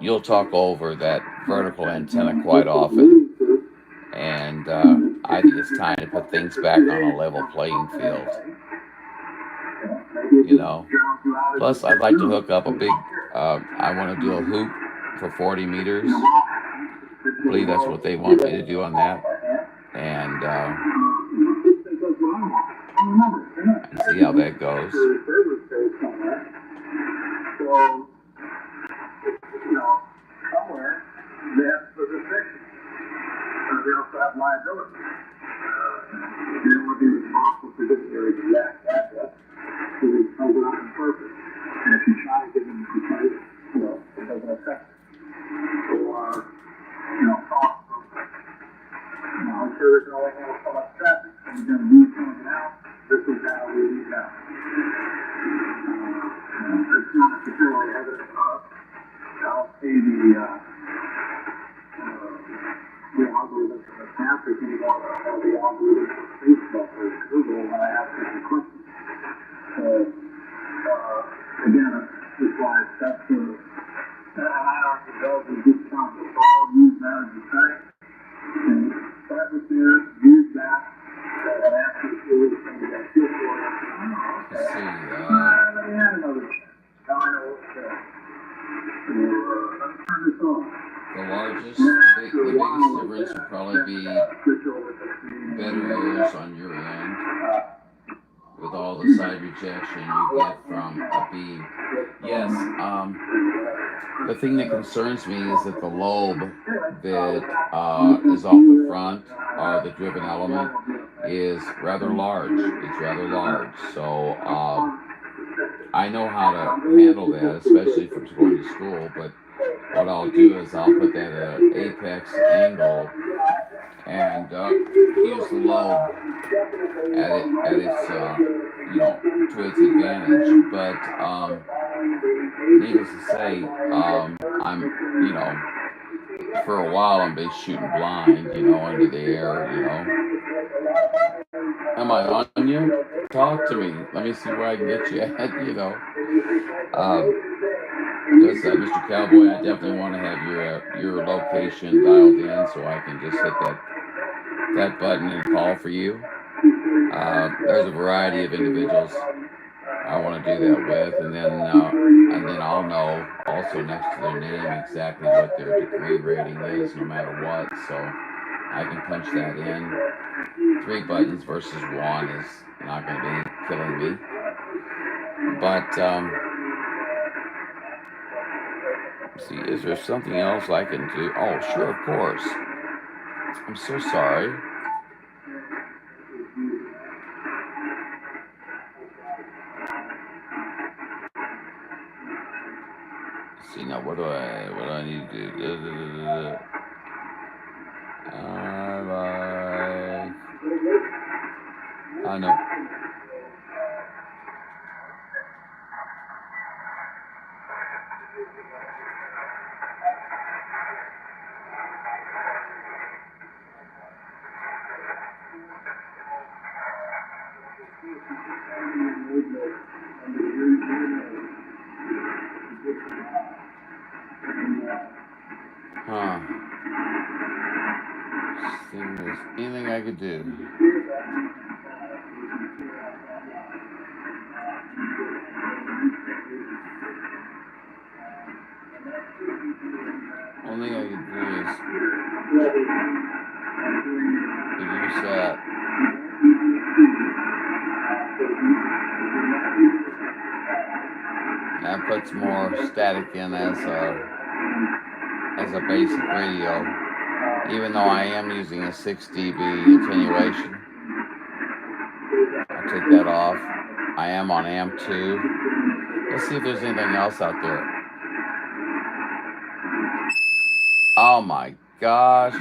you'll talk over that vertical antenna quite often. And I think it's time to put things back on a level playing field. Plus, I'd like to hook up a big, I want to do a hoop for 40 meters. I believe that's what they want me to do on that. and see how that goes. So, you know, somewhere they have to put restrictions. They also have liability. They don't want to be responsible for this their exact address, so they cover it up on purpose. And if you try to give them the precise, you know, it doesn't affect it. Or, you know, cost of, you know, I'm sure there's only going to so much traffic, so you're going to lose something out. This is how we leave out. It's not necessarily evidence of. I'll see the algorithms from the traffic anymore, or the algorithms from Facebook or Google when I ask them questions. So, again, this is why that's the, I don't know if we just count the ball, use that as a site, and start with there, use that, and after the solution, we got feel for it. Let's see. Let me add another check. Now I know what's there. Let's turn this off. The biggest difference would probably be better ears on your end with all the side rejection you get from a beam. Yes, the thing that concerns me is that the lobe that is off the front, or the driven element, is rather large. It's rather large, so I know how to handle that, especially if it's going to school, but what I'll do is I'll put that at an apex angle and use the lobe at its, you know, to its advantage. But needless to say, I'm, you know, for a while I'm been shooting blind, you know, into the air, you know. Am I on you? Talk to me. Let me see where I can get you at, you know. Just Mr. Cowboy, I definitely want to have your location dialed in so I can just hit that button and call for you. There's a variety of individuals I want to do that with, and then I'll know also next to their name exactly what their degree rating is, no matter what. So I can punch that in. 3 buttons versus 1 is not going to be killing me. But let's see, is there something else I can do? Oh, sure, of course. I'm so sorry. Let's see, now what do I need to do? I know. Huh. See if there's anything I could do. Only thing I could do is reduce that. That puts more static in as a basic radio, even though I am using a 6 dB attenuation. I'll take that off. I am on amp 2. Let's see if there's anything else out there. Oh my gosh.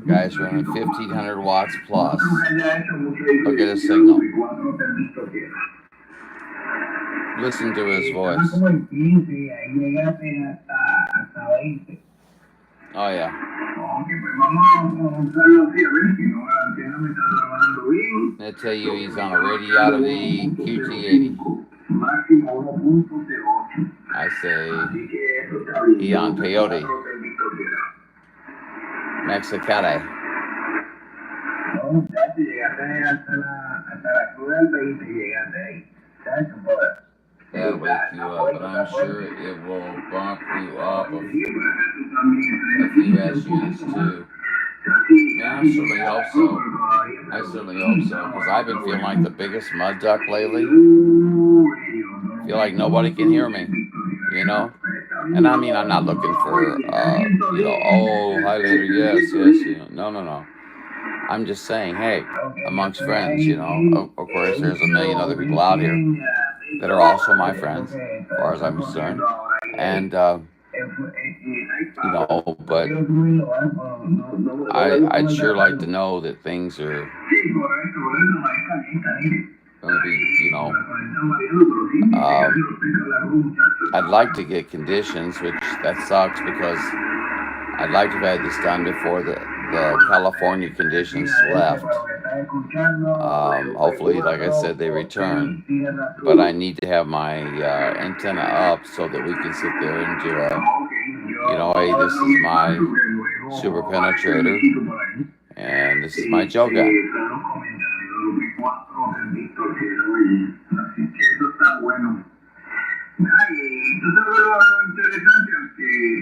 Guys running 1500 watts plus. Look at his signal. Listen to his voice. Oh yeah. I tell you, he's on a Radiolity QT80. I say he on Peyote. Mexicali. That'll wake you up, but I'm sure it will bump you up a few SUs too. Yeah, I certainly hope so. I certainly hope so, because I've been feeling like the biggest mud duck lately. Feel like nobody can hear me, you know? And I mean, I'm not looking for, you know, oh, Highlander, yes, you know. No. I'm just saying, hey, amongst friends, you know, of course, there's a million other people out here that are also my friends, as far as I'm concerned. And, you know, but I'd sure like to know that things are going to be, you know, I'd like to get conditions, which that sucks because I'd like to have had this done before the California conditions left. Hopefully, like I said, they return. But I need to have my antenna up so that we can sit there and do a, you know, hey, this is my super penetrator, and this is my Joe gun.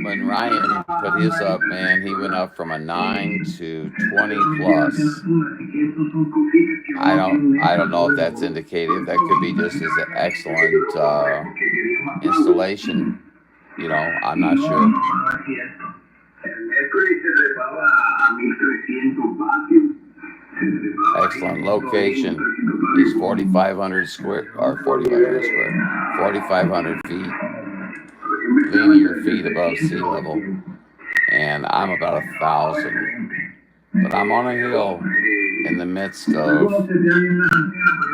When Ryan put his up, man, he went up from a 9 to 20 plus. I don't know if that's indicative. That could be just as an excellent installation. You know, I'm not sure. Excellent location. He's 4,500 square, or 4,500 feet, linear feet above sea level, and I'm about 1,000. But I'm on a hill in the midst of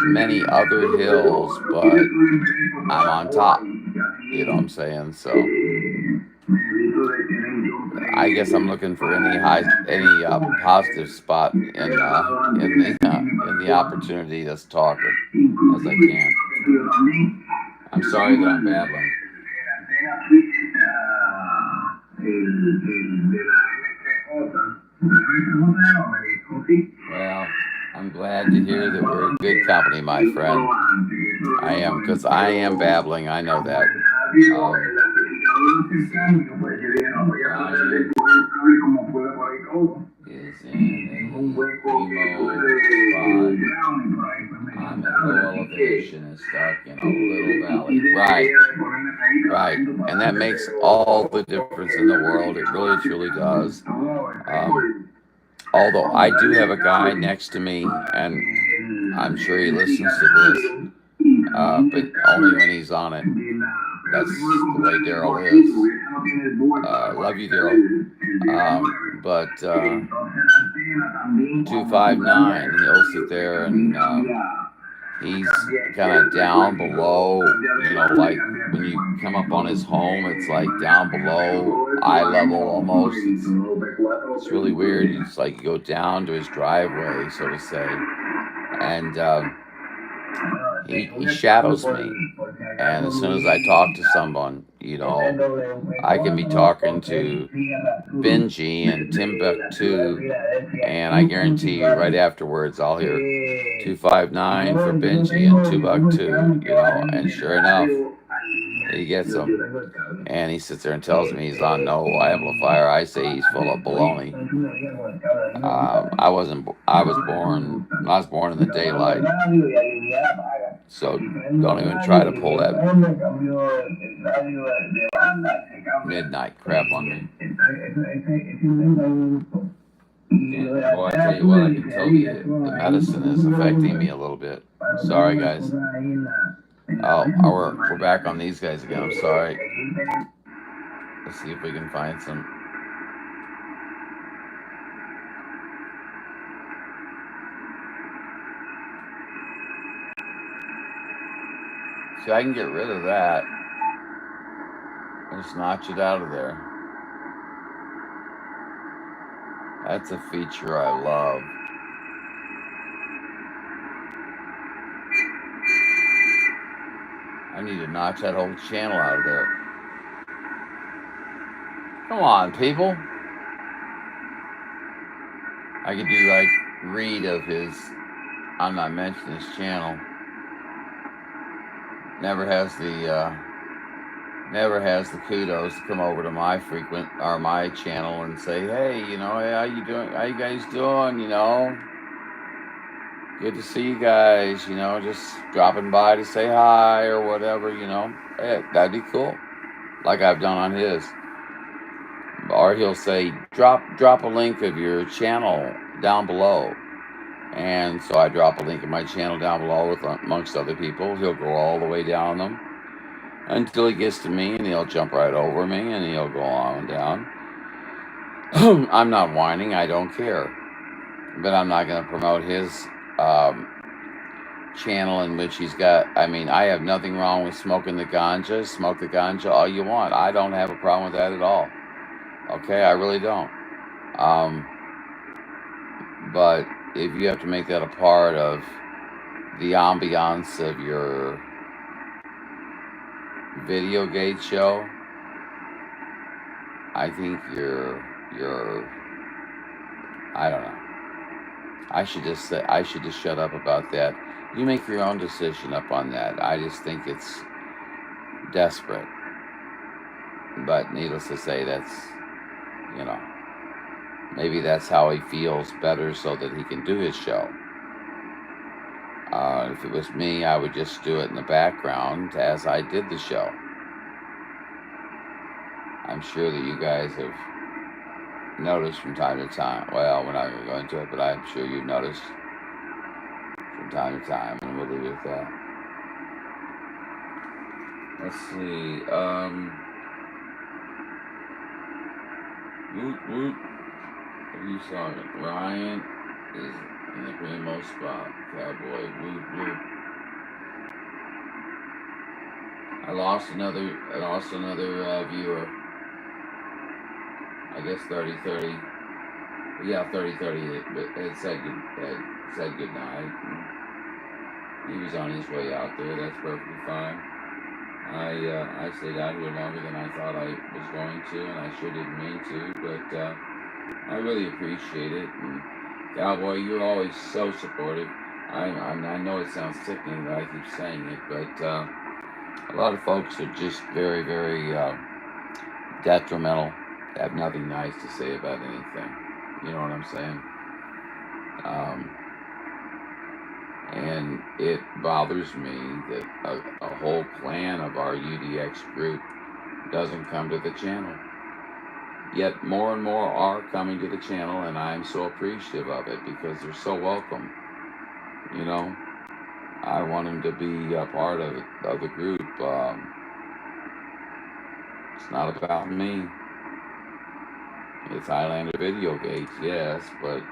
many other hills, but I'm on top. You know what I'm saying? So I guess I'm looking for any positive spot in the opportunity to talk as I can. I'm sorry that I'm babbling. Well, I'm glad to hear that we're in good company, my friend. I am, because I am babbling. I know that. Is in a I'm at low elevation and stuck in a little valley. Right. And that makes all the difference in the world. It really, truly does. Although I do have a guy next to me, and I'm sure he listens to this, but only when he's on it. That's the way Daryl is. Love you, Daryl. But 259, he'll sit there and he's kind of down below, you know, like when you come up on his home, it's like down below eye level almost. It's really weird. It's like you go down to his driveway, so to say, and he shadows me. And as soon as I talk to someone, you know, I can be talking to Benji and Timbuktu, and I guarantee you right afterwards I'll hear 259 for Benji and Timbuktu, you know, and sure enough, he gets them. And he sits there and tells me he's on no amplifier. I say he's full of baloney. I was born in the daylight. So don't even try to pull that midnight crap on me. Yeah, boy, I tell you what, I can tell you the medicine is affecting me a little bit. Sorry, guys. Oh, we're back on these guys again. I'm sorry. Let's see if we can find some. See, I can get rid of that. Just notch it out of there. That's a feature I love. I need to notch that whole channel out of there. Come on, people. I could do like read of his. I'm not mentioning his channel. never has the kudos to come over to my my channel and say, hey, hey, how you doing? How you guys doing? Good to see you guys. Just dropping by to say hi or whatever. Hey, that'd be cool. Like I've done on his. Or he'll say, drop a link of your channel down below. And so I drop a link of my channel down below with amongst other people. He'll go all the way down them until he gets to me, and he'll jump right over me, and he'll go on and down. I'm not whining. I don't care. But I'm not going to promote his channel in which he's got, I have nothing wrong with smoking the ganja. Smoke the ganja all you want. I don't have a problem with that at all. Okay, I really don't. But if you have to make that a part of the ambiance of your video gate show, I think you're I don't know. I should just shut up about that. You make your own decision up on that. I just think it's desperate. But needless to say, that's, maybe that's how he feels better so that he can do his show. If it was me, I would just do it in the background as I did the show. I'm sure that you guys have noticed from time to time. Well, we're not going to go into it, but I'm sure you've noticed from time to time, and we'll leave it at that. Let's see. What are you talking? Ryan is in the primo spot. Cowboy. Woot woot. I lost another viewer. I guess 30-30. Yeah, 30-30. But it said good night. He was on his way out there. That's perfectly fine. I stayed out here longer than I thought I was going to, and I sure didn't mean to, but I really appreciate it. And Cowboy, you're always so supportive. I know it sounds sickening that I keep saying it, but a lot of folks are just very, very detrimental. They have nothing nice to say about anything. You know what I'm saying? And it bothers me that a whole clan of our UDX group doesn't come to the channel. Yet more and more are coming to the channel, and I'm so appreciative of it because they're so welcome. I want them to be a part of the group. It's not about me. It's Highlander Video Gates, yes, but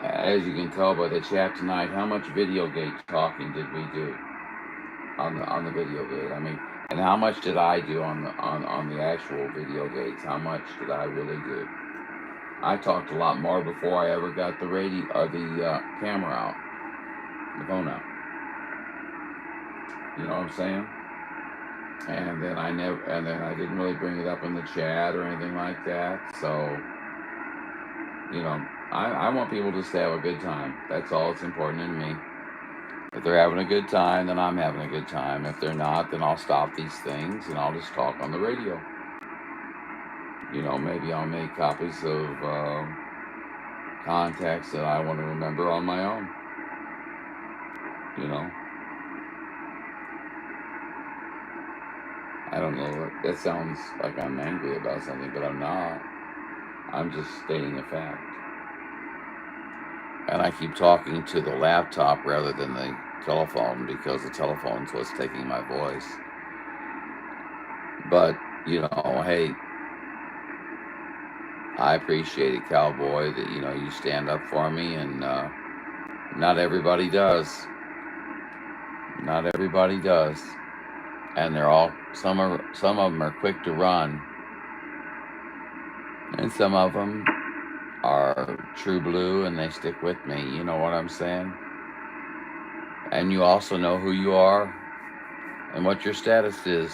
as you can tell by the chat tonight, how much video gate talking did we do on the video gate? And how much did I do on the actual video gates? How much did I really do? I talked a lot more before I ever got the camera out, the phone out. You know what I'm saying? And then I didn't really bring it up in the chat or anything like that. So, I want people just to have a good time. That's all that's important in me. If they're having a good time, then I'm having a good time. If they're not, then I'll stop these things and I'll just talk on the radio. Maybe I'll make copies of contacts that I want to remember on my own. I don't know. That sounds like I'm angry about something, but I'm not. I'm just stating a fact. And I keep talking to the laptop rather than the telephone because the telephone's what's taking my voice. But, hey, I appreciate it, Cowboy, that, you stand up for me, and not everybody does. Not everybody does. And some of them are quick to run. And some of them are true blue and they stick with me. You know what I'm saying? And you also know who you are and what your status is.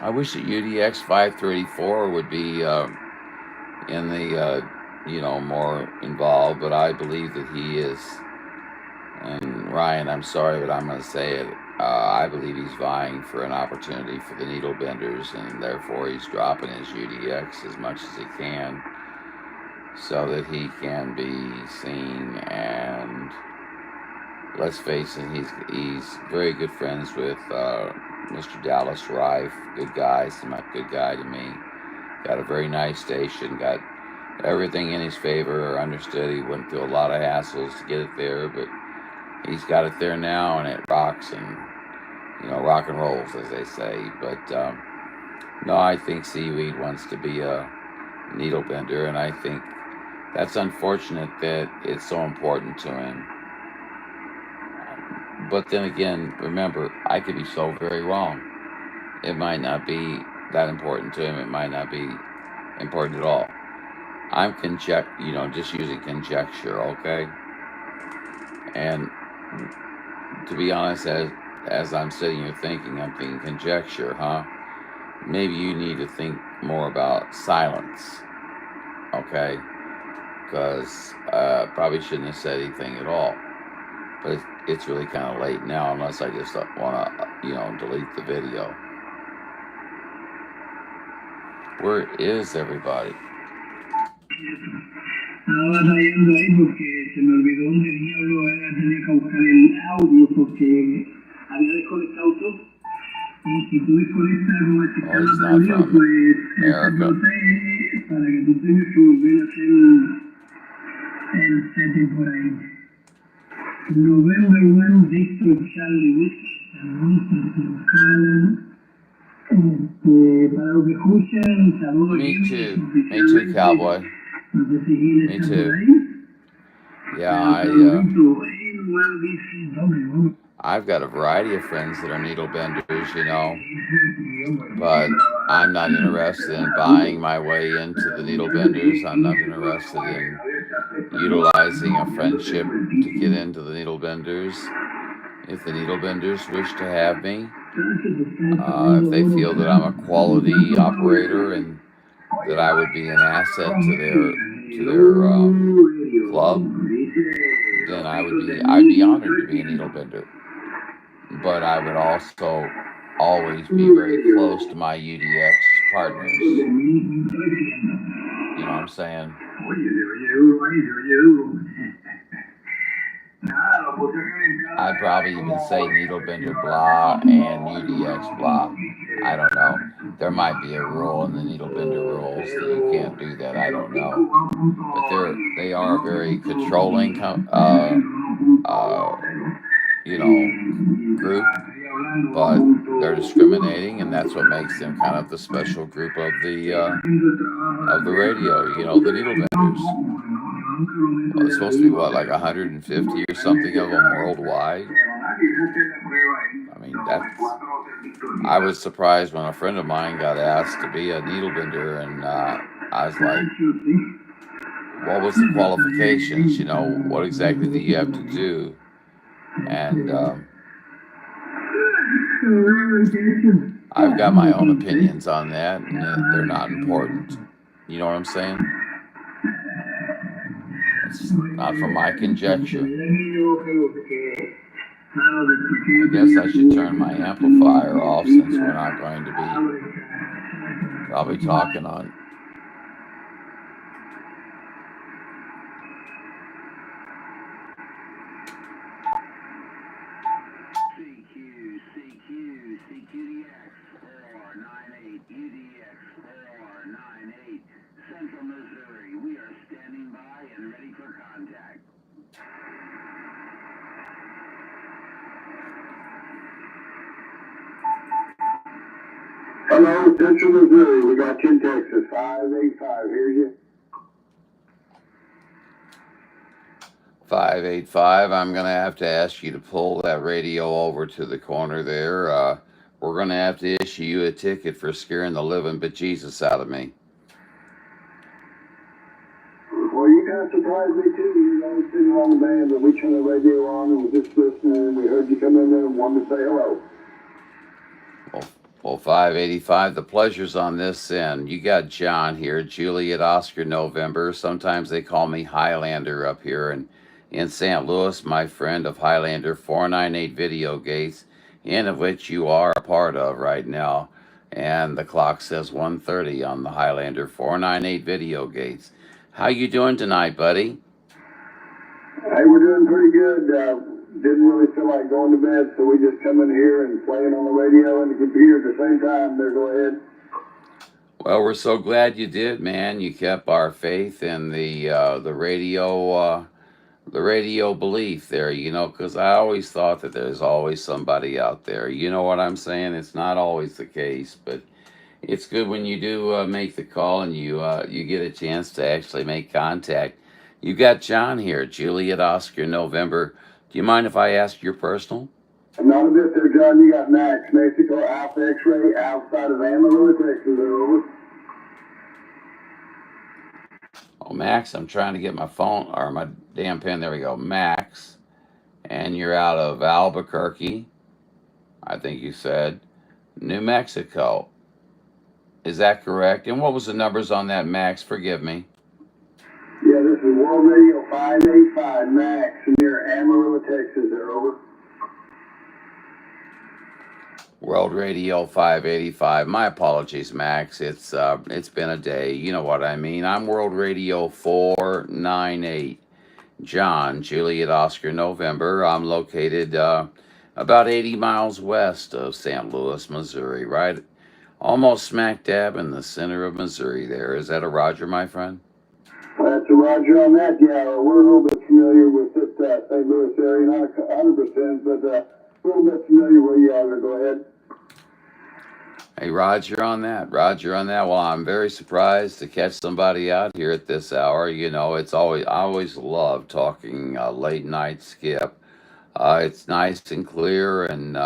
I wish that UDX 534 would be in the, more involved, but I believe that he is. And Ryan, I'm sorry, but I'm going to say it. I believe he's vying for an opportunity for the needle benders, and therefore he's dropping his UDX as much as he can so that he can be seen. And let's face it, he's very good friends with Mr. Dallas Rife. Good guy, seemed like a good guy to me. Got a very nice station, got everything in his favor. Understood he went through a lot of hassles to get it there, but he's got it there now, and it rocks and, rock and rolls, as they say. But, no, I think Seaweed wants to be a needle bender, and I think that's unfortunate that it's so important to him. But then again, remember, I could be so very wrong. It might not be that important to him. It might not be important at all. I'm just using conjecture, okay? And to be honest, as I'm sitting here thinking, I'm thinking conjecture, huh? Maybe you need to think more about silence, okay? Because probably shouldn't have said anything at all. But it's really kind of late now, unless I just want to, delete the video. Where is everybody? Estaba trayendo ahí porque se me olvidó dónde diablo era, tenía que buscar el audio porque había desconectado todo. Y si tú desconectas con el sistema prendido, pues no sé, para que tú tengas que volver a hacer el setting por ahí. November 1, Victor Charlie Wick, para los que escuchan, saludos. Me too, cowboy. Me too. Yeah, I've got a variety of friends that are needle benders, but I'm not interested in buying my way into the needle benders. I'm not interested in utilizing a friendship to get into the needle benders. If the needle benders wish to have me, if they feel that I'm a quality operator and that I would be an asset to their club, then I'd be honored to be a needle bender. But I would also always be very close to my UDX partners. You know what I'm saying? I'd probably even say needle bender blah and UDX blah. I don't know. There might be a rule in the needle bender rules that you can't do that. I don't know. But they are a very controlling group, but they're discriminating, and that's what makes them kind of the special group of the radio. The needle benders. Well, there's supposed to be like 150 or something of them worldwide. I mean, I was surprised when a friend of mine got asked to be a needle bender, and I was like, what was the qualifications? What exactly do you have to do? And I've got my own opinions on that, and they're not important. You know what I'm saying? It's not from my conjecture. I guess I should turn my amplifier off since we're not going to be probably talking on. Hello, Central Missouri. We got you in Texas. 585. Hear you. 585. I'm going to have to ask you to pull that radio over to the corner there. We're going to have to issue you a ticket for scaring the living bejesus out of me. Well, you kind of surprised me too. Sitting on the band, but we turned the radio on and was just listening. We heard you come in there and wanted to say hello. Well, Well, 585, the pleasure's on this end. You got John here, Juliet Oscar November. Sometimes they call me Highlander up here in St. Louis, my friend of Highlander 498 Video Gates, in of which you are a part of right now. And the clock says 1:30 on the Highlander 498 Video Gates. How you doing tonight, buddy? Hey, we're doing pretty good. Didn't really feel like going to bed, so we just come in here and playing on the radio and the computer at the same time. There, go ahead. Well, we're so glad you did, man. You kept our faith in the radio belief there, because I always thought that there's always somebody out there. You know what I'm saying? It's not always the case, but it's good when you do make the call and you get a chance to actually make contact. You got John here, Juliet Oscar November. Do you mind if I ask your personal? Not a bit there, John. You got Max, Mexico, Alpha X-Ray, outside of Amarillo, Texas. Over. Oh, Max, I'm trying to get my phone, or my damn pen. There we go. Max, and you're out of Albuquerque, I think you said, New Mexico. Is that correct? And what was the numbers on that, Max? Forgive me. Yeah, this is World Radio 585, Max, near Amarillo, Texas. There, over. World Radio 585. My apologies, Max. It's been a day. You know what I mean. I'm World Radio 498. John, Juliet Oscar November. I'm located about 80 miles west of St. Louis, Missouri, right? Almost smack dab in the center of Missouri there. Is that a Roger, my friend? That's a Roger on that. Yeah, we're a little bit familiar with this St. Louis area. Not 100%, but a little bit familiar where you are. Go ahead. Hey, Roger on that. Roger on that. Well, I'm very surprised to catch somebody out here at this hour. I always love talking late night skip. It's nice and clear, and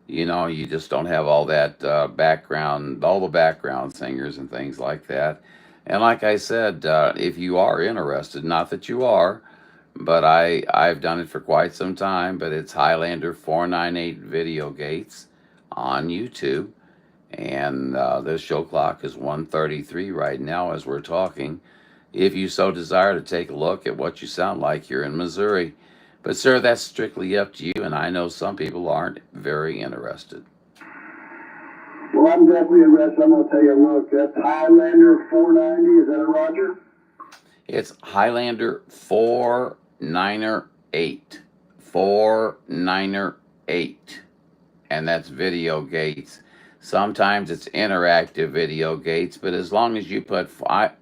you just don't have all that background, all the background singers and things like that. And like I said, if you are interested, not that you are, but I've done it for quite some time, but it's Highlander 498 Video Gates on YouTube. And the show clock is 1:33 right now as we're talking. If you so desire to take a look at what you sound like here in Missouri. But, sir, that's strictly up to you, and I know some people aren't very interested. Well, I'm definitely interested. I'm going to tell you, look, that's Highlander 490. Is that a Roger? It's Highlander 498. 498. And that's Video Gates. Sometimes it's interactive Video Gates, but as long as you put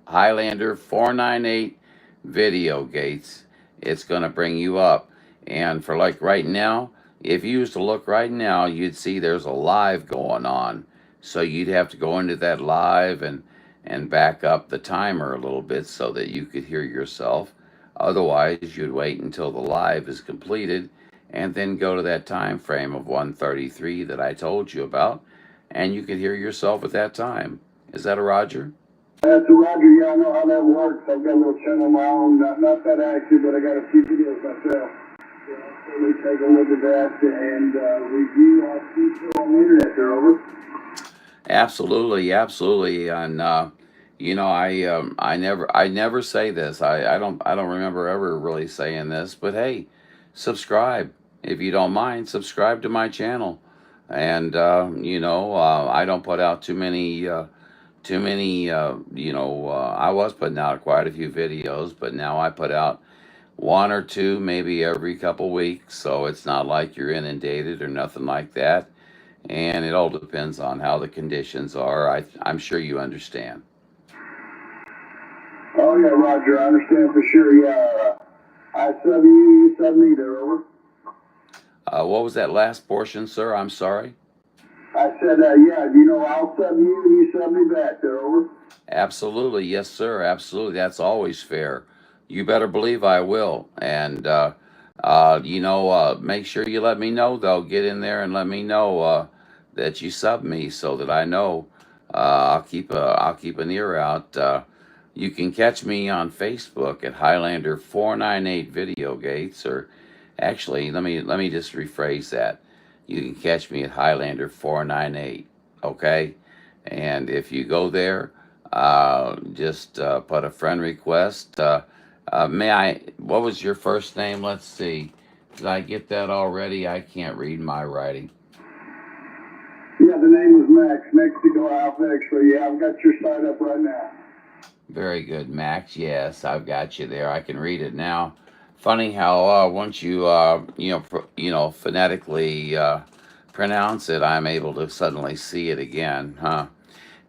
Highlander 498 Video Gates, it's going to bring you up. And for like right now, if you used to look right now, you'd see there's a live going on. So you'd have to go into that live and back up the timer a little bit so that you could hear yourself. Otherwise, you'd wait until the live is completed and then go to that time frame of 1:33 that I told you about, and you could hear yourself at that time. Is that a Roger? That's a Roger. Yeah, I know how that works. I've got a little channel of my own, not that active, but I got a few videos myself. So I'll certainly take a look at that and review our feature on the internet there, over. Absolutely, absolutely. And I never say this. I don't remember ever really saying this. But hey, subscribe if you don't mind. Subscribe to my channel, and I don't put out too many. I was putting out quite a few videos, but now I put out one or two maybe every couple weeks. So it's not like you're inundated or nothing like that. And it all depends on how the conditions are. I'm sure you understand. Oh, yeah, Roger, I understand for sure. Yeah, I sub you, you sub me there, over. What was that last portion, sir? I'm sorry. I said, I'll sub you and you sub me back there, over. Absolutely. Yes, sir. Absolutely. That's always fair. You better believe I will. And, make sure you let me know, though. Get in there and let me know that you sub me so that I know. I'll keep an ear out. You can catch me on Facebook at Highlander 498 Video Gates, or actually, let me just rephrase that. You can catch me at Highlander 498 okay? And if you go there, just put a friend request. What was your first name? Let's see. Did I get that already? I can't read my writing. Yeah, the name was Max, Mexico Alpha X-ray. Yeah, I've got your site up right now. Very good, Max. Yes, I've got you there. I can read it now. Funny how once you phonetically pronounce it, I'm able to suddenly see it again, huh?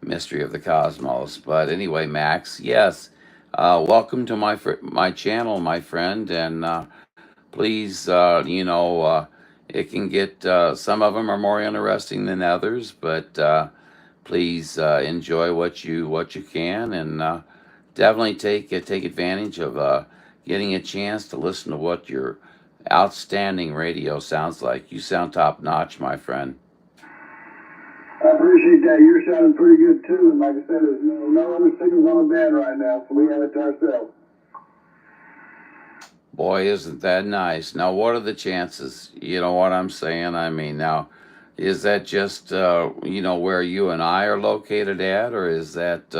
Mystery of the cosmos. But anyway, Max, yes, welcome to my channel, my friend, and please, it can get some of them are more interesting than others, but please enjoy what you can, and definitely take advantage of getting a chance to listen to what your outstanding radio sounds like. You sound top notch, my friend. I appreciate that. You're sounding pretty good too. And like I said, there's no other signals on the band right now, so we have it to ourselves. Boy, isn't that nice. Now, what are the chances? You know what I'm saying? I mean, now, is that just where you and I are located at, or is that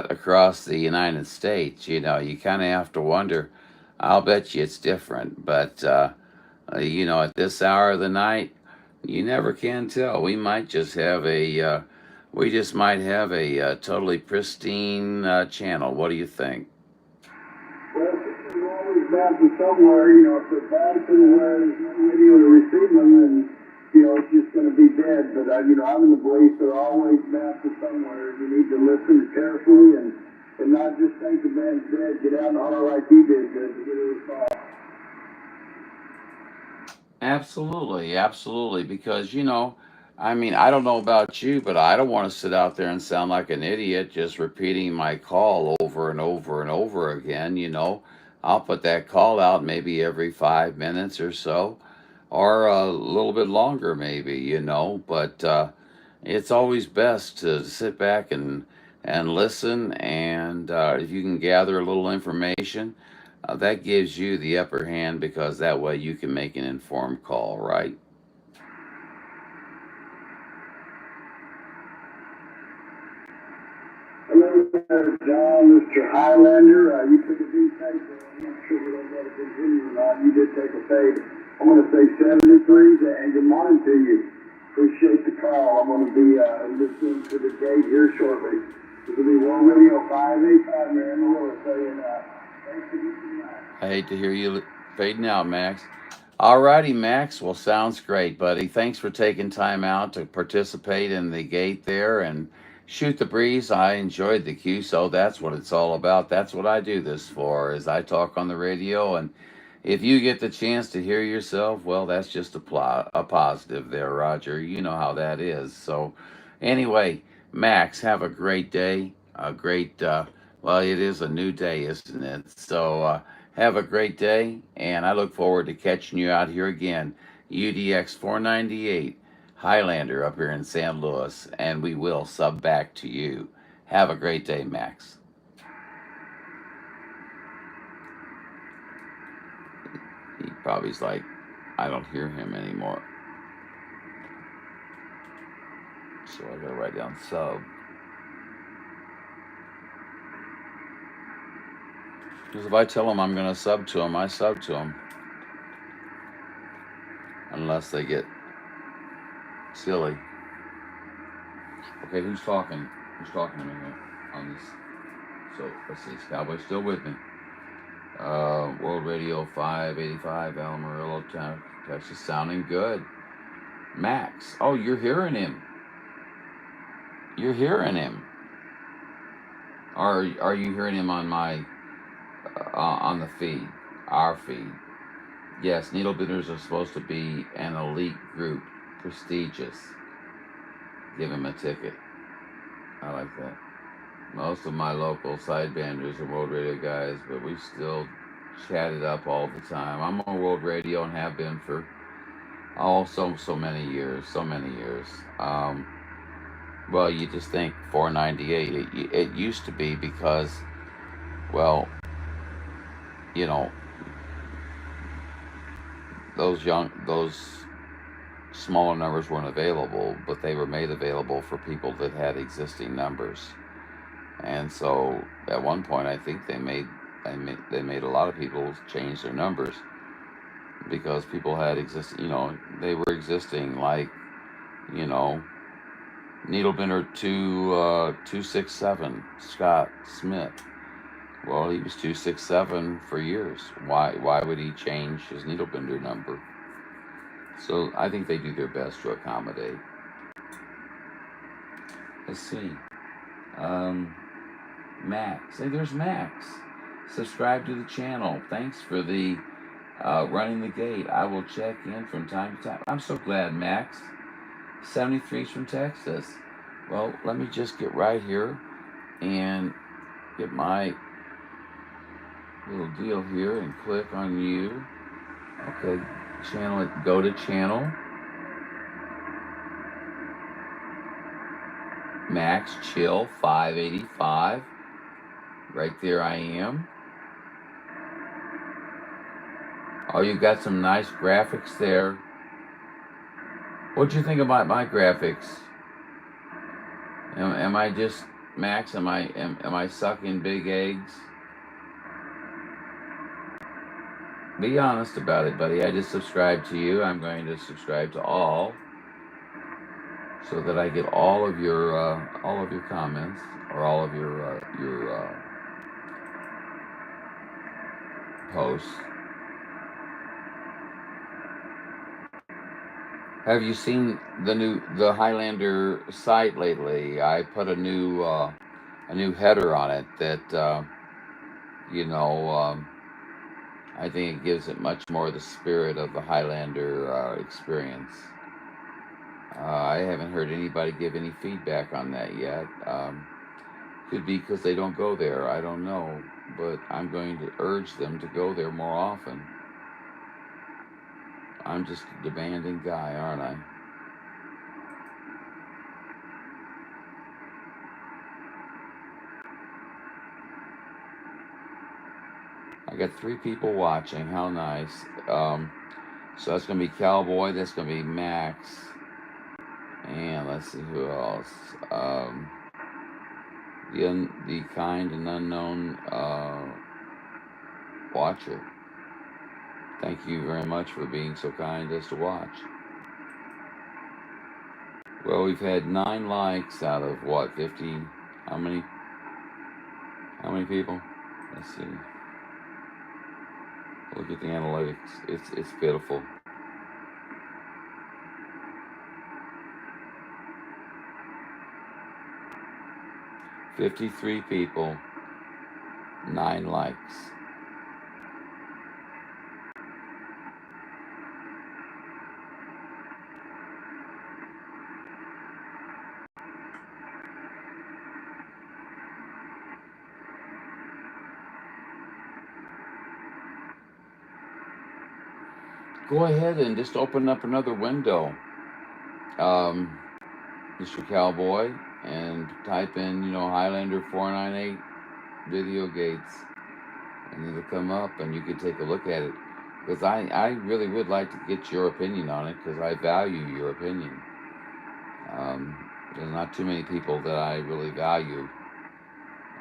across the United States? You kind of have to wonder. I'll bet you it's different, but at this hour of the night, you never can tell. We just might have a totally pristine channel. What do you think? Well, we're always bound to somewhere, if they're bound to where there's no radio to receive them, then, it's just going to be dead. But, I'm in the belief they're always bound to somewhere. You need to listen carefully and not just think the band's dead. Get out and holler like you did to get a response. Absolutely, absolutely. Because, I don't know about you, but I don't want to sit out there and sound like an idiot just repeating my call over and over and over again. I'll put that call out maybe every 5 minutes or so, or a little bit longer, maybe, but it's always best to sit back and listen. And if you can gather a little information, that gives you the upper hand, because that way you can make an informed call, right? Hello there, John, Mr. Highlander. You took a deep take there. I'm not sure we don't let it continue or not. You did take a fade. I'm going to say 73 and good morning to you. Appreciate the call. I'm going to be listening to the gate here shortly. This will be World Radio 585 here in Louis saying, thanks for listening. I hate to hear you fading out, Max. Alrighty, Max. Well, sounds great, buddy. Thanks for taking time out to participate in the gate there and shoot the breeze. I enjoyed the cue, so that's what it's all about. That's what I do this for, is I talk on the radio, and if you get the chance to hear yourself, well, that's just a positive there, Roger. You know how that is. So anyway, Max, have a great day. Well, it is a new day, isn't it? So have a great day, and I look forward to catching you out here again. UDX 498, Highlander up here in San Luis, and we will sub back to you. Have a great day, Max. He probably's like, I don't hear him anymore. So I gotta write down sub. Because if I tell them I'm going to sub to them, I sub to them. Unless they get silly. Okay, who's talking? Who's talking to me here on this? So, let's see. Is Cowboy still with me? World Radio 585, Amarillo, Texas. Sounding good. Max. Oh, you're hearing him. You're hearing him. Are you hearing him on my... on the feed, our feed? Yes, needle bitters are supposed to be an elite group, prestigious. Give him a ticket. I like that. Most of my local sidebanders are world radio guys, but we still chat it up all the time. I'm on world radio and have been for so many years, well, you just think 498. It used to be because, well, those smaller numbers weren't available, but they were made available for people that had existing numbers. And so at one point, I think they made a lot of people change their numbers because people had existing, they were existing, like, you know, Needlebender 267 Scott Smith. Well, he was 267 for years. Why would he change his Needlebender number? So I think they do their best to accommodate. Let's see. Max. Hey, there's Max. Subscribe to the channel. Thanks for the running the gate. I will check in from time to time. I'm so glad, Max. 73's from Texas. Well, let me just get right here and get my little deal here and click on you. Okay, channel. Go to channel. Max Chill 585. Right there I am. Oh, you got some nice graphics there. What'd you think about my graphics? Am I just, Max, am I sucking big eggs? Be honest about it, buddy. I just subscribed to you. I'm going to subscribe to all, so that I get all of your comments, or all of your posts. Have you seen the Highlander site lately? I put a new header on it that I think it gives it much more the spirit of the Highlander experience. I haven't heard anybody give any feedback on that yet. Could be because they don't go there. I don't know. But I'm going to urge them to go there more often. I'm just a demanding guy, aren't I? I got 3 people watching. How nice. So that's going to be Cowboy. That's going to be Max. And let's see who else. The kind and unknown watcher. Thank you very much for being so kind as to watch. Well, we've had 9 likes out of what, 50? How many people? Let's see. Look at the analytics. It's pitiful. "53 people, 9 likes. Go ahead and just open up another window, Mr. Cowboy, and type in, Highlander 498 video gates, and it'll come up, and you can take a look at it. Because I really would like to get your opinion on it, because I value your opinion. There's not too many people that I really value.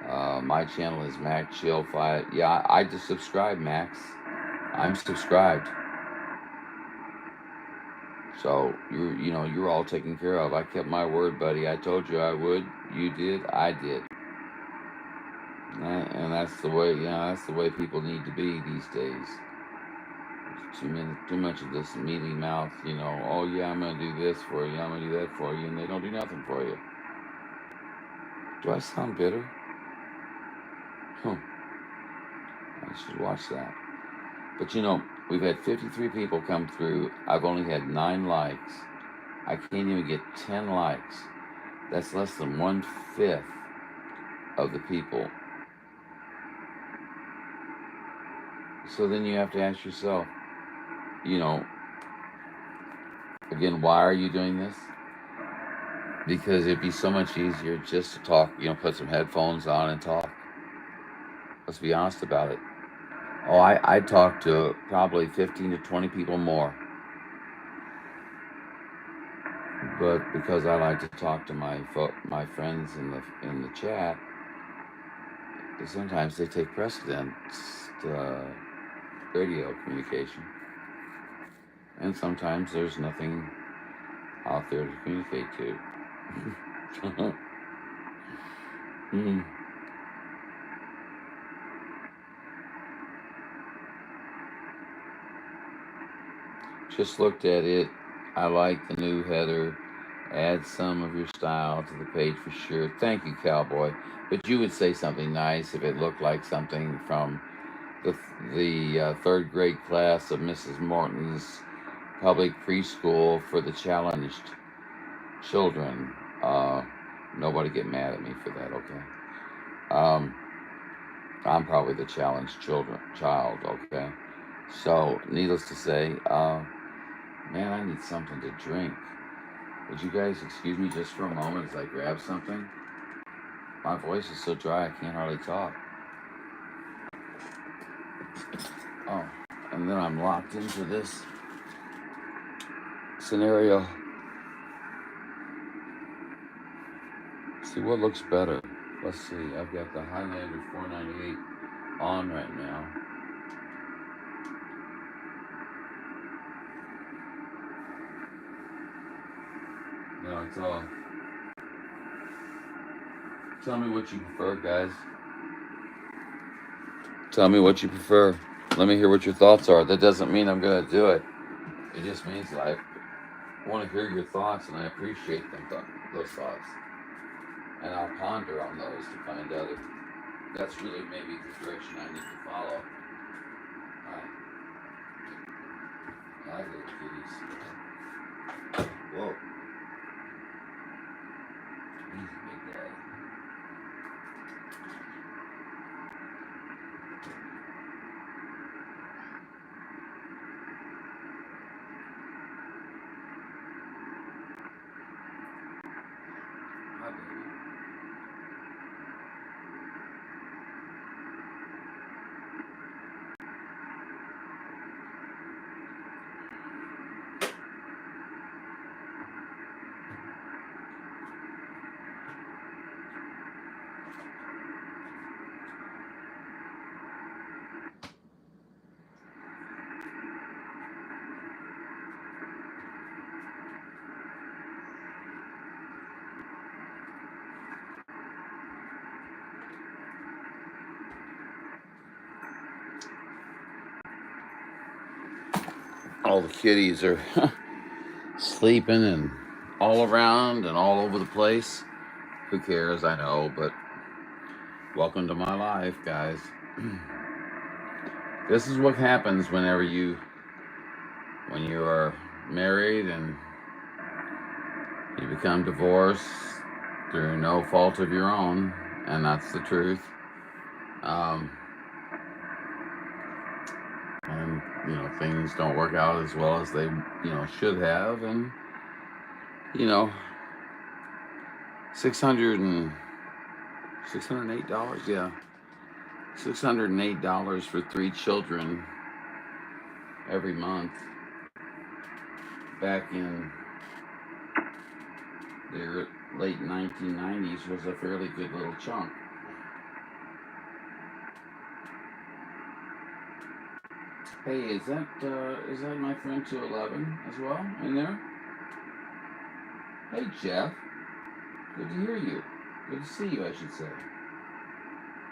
My channel is Max Chill 5. Yeah, I just subscribed, Max. I'm subscribed. So you're all taken care of. I kept my word, buddy. I told you I would. You did. I did. And that's the way. That's the way people need to be these days. Too much of this mealy mouth. Oh yeah, I'm gonna do this for you. I'm gonna do that for you, and they don't do nothing for you. Do I sound bitter? I should watch that. But we've had 53 people come through. I've only had 9 likes. I can't even get 10 likes. That's less than 1/5 of the people. So then you have to ask yourself, again, why are you doing this? Because it'd be so much easier just to talk, put some headphones on and talk. Let's be honest about it. Oh, I talked to probably 15 to 20 people more. but because I like to talk to my friends in the chat, sometimes they take precedence to radio communication, and sometimes there's nothing out there to communicate to. Mm. Just looked at it. I like the new header. Add some of your style to the page for sure. Thank you, Cowboy. But you would say something nice if it looked like something from the third grade class of Mrs. Morton's public preschool for the challenged children. Nobody get mad at me for that, okay? Um, I'm probably the challenged child, okay? So, needless to say, man, I need something to drink. Would you guys excuse me just for a moment as I grab something? My voice is so dry I can't hardly talk. Oh, and then I'm locked into this scenario. See what looks better. Let's see. I've got the Highlander 498 on right now. No, it's off. Tell me what you prefer, guys. Tell me what you prefer. Let me hear what your thoughts are. That doesn't mean I'm going to do it. It just means that I want to hear your thoughts, and I appreciate those thoughts. And I'll ponder on those to find out if that's really maybe the direction I need to follow. Hi, little kitties. Whoa. Easy, big guy. Hi, baby. All the kitties are sleeping and all around and all over the place. Who cares? I know, but welcome to my life, guys. This is what happens when you are married and you become divorced through no fault of your own, and that's the truth. And things don't work out as well as they should have, and $608, yeah, $608 for 3 children every month back in the late 1990s was a fairly good little chunk. Hey, is that my friend 211 as well in there? Hey, Jeff. Good to hear you. Good to see you, I should say.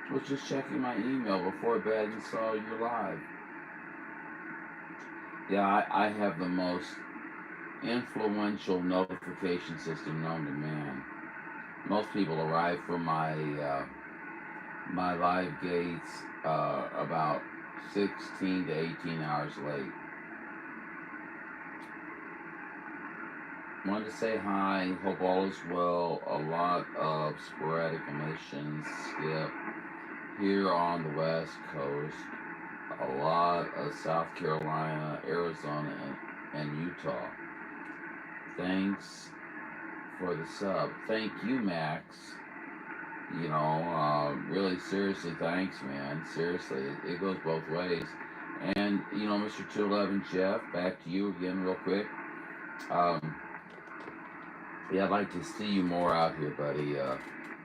I was just checking my email before bed and saw you're live. Yeah, I have the most influential notification system known to man. Most people arrive from my live gates about 16 to 18 hours late. Wanted to say hi, hope all is well. A lot of sporadic emissions skip here on the West Coast. A lot of South Carolina, Arizona, and Utah. Thanks for the sub. Thank you, Max. Really seriously, thanks, man. Seriously, it goes both ways. And, Mr. 211 Jeff, back to you again real quick. Yeah, I'd like to see you more out here, buddy.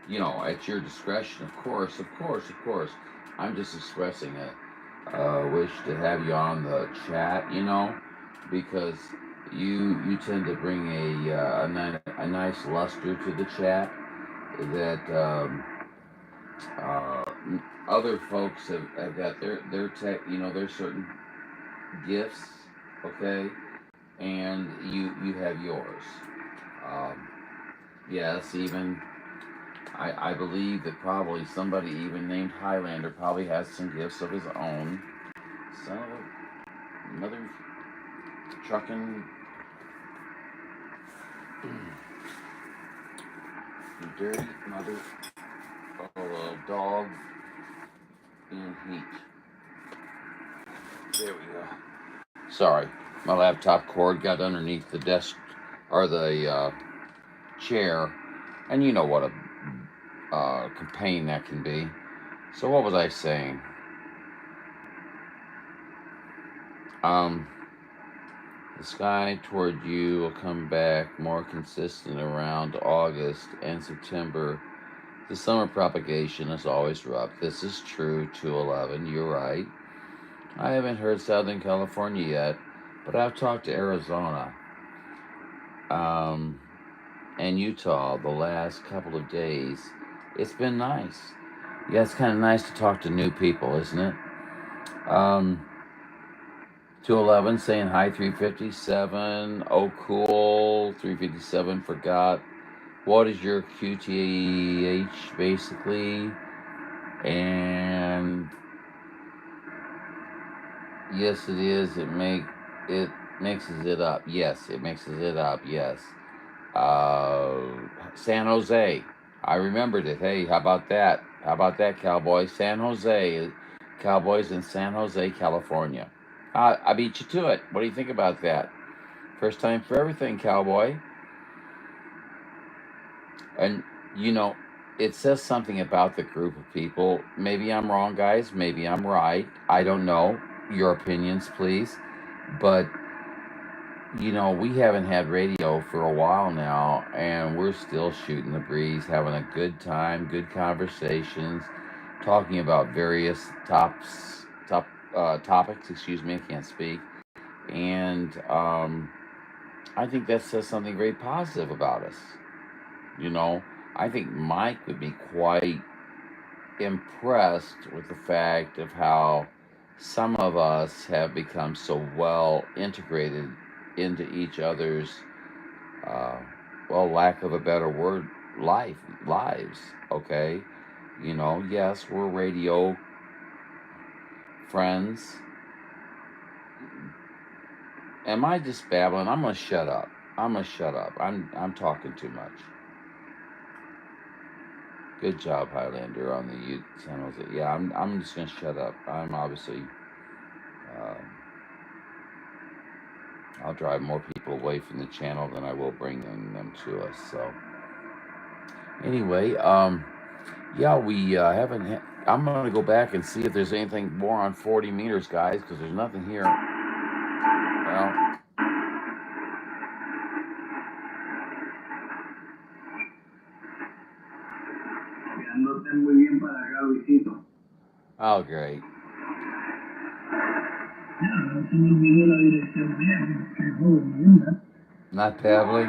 You know, at your discretion, of course, of course, of course. I'm just expressing a wish to have you on the chat, you know, because you tend to bring a nice luster to the chat that uh, other folks have got their tech, you know, their certain gifts, okay, and you have yours. Um, yes, even I believe that probably somebody even named Highlander probably has some gifts of his own. Son of a mother trucking dirty mother of a dog in heat. There we go. Sorry, my laptop cord got underneath the desk or the chair, and you know what a pain that can be. So what was I saying? The sky toward you will come back more consistent around August and September. The summer propagation is always rough. This is true, 211. You're right. I haven't heard Southern California yet, but I've talked to Arizona and Utah the last couple of days. It's been nice. Yeah, it's kind of nice to talk to new people, isn't it? 211 saying hi, 357. Oh, cool. 357 forgot. What is your QTH basically? And yes, it is. It mixes it up. Yes, it mixes it up. Yes. San Jose. I remembered it. Hey, how about that? How about that, Cowboys? San Jose. Cowboys in San Jose, California. I beat you to it. What do you think about that? First time for everything, Cowboy. And, you know, it says something about the group of people. Maybe I'm wrong, guys. Maybe I'm right. I don't know. Your opinions, please. But, you know, we haven't had radio for a while now, and we're still shooting the breeze, having a good time, good conversations, talking about various topics. Excuse me, I can't speak. And I think that says something very positive about us. You know, I think Mike would be quite impressed with the fact of how some of us have become so well integrated into each other's, uh, well, lack of a better word, lives. Okay, you know, yes, we're radio friends. Am I just babbling? I'm gonna shut up. I'm talking too much. Good job, Highlander, on the San Jose. Yeah, I'm just gonna shut up. I'm obviously, I'll drive more people away from the channel than I will bring them to us. So, anyway, yeah, we haven't. I'm gonna go back and see if there's anything more on 40 meters, guys, because there's nothing here. Well. Oh, great. Not paddling.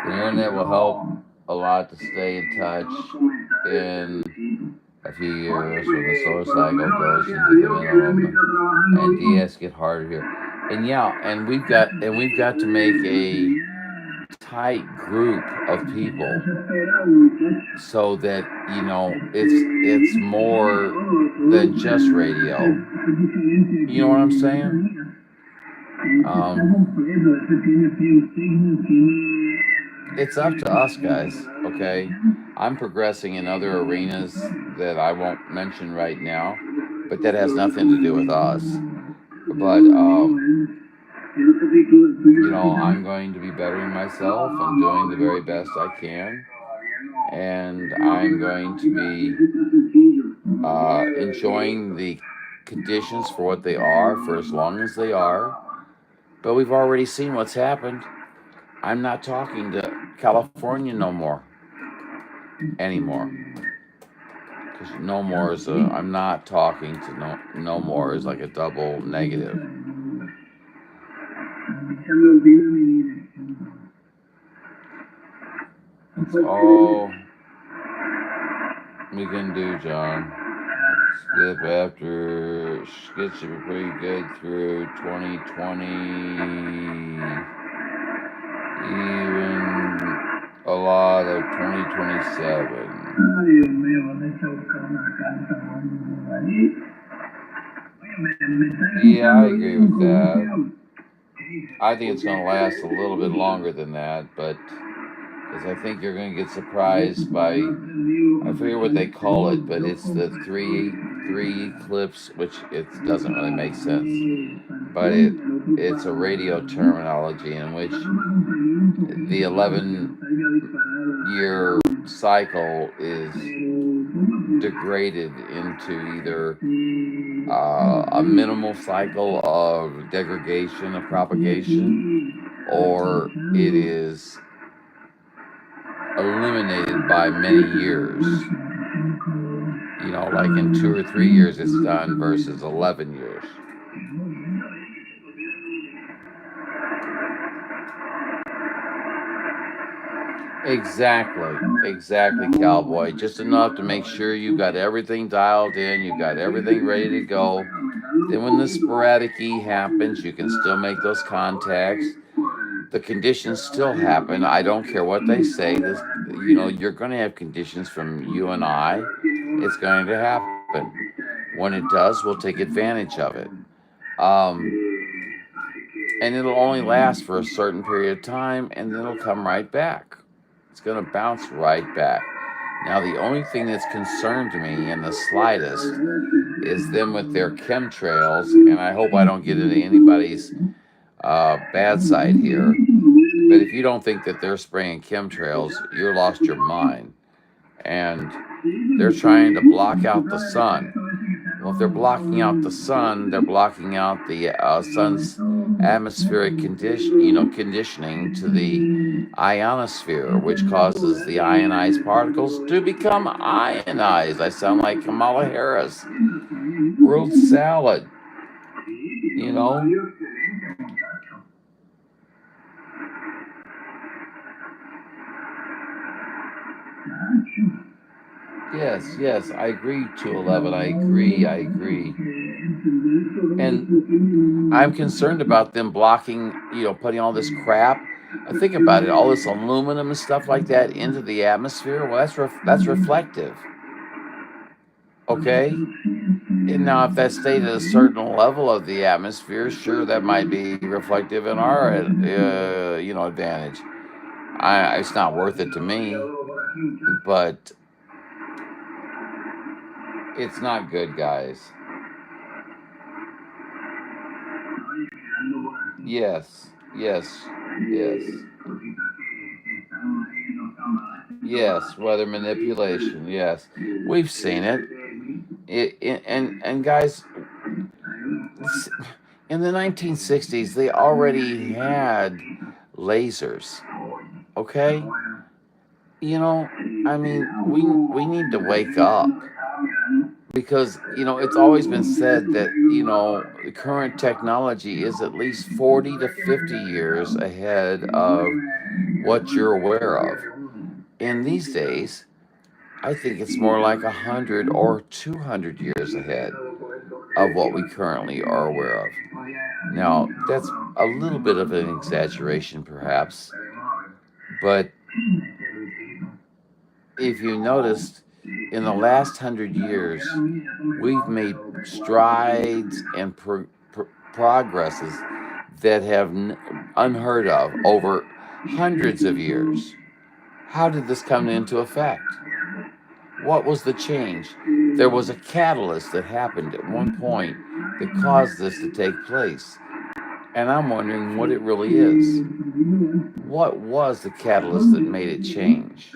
The internet will help a lot to stay in touch in a few years when the solar cycle goes into the minimum and DS get harder here. And yeah, and we've got to make a tight group of people so that, you know, it's more than just radio. You know what I'm saying? It's up to us, guys. Okay, I'm progressing in other arenas that I won't mention right now, but that has nothing to do with us. But you know, I'm going to be bettering myself and doing the very best I can, and I'm going to be enjoying the conditions for what they are for as long as they are. But we've already seen what's happened. I'm not talking to California no more anymore. Because no more is I'm not talking to no more is like a double negative. That's all we can do, John. Skip after skip should be pretty good through 2020, even a lot of 2027. Yeah, I agree with that. I think it's going to last a little bit longer than that, but because I think you're going to get surprised by, I forget what they call it, but it's the three eclipse, which it doesn't really make sense, but it's a radio terminology in which the 11-year cycle is degraded into either a minimal cycle of degradation of propagation, or it is eliminated by many years. You know, like in 2 or 3 years it's done versus 11 years. Exactly, cowboy. Just enough to make sure you got everything dialed in, you got everything ready to go. Then when the sporadic E happens, you can still make those contacts. The conditions still happen. I don't care what they say. This, you know, you're going to have conditions from you and I. It's going to happen. When it does, we'll take advantage of it. And it'll only last for a certain period of time, and then it'll come right back. It's going to bounce right back. Now, the only thing that's concerned me in the slightest is them with their chemtrails, and I hope I don't get into anybody's bad side here. But if you don't think that they're spraying chemtrails, you're lost your mind. And they're trying to block out the sun. Well, if they're blocking out the sun, they're blocking out the sun's atmospheric conditioning to the ionosphere, which causes the ionized particles to become ionized. I sound like Kamala Harris. World salad. You know? Yes, I agree, 211. I agree. And I'm concerned about them blocking, putting all this crap. Think about it, all this aluminum and stuff like that into the atmosphere. Well, that's reflective. Okay? And now, if that stayed at a certain level of the atmosphere, sure, that might be reflective in our, advantage. It's not worth it to me, but it's not good, guys. Yes. Yes, weather manipulation. Yes, we've seen it. And guys, in the 1960s, they already had lasers. Okay, I mean, we need to wake up. Because, it's always been said that, the current technology is at least 40 to 50 years ahead of what you're aware of. In these days, I think it's more like 100 or 200 years ahead of what we currently are aware of. Now, that's a little bit of an exaggeration, perhaps, but if you noticed, in the last 100 years, we've made strides and progresses that have unheard of over hundreds of years. How did this come into effect? What was the change? There was a catalyst that happened at one point that caused this to take place. And I'm wondering what it really is. What was the catalyst that made it change?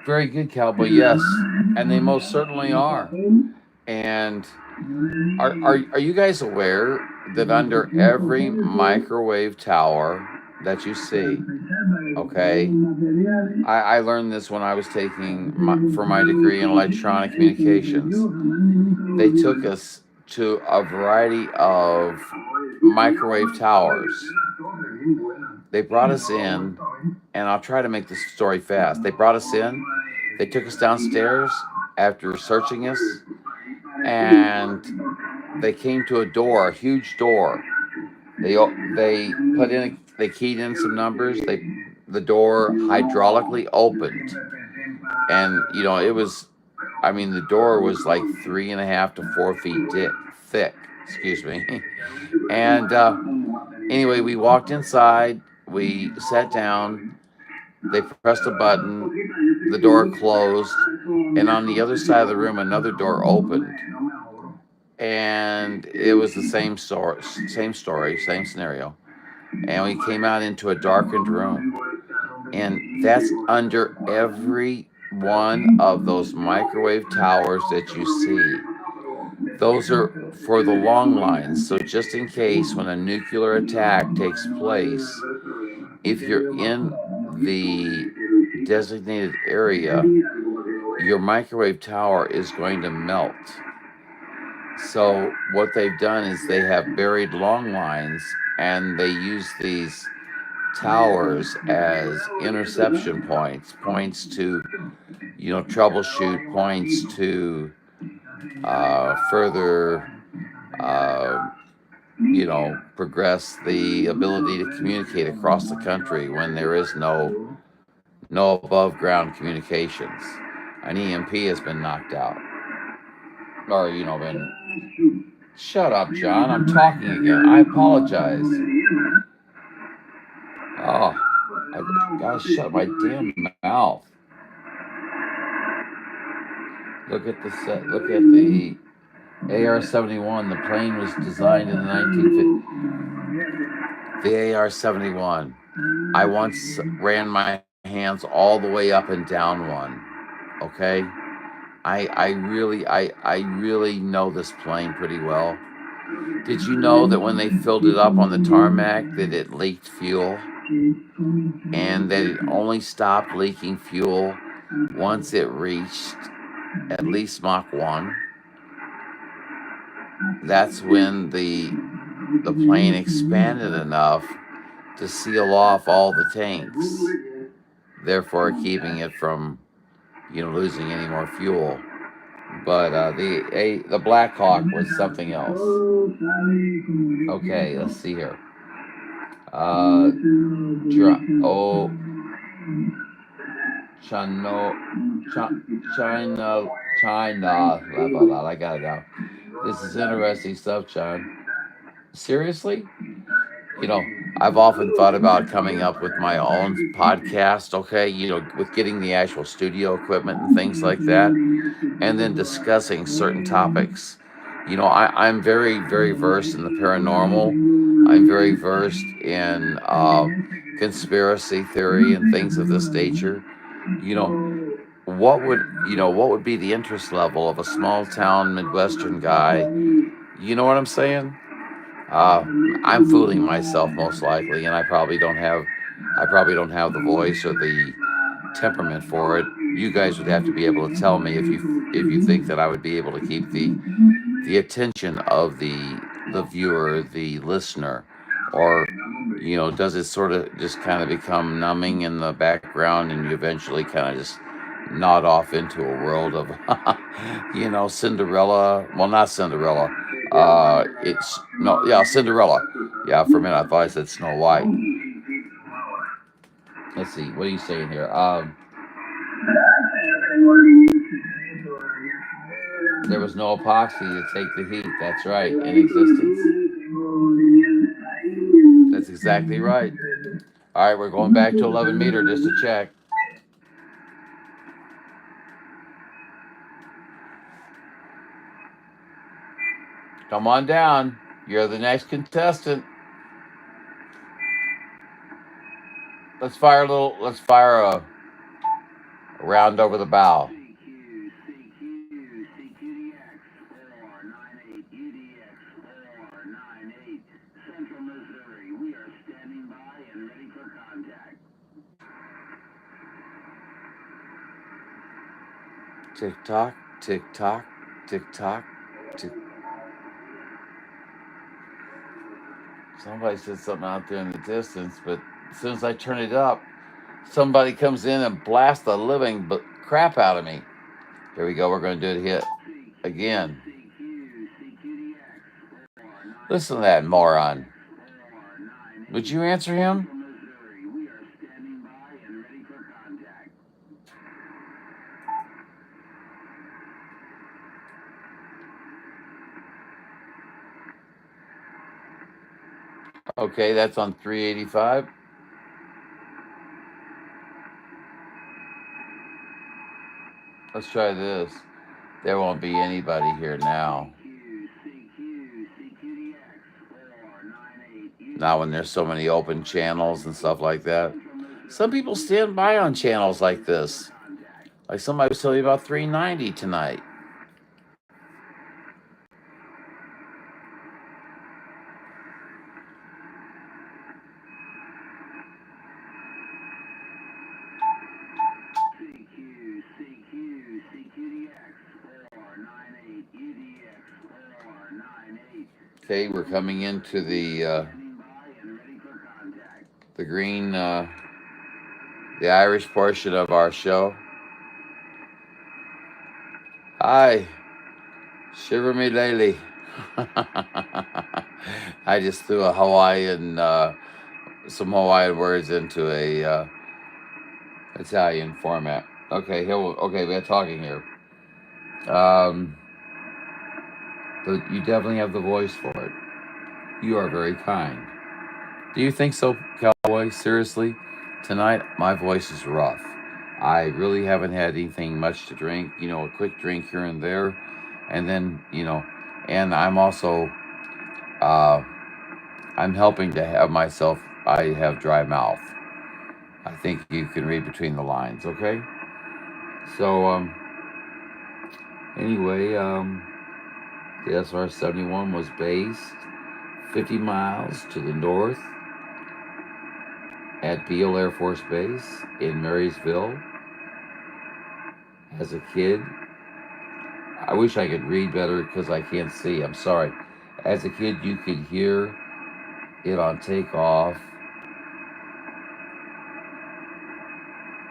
Very good, Cowboy. Yes, and they most certainly are. And are you guys aware that under every microwave tower that you see, okay, I learned this when I was taking for my degree in electronic communications. They took us to a variety of microwave towers. They brought us in, and I'll try to make this story fast. They brought us in, they took us downstairs after searching us, and they came to a door, a huge door. They keyed in some numbers. The door hydraulically opened, and it was, I mean, the door was like 3.5 to 4 feet thick. Excuse me. And anyway, we walked inside. We sat down. They pressed a button. The door closed, and on the other side of the room, another door opened. And it was the same story, same scenario. And we came out into a darkened room. And that's under every one of those microwave towers that you see. Those are for the long lines. So just in case when a nuclear attack takes place, if you're in the designated area, your microwave tower is going to melt. So what they've done is they have buried long lines, and they use these towers as interception points to, troubleshoot, points to further, progress the ability to communicate across the country when there is no above ground communications. An EMP has been knocked out. Or, been. Shut up, John. I'm talking again. I apologize. Oh, I gotta shut my damn mouth. Look at the set. Look at the AR-71. The plane was designed in the 1950s. The AR-71. I once ran my hands all the way up and down one. Okay, I really know this plane pretty well. Did you know that when they filled it up on the tarmac that it leaked fuel? And that it only stopped leaking fuel once it reached at least Mach 1. That's when the plane expanded enough to seal off all the tanks, therefore keeping it from losing any more fuel. But the Black Hawk was something else. Okay, let's see here. China. I got it now. This is interesting stuff, John. Seriously? I've often thought about coming up with my own podcast, okay? With getting the actual studio equipment and things like that, and then discussing certain topics. I'm very, very versed in the paranormal. I'm very versed in conspiracy theory and things of this nature. What would be the interest level of a small town Midwestern guy? You know what I'm saying? I'm fooling myself most likely, and I probably don't have the voice or the temperament for it. You guys would have to be able to tell me if you think that I would be able to keep the attention of the viewer, the listener, or does it sort of just kind of become numbing in the background, and you eventually kind of just nod off into a world of Cinderella. Well, not Cinderella. Cinderella. Yeah, for a minute I thought I said Snow White. Let's see, what are you saying here? There was no epoxy to take the heat. That's right, in existence. That's exactly right. All right, we're going back to 11 meter just to check. Come on down. You're the next contestant. Let's fire a round over the bow. Central Missouri, we are standing by and ready for contact. Tick tock, tick tock, tick tock, tick. Somebody said something out there in the distance, but as soon as I turn it up, somebody comes in and blasts the living crap out of me. Here we go. We're going to do it hit again. Listen to that moron. Would you answer him? Okay, that's on 385. Let's try this. There won't be anybody here now. Not when there's so many open channels and stuff like that. Some people stand by on channels like this. Like somebody was telling me about 390 tonight. Okay, we're coming into the green, the Irish portion of our show. Hi, shiver me lily. I just threw a Hawaiian, some Hawaiian words into a Italian format. Okay, we're talking here. But you definitely have the voice for it. You are very kind. Do you think so, Cowboy? Seriously? Tonight, my voice is rough. I really haven't had anything much to drink. You know, a quick drink here and there. And then, you know, and I'm also, I'm helping to have myself, I have dry mouth. I think you can read between the lines, okay? So, anyway, the SR-71 was based 50 miles to the north at Beale Air Force Base in Marysville. As a kid, I wish I could read better because I can't see. I'm sorry. As a kid, you could hear it on takeoff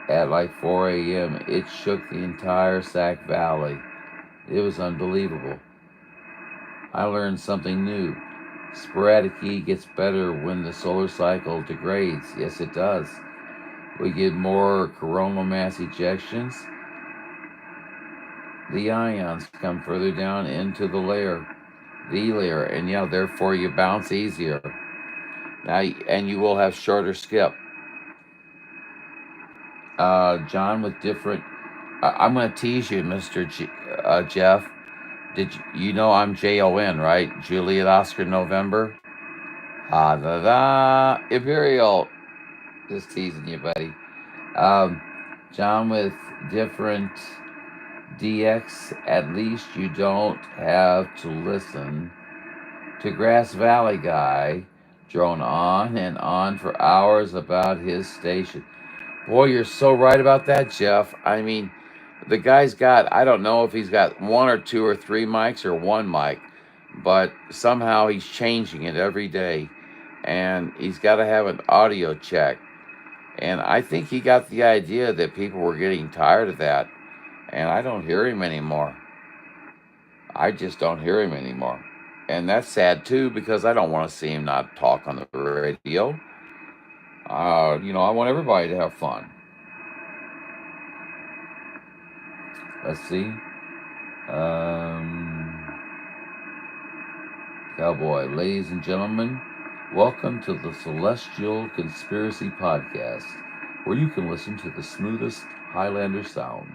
at like 4 a.m. It shook the entire Sac Valley. It was unbelievable. I learned something new. Sporadic E gets better when the solar cycle degrades. Yes, it does. We get more coronal mass ejections. The ions come further down into the layer, and yeah, therefore you bounce easier. Now, and you will have shorter skip. John with different. I'm going to tease you, Mr. Jeff. Did you know I'm JON, right? Juliet Oscar November. Imperial. Just teasing you, buddy. John with different DX. At least you don't have to listen to Grass Valley Guy drone on and on for hours about his station. Boy, you're so right about that, Jeff. I mean, the guy's got, I don't know if he's got 1 or 2 or 3 mics or 1 mic, but somehow he's changing it every day. And he's got to have an audio check. And I think he got the idea that people were getting tired of that. And I don't hear him anymore. I just don't hear him anymore. And that's sad too, because I don't want to see him not talk on the radio. You know, I want everybody to have fun. Let's see. Cowboy, ladies and gentlemen, welcome to the Celestial Conspiracy Podcast, where you can listen to the smoothest Highlander sound.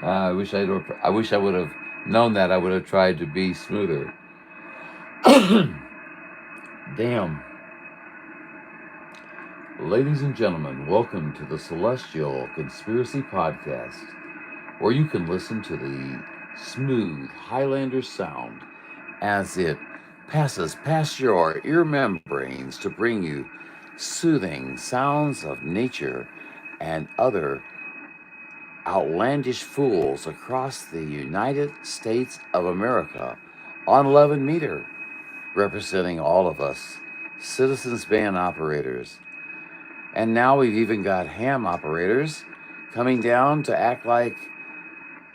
I wish I would have known that, I would have tried to be smoother. Damn. Ladies and gentlemen, welcome to the Celestial Conspiracy Podcast, where you can listen to the smooth Highlander sound as it passes past your ear membranes to bring you soothing sounds of nature and other outlandish fools across the United States of America on 11 meter, representing all of us, citizens band operators. And now we've even got ham operators coming down to act like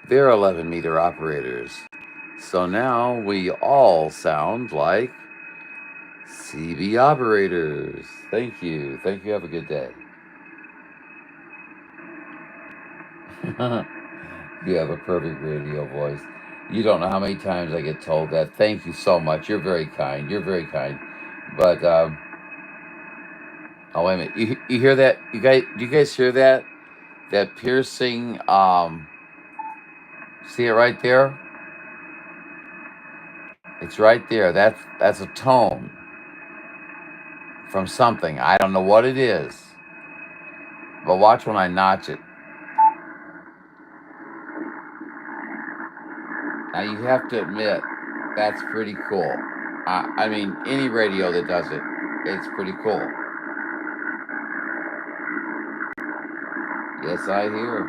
they're 11 meter operators. So now we all sound like CB operators. Thank you. Thank you. Have a good day. You have a perfect radio voice. You don't know how many times I get told that. Thank you so much. You're very kind. You're very kind. But oh wait a minute. You hear that? You guys? Do you guys hear that? That piercing. See it right there? It's right there. That's a tone from something. I don't know what it is. But watch when I notch it. Now you have to admit that's pretty cool. I mean, any radio that does it, it's pretty cool. Yes, I hear.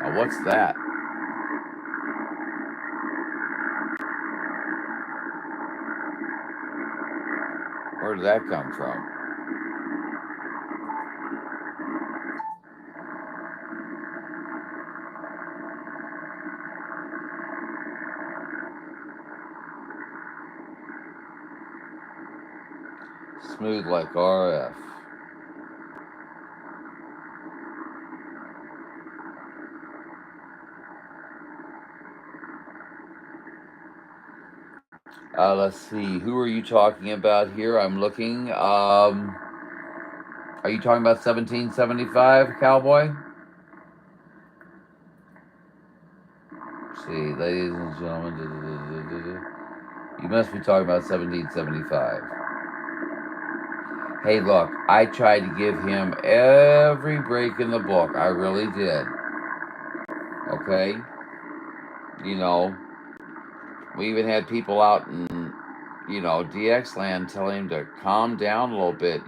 Now what's that? Where did that come from? Smooth like RF. Let's see. Who are you talking about here? I'm looking. Are you talking about 1775, Cowboy? Let's see, ladies and gentlemen. You must be talking about 1775. Hey, look, I tried to give him every break in the book. I really did. Okay? You know, we even had people out in, DX land telling him to calm down a little bit,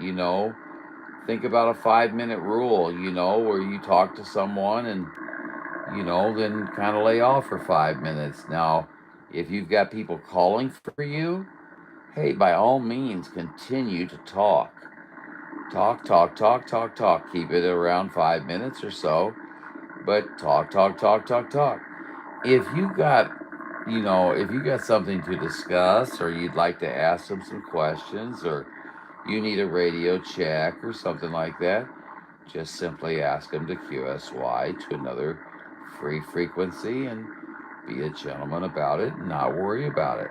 Think about a 5-minute rule, where you talk to someone and, then kind of lay off for 5 minutes. Now, if you've got people calling for you, hey, by all means, continue to talk. Talk. Keep it around 5 minutes or so, but talk. If you got, if you got something to discuss, or you'd like to ask them some questions, or you need a radio check or something like that, just simply ask them to QSY to another free frequency and be a gentleman about it and not worry about it.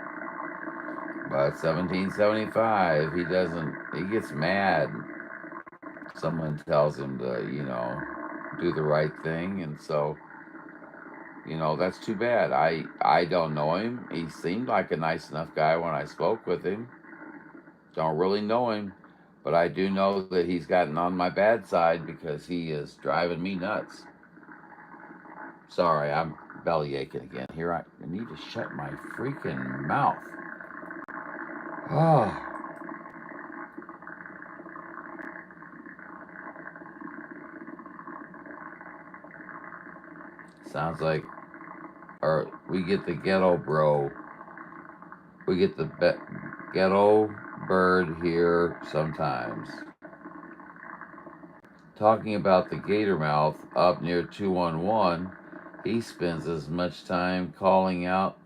But 1775, he gets mad. Someone tells him to, do the right thing. And so, that's too bad. I don't know him. He seemed like a nice enough guy when I spoke with him. Don't really know him. But I do know that he's gotten on my bad side because he is driving me nuts. Sorry, I'm belly aching again. Here, I need to shut my freaking mouth. Oh. Sounds like, or we get the ghetto bro. We get the ghetto bird here sometimes. Talking about the gator mouth up near 211, he spends as much time calling out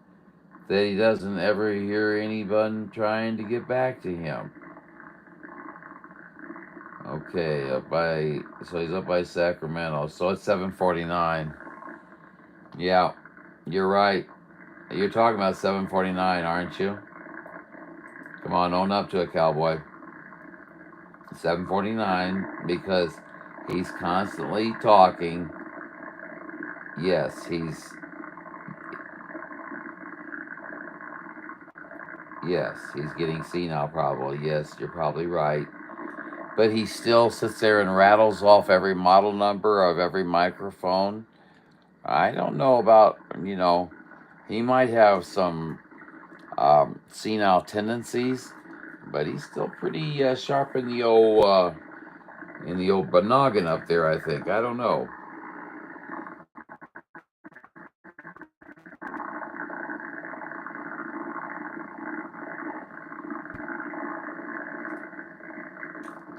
that he doesn't ever hear anyone trying to get back to him. Okay, so he's up by Sacramento. So it's 749. Yeah, you're right. You're talking about 749, aren't you? Come on, own up to it, cowboy. 749, because he's constantly talking. Yes, Yes, he's getting senile probably. Yes, you're probably right. But he still sits there and rattles off every model number of every microphone. I don't know about, he might have some senile tendencies, but he's still pretty sharp in the old noggin up there. I think. I don't know.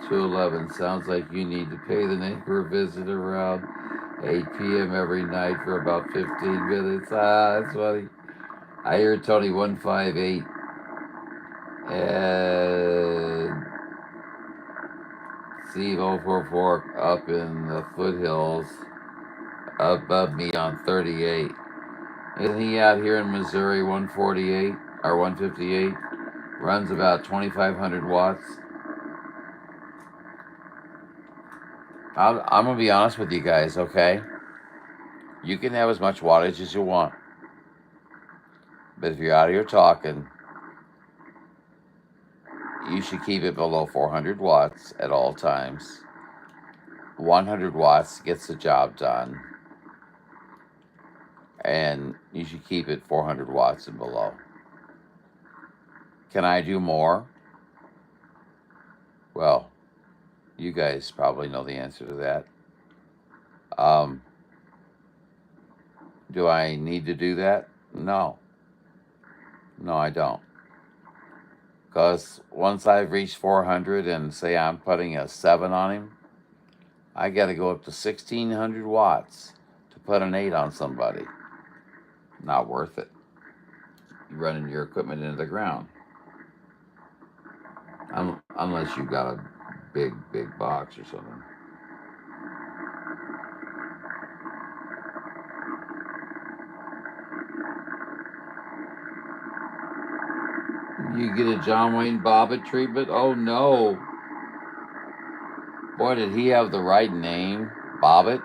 211 sounds like you need to pay the neighbor a visit around 8 p.m. every night for about 15 minutes. Ah, that's funny. I hear Tony 158 and Steve 044 up in the foothills above me on 38. Isn't he out here in Missouri 148 or 158? Runs about 2,500 watts. I'm going to be honest with you guys, okay? You can have as much wattage as you want. But if you're out here talking, you should keep it below 400 watts at all times. 100 watts gets the job done. And you should keep it 400 watts and below. Can I do more? Well, you guys probably know the answer to that. Do I need to do that? No. No, I don't. Because once I've reached 400 and say I'm putting a 7 on him, I got to go up to 1,600 watts to put an 8 on somebody. Not worth it. You're running your equipment into the ground. Unless you've got a big box or something. You get a John Wayne Bobbitt treatment? Oh no. Boy, did he have the right name, Bobbitt.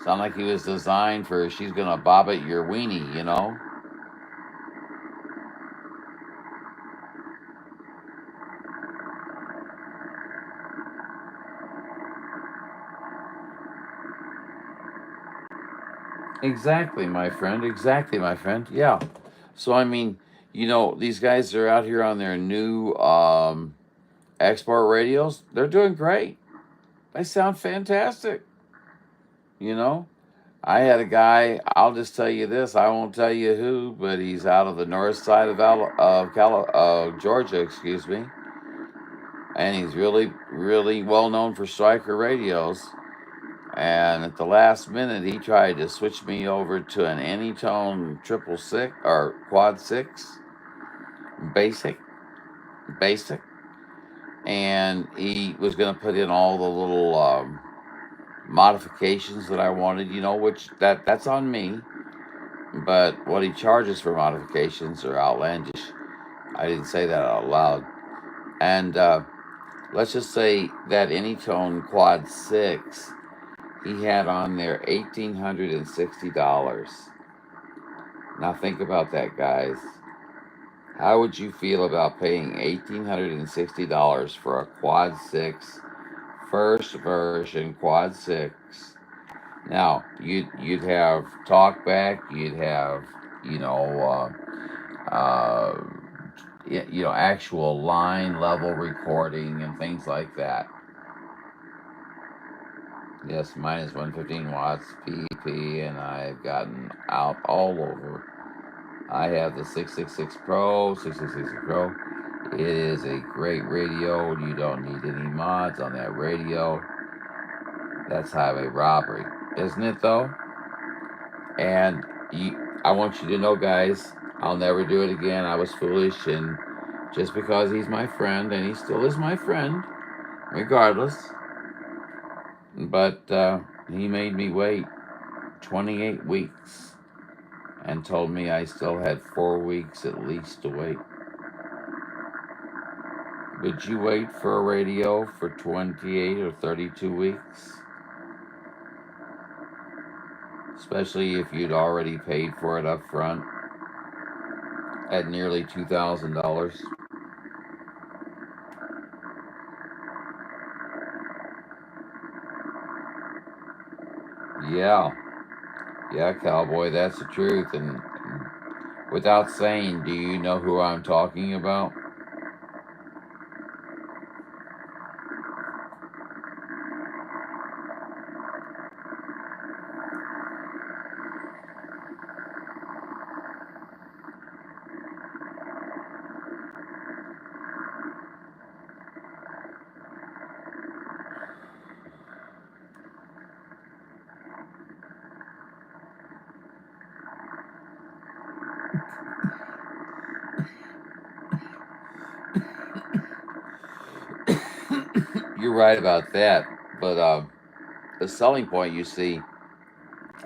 Sound like he was designed for she's gonna bobbit your weenie, you know? Exactly, my friend. Exactly, my friend. Yeah. So I mean, these guys are out here on their new export radios. They're doing great. They sound fantastic. You know, I had a guy. I'll just tell you this. I won't tell you who, but he's out of the north side of Georgia. Excuse me, and he's really well known for Striker radios. And at the last minute, he tried to switch me over to an Anytone 666 or Quad 6 basic, basic, and he was going to put in all the little modifications that I wanted, which that's on me. But what he charges for modifications are outlandish. I didn't say that out loud. And let's just say that Anytone Quad 6, he had on there $1,860. Now think about that, guys. How would you feel about paying $1,860 for a Quad 6 first version Quad 6? Now you'd have talkback, you'd have actual line level recording and things like that. Yes, mine is 115 watts PP, and I've gotten out all over. I have the 666 Pro, 666 Pro. It is a great radio. You don't need any mods on that radio. That's highway robbery, isn't it though? And I want you to know, guys, I'll never do it again. I was foolish, and just because he's my friend, and he still is my friend, regardless. But he made me wait 28 weeks and told me I still had 4 weeks at least to wait. Would you wait for a radio for 28 or 32 weeks? Especially if you'd already paid for it up front. at nearly $2,000. Yeah, yeah, cowboy, that's the truth. And without saying, do you know who I'm talking about? You're right about that. But the selling point, you see,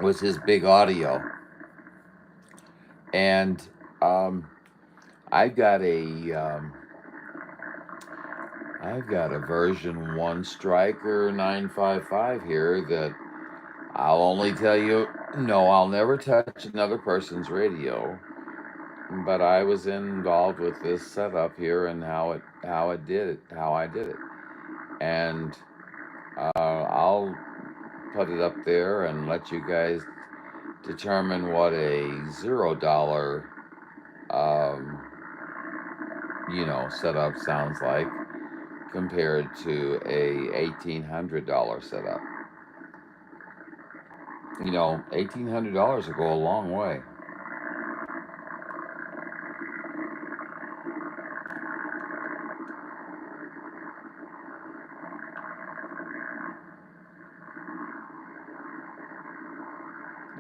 was his big audio. And um, I've got a I've got a version 1 Striker 955 here that I'll only tell you, no, I'll never touch another person's radio. But I was involved with this setup here and how I did it, and I'll put it up there and let you guys determine what a $0, um, setup sounds like compared to a $1,800 setup. $1,800 will go a long way.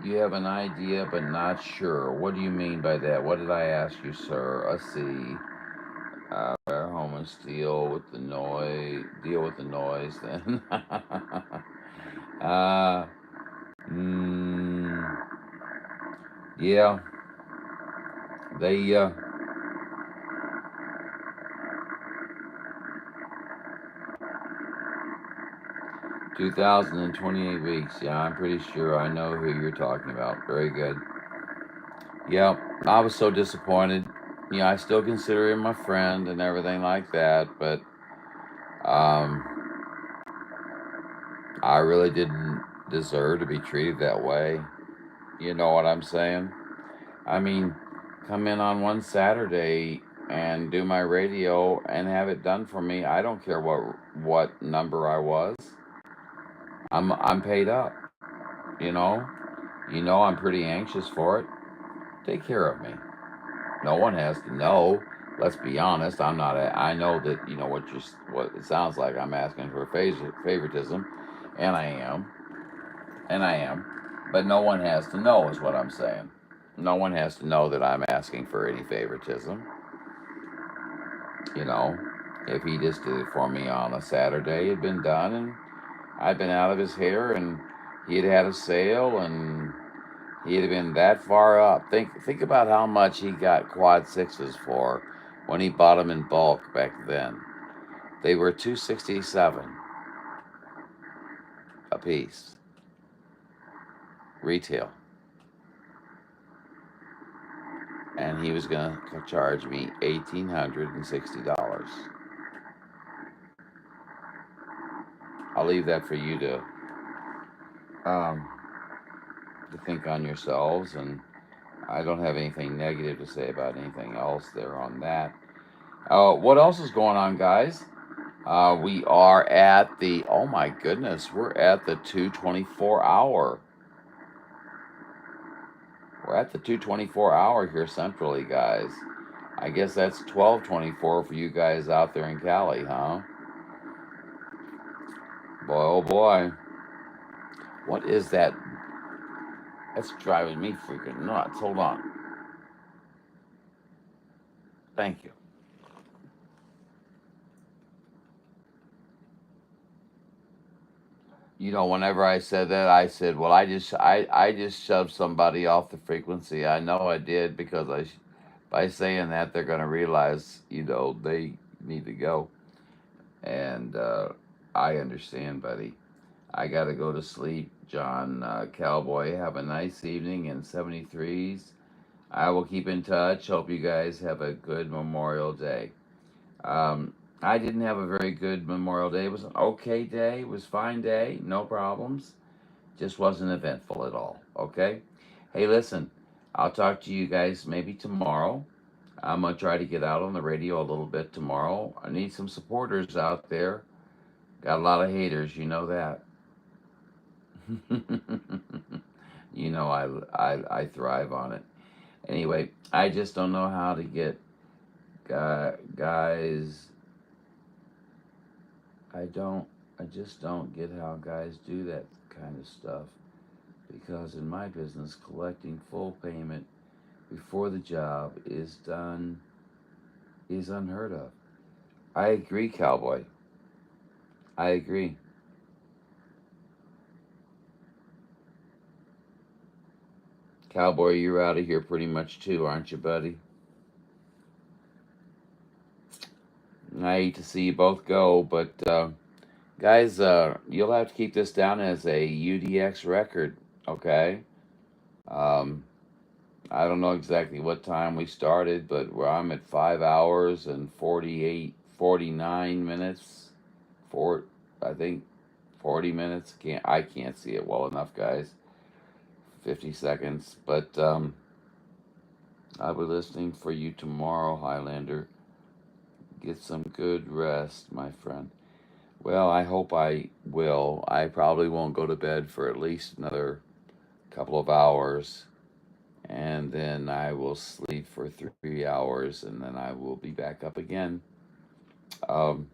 You have an idea but not sure. What do you mean by that? What did I ask you, sir? Let's see. Bear home and deal with the noise then. uh, mm, yeah, they, 2028 weeks. Yeah, I'm pretty sure I know who you're talking about. Very good. Yeah, I was so disappointed. I still consider him my friend and everything like that, but um, I really didn't deserve to be treated that way. You know what I'm saying? I mean, come in on one Saturday and do my radio and have it done for me. I don't care what number I was. I'm paid up. You know. I'm pretty anxious for it. Take care of me. No one has to know. Let's be honest. I'm not. I know that what it sounds like. I'm asking for favoritism, and I am, but no one has to know is what I'm saying. No one has to know that I'm asking for any favoritism. You know, if he just did it for me on a Saturday, it'd been done, and I'd been out of his hair, and he had a sale, and he'd have been that far up. Think about how much he got quad sixes for when he bought them in bulk back then. They were $267 a piece, retail, and he was gonna charge me $1,860. I'll leave that for you um, to think on yourselves, and I don't have anything negative to say about anything else there on that. What else is going on, guys? We are at oh my goodness, we're at the 224 hour. We're at the 224 hour here centrally, guys. I guess that's 1224 for you guys out there in Cali, huh? Boy, oh boy. What is that? That's driving me freaking nuts. Hold on. Thank you. Whenever I said that, I said, well, I just shoved somebody off the frequency. I know I did because by saying that, they're going to realize, they need to go. And I understand, buddy. I got to go to sleep, John. Cowboy, have a nice evening in 73s. I will keep in touch. Hope you guys have a good Memorial Day. I didn't have a very good Memorial Day. It was an okay day. It was a fine day. No problems. Just wasn't eventful at all. Okay? Hey, listen, I'll talk to you guys maybe tomorrow. I'm going to try to get out on the radio a little bit tomorrow. I need some supporters out there. Got a lot of haters, you know that. You know I thrive on it. Anyway, I just don't know how to get guys. I just don't get how guys do that kind of stuff, because in my business, collecting full payment before the job is done is unheard of. I agree, Cowboy. I agree. Cowboy, you're out of here pretty much too, aren't you, buddy? I hate to see you both go, but guys, you'll have to keep this down as a UDX record, okay? Um, I don't know exactly what time we started, but I'm at 5 hours and 49 minutes. I think 40 minutes. I can't see it well enough, guys. 50 seconds, but I'll be listening for you tomorrow, Highlander. Get some good rest, my friend. Well, I hope I will. I probably won't go to bed for at least another couple of hours, and then I will sleep for 3 hours, and then I will be back up again. Um,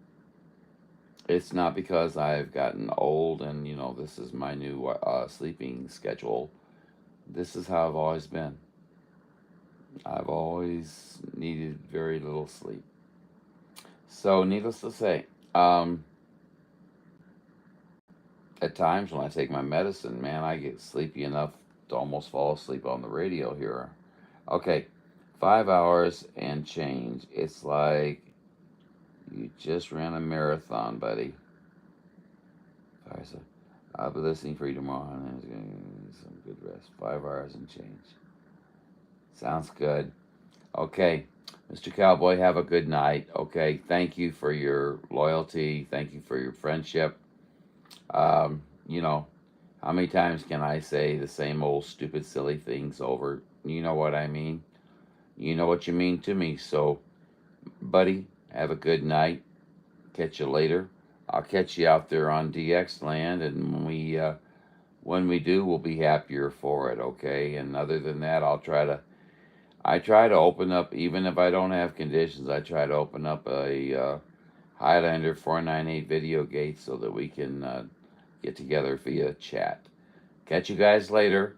it's not because I've gotten old and, this is my new sleeping schedule. This is how I've always been. I've always needed very little sleep. So, needless to say, at times when I take my medicine, man, I get sleepy enough to almost fall asleep on the radio here. Okay, 5 hours and change. It's like you just ran a marathon, buddy. I'll be listening for you tomorrow. Some good rest. 5 hours and change. Sounds good. Okay, Mr. Cowboy, have a good night. Okay, thank you for your loyalty. Thank you for your friendship. You know, how many times can I say the same old stupid silly things over? You know what I mean? You know what you mean to me. So, buddy, have a good night. Catch you later. I'll catch you out there on DX land, and when we do, we'll be happier for it. Okay. And other than that, I try to open up, even if I don't have conditions. I try to open up a Highlander 498 video gate so that we can get together via chat. Catch you guys later.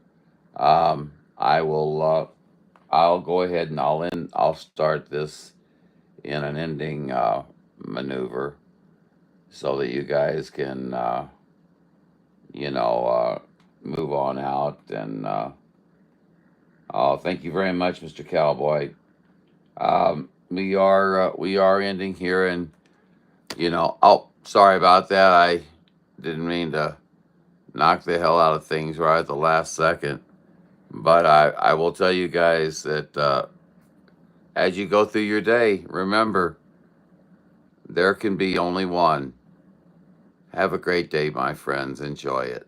I will. I'll go ahead and I'll start this in an ending maneuver so that you guys can move on out. And thank you very much, Mr. Cowboy. We are ending here, and sorry about that. I didn't mean to knock the hell out of things right at the last second. But I will tell you guys that as you go through your day, remember, there can be only one. Have a great day, my friends. Enjoy it.